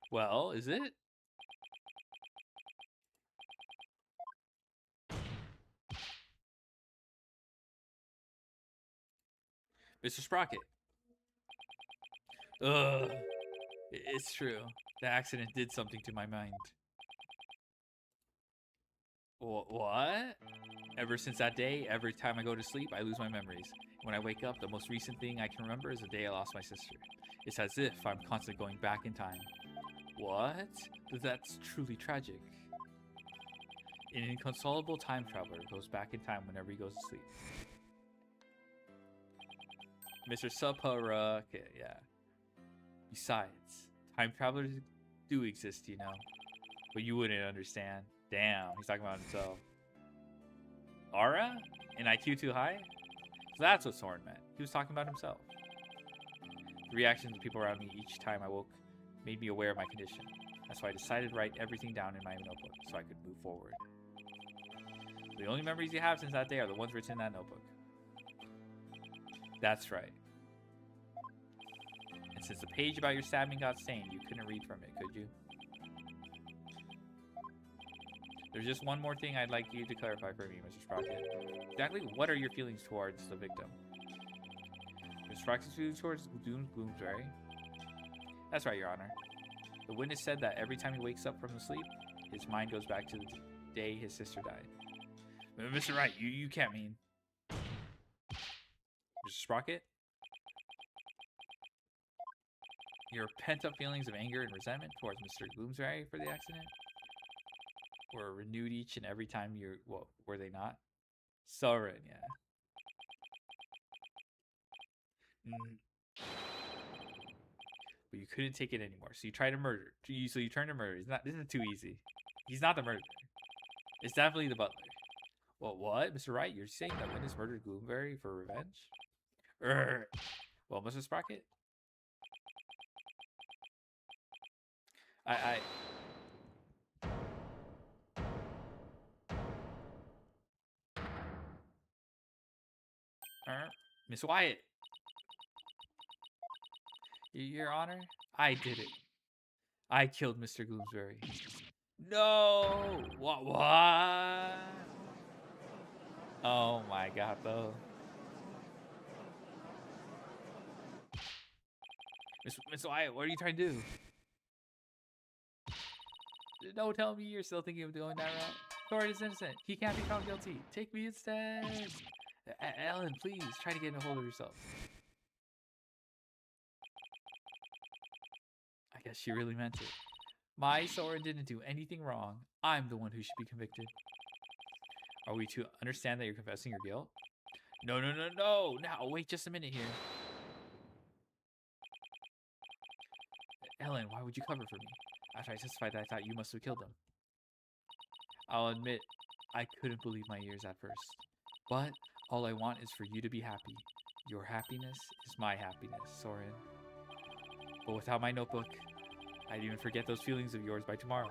Well, is it? Mr. Sprocket. Ugh. It's true. The accident did something to my mind. What? Ever since that day, every time I go to sleep, I lose my memories. When I wake up, the most recent thing I can remember is the day I lost my sister. It's as if I'm constantly going back in time. What? That's truly tragic. An inconsolable time traveler goes back in time whenever he goes to sleep. Mr. Subhara, okay, yeah. Besides, time travelers do exist, you know. But you wouldn't understand. Damn, he's talking about himself. Aura? An IQ too high? So that's what Soren meant. He was talking about himself. The reactions of people around me each time I woke made me aware of my condition. That's why I decided to write everything down in my notebook so I could move forward. The only memories you have since that day are the ones written in that notebook. That's right. And since the page about your stabbing got stained, you couldn't read from it, could you? There's just one more thing I'd like you to clarify for me, Mr. Sprocket. Exactly what are your feelings towards the victim? Mr. Sprocket's feelings towards Bloomsbury? That's right, Your Honor. The witness said that every time he wakes up from the sleep, his mind goes back to the day his sister died. Mr. Wright, you can't mean... Mr. Sprocket? Your pent-up feelings of anger and resentment towards Mr. Bloomsbury for the accident were renewed each and every time you're... Well, were they not? Soren, yeah. But you couldn't take it anymore, so you tried to murder. So you turned to murder. This isn't too easy. He's not the murderer. It's definitely the butler. Well, what? Mr. Wright, you're saying that witness murdered Bloomsbury for revenge? Well, Mr. Sprocket? I... Miss Wyatt. Your Honor, I did it. I killed Mr. Gloomsbury. No! What? Oh my god, though. Miss Wyatt, what are you trying to do? Don't tell me you're still thinking of going that route. Thorin is innocent. He can't be found guilty. Take me instead. Ellen, please, try to get a hold of yourself. I guess she really meant it. My Thorin didn't do anything wrong. I'm the one who should be convicted. Are we to understand that you're confessing your guilt? No. Now, wait just a minute here. Ellen, why would you cover for me? After I testified that I thought you must have killed them. I'll admit, I couldn't believe my ears at first. But all I want is for you to be happy. Your happiness is my happiness, Soren. But without my notebook, I'd even forget those feelings of yours by tomorrow.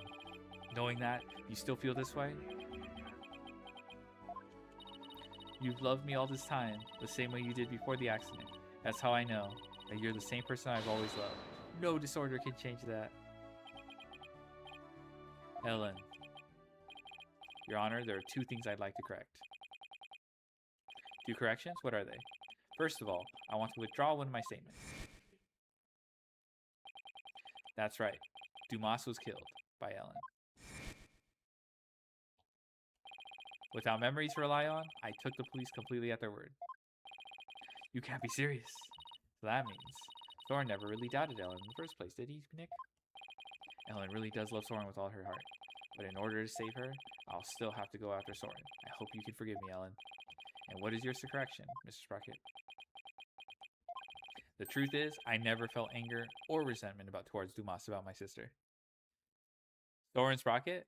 Knowing that, you still feel this way? You've loved me all this time, the same way you did before the accident. That's how I know that you're the same person I've always loved. No disorder can change that. Ellen. Your Honor, there are two things I'd like to correct. Two corrections? What are they? First of all, I want to withdraw one of my statements. That's right. Dumas was killed by Ellen. Without memories to rely on, I took the police completely at their word. You can't be serious. So that means Thorin never really doubted Ellen in the first place, did he, Nick? Ellen really does love Soren with all her heart. But in order to save her, I'll still have to go after Soren. I hope you can forgive me, Ellen. And what is yours to correction, Mr. Sprocket? The truth is, I never felt anger or resentment towards Dumas about my sister. Thorin Sprocket?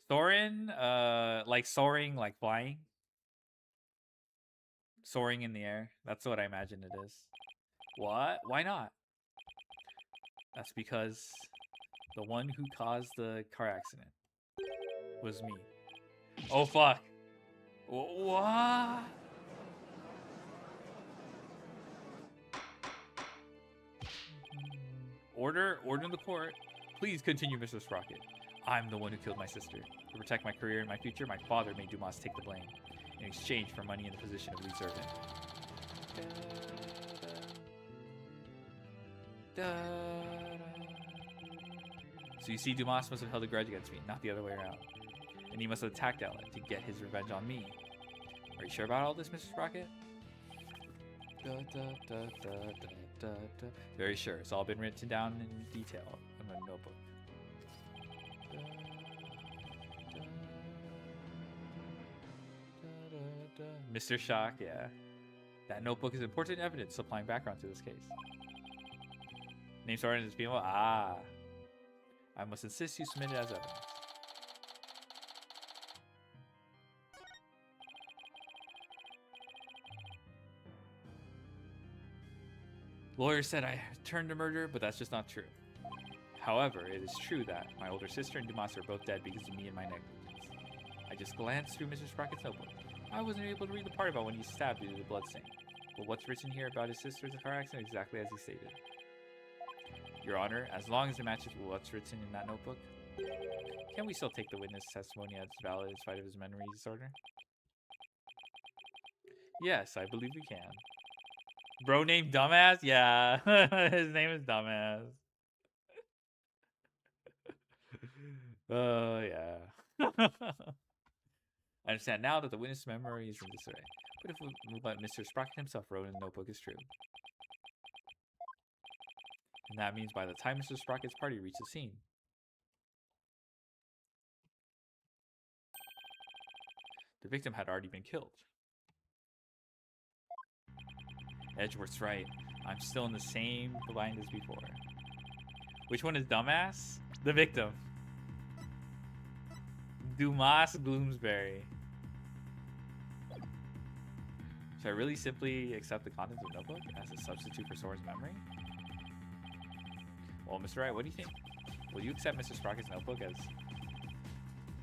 Thorin, like soaring, like flying? Soaring in the air. That's what I imagine it is. What? Why not? That's because the one who caused the car accident was me. Oh, fuck. What? Order in the court. Please continue, Mr. Sprocket. I'm the one who killed my sister. To protect my career and my future, my father made Dumas take the blame in exchange for money and the position of lead servant. So you see, Dumas must have held a grudge against me, not the other way around. And he must have attacked Ellen to get his revenge on me. Are you sure about all this, Mr. Sprocket? Very sure. It's all been written down in detail in my notebook. Mr. Shock, yeah. That notebook is important evidence supplying background to this case. Name Soren is being I must insist you submit it as evidence. Lawyer said I turned to murder, but that's just not true. However, it is true that my older sister and Dumas are both dead because of me and my negligence. I just glanced through Mr. Sprocket's notebook. I wasn't able to read the part about when he stabbed due to the bloodstain. But what's written here about his sister's car accident exactly as he stated. Your Honor, as long as it matches what's written in that notebook, can we still take the witness testimony as valid in spite of his memory disorder? Yes, I believe we can. Bro named Dumbass? Yeah. His name is Dumbass. Yeah. I understand now that the witness' memory is in disarray. But if what Mr. Sprocket himself wrote in the notebook is true. And that means by the time Mr. Sprocket's party reached the scene, the victim had already been killed. Edgeworth's right. I'm still in the same bind as before. Which one is Dumbass? The victim. Dumas Gloomsbury. Should I really simply accept the contents of the notebook as a substitute for Soren's memory? Well, Mr. Wright, what do you think? Will you accept Mr. Sprocket's notebook as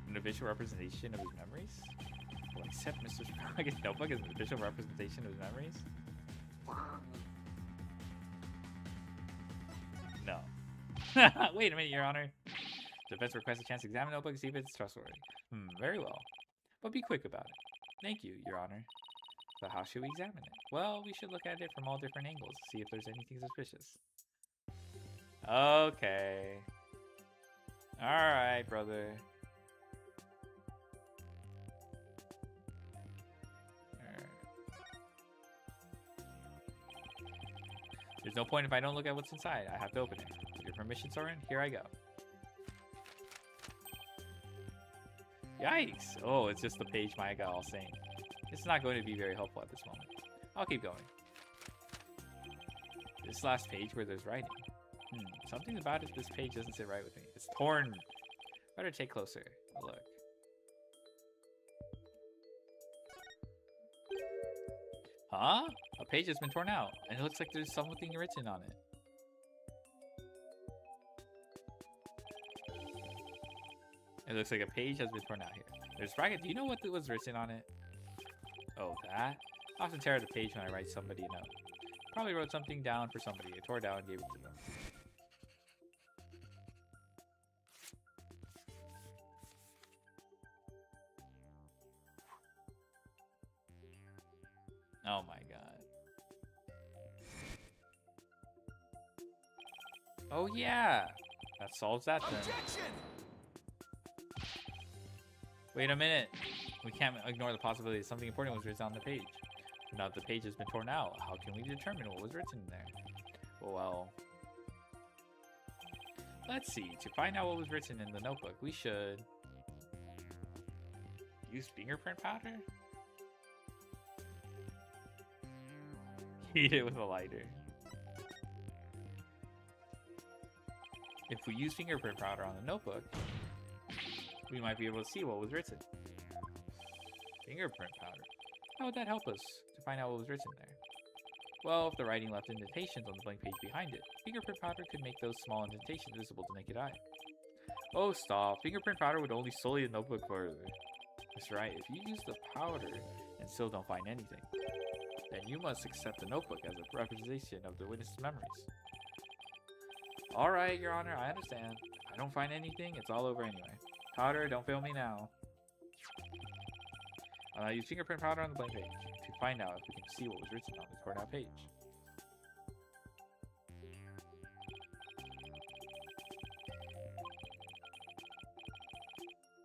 an official representation of his memories? accept Mr. Sprocket's notebook as an official representation of his memories? No. Wait a minute, Your Honor. Defense requests a chance to examine the notebook and see if it's trustworthy. Very well. But be quick about it. Thank you, Your Honor. So how should we examine it? Well, we should look at it from all different angles to see if there's anything suspicious. Okay. Alright, brother. There's no point if I don't look at what's inside. I have to open it. With your permission, Soren, here I go. Yikes! Oh, it's just the page Maya got all saying. This is not going to be very helpful at this moment. I'll keep going. This last page where there's writing. Something about it, this page doesn't sit right with me. It's torn. Better take closer a look. Huh? A page has been torn out, and it looks like there's something written on it. It looks like a page has been torn out here. There's bracket. Do you know what was written on it? Oh, that? I often tear out a page when I write somebody a note. Probably wrote something down for somebody. I tore it out and gave it to them. Oh my god. Oh yeah! That solves that then. Objection! Wait a minute. We can't ignore the possibility that something important was written on the page. Now that the page has been torn out, how can we determine what was written there? Well, let's see. To find out what was written in the notebook, we should use fingerprint powder? Heat it with a lighter. If we use fingerprint powder on the notebook, we might be able to see what was written. Fingerprint powder. How would that help us to find out what was written there? Well, if the writing left indentations on the blank page behind it, fingerprint powder could make those small indentations visible to naked eye. Oh, stop. Fingerprint powder would only sully the notebook further. That's right. If you use the powder and still don't find anything, then you must accept the notebook as a representation of the witness's memories. Alright, Your Honor, I understand. If I don't find anything, it's all over anyway. Powder, don't fail me now. I'll use fingerprint powder on the blank page to find out if we can see what was written on the torn out page.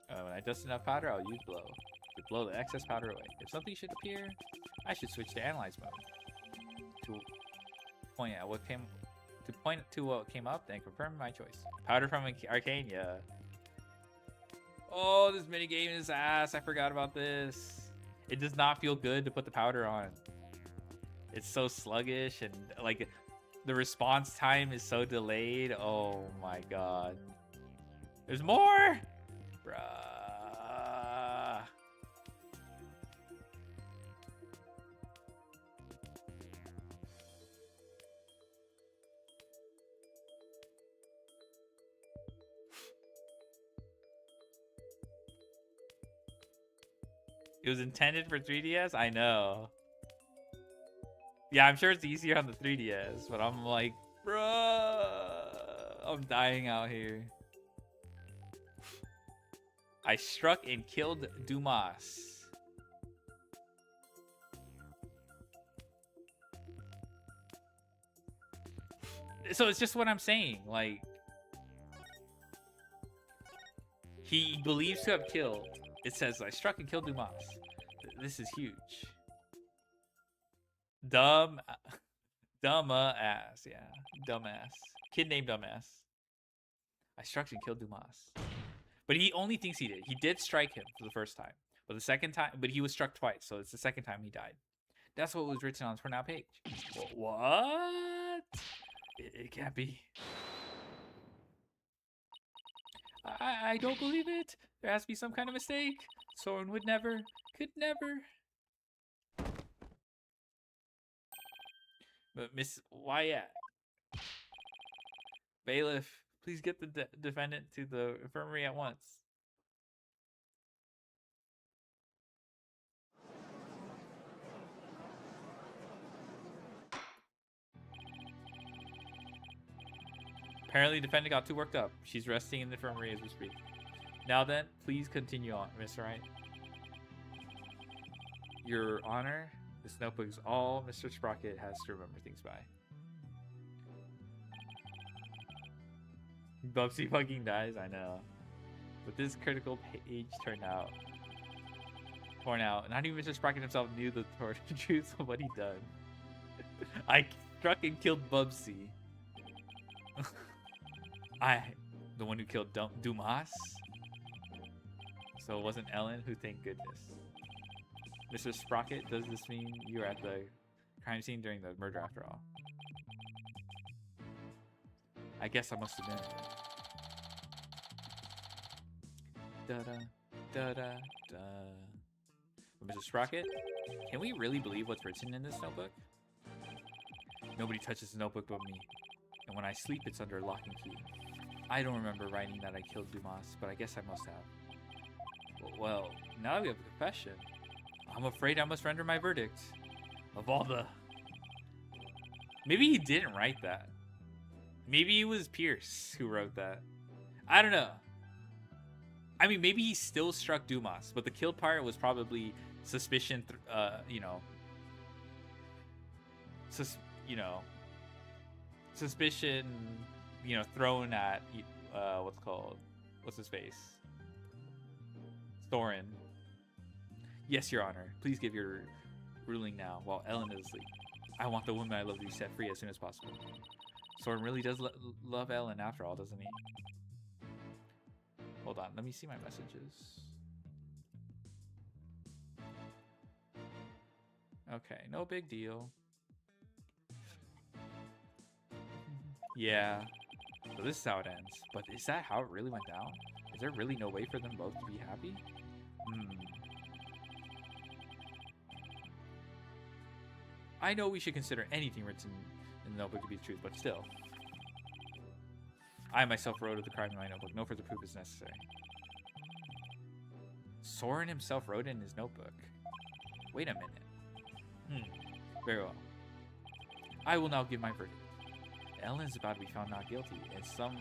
When I dust enough powder, I'll use blow to blow the excess powder away. If something should appear, I should switch to analyze mode to point what came up, then confirm my choice. Powder from Arcania. Oh, this minigame is ass. I forgot about this. It does not feel good to put the powder on. It's so sluggish and like the response time is so delayed. Oh my god. There's more? Bruh. It was intended for 3DS? I know. Yeah, I'm sure it's easier on the 3DS, but I'm like, bruh, I'm dying out here. I struck and killed Dumas. So it's just what I'm saying, like, he believes to have killed. It says, I struck and killed Dumas. This is huge. Dumbass, yeah. Dumbass. Kid named Dumbass. I struck and killed Dumas. But he only thinks he did. He did strike him for the first time. But the second time, but he was struck twice, so it's the second time he died. That's what was written on the turnout page. What? It can't be. I don't believe it. There has to be some kind of mistake. Soren would never, could never. But Miss Wyatt, bailiff, please get the defendant to the infirmary at once. Apparently, the defendant got too worked up. She's resting in the infirmary as we speak. Now then, please continue on, Mr. Wright. Your Honor, this notebook is all Mr. Sprocket has to remember things by. Bubsy fucking dies, I know. But this critical page torn out. Not even Mr. Sprocket himself knew the truth of what he'd done. I struck and killed Bubsy. The one who killed Dumas? So it wasn't Ellen, who, thank goodness. Mr. Sprocket, does this mean you were at the crime scene during the murder after all? I guess I must have been. Da-da-da-da-da. Mr. Sprocket, can we really believe what's written in this notebook? Nobody touches the notebook but me. And when I sleep, it's under lock and key. I don't remember writing that I killed Dumas, but I guess I must have. Well, now that we have a confession, I'm afraid I must render my verdict. Of all the... Maybe he didn't write that. Maybe it was Pierce who wrote that. I don't know. I mean, maybe he still struck Dumas, but the kill part was probably suspicion, suspicion, thrown at, what's his face? Thorin. Yes, Your Honor. Please give your ruling now while Ellen is asleep. I want the woman I love to be set free as soon as possible. Thorin really does love Ellen after all, doesn't he? Hold on, let me see my messages. Okay, no big deal. Yeah, so this is how it ends. But is that how it really went down? Is there really no way for them both to be happy? I know we should consider anything written in the notebook to be the truth, but still. I myself wrote of the crime in my notebook. No further proof is necessary. Soren himself wrote it in his notebook. Wait a minute. Very well. I will now give my verdict. Ellen is about to be found not guilty, and Soren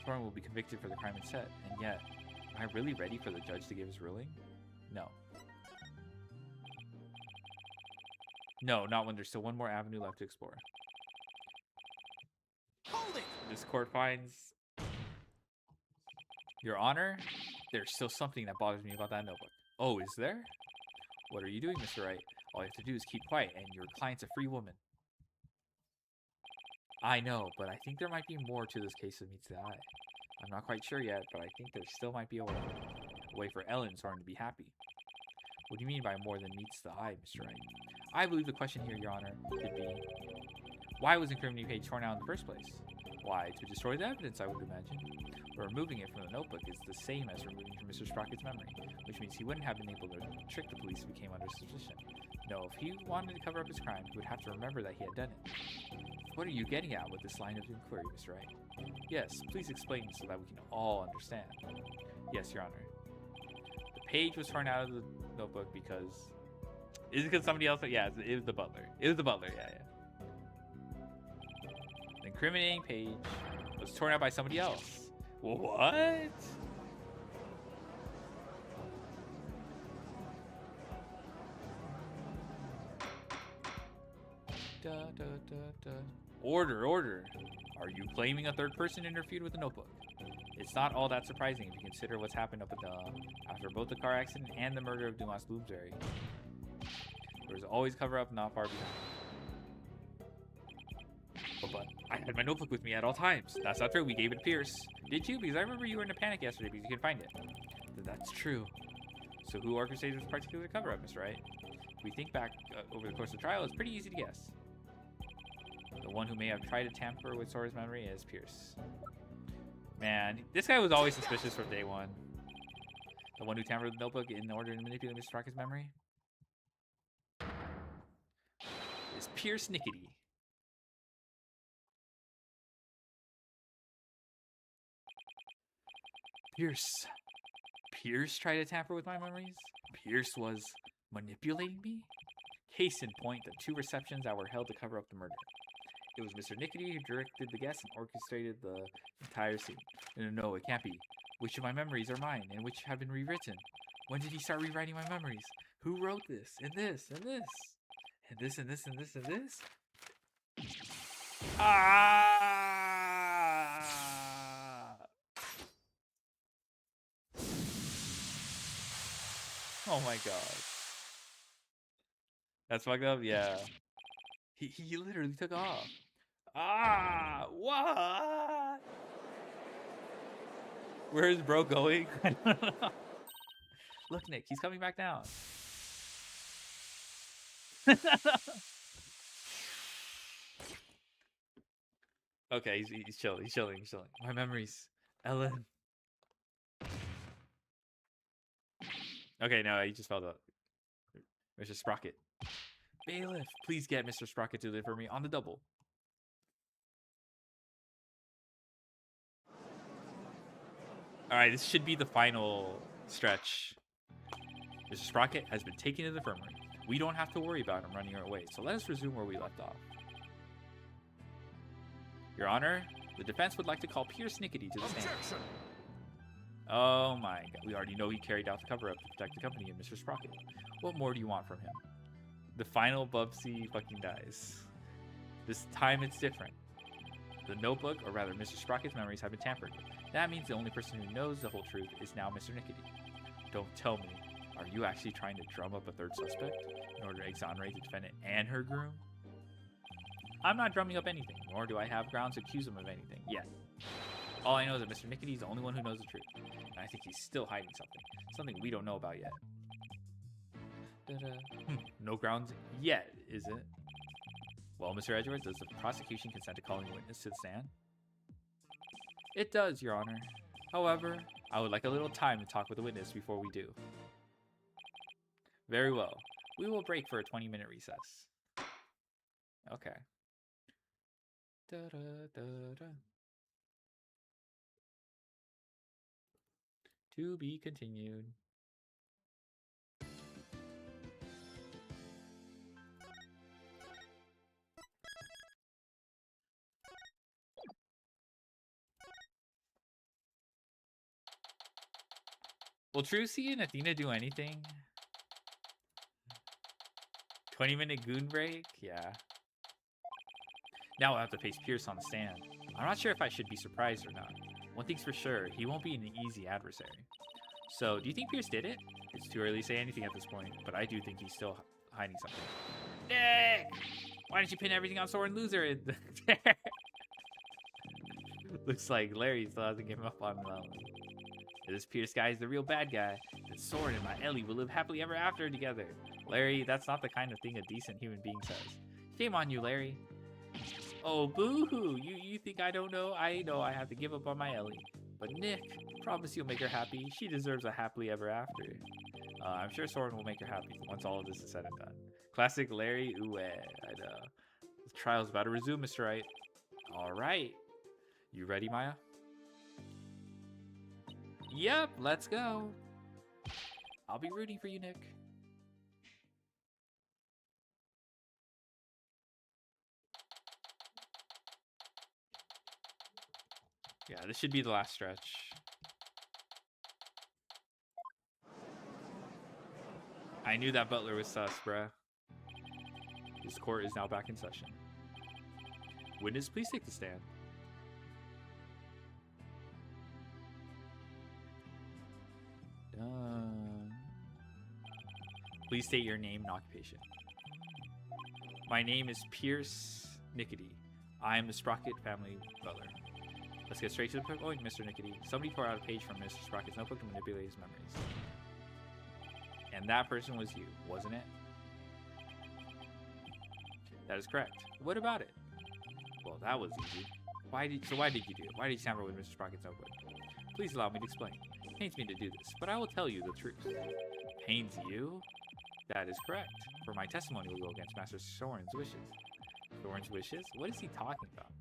will be convicted for the crime instead. And yet, am I really ready for the judge to give his ruling? No. No, not when there's still one more avenue left to explore. Hold it! This court finds... Your Honor, there's still something that bothers me about that notebook. Oh, is there? What are you doing, Mr. Wright? All you have to do is keep quiet, and your client's a free woman. I know, but I think there might be more to this case than meets the eye. I'm not quite sure yet, but I think there still might be a way for Ellen and Soren to be happy. What do you mean by more than meets the eye, Mr. Wright? I believe the question here, Your Honor, could be, why was the incriminating page torn out in the first place? Why, to destroy the evidence, I would imagine. But removing it from the notebook is the same as removing from Mr. Sprocket's memory, which means he wouldn't have been able to trick the police if he came under suspicion. No, if he wanted to cover up his crime, he would have to remember that he had done it. What are you getting at with this line of inquiry, Mr. Wright? Yes, please explain so that we can all understand. Yes, Your Honor. The page was torn out of the notebook because... Is it because somebody else... Yeah, it was the butler. It was the butler, yeah. The incriminating page was torn out by somebody else. What? Da, da, da, da. Order, order. Are you claiming a third person interfered with the notebook? It's not all that surprising if you consider what's happened up at after both the car accident and the murder of Dumas Bloomsbury. There was always cover-up not far behind. But I had my notebook with me at all times. That's not true. We gave it to Pierce. Did you? Because I remember you were in a panic yesterday because you couldn't find it. That's true. So who orchestrated this particular cover-up, Mr. Wright? If we think back over the course of the trial, it's pretty easy to guess. The one who may have tried to tamper with Sora's memory is Pierce. Man, this guy was always suspicious from day one. The one who tampered with the notebook in order to manipulate Mr. Sprocket's memory is Pierce Nickety. Pierce tried to tamper with my memories? Pierce was manipulating me? Case in point, the 2 receptions that were held to cover up the murder. It was Mr. Nickety who directed the guests and orchestrated the entire scene. No, it can't be. Which of my memories are mine and which have been rewritten? When did he start rewriting my memories? Who wrote this? And this? And this? And this and this and this and this? Ah! Oh my god. That's fucked up? Yeah. He literally took off. Ah! What? Where is bro going? I don't know. Look, Nick, he's coming back down. Okay, he's chilling. He's chilling. He's chilling. My memories. Ellen. Okay, no, he just fell out. Mr. Sprocket. Bailiff, please get Mr. Sprocket to deliver me on the double. Alright, this should be the final stretch. Mr. Sprocket has been taken to the infirmary. We don't have to worry about him running away, so let us resume where we left off. Your Honor, the defense would like to call Pierce Nickety to the stand. Objection! Oh my god, we already know he carried out the cover-up to protect the company and Mr. Sprocket. What more do you want from him? The final Bubsy fucking dies. This time it's different. The notebook, or rather Mr. Sprocket's memories, have been tampered with. That means the only person who knows the whole truth is now Mr. Nickety. Don't tell me. Are you actually trying to drum up a third suspect in order to exonerate the defendant and her groom? I'm not drumming up anything, nor do I have grounds to accuse him of anything yet. All I know is that Mr. Nickety is the only one who knows the truth, and I think he's still hiding something we don't know about yet. No grounds yet, is it? Well, Mr. Edgeworth, does the prosecution consent to calling a witness to the stand? It does, Your Honor. However, I would like a little time to talk with the witness before we do. Very well. We will break for a 20-minute recess. Okay. To be continued. Will Trucy and Athena do anything? 20-minute goon break? Yeah. Now we'll have to face Pierce on the stand. I'm not sure if I should be surprised or not. One thing's for sure, he won't be an easy adversary. So, do you think Pierce did it? It's too early to say anything at this point, but I do think he's still hiding something. Nick! Why didn't you pin everything on Soren Loser in there? Looks like Larry still hasn't given up on him. If this Pierce guy is the real bad guy, then Soren and my Ellie will live happily ever after together. Larry, that's not the kind of thing a decent human being says. Shame on you, Larry. Oh, boo-hoo! You think I don't know? I know I have to give up on my Ellie. But Nick, promise you'll make her happy. She deserves a happily ever after. I'm sure Soren will make her happy once all of this is said and done. Classic Larry, ooh, I know. The trial's about to resume, Mr. Wright. Alright. You ready, Maya? Yep, let's go. I'll be rooting for you, Nick. Yeah, this should be the last stretch. I knew that butler was sus, bruh. This court is now back in session. Witness, please take the stand. Please state your name and occupation. My name is Pierce Nickety. I am the Sprocket family butler. Let's get straight to the point, Mr. Nickety. Somebody tore out a page from Mr. Sprocket's notebook to manipulate his memories. And that person was you, wasn't it? That is correct. What about it? Well, that was easy. Why did you do it? Why did you tamper with Mr. Sprocket's notebook? Please allow me to explain. It pains me to do this, but I will tell you the truth. Pains you? That is correct. For my testimony will go against Master Soren's wishes. Soren's wishes? What is he talking about?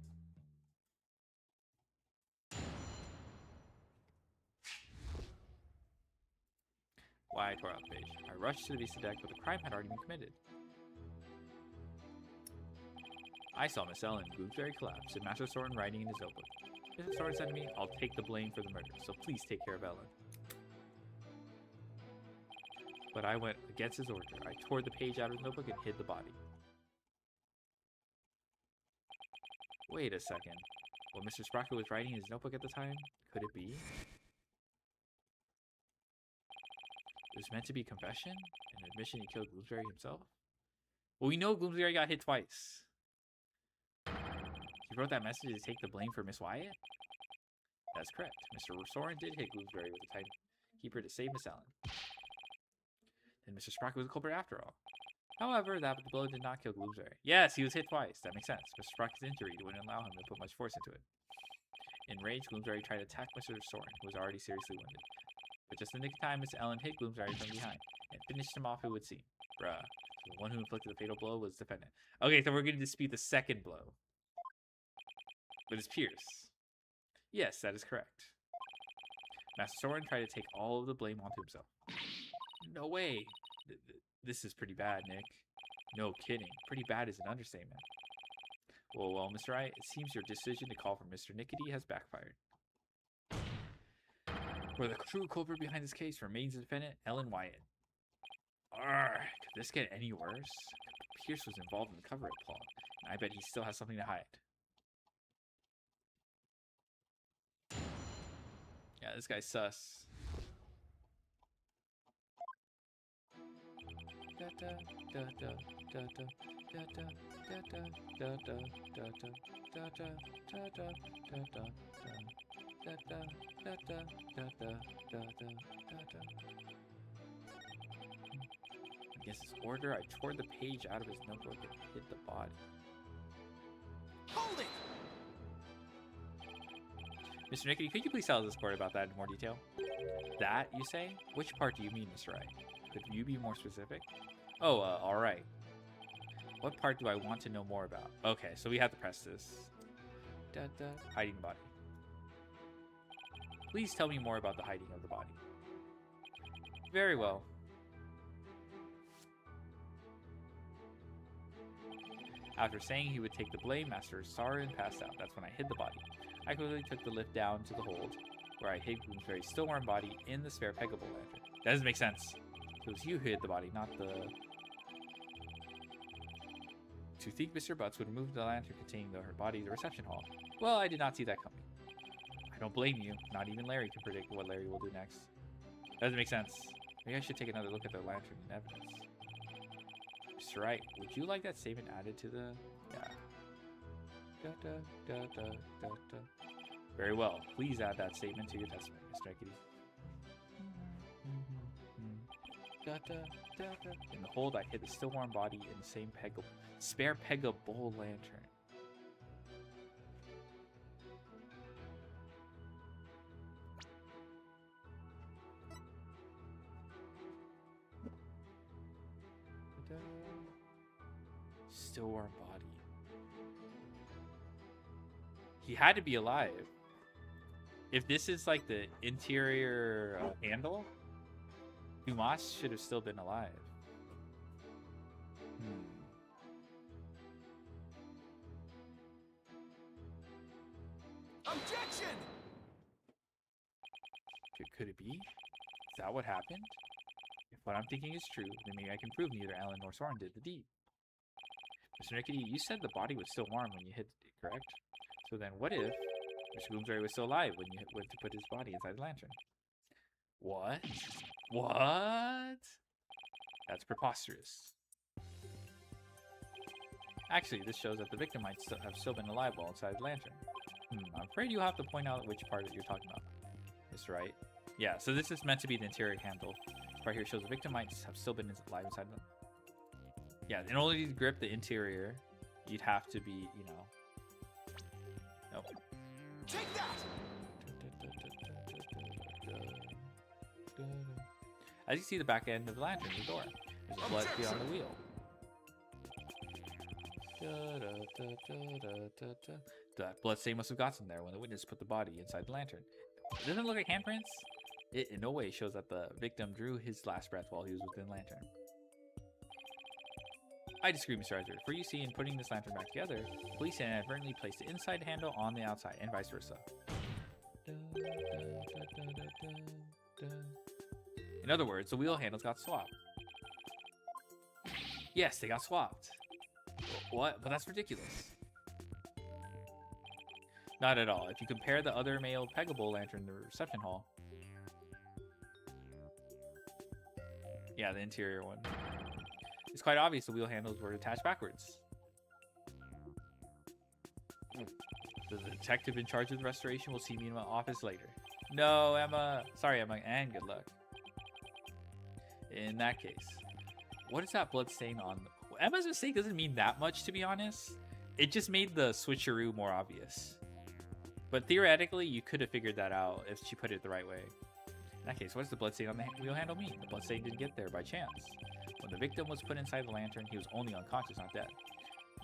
Why I tore out the page. I rushed to the vista deck, but the crime had already been committed. I saw Miss Ellen Bloomsbury collapse and Master Soren writing in his notebook. Mr. Soren said to me, I'll take the blame for the murder, so please take care of Ellen. But I went against his order. I tore the page out of his notebook and hid the body. Wait a second. What Mr. Sprocket was writing in his notebook at the time? Could it be? It was meant to be a confession? An admission he killed Bloomsbury himself? Well, we know Bloomsbury got hit twice. He wrote that message to take the blame for Miss Wyatt? That's correct. Mr. Soren did hit Bloomsbury with the timekeeper to save Miss Ellen. And Mr. Sprocket was a culprit after all. However, that blow did not kill Bloomsbury. Yes, he was hit twice. That makes sense. Mr. Sprocket's injury wouldn't allow him to put much force into it. Enraged, Bloomsbury tried to attack Mr. Soren, who was already seriously wounded. But just in the nick of time, Miss Ellen hit Bloomsbury from behind and finished him off, it would seem. Bruh. So the one who inflicted the fatal blow was the defendant. Okay, so we're going to dispute the second blow. But it's Pierce. Yes, that is correct. Master Soren tried to take all of the blame onto himself. No way. This is pretty bad, Nick. No kidding. Pretty bad is an understatement. Well, Mr. Wright, it seems your decision to call for Mr. Nickety has backfired. For the true culprit behind this case remains the defendant, Ellen Wyatt. Arrgh, could this get any worse? Pierce was involved in the cover-up plot, and I bet he still has something to hide. Yeah, this guy's sus. Against his order, I tore the page out of his notebook and hid the body. Hold it! Mr. Nickety, could you please tell this court about that in more detail? That, you say? Which part do you mean, Mr. Wright? Could you be more specific? Oh, alright. What part do I want to know more about? Okay, so we have to press this. Hiding the body. Please tell me more about the hiding of the body. Very well. After saying he would take the blame, Master Soren passed out. That's when I hid the body. I quickly took the lift down to the hold, where I hid Bloomsbury's still warm body in the spare peggable lantern. That doesn't make sense. It was you who hid the body, not the... To think Mr. Butts would remove the lantern containing her body to the reception hall. Well, I did not see that coming. I don't blame you. Not even Larry can predict what Larry will do next. Doesn't make sense. Maybe I should take another look at the lantern and evidence. Mr. Wright, would you like that statement added to the... Yeah. Very well. Please add that statement to your testimony, Mr. Nickety. In the hold, I hid the still warm body in the same spare peggable lantern. Still warm body. He had to be alive. If this is like the interior handle, Dumas should have still been alive. Objection! Could it be? Is that what happened? If what I'm thinking is true, then maybe I can prove neither Alan nor Soren did the deed. Mr. Nickety, you said the body was still warm when you hit it, correct? So then what if Mr. Bloomsbury was still alive when you went to put his body inside the lantern? What? What? That's preposterous. Actually, this shows that the victim might have still been alive while inside the lantern. I'm afraid you'll have to point out which part you're talking about. Mr. Wright. Yeah, so this is meant to be the interior handle. This part here shows the victim might have still been alive inside the... Yeah, in order to grip the interior, you'd have to be, you know... Nope. Take that! As you see the back end of the lantern, the door. There's a blood beyond the wheel. That blood stain must have gotten there when the witness put the body inside the lantern. It doesn't look like handprints. It in no way shows that the victim drew his last breath while he was within the lantern. I disagree, Mr. Arthur. For you see, in putting this lantern back together, police inadvertently placed the inside handle on the outside, and vice versa. In other words, the wheel handles got swapped. Yes, they got swapped. What? But that's ridiculous. Not at all. If you compare the other male peggable lantern in the reception hall. Yeah, the interior one. It's quite obvious the wheel handles were attached backwards. The detective in charge of the restoration will see me in my office later. No, Emma. Sorry, Emma, and good luck. In that case, what is that blood stain on? Emma's mistake doesn't mean that much, to be honest. It just made the switcheroo more obvious. But theoretically, you could have figured that out if she put it the right way. In that case, what does the blood stain on the wheel handle mean? The blood stain didn't get there by chance. When the victim was put inside the lantern, he was only unconscious, not dead.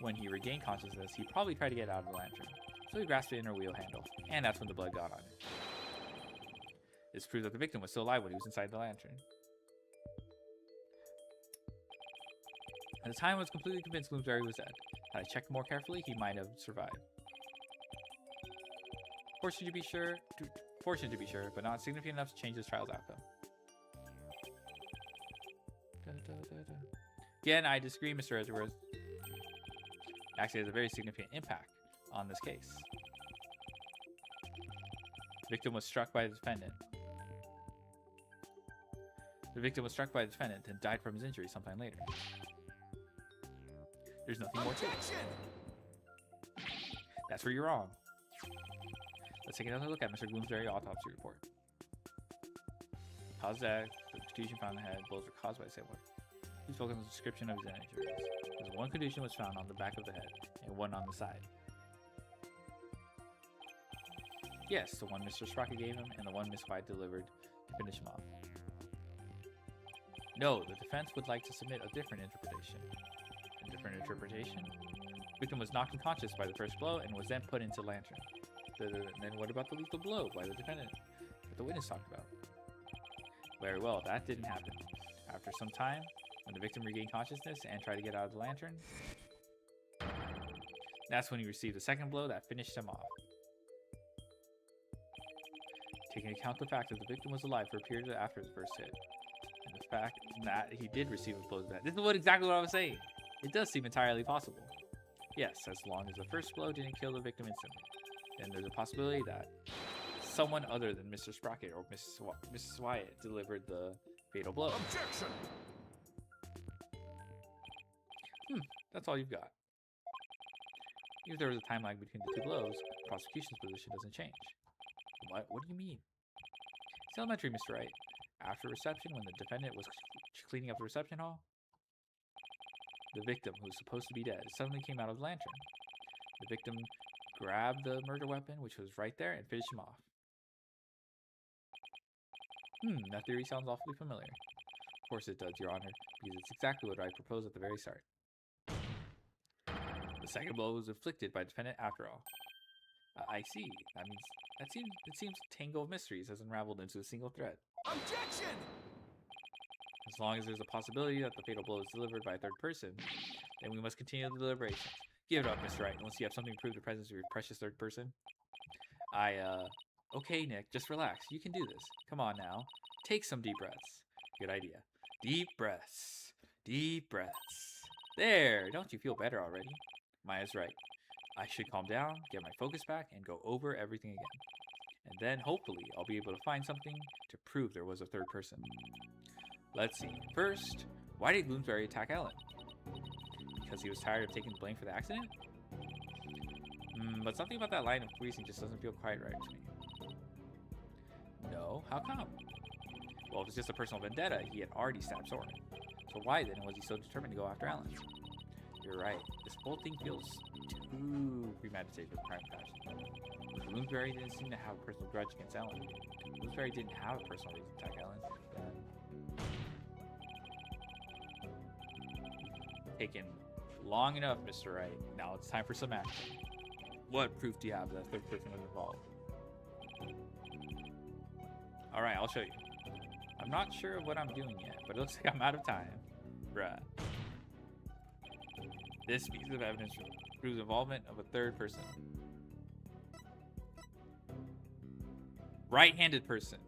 When he regained consciousness, he probably tried to get out of the lantern. So he grasped the inner wheel handle, and that's when the blood got on it. This proves that the victim was still alive when he was inside the lantern. At the time, I was completely convinced Bloomsbury was dead. Had I checked more carefully, he might have survived. Fortunate to be sure, but not significant enough to change this trial's outcome. Again, I disagree, Mr. Edgeworth. Actually, has a very significant impact on this case. The victim was struck by the defendant. And died from his injuries sometime later. There's nothing more to it. That's where you're wrong. Let's take another look at Mr. Bloomsbury's autopsy report. Cause of death, the contusion found in the head, blows were caused by the same one. Please focus on the description of his injuries. There's one contusion was found on the back of the head, and one on the side. Yes, the one Mr. Sprocket gave him, and the one Miss White delivered to finish him off. No, the defense would like to submit a different interpretation. A different interpretation? The victim was knocked unconscious by the first blow and was then put into the lantern. Then what about the lethal blow by the defendant that the witness talked about? Very well, that didn't happen. After some time, when the victim regained consciousness and tried to get out of the lantern, that's when he received the second blow that finished him off. Taking into account the fact that the victim was alive for a period after the first hit, and the fact that he did receive a blow to that. This is exactly what I was saying. It does seem entirely possible. Yes, as long as the first blow didn't kill the victim instantly. Then there's a possibility that someone other than Mr. Sprocket or Mrs. Wyatt delivered the fatal blow. Objection! That's all you've got. Even if there was a time lag between the two blows, the prosecution's position doesn't change. What? What do you mean? It's elementary, Mr. Wright. After reception, when the defendant was cleaning up the reception hall, the victim, who was supposed to be dead, suddenly came out of the lantern. The victim grabbed the murder weapon, which was right there, and finished him off. That theory sounds awfully familiar. Of course it does, Your Honor, because it's exactly what I proposed at the very start. The second blow was inflicted by the defendant after all. I see. That means it seems a tangle of mysteries has unraveled into a single thread. Objection! As long as there's a possibility that the fatal blow is delivered by a third person, then we must continue the deliberations. Give it up, Mr. Wright, unless you have something to prove the presence of your precious third person. Okay, Nick, just relax. You can do this. Come on now. Take some deep breaths. Good idea. Deep breaths. Deep breaths. There! Don't you feel better already? Maya's right. I should calm down, get my focus back, and go over everything again. And then, hopefully, I'll be able to find something to prove there was a third person. Let's see. First, why did Bloomsbury attack Ellen? Because he was tired of taking the blame for the accident? But something about that line of reasoning just doesn't feel quite right to me. No? How come? Well, if it's just a personal vendetta, he had already stabbed Soren. So why then was he so determined to go after Ellen? You're right. This whole thing feels too premeditated with crime passion. Bloomsbury didn't seem to have a personal grudge against Ellen. Bloomsbury didn't have a personal reason to attack Ellen. Taken long enough, Mr. Wright. Now it's time for some action. What proof do you have that a third person was involved? Alright, I'll show you. I'm not sure of what I'm doing yet, but it looks like I'm out of time. Bruh. This piece of evidence proves involvement of a third person. Right-handed person.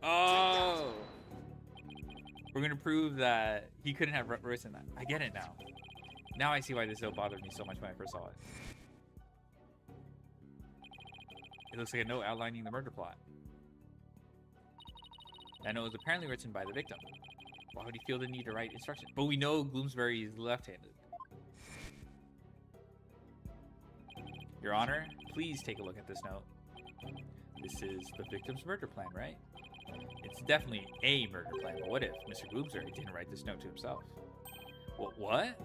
Oh! We're gonna prove that he couldn't have written that. I get it now. Now I see why this note bothered me so much when I first saw it. It looks like a note outlining the murder plot. That note was apparently written by the victim. Why would he feel the need to write instructions? But we know Bloomsbury is left-handed. Your Honor, please take a look at this note. This is the victim's murder plan, right? It's definitely a murder plan, but what if Mr. Bloomsbury didn't write this note to himself? What?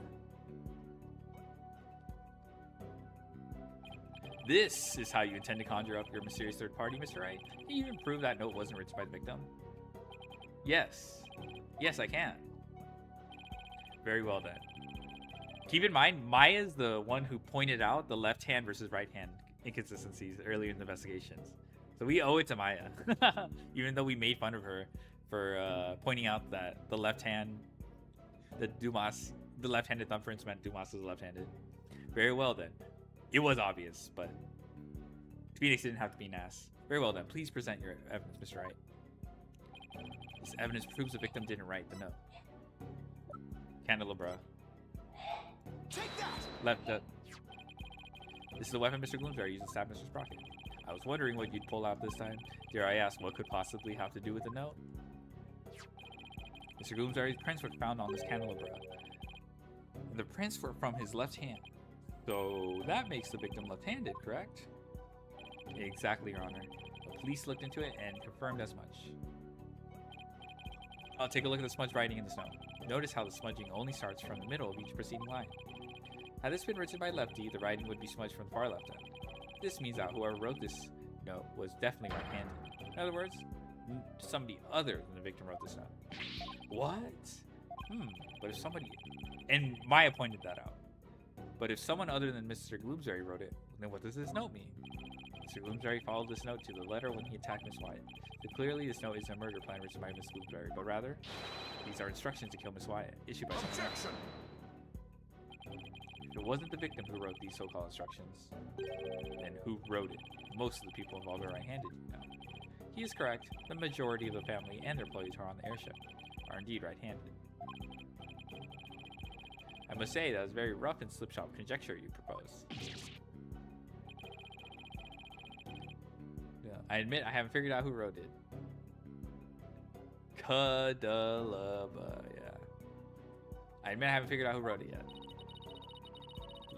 This is how you intend to conjure up your mysterious third party, Mr. Wright? Can you even prove that note wasn't written by the victim? Yes. Yes, I can. Very well then. Keep in mind, Maya's the one who pointed out the left hand versus right hand inconsistencies earlier in the investigations. So we owe it to Maya. Even though we made fun of her for pointing out that the left hand, the left-handed thumbprints meant Dumas was left-handed. Very well then. It was obvious, but Phoenix didn't have to be NAS. Very well then. Please present your evidence, Mr. Wright. This evidence proves the victim didn't write the note. Candelabra. Take that! Left. This is the weapon Mr. Bloomsbury used to stab Mr. Sprocket. I was wondering what you'd pull out this time. Dare I ask what could possibly have to do with the note? Mr. Bloomsbury's prints were found on this candelabra. The prints were from his left hand. So that makes the victim left-handed, correct? Exactly, Your Honor. The police looked into it and confirmed as much. I'll take a look at the smudge writing in the note. Notice how the smudging only starts from the middle of each preceding line. Had this been written by lefty, the writing would be smudged from the far left end. This means that whoever wrote this note was definitely right-handed. In other words, somebody other than the victim wrote this note. What? But if somebody... And Maya pointed that out. But if someone other than Mr. Bloomsbury wrote it, then what does this note mean? Mr. Bloomsbury followed this note to the letter when he attacked Miss Wyatt. So clearly this note isn't a murder plan written by Miss Bloomsbury, but rather, these are instructions to kill Miss Wyatt, issued by someone else. If it wasn't the victim who wrote these so-called instructions, then who wrote it? Most of the people involved are right-handed, you know. He is correct. The majority of the family and their employees who are on the airship are indeed right-handed. I must say, that was very rough and slipshod conjecture you propose. Yeah, I admit I haven't figured out who wrote it. Cadalaba, yeah. I admit I haven't figured out who wrote it yet.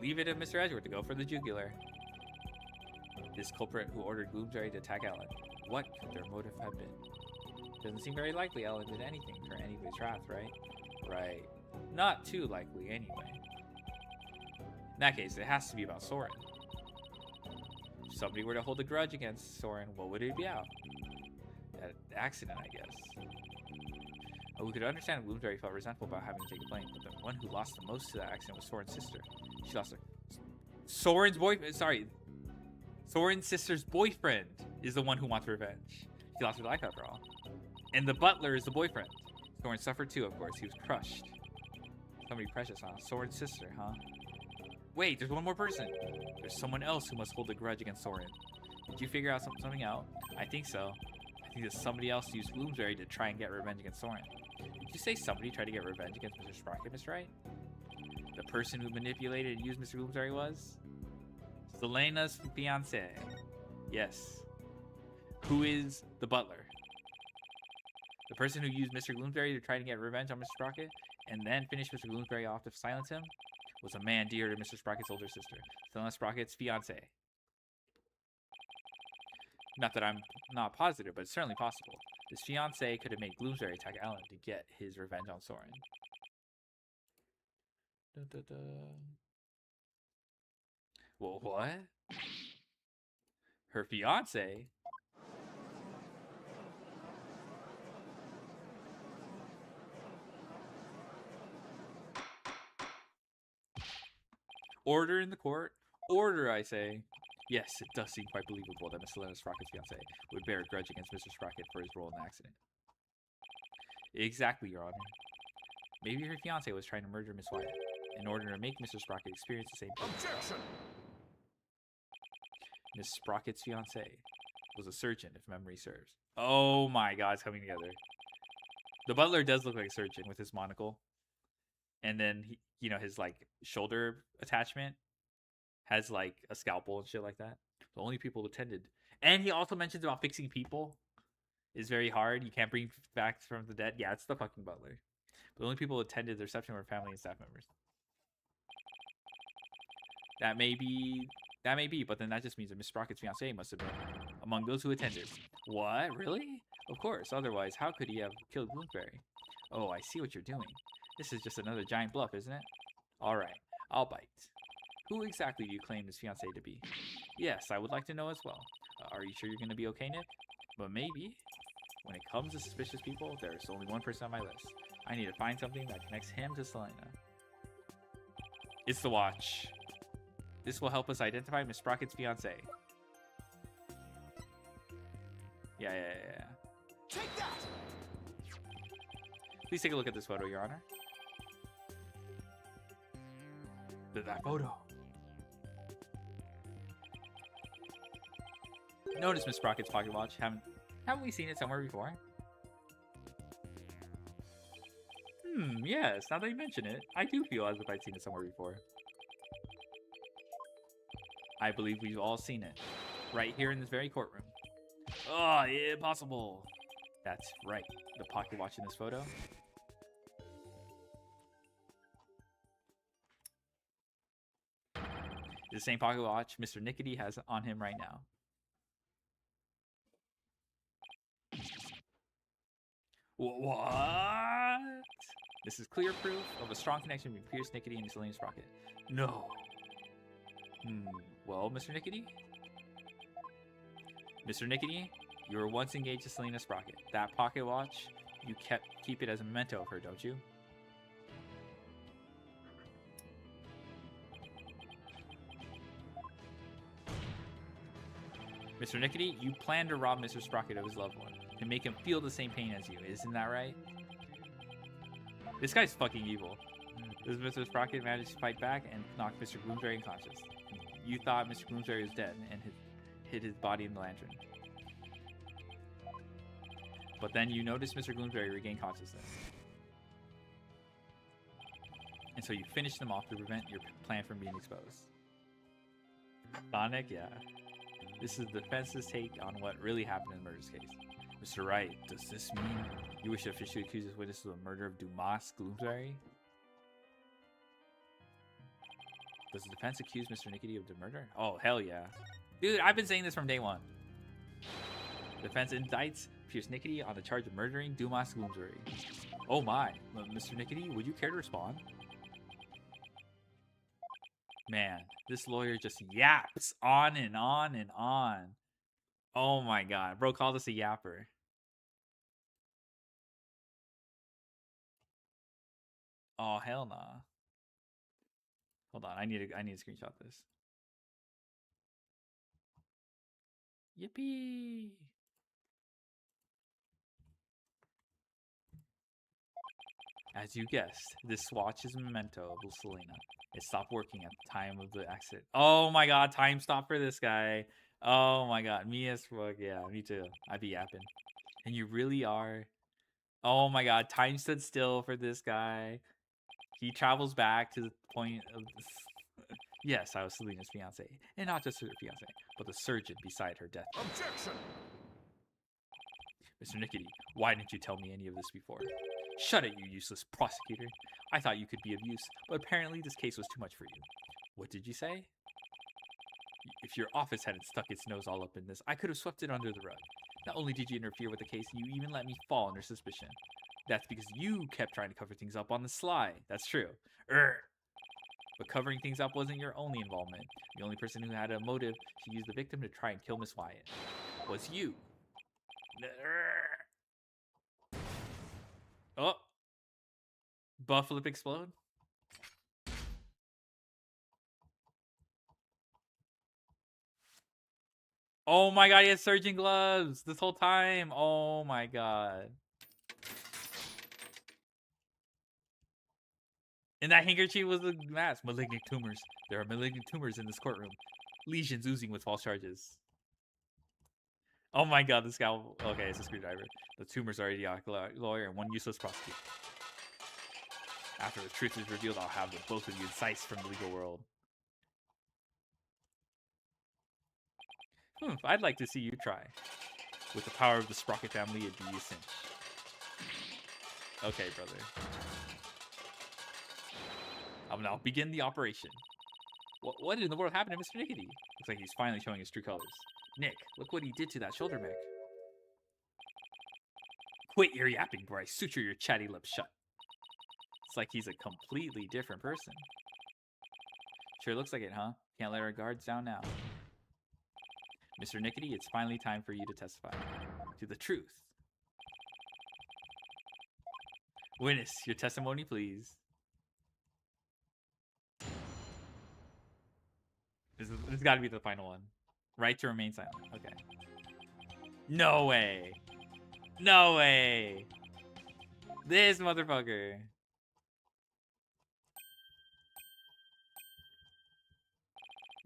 Leave it to Mr. Edgeworth to go for the jugular. This culprit who ordered Bloomsbury to attack Ellen. What could their motive have been? Doesn't seem very likely Ellen did anything for anybody's wrath, right? Right. Not too likely, anyway. In that case, it has to be about Soren. If somebody were to hold a grudge against Soren, what would it be out? An accident, I guess. Oh, we could understand if Bloomsbury felt resentful about having to take the blame, but the one who lost the most to that accident was Soren's sister. She lost her... Soren's boyfriend... Sorry. Soren's sister's boyfriend is the one who wants revenge. She lost her life after all. And the butler is the boyfriend. Soren suffered too, of course. He was crushed. Somebody precious, huh? Soren's sister, huh? Wait, there's one more person. There's someone else who must hold a grudge against Soren. Did you figure out something out? I think so. I think that somebody else used Bloomsbury to try and get revenge against Soren. Did you say somebody tried to get revenge against Mr. Sprocket, Mr. Wright? The person who manipulated and used Mr. Bloomsbury was? Selena's fiancé. Yes. Who is the butler? The person who used Mr. Bloomsbury to try to get revenge on Mr. Sprocket and then finished Mr. Bloomsbury off to silence him was a man dear to Mr. Sprocket's older sister, Selena Sprocket's fiancé. Not that I'm not positive, but it's certainly possible. This fiancé could have made Bloomsbury attack Ellen to get his revenge on Soren. Well, what? Her fiancé? Order in the court. Order, I say. Yes, it does seem quite believable that Miss Selena Sprocket's fiancé would bear a grudge against Mr. Sprocket for his role in the accident. Exactly, Your Honor. Maybe her fiance was trying to murder Miss Wyatt in order to make Mr. Sprocket experience the same thing. Objection! Miss Sprocket's fiance was a surgeon, if memory serves. Oh my god, it's coming together. The butler does look like a surgeon with his monocle. And then, his, like, shoulder attachment has, like, a scalpel and shit like that. The only people attended. And he also mentions about fixing people is very hard. You can't bring back from the dead. Yeah, it's the fucking butler. But the only people who attended the reception were family and staff members. That may be, but then that just means that Miss Sprocket's fiancé must have been among those who attended. What? Really? Of course, otherwise, how could he have killed Bloomsbury? Oh, I see what you're doing. This is just another giant bluff, isn't it? Alright, I'll bite. Who exactly do you claim this fiancé to be? Yes, I would like to know as well. Are you sure you're going to be okay, Nick? But maybe. When it comes to suspicious people, there's only one person on my list. I need to find something that connects him to Selena. It's the watch. This will help us identify Miss Sprocket's fiancé. Yeah. Take that! Please take a look at this photo, Your Honor. That photo. Notice Miss Sprocket's pocket watch. Haven't we seen it somewhere before? Yes. Now that you mention it, I do feel as if I'd seen it somewhere before. I believe we've all seen it. Right here in this very courtroom. Oh, impossible. That's right. The pocket watch in this photo. The same pocket watch Mr. Nickety has on him right now. What? This is clear proof of a strong connection between Pierce Nickety and Selena Sprocket. No. Well, Mr. Nickety? Mr. Nickety, you were once engaged to Selena Sprocket. That pocket watch, you keep it as a memento of her, don't you? Mr. Nickety, you plan to rob Mr. Sprocket of his loved one to make him feel the same pain as you. Isn't that right? This guy's fucking evil. Does Mr. Sprocket manage to fight back and knock Mr. Bloomsbury unconscious? You thought Mr. Bloomsbury was dead and hid his body in the lantern. But then you notice Mr. Bloomsbury regain consciousness. And so you finish them off to prevent your plan from being exposed. Sonic, yeah. This is the defense's take on what really happened in the murder's case. Mr. Wright, does this mean you wish to officially accuse this witness of the murder of Dumas Bloomsbury? Does the defense accuse Mr. Nickety of the murder? Oh, hell yeah. Dude, I've been saying this from day one. The defense indicts Pierce Nickety on the charge of murdering Dumas Bloomsbury. Oh my. Mr. Nickety, would you care to respond? Man, this lawyer just yaps on and on and on. Oh my god. Bro called us a yapper. Oh, hell nah. Hold on, I need to screenshot this. Yippee! As you guessed, this watch is a memento of Selena. It stopped working at the time of the accident. Oh my god, time stop for this guy. Oh my god, me as fuck. Yeah, me too. I'd be yapping. And you really are. Oh my god, time stood still for this guy. He travels back to the point of... Yes, I was Selena's fiance. And not just her fiance, but the surgeon beside her death. Objection! Mr. Nickety, why didn't you tell me any of this before? Shut it, you useless prosecutor. I thought you could be of use, but apparently this case was too much for you. What did you say? If your office hadn't stuck its nose all up in this, I could have swept it under the rug. Not only did you interfere with the case, you even let me fall under suspicion. That's because you kept trying to cover things up on the sly. That's true. But covering things up wasn't your only involvement. The only person who had a motive to use the victim to try and kill Miss Wyatt was you. Oh. Buff lip explode. Oh my god, he has surgeon gloves this whole time. Oh my god. And that handkerchief was the mask. Malignant tumors. There are malignant tumors in this courtroom. Lesions oozing with false charges. Oh my god, this guy. Okay, it's a screwdriver. The tumors are idiotic lawyer and one useless prosecutor. After the truth is revealed, I'll have the both of you incised from the legal world. I'd like to see you try. With the power of the Sprocket family, it'd be a cinch. Okay, brother. I'll now begin the operation. What in the world happened to Mr. Nickety? Looks like he's finally showing his true colors. Nick, look what he did to that shoulder mech. Quit your yapping, before I suture your chatty lips shut. It's like he's a completely different person. Sure looks like it, huh? Can't let our guards down now. Mr. Nickety, it's finally time for you to testify to the truth. Witness, your testimony, please. This has got to be the final one. Right to remain silent. Okay. No way. No way. This motherfucker.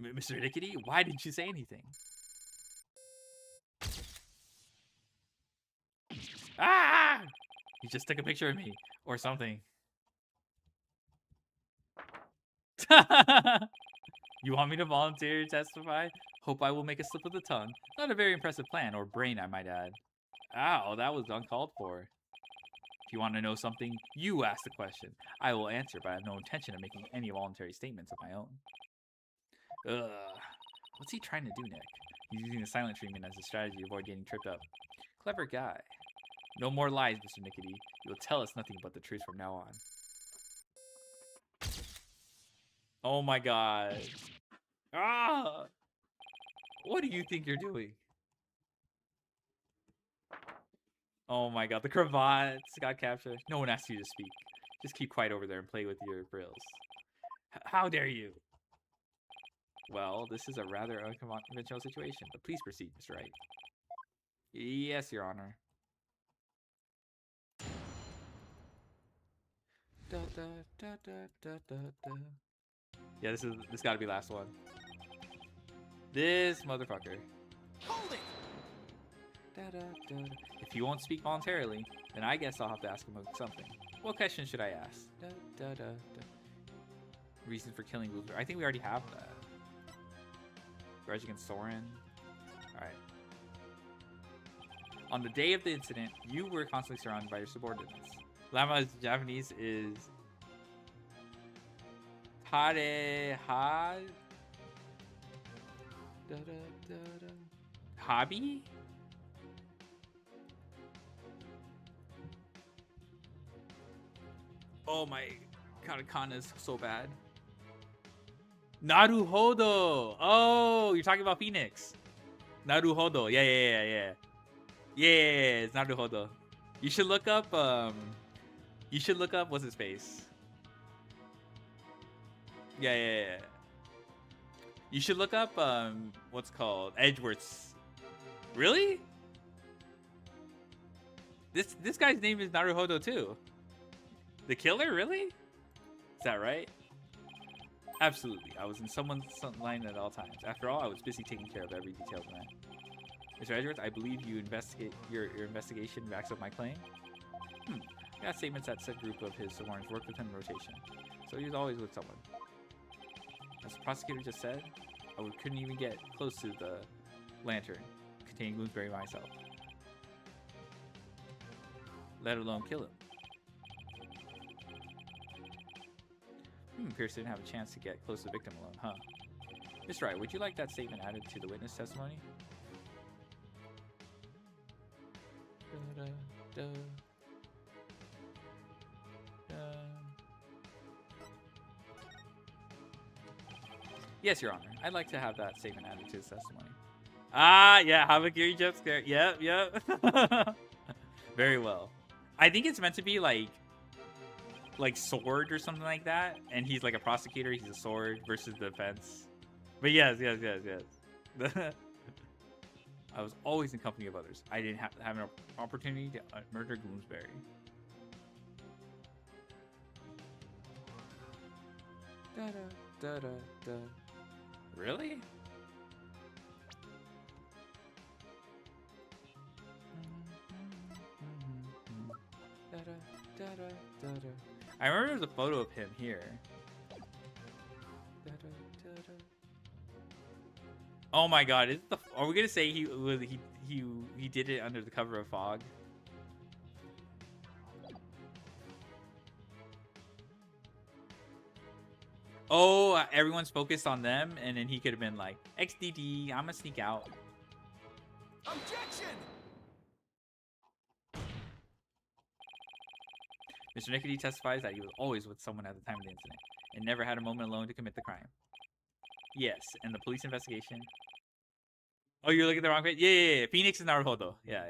Mr. Nickety, why didn't you say anything? Ah! He just took a picture of me. Or something. You want me to volunteer to testify? Hope I will make a slip of the tongue. Not a very impressive plan, or brain, I might add. Ow, that was uncalled for. If you want to know something, you ask the question. I will answer, but I have no intention of making any voluntary statements of my own. Ugh. What's he trying to do, Nick? He's using the silent treatment as a strategy to avoid getting tripped up. Clever guy. No more lies, Mr. Nickety. You will tell us nothing but the truth from now on. Oh my god. Ah! What do you think you're doing? Oh my god, the cravats got captured. No one asked you to speak. Just keep quiet over there and play with your frills. How dare you? Well, this is a rather unconventional situation, but please proceed, Mr. Wright. Yes, Your Honor. Da, da, da, da, da, da, da. Yeah, this gotta be last one. This motherfucker. Hold it! Da, da, da, da. If he won't speak voluntarily, then I guess I'll have to ask him something. What question should I ask? Da, da, da, da. Reason for killing Luther. I think we already have that. Grudge against Soren. Alright. On the day of the incident, you were constantly surrounded by your subordinates. Lama's Japanese is Hare Ha da, da, da, da. Hobby? Oh my katakana is so bad. Naruhodo! Oh, you're talking about Phoenix. Naruhodo. Yeah. Yeah, it's Naruhodo. You should look up what's his face? Yeah. You should look up what's called Edgeworth's. Really? This guy's name is Naruhodo too. The killer, really? Is that right? Absolutely. I was in someone's line at all times. After all, I was busy taking care of every detail of the man. Mr. Edgeworth, I believe you investigate your investigation backs up my claim. I got statements that said group of his subordinates worked with him in rotation. So he was always with someone. As the prosecutor just said, I couldn't even get close to the lantern containing Bloomsbury myself. Let alone kill him. Pierce didn't have a chance to get close to the victim alone, huh? Mr. Wright, would you like that statement added to the witness testimony? Yes, Your Honor. I'd like to have that statement added to his testimony. Ah, yeah, Hamakiri jump scare. Yep. Very well. I think it's meant to be like sword or something like that, and he's like a prosecutor. He's a sword versus the defense. But yes. I was always in company of others. I didn't have an opportunity to murder Bloomsbury. Really? I remember there's a photo of him here. Oh my god, is the are we gonna say he did it under the cover of fog? Oh, everyone's focused on them, and then he could have been like, XDD, I'm gonna sneak out. Objection! Mr. Nickety testifies that he was always with someone at the time of the incident and never had a moment alone to commit the crime. Yes, and the police investigation. Oh, you're looking at the wrong page? Yeah. Phoenix is Naruhodo. Yeah.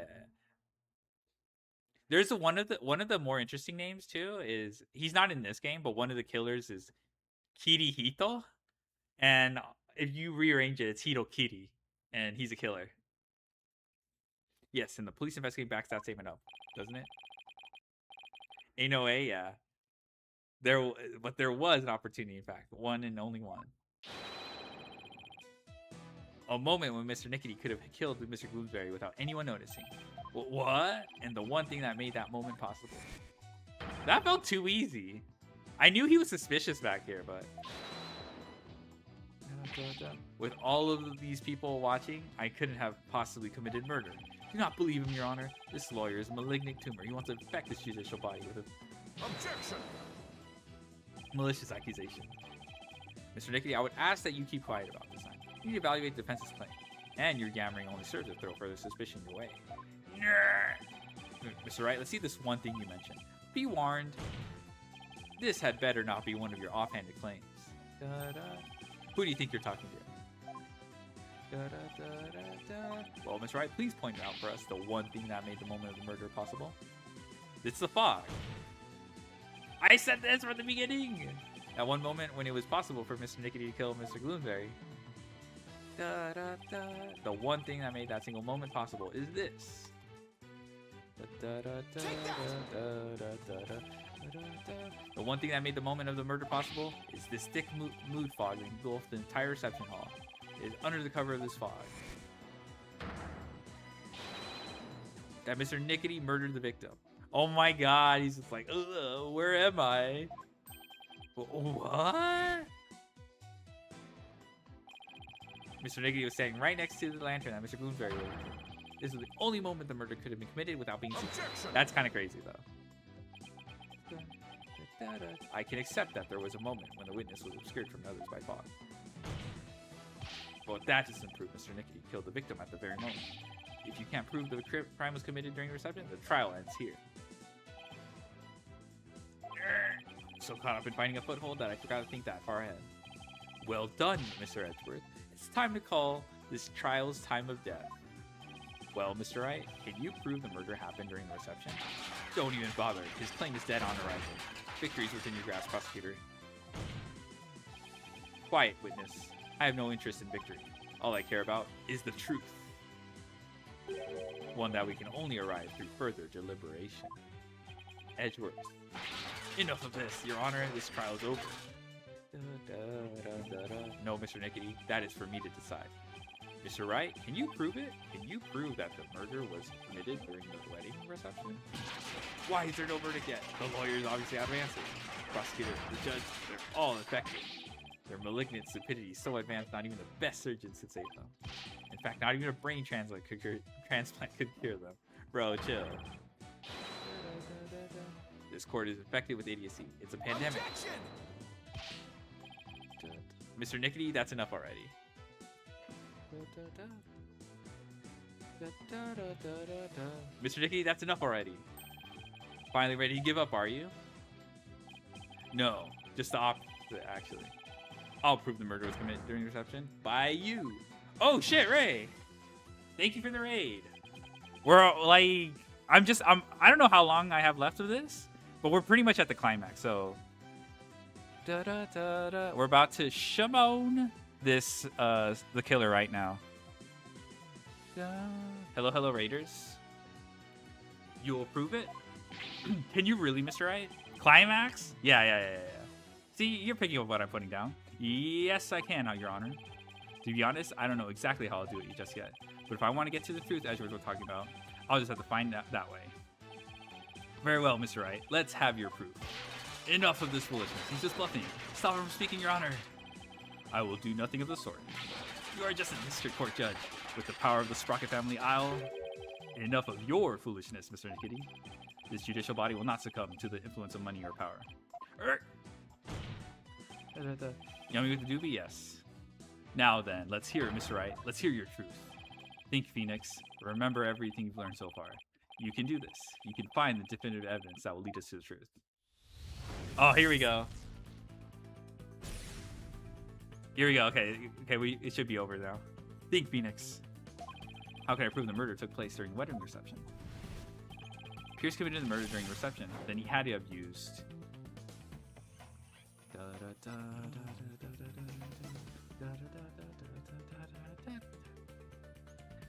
There's one of the more interesting names too. Is he's not in this game, but one of the killers is Kirihito, and if you rearrange it, it's Hito Kiri, and he's a killer. Yes, and the police investigation backs that statement up, doesn't it? Ain't no way, yeah. But there was an opportunity, in fact, one and only one. A moment when Mr. Nickety could have killed Mr. Gloomsbury without anyone noticing. What? And the one thing that made that moment possible. That felt too easy. I knew he was suspicious back here, but... With all of these people watching, I couldn't have possibly committed murder. Do not believe him, Your Honor. This lawyer is a malignant tumor. He wants to infect this judicial body with a... Objection! Malicious accusation. Mr. Nickety, I would ask that you keep quiet about this time. You need to evaluate the defense's claim. And your yammering only serves to throw further suspicion your way. Mr. Wright, let's see this one thing you mentioned. Be warned. This had better not be one of your offhanded claims. Who do you think you're talking to? Well, Mr. Wright, please point out for us the one thing that made the moment of the murder possible. It's the fog. I said this from the beginning! At one moment when it was possible for Mr. Nickety to kill Mr. Gloomsbury. The one thing that made that single moment possible is this. The one thing that made the moment of the murder possible is this thick mood fog that engulfed the entire reception hall. It is under the cover of this fog that Mr. Nickety murdered the victim. Oh my god, he's just like, ugh, where am I? What? Mr. Nickety was standing right next to the lantern that Mr. Gloomsbury was. This was the only moment the murder could have been committed without being seen. That's kind of crazy, though. I can accept that there was a moment when the witness was obscured from others by fog. But that doesn't prove Mr. Nickety killed the victim at the very moment. If you can't prove the crime was committed during the reception, the trial ends here. So caught up in finding a foothold that I forgot to think that far ahead. Well done, Mr. Edgeworth. It's time to call this trial's time of death. Well, Mr. Wright, can you prove the murder happened during the reception? Don't even bother. His claim is dead on arrival. Victory's within your grasp, prosecutor. Quiet, witness. I have no interest in victory. All I care about is the truth. One that we can only arrive through further deliberation. Edgeworth. Enough of this, Your Honor. This trial is over. No, Mr. Nickety, that is for me to decide. Mr. Wright, can you prove it? Can you prove that the murder was committed during the wedding reception? Why is there no verdict yet? The lawyers obviously out of answers. Prosecutor, the judge, they're all infected. Their malignant stupidity is so advanced, not even the best surgeons could save them. In fact, not even a brain transplant could cure them. Bro, chill. This court is infected with idiocy. It's a pandemic. Objection! Mr. Nickety, that's enough already. Mr. Nickety, that's enough already. Finally ready to give up, are you? No, just the opposite, actually. I'll prove the murder was committed during the reception by you. Oh shit, Ray! Thank you for the raid. We're like, I don't know how long I have left of this, but we're pretty much at the climax, so. We're about to Shimon this, the killer right now. Hello, hello, Raiders. You'll approve it? Can you really, Mr. Wright? Climax? Yeah. See, you're picking up what I'm putting down. Yes, I can, Your Honor. To be honest, I don't know exactly how I'll do it just yet. But if I want to get to the truth, as you were talking about, I'll just have to find out that way. Very well, Mr. Wright. Let's have your proof. Enough of this foolishness. He's just bluffing. Stop him from speaking, Your Honor. I will do nothing of the sort. You are just a district court judge. With the power of the Sprocket family, Enough of your foolishness, Mr. Nickety. This judicial body will not succumb to the influence of money or power. You want me with the doobie? Yes. Now then, let's hear it, Mr. Wright. Let's hear your truth. Think, Phoenix. Remember everything you've learned so far. You can do this. You can find the definitive evidence that will lead us to the truth. Oh, here we go. Here we go. Okay, it should be over now. Think, Phoenix. How can I prove the murder took place during wedding reception? Pierce committed the murder during reception. Then he had to have used.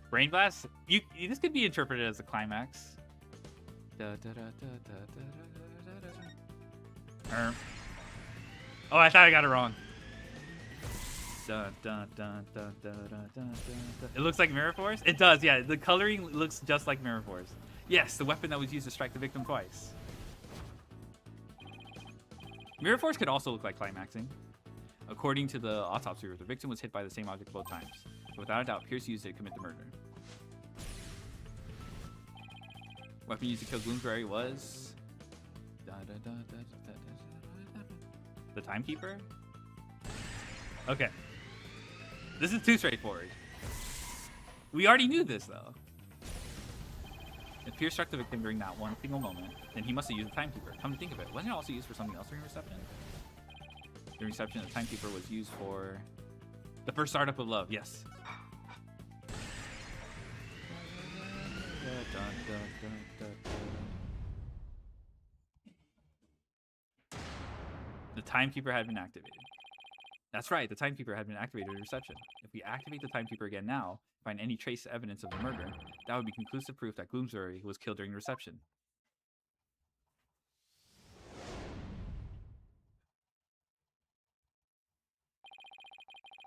Brain blast? This could be interpreted as a climax. Oh, I thought I got it wrong. It looks like Mirror Force? It does, yeah. The coloring looks just like Mirror Force. Yes, the weapon that was used to strike the victim twice. Mirror Force could also look like climaxing. According to the autopsy report, the victim was hit by the same object both times. But without a doubt, Pierce used it to commit the murder. Weapon used to kill Bloomsbury was... the Timekeeper? Okay. This is too straightforward. We already knew this, though. If Pierce struck the victim during that one single moment, then he must have used the Timekeeper. Come to think of it, wasn't it also used for something else during reception? During reception, the Timekeeper was used for the first startup of love. Yes. The Timekeeper had been activated. That's right, the Timekeeper had been activated at reception. If we activate the Timekeeper again now, find any trace evidence of the murder, that would be conclusive proof that Gloomsbury was killed during the reception.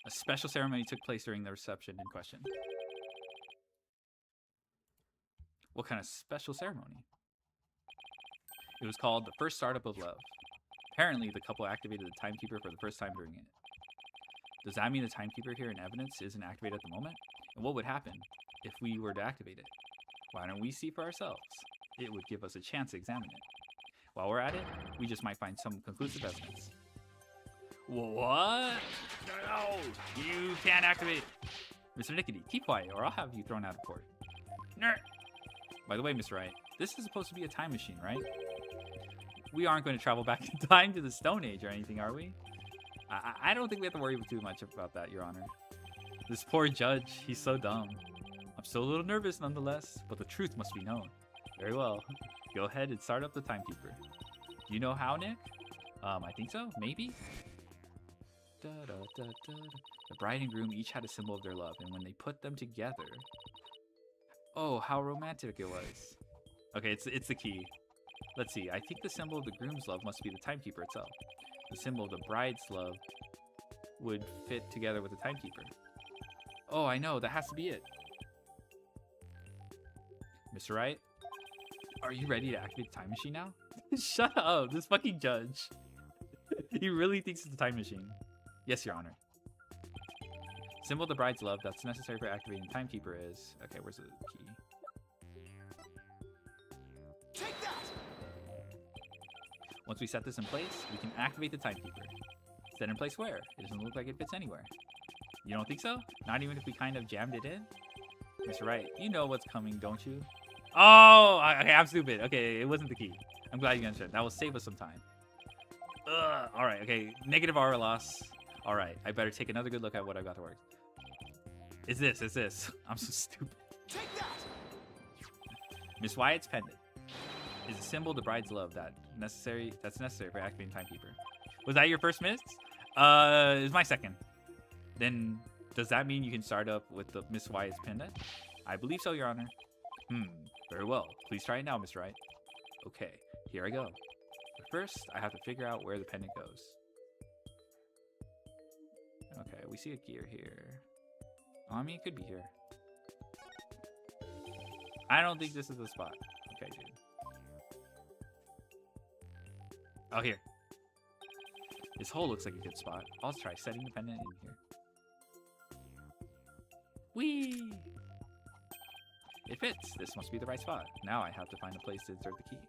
A special ceremony took place during the reception in question. What kind of special ceremony? It was called the first startup of love. Apparently, the couple activated the Timekeeper for the first time during it. Does that mean the Timekeeper here in evidence isn't activated at the moment? And what would happen if we were to activate it? Why don't we see for ourselves? It would give us a chance to examine it. While we're at it, we just might find some conclusive evidence. What? No! You can't activate. Mr. Nickety, keep quiet or I'll have you thrown out of court. Nerd. By the way, Mr. Wright, this is supposed to be a time machine, right? We aren't going to travel back in time to the Stone Age or anything, are we? I don't think we have to worry too much about that, Your Honor. This poor judge, he's so dumb. I'm still a little nervous nonetheless, but the truth must be known. Very well. Go ahead and start up the Timekeeper. Do you know how, Nick? I think so, maybe? The bride and groom each had a symbol of their love, and when they put them together... Oh, how romantic it was. Okay, it's the key. Let's see, I think the symbol of the groom's love must be the Timekeeper itself. The symbol of the bride's love would fit together with the Timekeeper. Oh, I know, that has to be it. Mr. Wright, are you ready to activate the time machine now? Shut up, this fucking judge. He really thinks it's a time machine. Yes, Your Honor. Symbol of the bride's love that's necessary for activating the Timekeeper is... Okay, where's the key? Take that! Once we set this in place, we can activate the Timekeeper. Set in place where? It doesn't look like it fits anywhere. You don't think so? Not even if we kind of jammed it in? Mr. Wright, you know what's coming, don't you? Oh, okay, I'm stupid. Okay, it wasn't the key. I'm glad you understood. That will save us some time. Ugh, alright, okay. Negative aura loss. Alright, I better take another good look at what I've got to work. It's this. I'm so stupid. Take that! Miss Wyatt's pendant is a symbol of the bride's love that's necessary for activating Timekeeper. Was that your first miss? It's my second. Then does that mean you can start up with the Miss Wyatt's pendant? I believe so, Your Honor. Very well. Please try it now, Mr. Wright. Okay, here I go. But first, I have to figure out where the pendant goes. we see a gear here. Oh, I mean, it could be here. I don't think this is the spot. Okay, dude. Oh, here. This hole looks like a good spot. I'll try setting the pendant in here. Whee! It fits. This must be the right spot. Now I have to find a place to insert the key.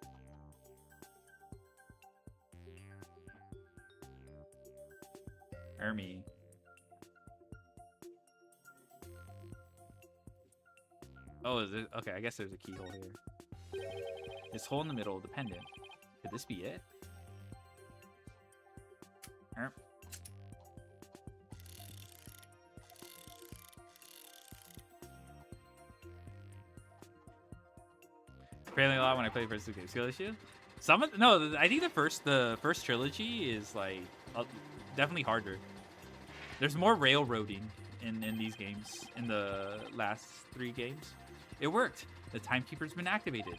Ermi. Oh, is it? Okay, I guess there's a keyhole here. This hole in the middle of the pendant. Could this be it? Erp. Apparently a lot when I play first game. Skill issue? No, I think the first trilogy is like definitely harder. There's more railroading in these games, in the last 3 games. It worked. The timekeeper's been activated.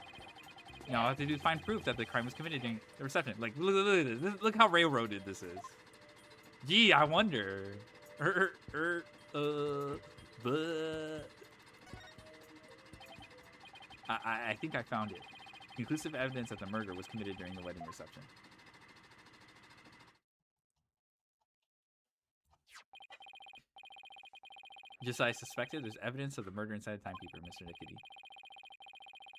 Now all I have to do is find proof that the crime was committed during the reception. Like, look how railroaded this is. Gee, I wonder. But I think I found it. Conclusive evidence that the murder was committed during the wedding reception. Just as I suspected, there's evidence of the murder inside the timekeeper, Mr. Nickety.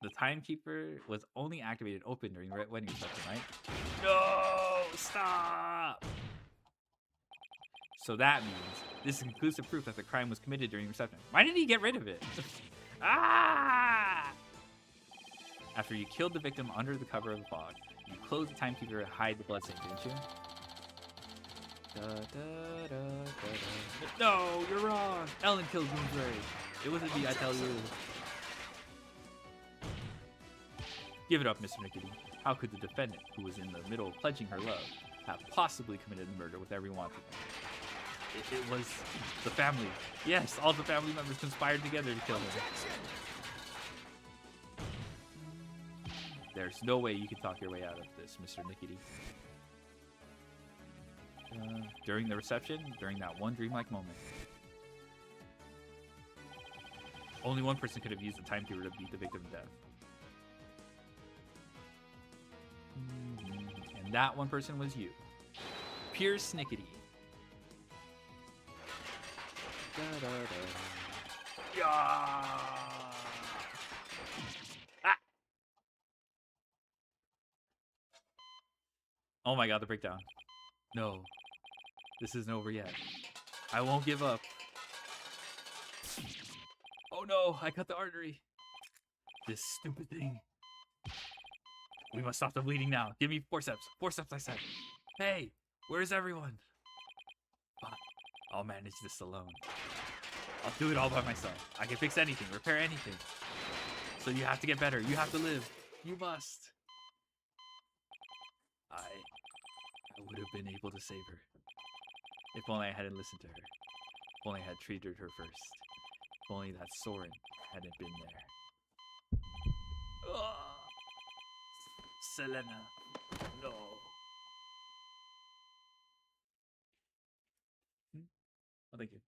The timekeeper was only activated open during the wedding reception, right? No! Stop! So that means this is conclusive proof that the crime was committed during the reception. Why did he get rid of it? Ah! After you killed the victim under the cover of the fog, you closed the timekeeper to hide the bloodstain, didn't you? No, you're wrong. Ellen killed Bloomsbury. It wasn't me, I tell you. Give it up, Mr. Nickety. How could the defendant, who was in the middle of pledging her love, have possibly committed the murder with everyone wanting it? It was the family. Yes, all the family members conspired together to kill him. There's no way you can talk your way out of this, Mr. Nickety. During the reception, during that one dreamlike moment, only one person could have used the timekeeper to beat the victim to death. And that one person was you, Pierce Nickety. Yeah. Ah. Oh my god, the breakdown. No. This isn't over yet. I won't give up. Oh no, I cut the artery. This stupid thing. We must stop the bleeding now. Give me forceps. Forceps, I said. Hey, where's everyone? Fine. I'll manage this alone. I'll do it all by myself. I can fix anything, repair anything. So you have to get better. You have to live. You must. I would have been able to save her. If only I hadn't listened to her. If only I had treated her first. If only that Soren hadn't been there. Oh, Selena. No. Oh, thank you.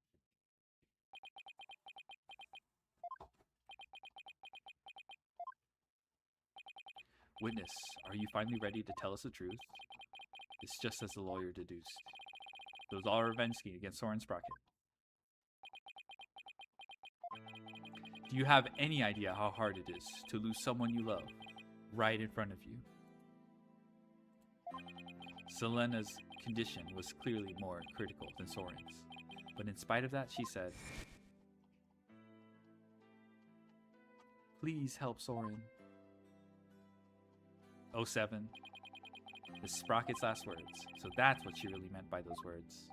Witness, are you finally ready to tell us the truth? It's just as the lawyer deduced. It was all a revenge scheme against Soren Sprocket. Do you have any idea how hard it is to lose someone you love right in front of you? Selena's condition was clearly more critical than Soren's, but in spite of that, she said, "Please help Soren." 07. The Sprocket's last words, so that's what she really meant by those words.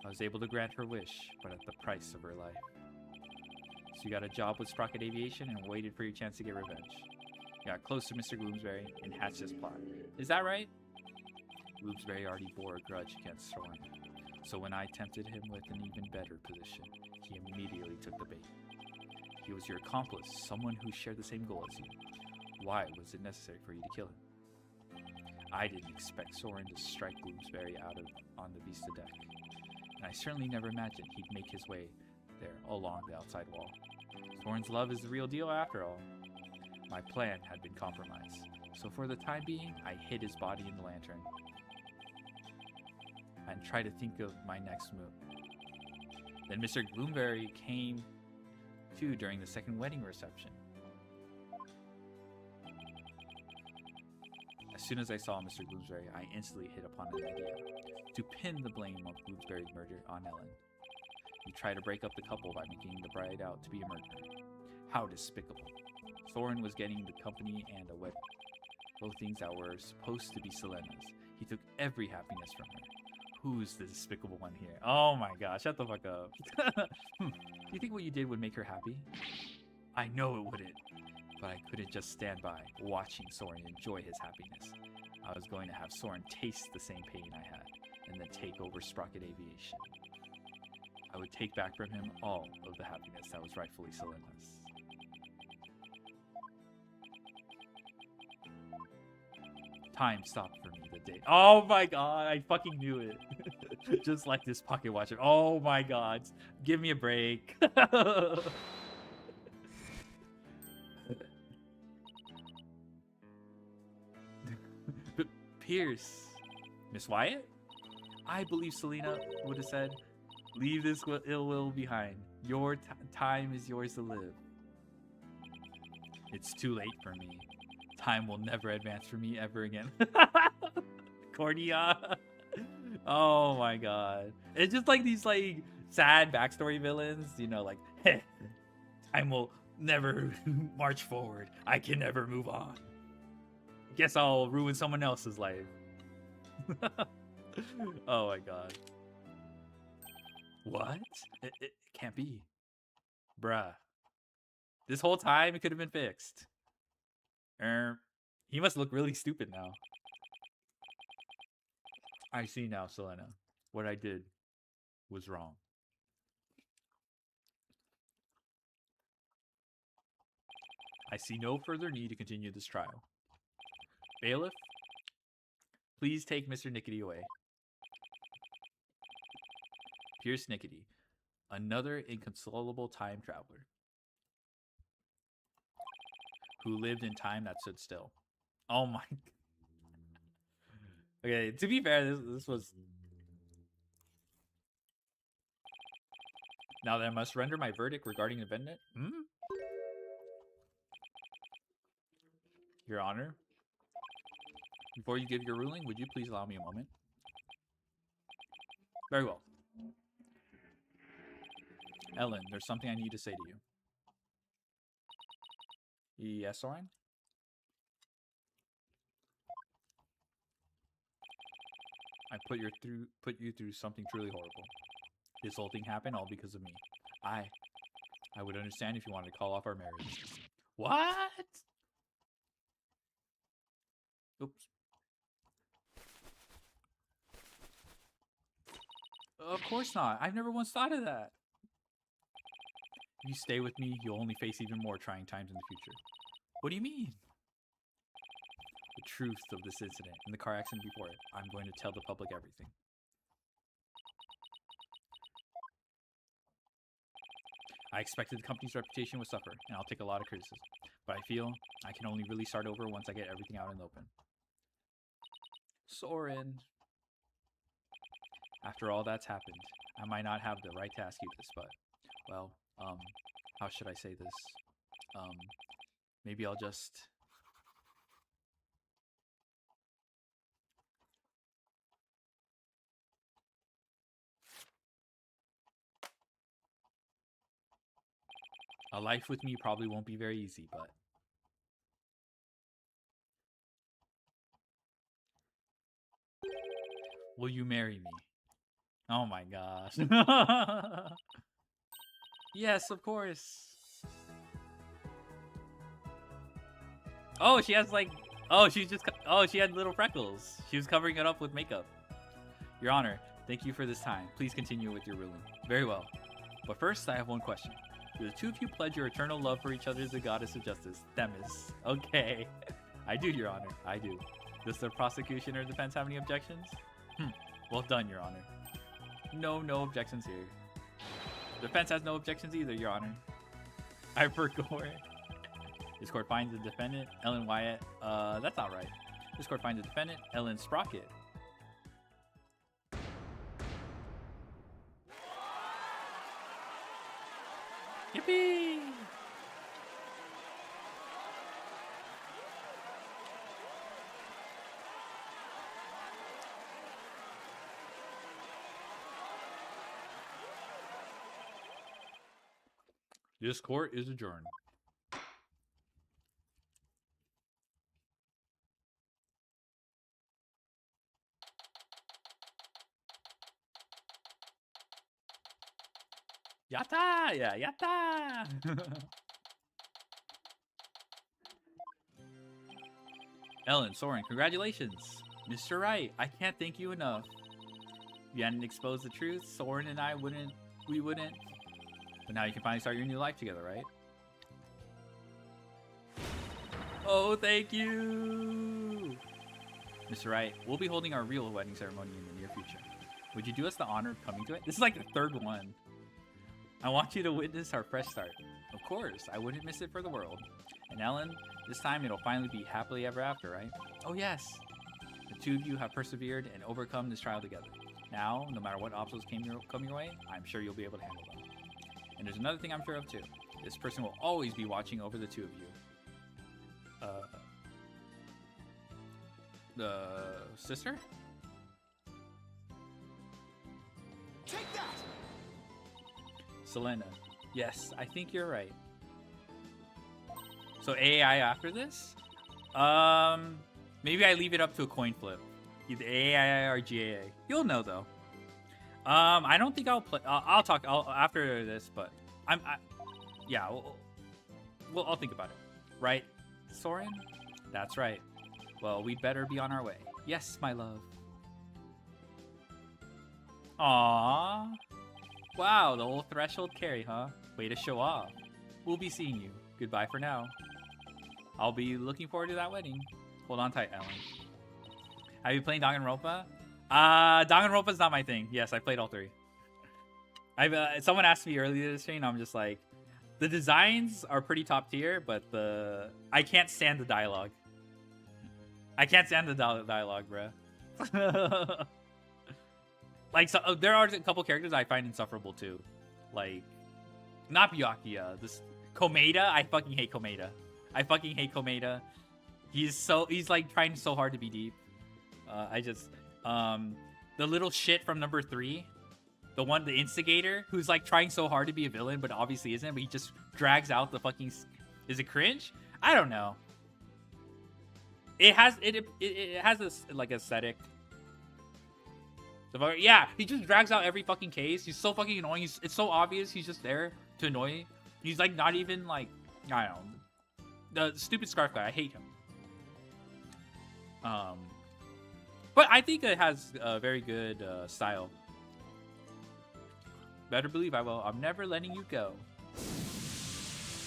I was able to grant her wish, but at the price of her life. So you got a job with Sprocket Aviation and waited for your chance to get revenge. You got close to Mr. Gloomsbury and hatched this plot. Is that right? Gloomsbury already bore a grudge against Soren, so when I tempted him with an even better position, he immediately took the bait. He was your accomplice, someone who shared the same goal as you. Why was it necessary for you to kill him? I didn't expect Soren to strike Bloomsbury out on the Vista deck. and I certainly never imagined he'd make his way there along the outside wall. Soren's love is the real deal after all. My plan had been compromised, so for the time being, I hid his body in the lantern and tried to think of my next move. Then Mr. Gloomberry came too during the second wedding reception. As soon as I saw Mr. Bloomsbury, I instantly hit upon an idea to pin the blame of Bloomsbury's murder on Ellen. We tried to break up the couple by making the bride out to be a murderer. How despicable. Thorin was getting the company and a wedding, both things that were supposed to be Selena's. He took every happiness from her. Who's the despicable one here? Oh my gosh, shut the fuck up. Do you think what you did would make her happy? I know it wouldn't, but I couldn't just stand by watching Soren enjoy his happiness. I was going to have Soren taste the same pain I had, and then take over Sprocket Aviation. I would take back from him all of the happiness that was rightfully Selena's. Time stopped for me the day. Oh my god, I fucking knew it. Just like this pocket watcher. Oh my god. Give me a break. Pierce. Miss Wyatt? I believe Selena would have said, leave this ill will behind. Your time is yours to live. It's too late for me. Time will never advance for me ever again. Cordia. Oh my god. It's just like these like sad backstory villains, you know, like time will never march forward. I can never move on. Guess I'll ruin someone else's life. Oh my god. What? It can't be. Bruh. This whole time it could have been fixed. He must look really stupid now. I see now, Selena. What I did was wrong. I see no further need to continue this trial. Bailiff, please take Mr. Nickety away. Pierce Nickety, another inconsolable time traveler who lived in time that stood still. Oh my. Okay, to be fair, this was. Now that I must render my verdict regarding the defendant. Your Honor, before you give your ruling, would you please allow me a moment? Very well. Ellen, there's something I need to say to you. Yes, Soren? I put you through something truly horrible. This whole thing happened all because of me. I would understand if you wanted to call off our marriage. What? Oops. Of course not. I've never once thought of that. If you stay with me, you'll only face even more trying times in the future. What do you mean? The truth of this incident and the car accident before it. I'm going to tell the public everything. I expected the company's reputation would suffer, and I'll take a lot of criticism. But I feel I can only really start over once I get everything out in the open. Soren. After all that's happened, I might not have the right to ask you this, but, well, how should I say this? Maybe I'll just... A life with me probably won't be very easy, but... Will you marry me? Oh my gosh. Yes, of course. Oh, she has like... Oh, she's just... Oh, she had little freckles. She was covering it up with makeup. Your Honor, thank you for this time. Please continue with your ruling. Very well. But first, I have one question. Do the two of you pledge your eternal love for each other as the goddess of justice, Themis? Okay. I do, Your Honor. I do. Does the prosecution or defense have any objections? Well done, Your Honor. No objections here. Defense has no objections either, Your Honor. Hypercore. This court finds the defendant, Ellen Wyatt. That's not right. This court finds the defendant, Ellen Sprocket. Yippee! This court is adjourned. Yatta! Yeah, yatta! Ellen, Soren, congratulations. Mr. Wright, I can't thank you enough. If you hadn't exposed the truth, Soren and I wouldn't. But now you can finally start your new life together, right? Oh, thank you! Mr. Wright, we'll be holding our real wedding ceremony in the near future. Would you do us the honor of coming to it? This is like the third one. I want you to witness our fresh start. Of course, I wouldn't miss it for the world. And Ellen, this time it'll finally be happily ever after, right? Oh yes! The two of you have persevered and overcome this trial together. Now, no matter what obstacles come your way, I'm sure you'll be able to handle them. And there's another thing I'm sure of too. This person will always be watching over the two of you. The sister? Take that! Selena. Yes, I think you're right. So AI after this? Maybe I leave it up to a coin flip. Either AI or GAA. You'll know though. I don't think I'll play. I'll talk after this, but yeah. I'll think about it. Right, Soren? That's right. Well, we'd better be on our way. Yes, my love. Aww. Wow, the old threshold carry, huh? Way to show off. We'll be seeing you. Goodbye for now. I'll be looking forward to that wedding. Hold on tight, Ellen. Have you played Danganronpa? Danganronpa's not my thing. Yes, I played all three. Someone asked me earlier this stream, I'm just like, the designs are pretty top tier, but I can't stand the dialogue. I can't stand the dialogue, bruh. Like, so, there are a couple characters I find insufferable too. Like, not Byakuya. This Komeda, I fucking hate Komeda. I fucking hate Komeda. He's like trying so hard to be deep. The little shit from number 3, the instigator, who's like trying so hard to be a villain, but obviously isn't. But he just drags out the fucking. Is it cringe? I don't know. It has this like aesthetic. Yeah, he just drags out every fucking case. He's so fucking annoying. It's so obvious he's just there to annoy. He's like not even like, I don't know. The stupid scarf guy, I hate him. But I think it has a very good style. Better believe I will. I'm never letting you go.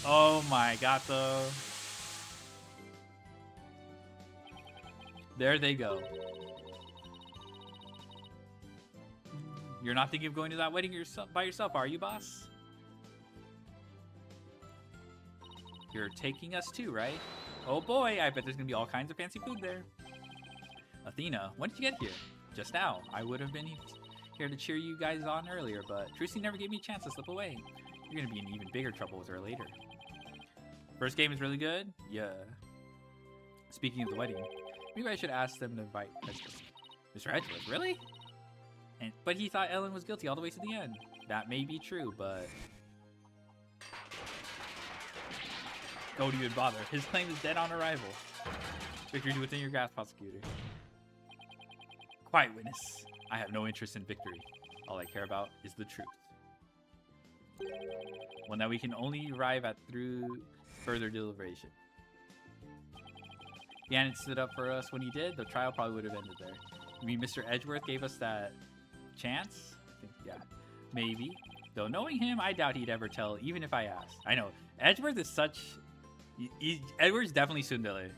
Oh my god, though. There they go. You're not thinking of going to that wedding by yourself, are you, boss? You're taking us too, right? Oh boy, I bet there's gonna be all kinds of fancy food there. Athena, when did you get here? Just now. I would have been here to cheer you guys on earlier, but Trucy never gave me a chance to slip away. You're gonna be in even bigger trouble with her later. First game is really good? Yeah. Speaking of the wedding, maybe I should ask them to invite Mr. Edgeworth. Really? But he thought Ellen was guilty all the way to the end. That may be true, but don't even bother. His claim is dead on arrival. Victory is within your grasp, prosecutor. Quiet, witness. I have no interest in victory. All I care about is the truth. One that we can only arrive at through further deliberation. If he hadn't stood up for us when he did, the trial probably would have ended there. You mean Mr. Edgeworth gave us that chance? I think, yeah, maybe. Though knowing him, I doubt he'd ever tell, even if I asked. I know, Edgeworth is such... Edward's definitely tsundere.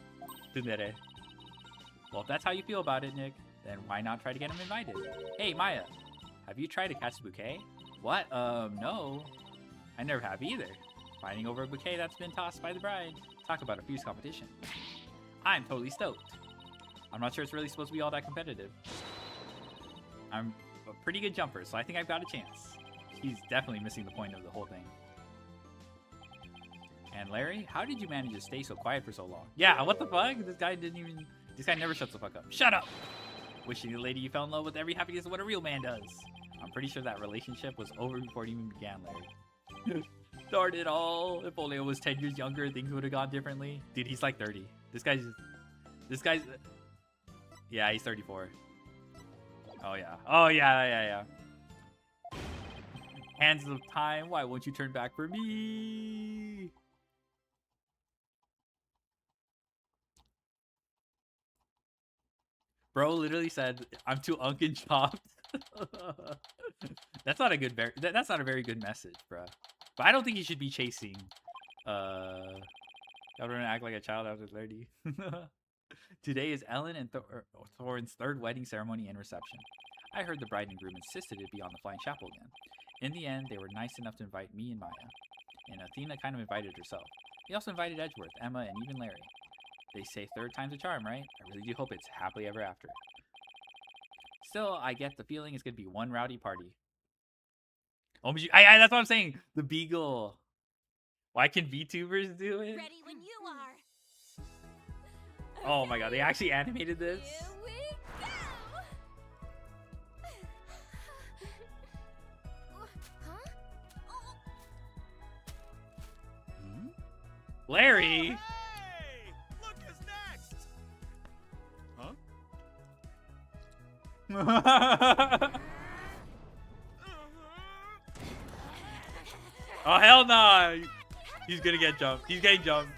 Well, if that's how you feel about it, Nick, then why not try to get him invited? Hey, Maya, Have you tried to catch a bouquet? What? No. I never have either. Fighting over a bouquet that's been tossed by the bride. Talk about a fierce competition. I'm totally stoked. I'm not sure it's really supposed to be all that competitive. I'm a pretty good jumper, so I think I've got a chance. He's definitely missing the point of the whole thing. And Larry, how did you manage to stay so quiet for so long? Yeah, what the fuck? This guy never shuts the fuck up. Shut up! Wishing the lady you fell in love with every happiness is what a real man does. I'm pretty sure that relationship was over before it even began, Larry. Darn it all. If only I was 10 years younger, things would have gone differently. Dude, he's like 30. This guy's... Yeah, he's 34. Oh, yeah. Oh, yeah. Hands of time, why won't you turn back for me? Bro literally said, I'm too unkin chopped. That's not a good that's not a very good message, bro. But I don't think you should be chasing y'all gonna act like a child after 30. Today is Ellen and Thorin's third wedding ceremony and reception. I heard the bride and groom insisted it be on the Flying Chapel again. In the end, they were nice enough to invite me and Maya. And Athena kind of invited herself. They also invited Edgeworth, Emma, and even Larry. They say third time's a charm, right? I really do hope it's happily ever after. Still, I get the feeling it's gonna be one rowdy party. Oh, that's what I'm saying. The Beagle. Why can VTubers do it? Ready when you are. Oh my god, they actually animated this? Here we go. Huh? Hmm? Larry! Hey! Look who's next! Huh? Oh, hell no! He's gonna get jumped. He's getting jumped.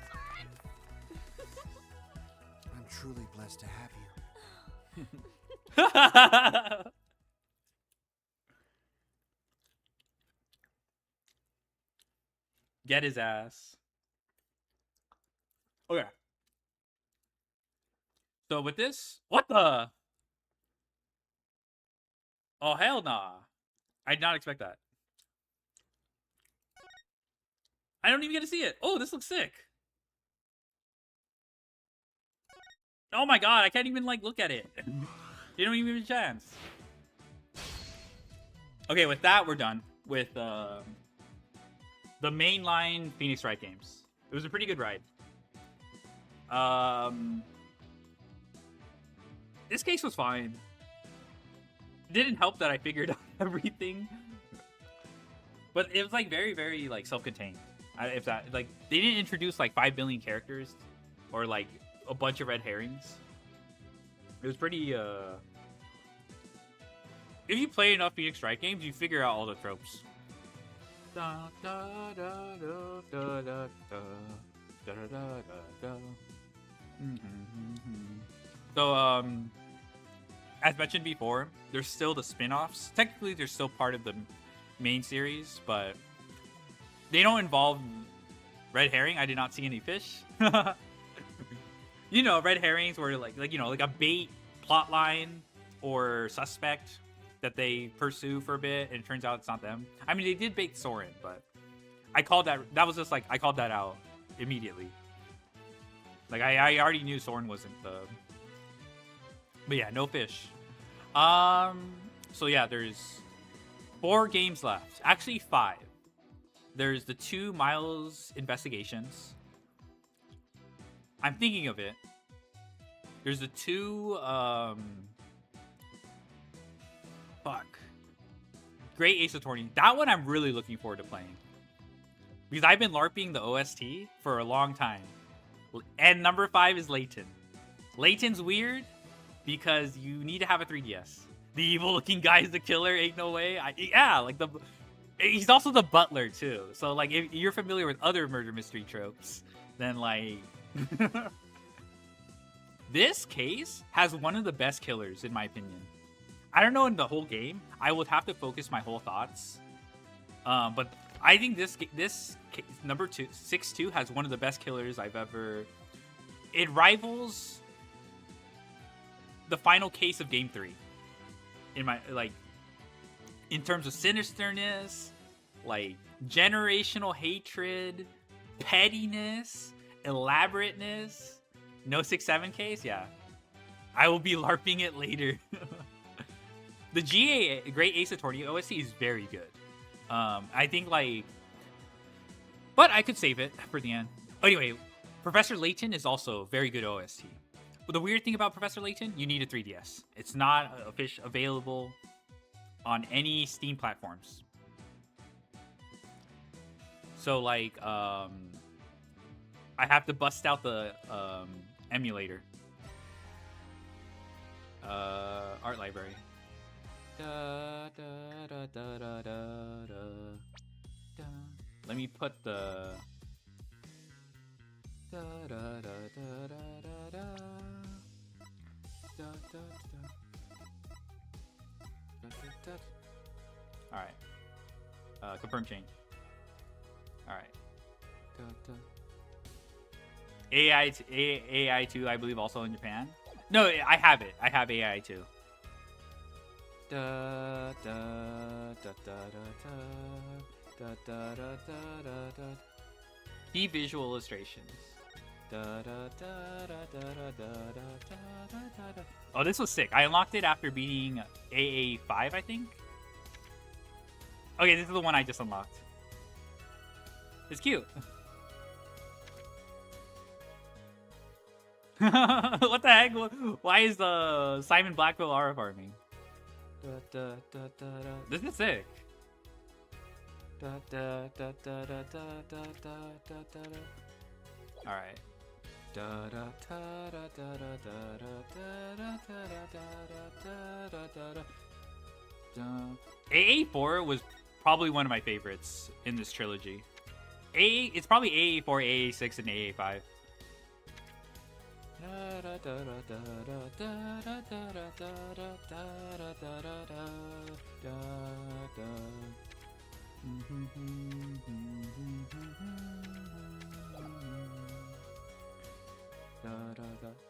I'm truly blessed to have you. Get his ass. Okay. So with this, what the? Oh, hell nah. I did not expect that. I don't even get to see it. Oh, this looks sick. Oh my god, I can't even, like, look at it. You don't even have a chance. Okay, with that, we're done with the mainline Phoenix Wright games. It was a pretty good ride. This case was fine. It didn't help that I figured out everything. But it was, like, very, very, like, self-contained. If that, like, they didn't introduce, like, 5 billion characters or, like, a bunch of red herrings. It was pretty, if you play enough Phoenix Wright games, you figure out all the tropes. So, as mentioned before, there's still the spin-offs. Technically, they're still part of the main series, but they don't involve red herring. I did not see any fish. You know, red herrings were like you know, like a bait plot line or suspect that they pursue for a bit, and it turns out it's not them. I mean, they did bait Soren, but I called that. That was just like I called that out immediately. Like I already knew Soren wasn't the. But yeah, no fish. So yeah, there's 4 games left. Actually, 5. There's the 2 Miles investigations. I'm thinking of it. There's the 2, Great Ace Attorney. That one I'm really looking forward to playing. Because I've been LARPing the OST for a long time. And number 5 is Layton. Layton's weird because you need to have a 3DS. The evil-looking guy is the killer, ain't no way. He's also the butler, too. So, like, if you're familiar with other murder mystery tropes, then, like... This case has one of the best killers, in my opinion. I don't know in the whole game. I would have to focus my whole thoughts. But I think this case, number 6-2 has one of the best killers I've ever... It rivals the final case of Game 3. In my, like... in terms of sinisterness, like generational hatred, pettiness, elaborateness. No 6-7 case, yeah. I will be LARPing it later. The GA Great Ace Attorney OST is very good. I think like, but I could save it for the end. Anyway, Professor Layton is also very good OST. But the weird thing about Professor Layton, you need a 3DS. It's not available on any Steam platforms. So like, I have to bust out the emulator. Art library. Let me put the Alright. Confirm change. Alright. AI2, I believe, also in Japan. No, I have it. I have AI2. Key visual illustrations. Oh, this was sick. I unlocked it after beating AA6, I think. Okay, this is the one I just unlocked. It's cute. What the heck? Why is Simon Blackwell aura farming? This is sick. Alright. AA4 was probably one of my favorites in this trilogy. It's probably AA4, AA6, and AA5.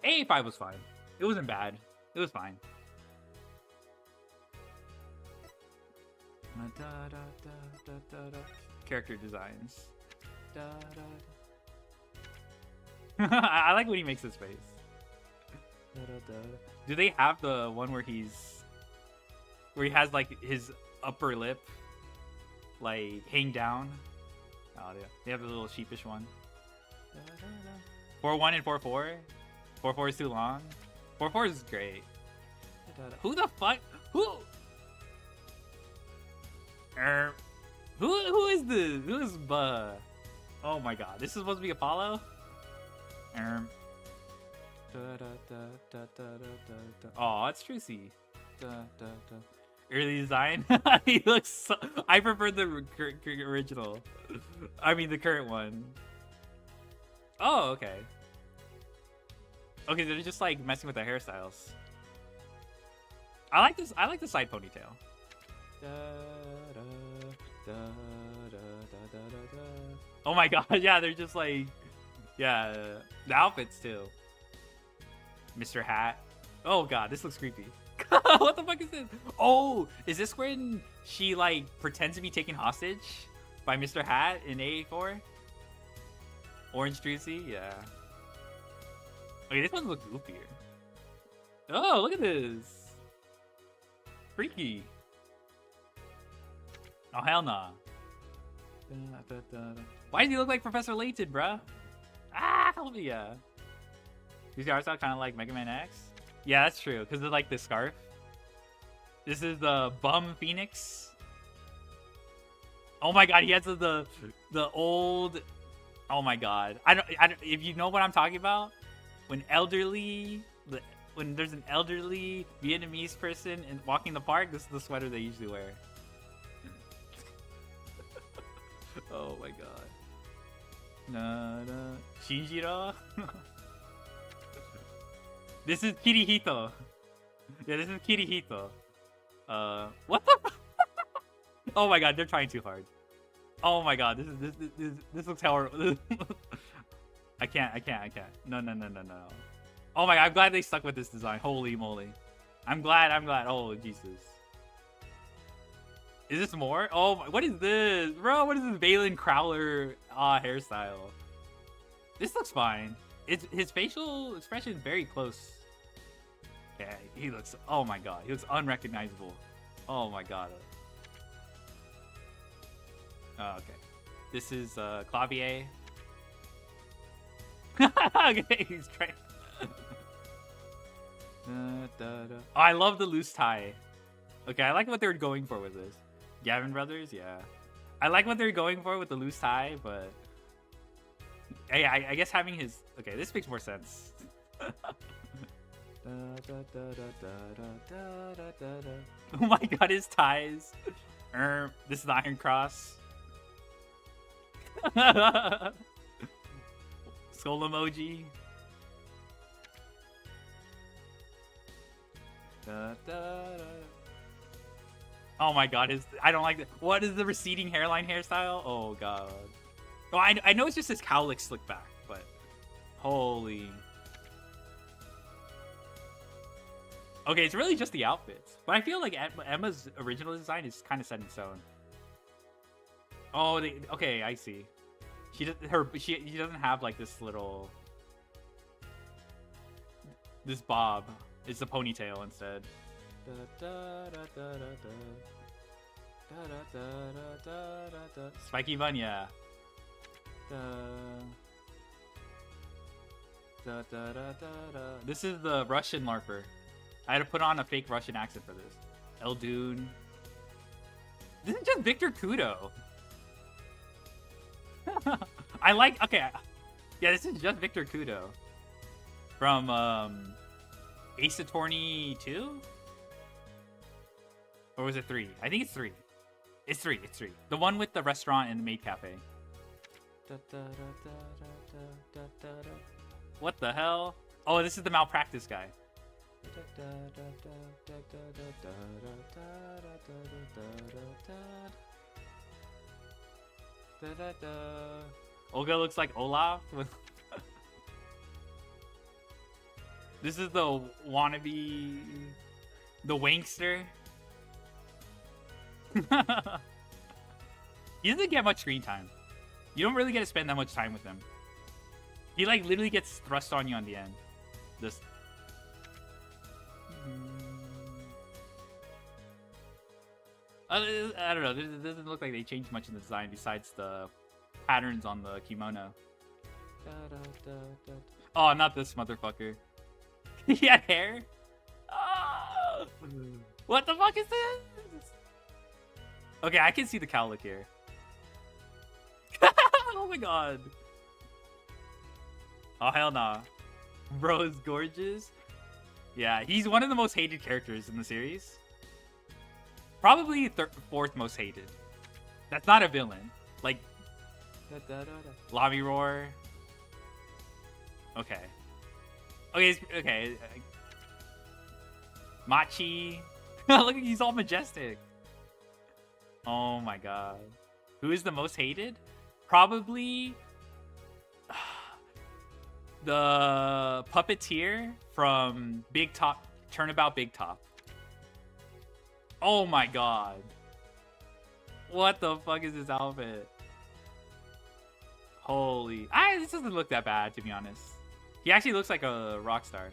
AA5 was fine. It wasn't bad. It was fine. Character designs. I like when he makes his face. Do they have the one where he has like his upper lip like hang down? Oh, yeah. They have the little sheepish one. 4-1 and 4-4. 4-4 is too long. 4-4 is great. Who the fuck? Who is this? Who is Oh my god, this is supposed to be Apollo? Oh, it's Trucy. Early design. He looks so... I prefer the original. I mean the current one. Oh, okay. Okay, they're just like messing with the hairstyles. I like this. I like the side ponytail. Oh my god, yeah, they're just like, yeah, the outfits too. Mr. Hat. Oh god, this looks creepy. What the fuck is this? Oh, is this when she like pretends to be taken hostage by Mr. Hat in AA4? Orange Juicy, yeah. Okay, this one looks goofier. Oh, look at this. Freaky. Oh, hell nah. Why does he look like Professor Layton, bruh? Ah, hell yeah. These guys are kind of like Mega Man X. Yeah, that's true, because they're like the scarf. This is the Bum Phoenix. Oh my god, he has the old... Oh my god. I don't, if you know what I'm talking about, when there's an elderly Vietnamese person walking the park, this is the sweater they usually wear. Oh my god. Shinjiro? This is Kirihito. Yeah, this is Kirihito. What the fuck? Oh my god, they're trying too hard. Oh my god, this looks horrible. I can't. No. Oh my god, I'm glad they stuck with this design. Holy moly. I'm glad. Oh, Jesus. Is this more? Oh, what is this? Bro, what is this Valen Crowler hairstyle? This looks fine. His facial expression is very close. Yeah, he looks... Oh my god. He looks unrecognizable. Oh my god. Okay. This is Clavier. Okay, he's trying... Oh, I love the loose tie. Okay, I like what they're going for with this. Gavin Brothers, yeah. I like what they're going for with the loose tie, but... Hey, I guess having his... Okay, this makes more sense. Oh my god, his ties. This is the Iron Cross. Skull emoji. Oh my god, I don't like that. What is the receding hairline hairstyle? Oh god. Oh, I know it's just his cowlick slick back, but holy. Okay, it's really just the outfits. But I feel like Emma's original design is kind of set in stone. Oh, okay, I see. She doesn't have like this little bob. It's a ponytail instead. Spiky bun, yeah. This is the Russian LARPer. I had to put on a fake Russian accent for this. Eldun. This is just Victor Kudo. I like... Okay. Yeah, this is just Victor Kudo. From, Ace Attorney 2? Or was it 3? I think it's 3. It's 3. It's 3. The one with the restaurant and the maid cafe. What the hell? Oh, this is the malpractice guy. Olga looks like Olaf. This is the wannabe... The wankster. He doesn't get much screen time. You don't really get to spend that much time with him. He like literally gets thrust on you on the end. This. I don't know. It doesn't look like they changed much in the design besides the patterns on the kimono. Oh, not this motherfucker. He had hair? Oh! What the fuck is this? Okay, I can see the cowlick here. Oh my god. Oh, hell nah. Bro is gorgeous. Yeah, he's one of the most hated characters in the series. Probably fourth most hated. That's not a villain. Like, Lobby Roar. Okay. Okay. Machi. Look, he's all majestic. Oh my god. Who is the most hated? Probably the puppeteer from Big Top, Turnabout Big Top. Oh my god. What the fuck is this outfit? Holy. This doesn't look that bad, to be honest. He actually looks like a rock star.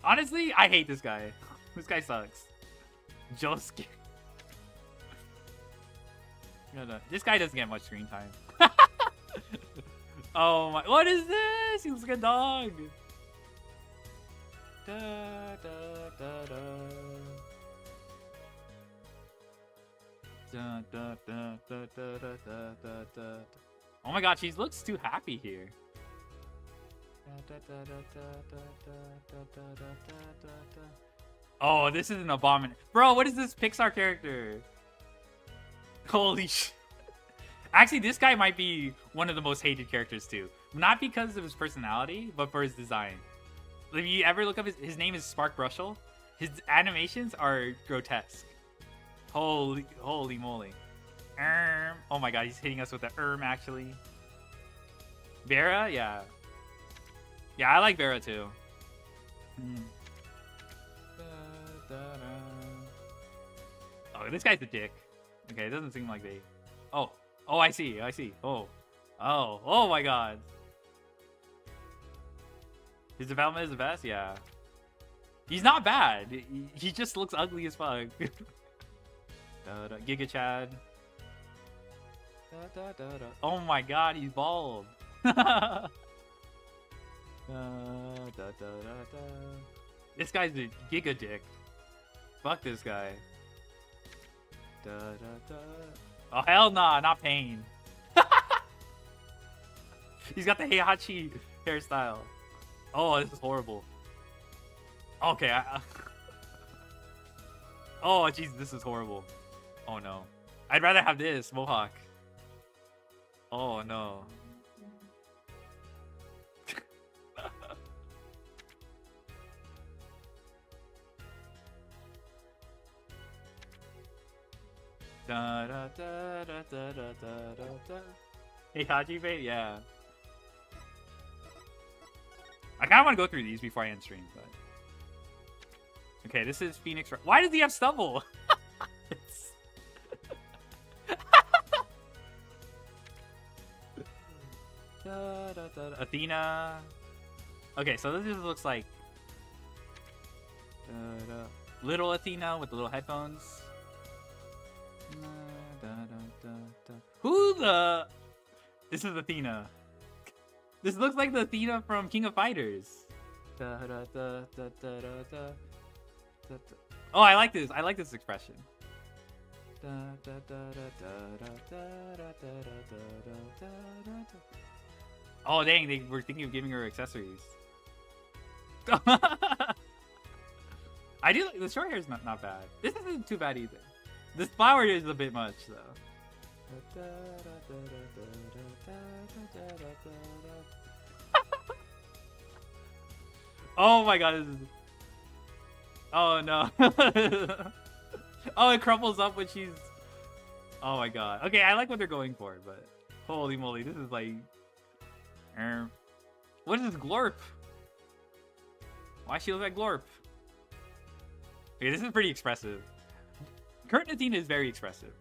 Honestly, I hate this guy. This guy sucks. Josuke. No. This guy doesn't get much screen time. Oh my. What is this? He looks like a dog. Oh my god, she looks too happy here. Oh, this is an abomination. Bro, what is this Pixar character? Holy shit. Actually, this guy might be one of the most hated characters too. Not because of his personality, but for his design. If you ever look up his name is Spark Brushel. His animations are grotesque. Holy moly. Oh my god, he's hitting us with the actually. Vera? Yeah. Yeah, I like Vera too. Oh, this guy's a dick. Okay, it doesn't seem like they... Oh. Oh, I see. Oh. Oh my god. His development is the best? Yeah. He's not bad. He just looks ugly as fuck. Giga Chad. Oh my god, he's bald. This guy's a giga dick. Fuck this guy. Oh hell nah, not Pain. He's got the Heihachi hairstyle. Oh, this is horrible. Okay. Oh jeez, this is horrible. Oh no. I'd rather have this mohawk. Oh no. Da da da da da da da da. Hey, Haji Bait, yeah. I kind of want to go through these before I end stream, but okay, this is Phoenix. Why does he have stubble? Da, da, da, da. Athena. Okay, so this just looks like little Athena with the little headphones. Who the? This is Athena. This looks like the Athena from King of Fighters. Oh, I like this. I like this expression. Oh dang, they were thinking of giving her accessories. I do like the short hair is not bad. This isn't too bad either. This flower is a bit much though. Oh my god, this is... Oh no. Oh, it crumbles up when she's... Oh my god. Okay, I like what they're going for, but holy moly, this is like... What is this Glorp? Why she look like Glorp? Okay, this is pretty expressive. Current Athena is very expressive.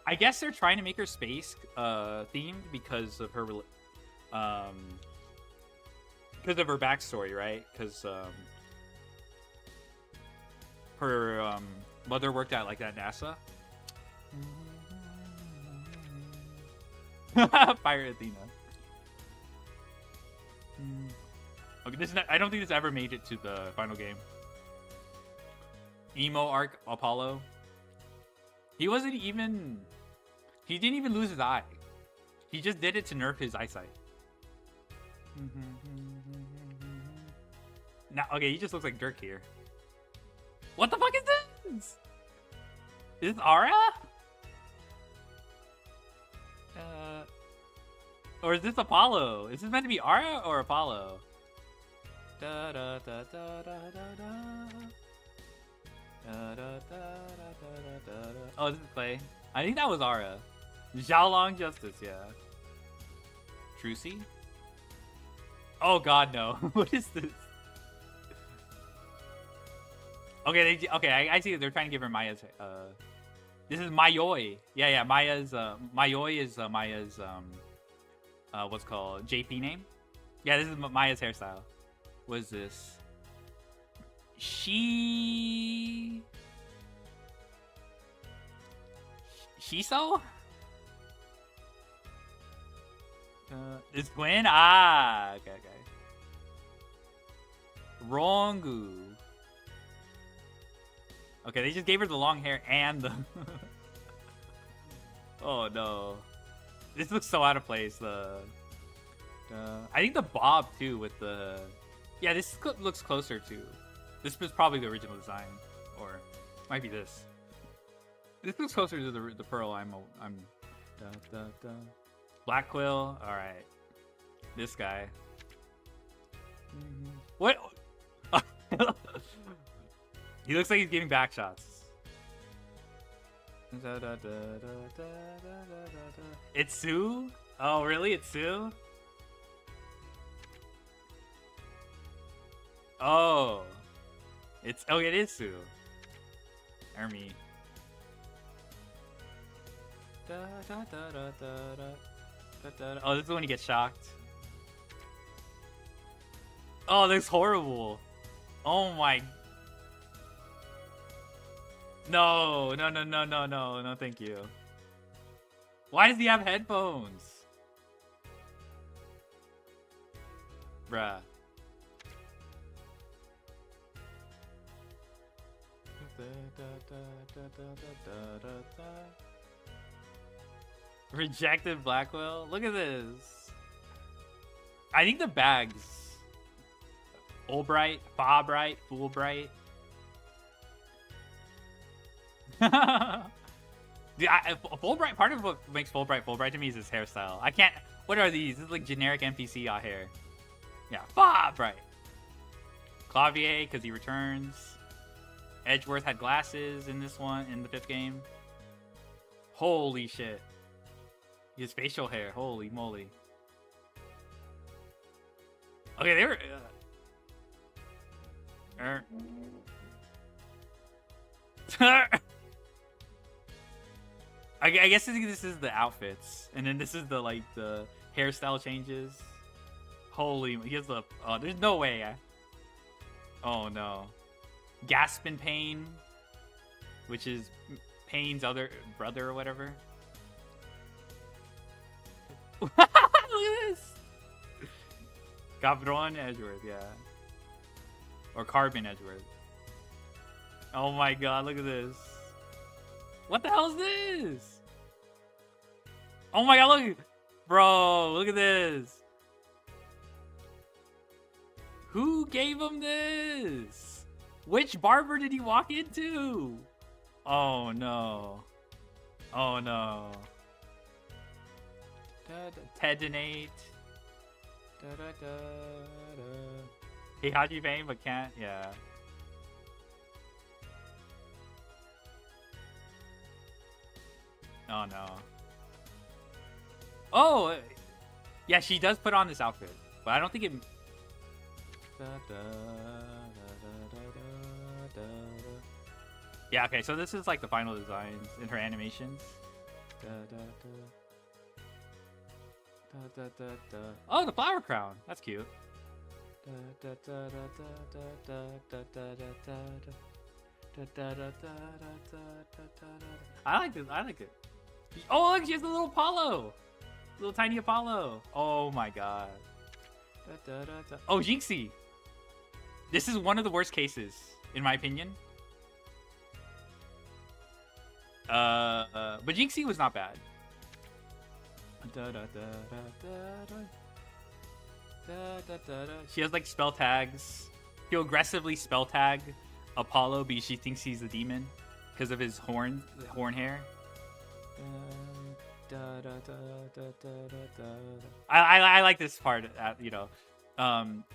I guess they're trying to make her space themed because of her backstory, right? Because her mother worked at like at NASA. Pirate Athena. Okay, this is not, I don't think this ever made it to the final game. Emo arc Apollo. He wasn't even... He didn't even lose his eye. He just did it to nerf his eyesight. Now, okay, he just looks like Dirk here. What the fuck is this? Is this Ara? Or is this Apollo? Is this meant to be Ara or Apollo? Da da da da da da da. Oh, this is Clay. I think that was Ara. Xiaolong Justice, yeah. Trucy? Oh god, no. What is this? Okay, I see that they're trying to give her Maya's, this is Mayoi. Yeah, Maya's, Mayoi is Maya's, what's called, JP name? Yeah, this is Maya's hairstyle. What is this? Shiso? Is Gwen? Ah, okay. Rongu. Okay, they just gave her the long hair and the... Oh no. This looks so out of place. I think the bob too with the... Yeah, this looks closer to... This was probably the original design. Or might be this. This looks closer to the pearl I'm Black Quill. Alright. This guy. What? He looks like he's getting back shots. It's Sue? Oh, really? It's Sue? Oh. It's... Oh, it is Sue. Ermi. Oh, this is when he gets shocked. Oh, this is horrible. Oh my... No, no, no, no, no, no, no, thank you. Why does he have headphones? Bruh. Rejected Blackwell? Look at this. I think the bags. Fulbright, Fulbright, Fulbright. Dude, Fulbright, part of what makes Fulbright to me is his hairstyle. I can't... What are these? This is like generic NPC out here. Yeah, Fulbright. Clavier, because he returns. Edgeworth had glasses in this one, in the 5th game. Holy shit. His facial hair, holy moly. Okay, they were... I guess this is the outfits, and then this is the like the hairstyle changes. Holy, he has the... Oh, there's no way. Oh no. Gasp in Pain, which is Pain's other brother or whatever. Look at this. Cabron Edgeworth, yeah. Or Carbon Edgeworth. Oh my god, look at this. What the hell is this? Oh my god, look. Bro, look at this. Who gave him this? Which barber did he walk into? Oh no. Oh no. Tedinate. Hey, Haji Bane, but can't. Yeah. Oh no. Oh! Yeah, she does put on this outfit, but I don't think it... Yeah, okay, so this is like the final designs in her animations. Oh, the flower crown! That's cute. I like this. I like it. Oh, look, she has a little Apollo. Little tiny Apollo. Oh my god. Oh, Jinxie. This is one of the worst cases, in my opinion. But Jinxie was not bad. She has like spell tags. She'll aggressively spell tag Apollo because she thinks he's a demon because of his horn hair. I like this part. You know,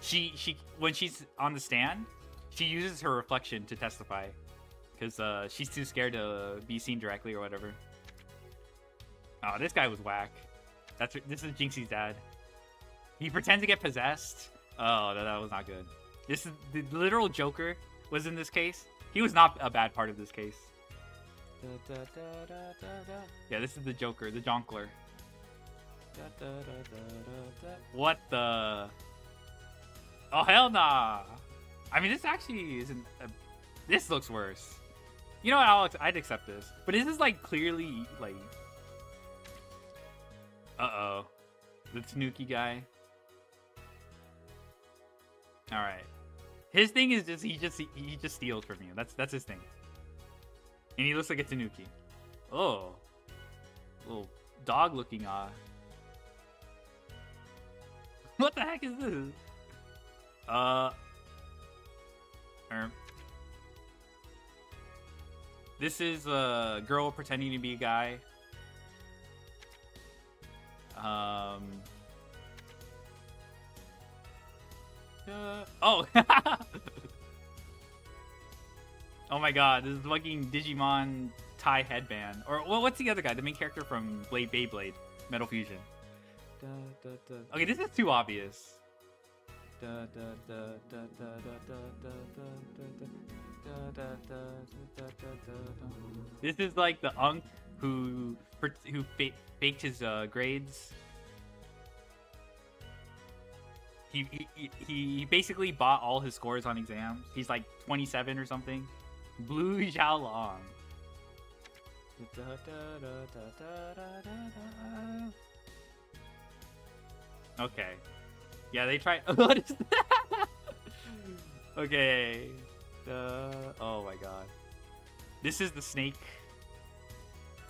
she when she's on the stand, she uses her reflection to testify because she's too scared to be seen directly or whatever. Oh, this guy was whack. This is Jinxie's dad. He pretends to get possessed. Oh, that was not good. This is the literal Joker was in this case. He was not a bad part of this case. Yeah, this is the Joker, the Jonkler. What the? Oh, hell nah. I mean, this actually isn't... This looks worse. You know what, I'd accept this. But this is, like, clearly, like... Uh-oh. The Tanuki guy. Alright. His thing is just, he just steals from you. That's his thing. And he looks like a Tanuki. Oh. Little dog-looking, What the heck is this? This is a girl pretending to be a guy. Oh! Oh my god, this is fucking Digimon tie headband. Or, well, what's the other guy? The main character from Beyblade, Metal Fusion. Okay, this is too obvious. This is like the unk who faked his grades. He basically bought all his scores on exams. He's like 27 or something. Blue Xiaolong. Okay. Yeah, they tried. What is that? Okay. Oh my god. This is the snake.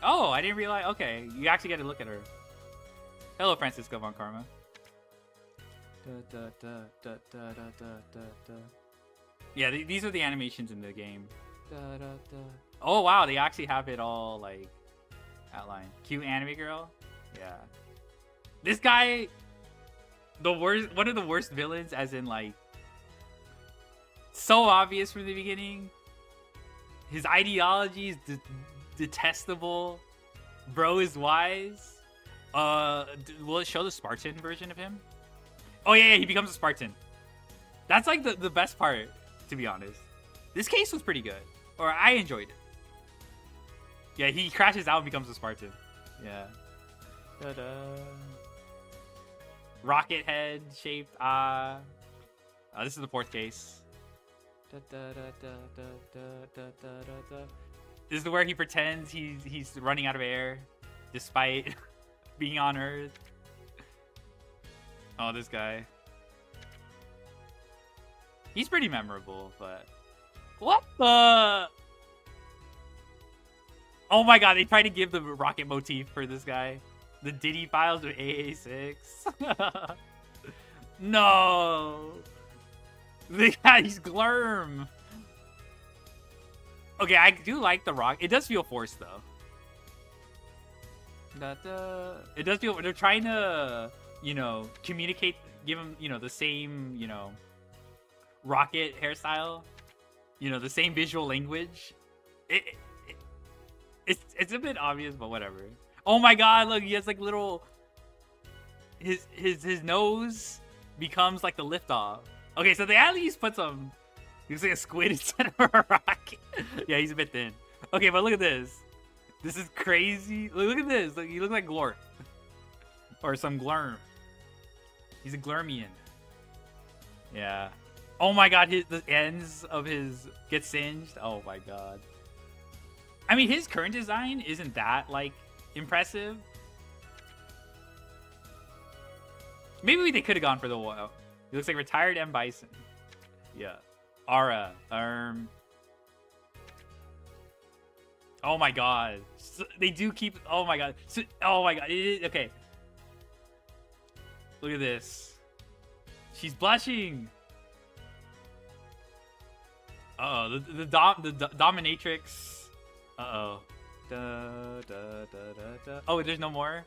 Oh, I didn't realize. Okay, you actually get to look at her. Hello, Francisco von Karma. Yeah, these are the animations in the game. Oh wow, they actually have it all like outlined. Cute anime girl. Yeah. This guy, one of the worst villains, as in like so obvious from the beginning. His ideology is detestable. Bro is wise. Will it show the Spartan version of him? Oh yeah, he becomes a Spartan. That's like the best part, to be honest. This case was pretty good, or I enjoyed it. Yeah, he crashes out and becomes a Spartan. Yeah. Ta-da. Rocket head shaped. This is the fourth case. This is where he pretends he's running out of air, despite being on Earth. Oh, this guy. He's pretty memorable, but what the? Oh my god, they tried to give the rocket motif for this guy. The Diddy files with AA6. No. He's Glurm. Okay, I do like the rock. It does feel forced though. It does feel, they're trying to, you know, communicate, give him, you know, the same, you know, rocket hairstyle, you know, the same visual language. It's a bit obvious, but whatever. Oh my god, look, he has like little, his nose becomes like the liftoff. Okay, so they at least put some, he looks like a squid instead of a rocket. Yeah, he's a bit thin. Okay, but look at this. This is crazy. Look at this. Look, you look like Glorp. Or some Glurm. He's a Glurmian. Yeah. Oh my god, the ends of his get singed. Oh my god. I mean, his current design isn't that, like, impressive. Maybe they could have gone for the wall. He looks like retired M. Bison. Yeah. Ara. Oh my god. So they do keep... Oh my god. So, oh my god. Okay. Look at this. She's blushing. Uh-oh. The dominatrix. Uh-oh. Oh, there's no more?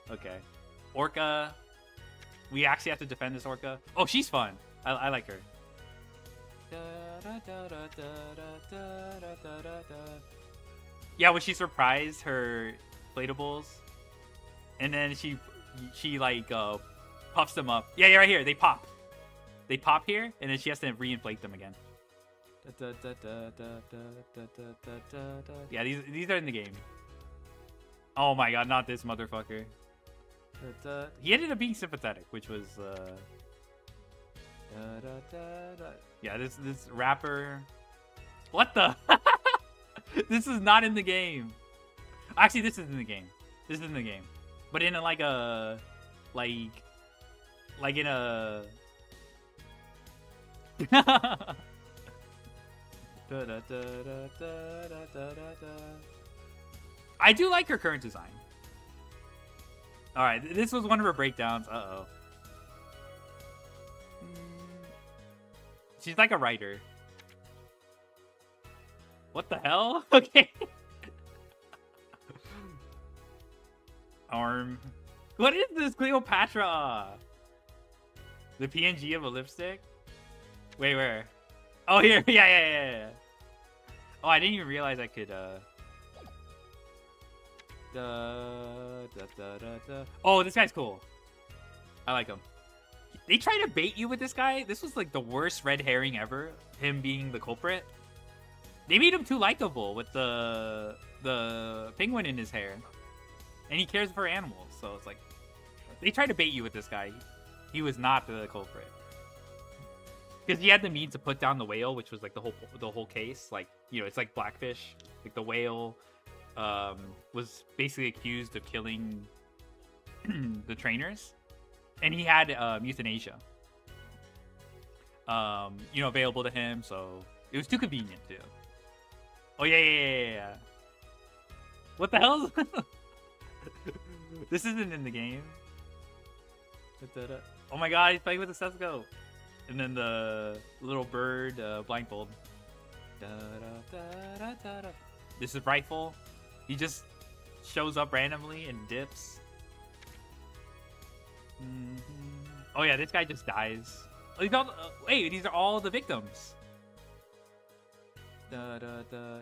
Okay. Orca. We actually have to defend this Orca. Oh, she's fun. I like her. Yeah, when she surprised her inflatables, and then she like puffs them up. Yeah, right here. They pop. They pop here, and then she has to re-inflate them again. Yeah, these are in the game. Oh my god, not this motherfucker. He ended up being sympathetic, which was yeah, this rapper. What the? This is not in the game. Actually, this is in the game. This is in the game, but in like a like in a I do like her current design. All right, this was one of her breakdowns. Uh-oh. She's like a writer. What the hell? Okay. Arm. What is this, Cleopatra? The PNG of a lipstick? Wait, where? Oh, here. Yeah. Oh, I didn't even realize I could, Oh, this guy's cool. I like him. They try to bait you with this guy. This was like the worst red herring ever. Him being the culprit. They made him too likable with the penguin in his hair, and he cares for animals. So it's like they tried to bait you with this guy. He was not the culprit because he had the means to put down the whale, which was like the whole case. Like, you know, it's like Blackfish. Like the whale was basically accused of killing the trainers, and he had euthanasia, you know, available to him. So it was too convenient too. Oh yeah. What the hell? This isn't in the game. Oh my god, he's playing with the stethoscope. And then the little bird blindfold. This is Rifle. He just shows up randomly and dips. Oh yeah, this guy just dies. Oh, wait, these are all the victims.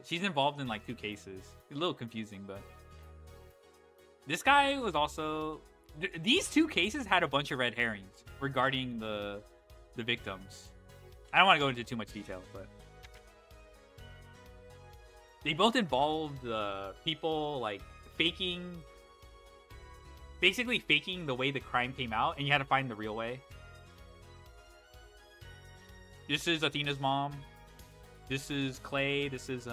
She's involved in like 2 cases. A little confusing, but this guy was also. These 2 cases had a bunch of red herrings regarding the victims. I don't want to go into too much detail, but they both involved people like basically faking the way the crime came out, and you had to find the real way. This is Athena's mom. This is Clay. This is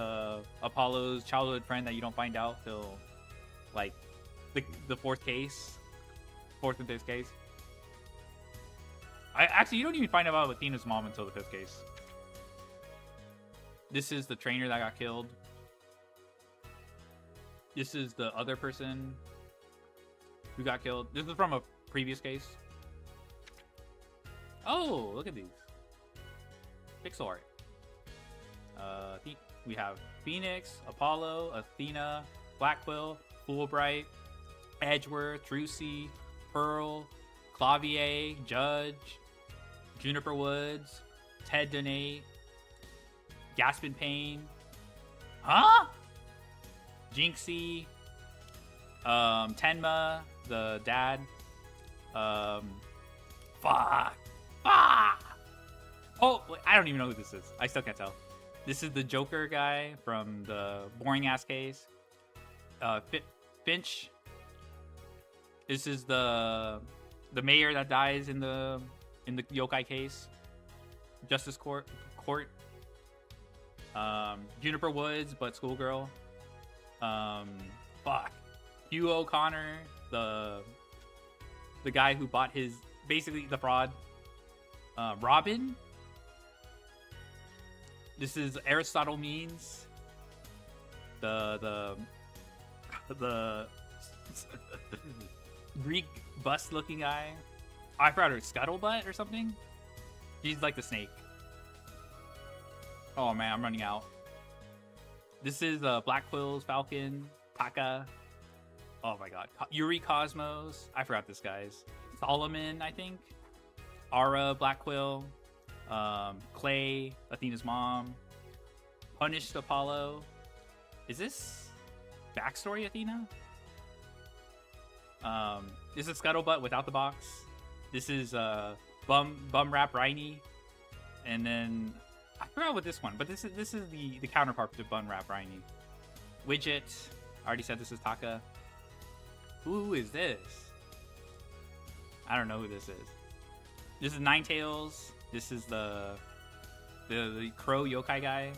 Apollo's childhood friend that you don't find out till like the 4th case. 4th and 5th case. Actually, you don't even find out about Athena's mom until the 5th case. This is the trainer that got killed. This is the other person who got killed. This is from a previous case. Oh, look at these. Pixel art. We have Phoenix, Apollo, Athena, Blackquill, Fulbright, Edgeworth, Trucy, Pearl, Clavier, Judge, Juniper Woods, Ted Donate, Gaspin Payne, huh? Jinxie, Tenma, the dad, fuck. Oh, I don't even know who this is. I still can't tell. This is the Joker guy from the boring ass case. Finch. This is the mayor that dies in the yokai case. Justice Court. Juniper Woods, but schoolgirl. Fuck. Hugh O'Connor, the guy who bought his, basically the fraud. Robin. This is Aristotle Means. The Greek bust-looking guy. Oh, I forgot her, Scuttlebutt or something. She's like the snake. Oh man, I'm running out. This is Blackquill's Falcon, Taka. Oh my god, Yuri Cosmos. I forgot this guy's. Solomon, I think. Ara, Blackquill. Clay, Athena's mom. Punished Apollo. Is this backstory Athena? This is Scuttlebutt without the box. This is Bum Rap Riney. And then I forgot what this one, but this is the counterpart to Bum Rap Riney. Widget. I already said this is Taka. Who is this? I don't know who this is. This is Ninetales. This is the crow yokai guy.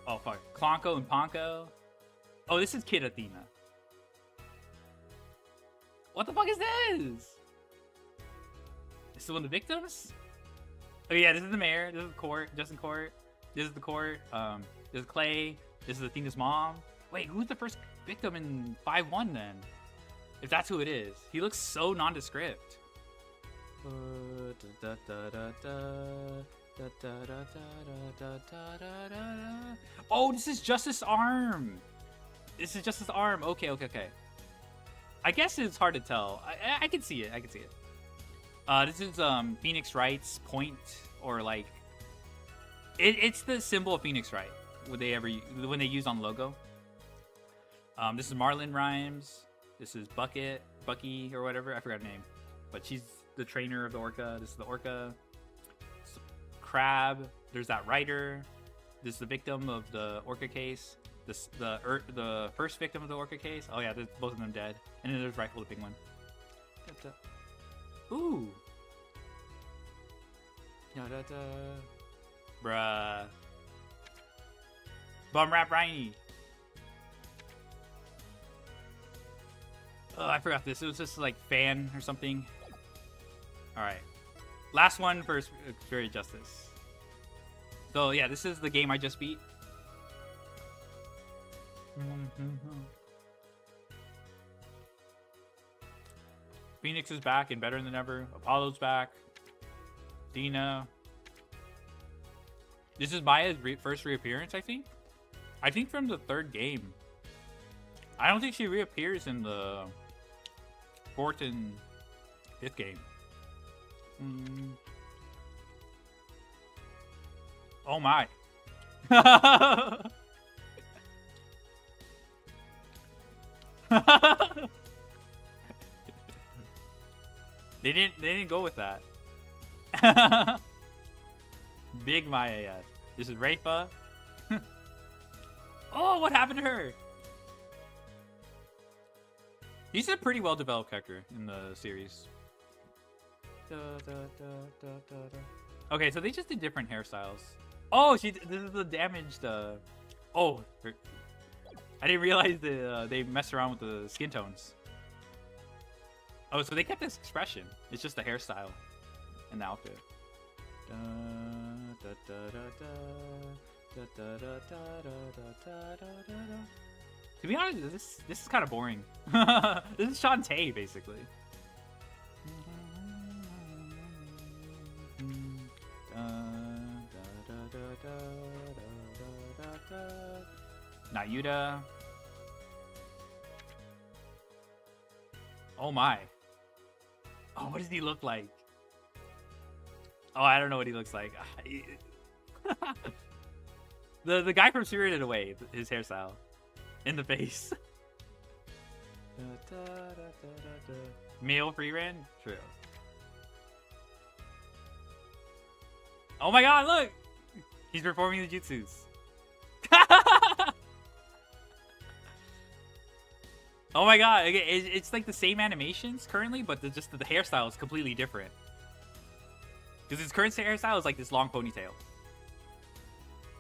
Oh fuck. Clonko and Ponko. Oh, this is Kid Athena. What the fuck is this? This is one of the victims? Oh yeah, this is the mayor. This is the court. Justin Court. This is the court. This is Clay. This is Athena's mom. Wait, who's the first victim in 5-1 then? If that's who it is. He looks so nondescript. Oh, this is Justice Arm. This is Justice Arm. Okay. I guess it's hard to tell. I can see it. This is Phoenix Wright's point, or like it's the symbol of Phoenix Wright when they use on logo. This is Marlon Rhymes. This is Bucky or whatever. I forgot her name, but she's the trainer of the orca. This is the orca. Crab. There's that rider. This is the victim of the orca case. The first victim of the orca case. Oh yeah, both of them dead. And then there's Rifle the Penguin. Ooh. Bruh. Bum Rap Riney. Oh, I forgot this. It was just like fan or something. Alright. Last one for Spirit Justice. So yeah, this is the game I just beat. Phoenix is back and better than ever. Apollo's back. Dina. This is Maya's first reappearance, I think. I think from the third game. I don't think she reappears in the fourth and fifth game. Oh my. They didn't go with that. Big Maya, yes. This is Raifa. Oh, what happened to her? He's a pretty well developed character in the series. Okay, so they just did different hairstyles. Oh, this is the damaged. Oh, I didn't realize that they messed around with the skin tones. Oh, so they kept this expression. It's just the hairstyle and the outfit. To be honest, this is kind of boring. This is Shantae, basically. Nayuda. Oh my. Oh, what does he look like? Oh, I don't know what he looks like. The guy from Spirited Away, his hairstyle. In the face. Male free ran? True. Oh my god, look! He's performing the jutsus. Oh my god, it's like the same animations currently, but just the hairstyle is completely different. Because his current hairstyle is like this long ponytail.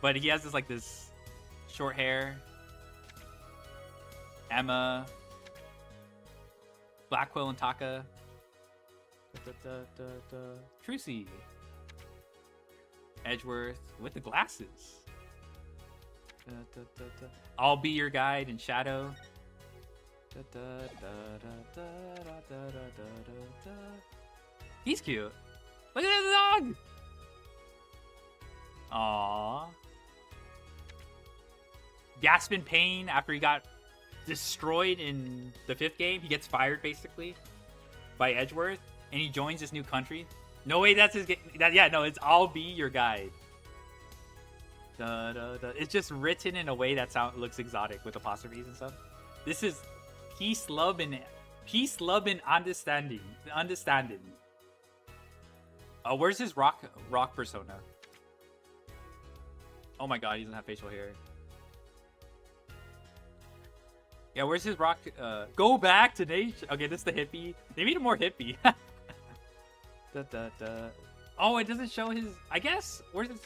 But he has this short hair. Emma. Black Quill and Taka. Trucy. Edgeworth with the glasses. I'll be your guide in shadow. He's cute. Look at that dog! Aww. Gasp in pain after he got destroyed in the 5th game. He gets fired, basically, by Edgeworth, and he joins this new country. No, wait, that's his... Yeah, no, it's I'll be your guide. It's just written in a way that looks exotic with apostrophes and stuff. This is peace, love, and understanding. Where's his rock persona? Oh my god, he doesn't have facial hair. Yeah, where's his rock? Go back to nature. Okay, this is the hippie. They made him more hippie. Oh, it doesn't show his... I guess, where's his...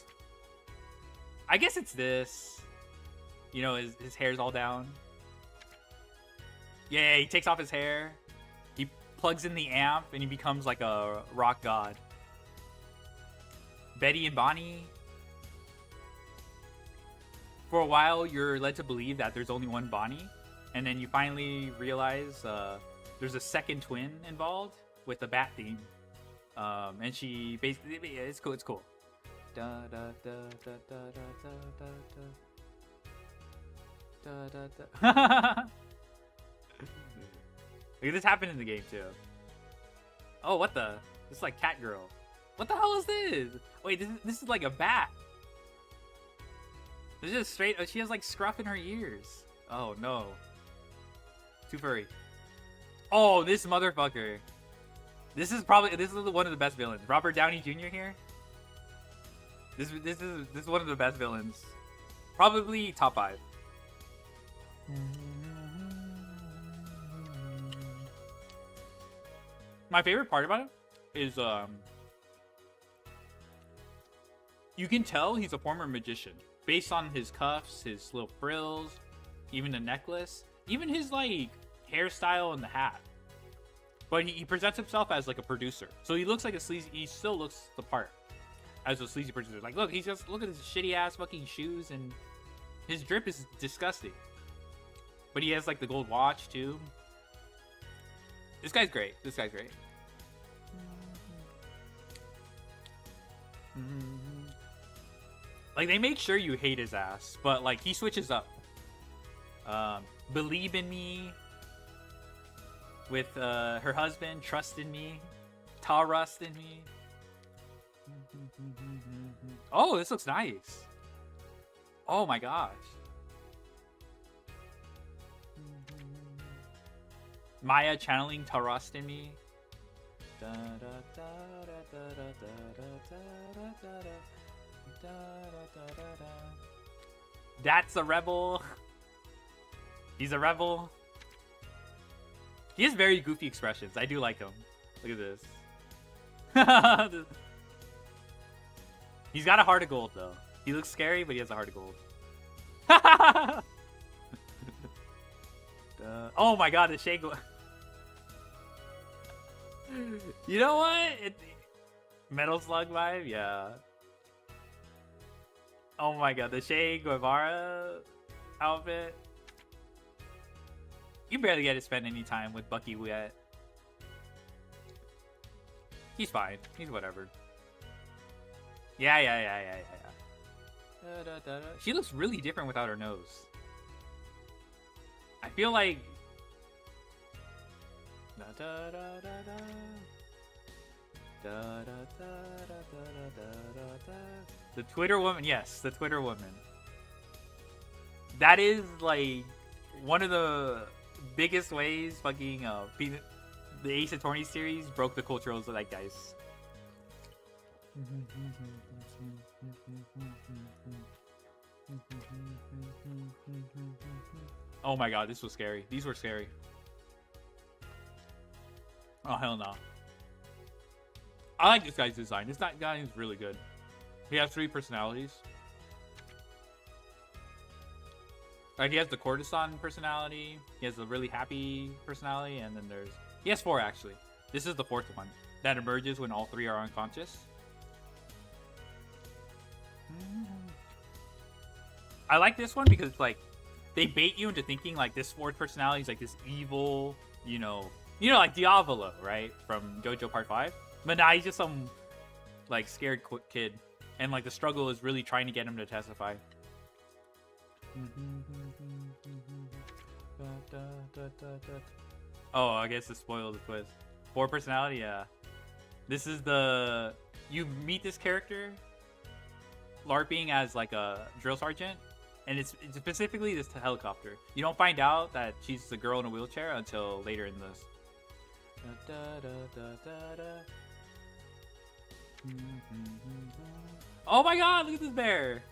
I guess it's this. You know, his hair's all down. Yeah, he takes off his hair. He plugs in the amp, and he becomes like a rock god. Betty and Bonnie. For a while, you're led to believe that there's only one Bonnie. And then you finally realize there's a second twin involved with the bat theme. And she basically... Yeah, it's cool, it's cool. This happened in the game too. Oh, what the? This is like Cat Girl. What the hell is this? Wait, this is like a bat. This is just straight. She has like scruff in her ears. Oh no. Too furry. Oh, this motherfucker. This is one of the best villains. Robert Downey Jr. here. This is one of the best villains. Probably top 5. My favorite part about him is you can tell he's a former magician based on his cuffs, his little frills, even the necklace, even his like hairstyle and the hat. But he presents himself as like a producer, so he looks like a sleazy. He still looks the part as a sleazy producer. Like, look, look at his shitty ass fucking shoes, and his drip is disgusting. But he has like the gold watch too. This guy's great. This guy's great. Like, they make sure you hate his ass, but like he switches up. Believe in me. With her husband, trust in me, trust in me. Oh, this looks nice. Oh my gosh. Maya channeling trust in me. That's a rebel. He's a rebel. He has very goofy expressions. I do like him. Look at this. He's got a heart of gold, though. He looks scary, but he has a heart of gold. Oh my god, the shake. You know what? Metal Slug vibe? Yeah. Oh my god, the Che Guevara outfit. You barely get to spend any time with Bucky yet. He's fine. He's whatever. Yeah. She looks really different without her nose. I feel like... The Twitter woman. Yes, the Twitter woman. That is like one of the biggest ways fucking the Ace Attorney series broke the cultural zeitgeist. Oh my god, this was scary. These were scary. Oh hell no. I like this guy's design. This guy is really good. He has 3 personalities. Like, he has the courtesan personality, he has the really happy personality, and then he has 4 actually. This is the 4th one that emerges when all 3 are unconscious. I like this one because it's like they bait you into thinking like this 4th personality is like this evil, you know, like Diavolo, right, from JoJo Part 5. But now he's just some like scared kid, and like the struggle is really trying to get him to testify. Oh, I guess to spoil the twist. 4 personality, yeah. This is you meet this character LARPing as like a drill sergeant, and it's specifically this helicopter. You don't find out that she's the girl in a wheelchair until later in this. Oh my god, look at this bear!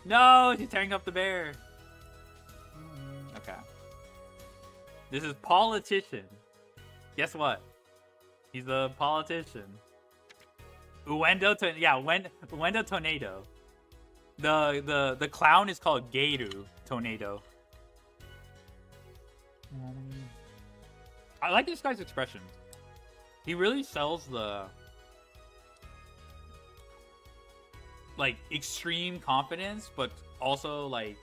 No, she's tearing up the bear. Okay. This is politician. Guess what? He's a politician. Uendo Tornado. The clown is called Geiru Tornado. I like this guy's expressions. He really sells the like extreme confidence, but also like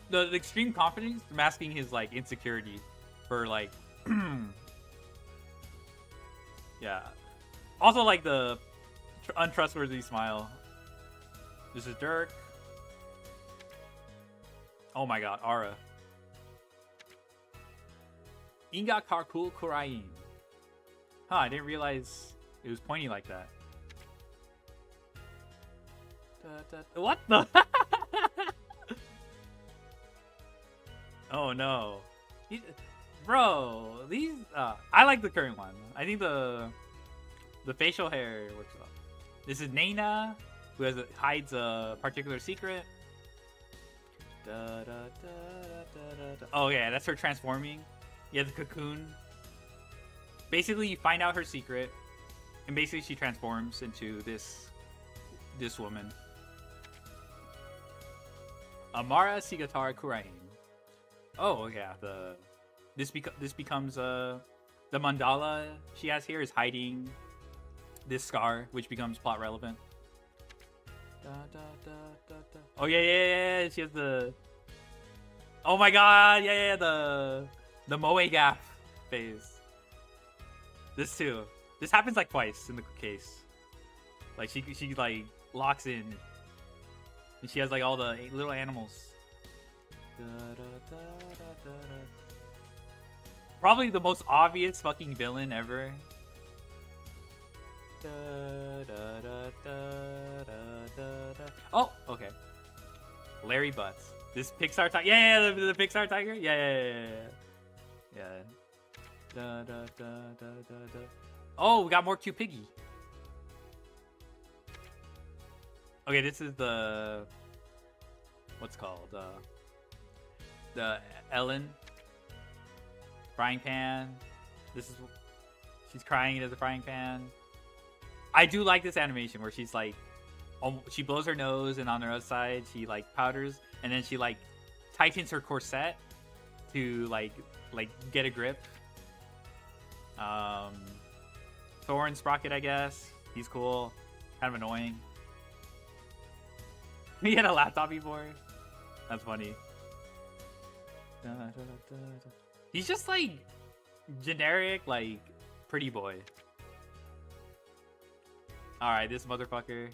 the extreme confidence masking his like insecurity for like yeah. Also like the untrustworthy smile. This is Dirk. Oh my god, Ara. Inga Karkul Kurain. Huh, I didn't realize it was pointy like that. What the? Oh no. Bro, these I like the current one. I think the facial hair works well. This is Nana, who hides a particular secret. Oh yeah, that's her transforming. Yeah, the cocoon. Basically, you find out her secret, and basically she transforms into this woman. Amara Sigatara Kurahin. Oh yeah, this becomes the mandala she has here is hiding this scar, which becomes plot relevant. Oh yeah. She has the. Oh my god, yeah, the Moe Gap phase. This too. This happens like twice in the case. Like she like locks in, and she has like all the little animals. Probably the most obvious fucking villain ever. Oh, okay. Larry Butts. This Pixar tiger. Yeah, the Pixar tiger. Yeah. Oh, we got more cute piggy. Okay, this is the what's called the Ellen frying pan. This is she's crying into the frying pan. I do like this animation where she's like, she blows her nose, and on her other side she like powders, and then she like tightens her corset to like get a grip. Thorn Sprocket, I guess. He's cool. Kind of annoying. He had a laptop before. That's funny. He's just like generic, like pretty boy. Alright, this motherfucker.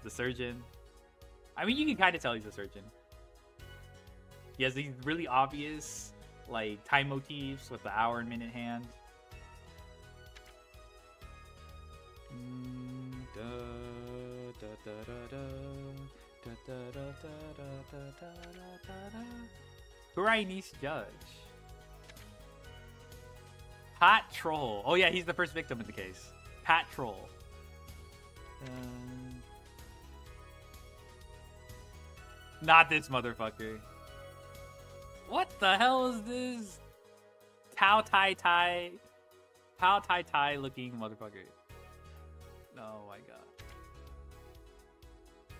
The surgeon. I mean, you can kind of tell he's a surgeon. He has these really obvious, like, time motifs with the hour and minute hand. Kurai Nice Judge. Pat Troll. Oh yeah, he's the first victim in the case. Pat Troll. Not this motherfucker. What the hell is this? Tao Tai Tai looking motherfucker. Oh my god.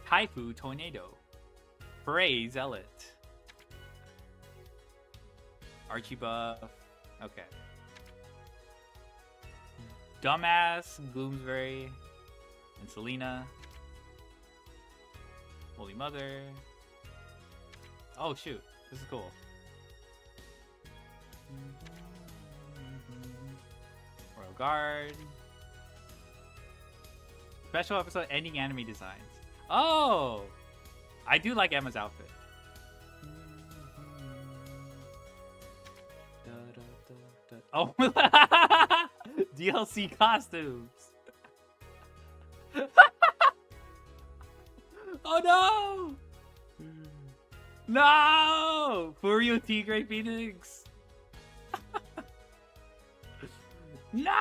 Taifu Tornado. Bray Zealot. Archie Buff. Okay. Dumbass Gloomsbury. And Selena. Holy Mother. Oh shoot, this is cool. Royal Guard. Special episode ending anime designs. Oh! I do like Emma's outfit. Oh! DLC costumes! Oh no! No! Furio Tigre Phoenix! No!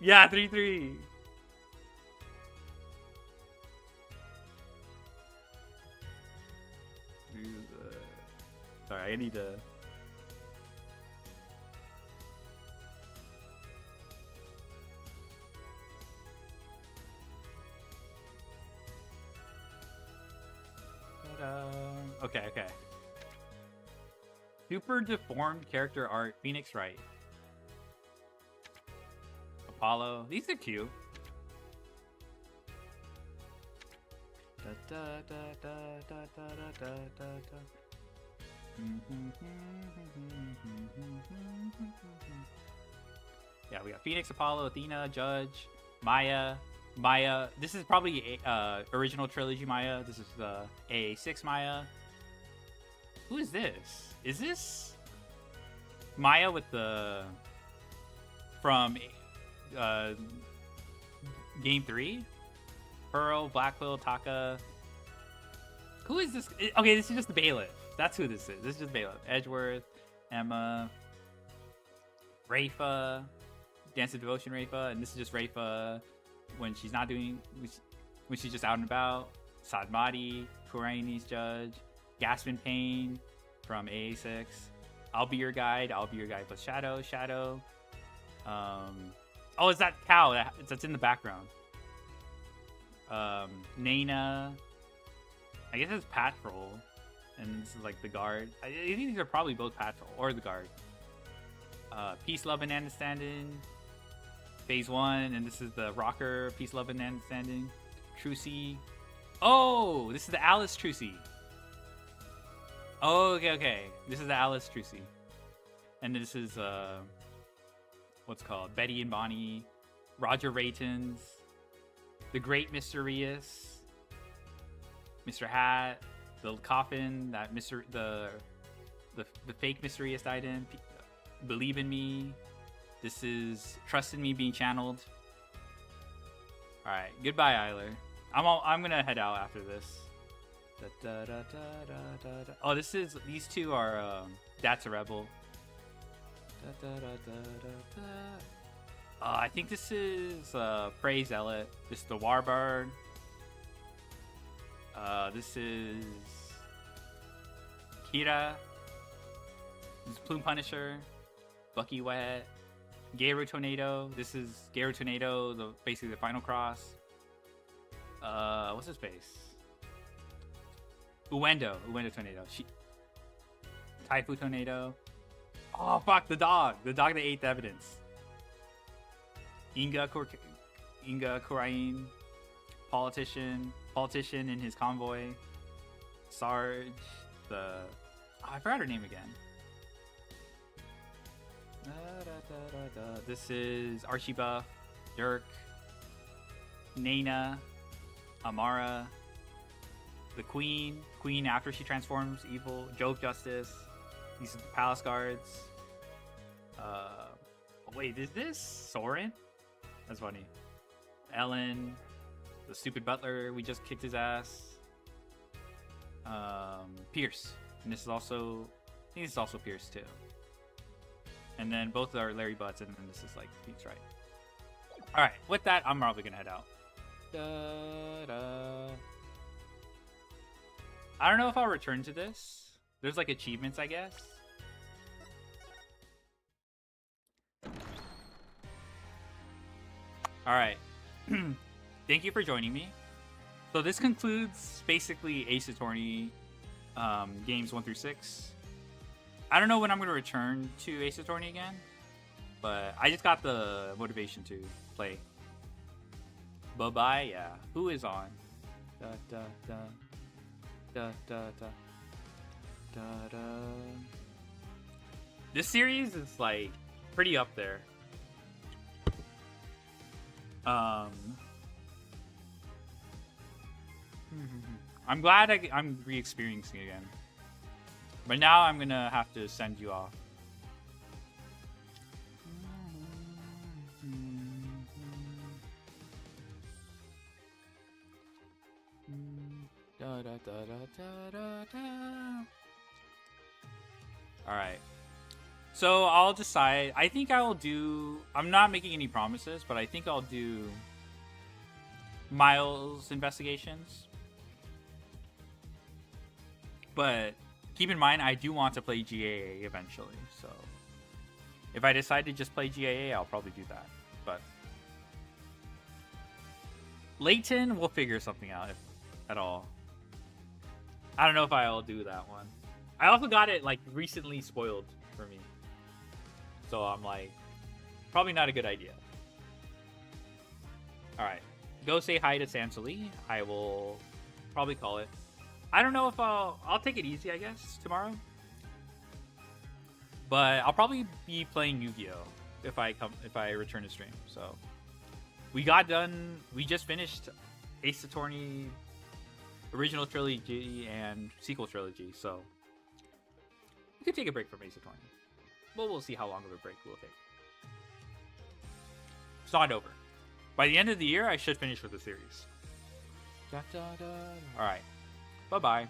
Yeah, 3-3. Sorry, I need to... Okay. Super deformed character art, Phoenix Wright. Apollo. These are cute. Yeah, we got Phoenix, Apollo, Athena, Judge, Maya. This is probably original trilogy Maya. This is the AA6 Maya. Who is this? Is this Maya with the from Game 3. Pearl, Blackwell, Taka. Who is this? Okay, this is just the bailiff. That's who this is. This is just bailiff. Edgeworth, Emma, Rafa, Dance of Devotion Rafa, and this is just Rafa when she's not doing, when she's just out and about. Sadmati, Kurani's judge, Gaspin Payne from AA6. I'll be your guide. I'll be your guide plus Shadow. Shadow. Oh, it's that cow that's in the background. Nana. I guess it's Patrol. And this is like the guard. I think these are probably both Patrol or the guard. Peace, Love, and Understanding. Phase 1, and this is the rocker. Peace, Love, and Understanding. Trucy. Oh, this is the Alice Trucy. Oh, okay. This is the Alice Trucy. And this is, what's it called? Betty and Bonnie. Roger Raytons. The Great Mysterious. Mr. Hat. The coffin. That the fake mysterious item. Believe in Me. This is Trust in Me being channeled. All right, goodbye, Eiler. I'm gonna head out after this. Oh, these two are That's a Rebel. I think this is Prey Zealot. This is the Warbard. This is Kira. This is Plume Punisher. Bucky Wet. Garo Tornado. This is Garo Tornado, basically the final cross. What's his face? Uendo Tornado. Taifu Tornado. Oh fuck, the dog that ate the evidence. Inga Kurain. Politician in his convoy. Sarge. I forgot her name again. This is Archie Buff, Dirk, Nana, Amara, the Queen after she transforms evil, Joke Justice. These are the Palace Guards. Wait, is this Soren? That's funny. Ellen, the stupid butler, we just kicked his ass. Pierce, and this is also, I think this is also Pierce too. And then both are Larry Butts, and then this is like Pete's right. All right, with that, I'm probably gonna head out. I don't know if I'll return to this. There's like achievements, I guess. All right. Thank you for joining me. So this concludes basically Ace Attorney games 1 through 6. I don't know when I'm going to return to Ace Attorney again, but I just got the motivation to play. Bye-bye, yeah. Who is on? Da, da, da. Da, da, da. Da, da. This series is, like, pretty up there. I'm glad I'm re-experiencing it again. But now I'm gonna have to send you off. Alright. So I'll decide. I think I will do... I'm not making any promises, but I think I'll do Miles investigations. But keep in mind, I do want to play GAA eventually. So if I decide to just play GAA, I'll probably do that. But Layton, we'll figure something out if at all. I don't know if I'll do that one. I also got it like recently spoiled for me. So I'm like, probably not a good idea. Alright. Go say hi to Sansoli. I will probably call it. I don't know if I'll take it easy, I guess, tomorrow. But I'll probably be playing Yu-Gi-Oh! if I return to stream. So we just finished Ace Attorney original trilogy and sequel trilogy, so we could take a break from Ace Attorney. Well, we'll see how long of a break we'll take. It's not over. By the end of the year, I should finish with the series. All right. Bye-bye.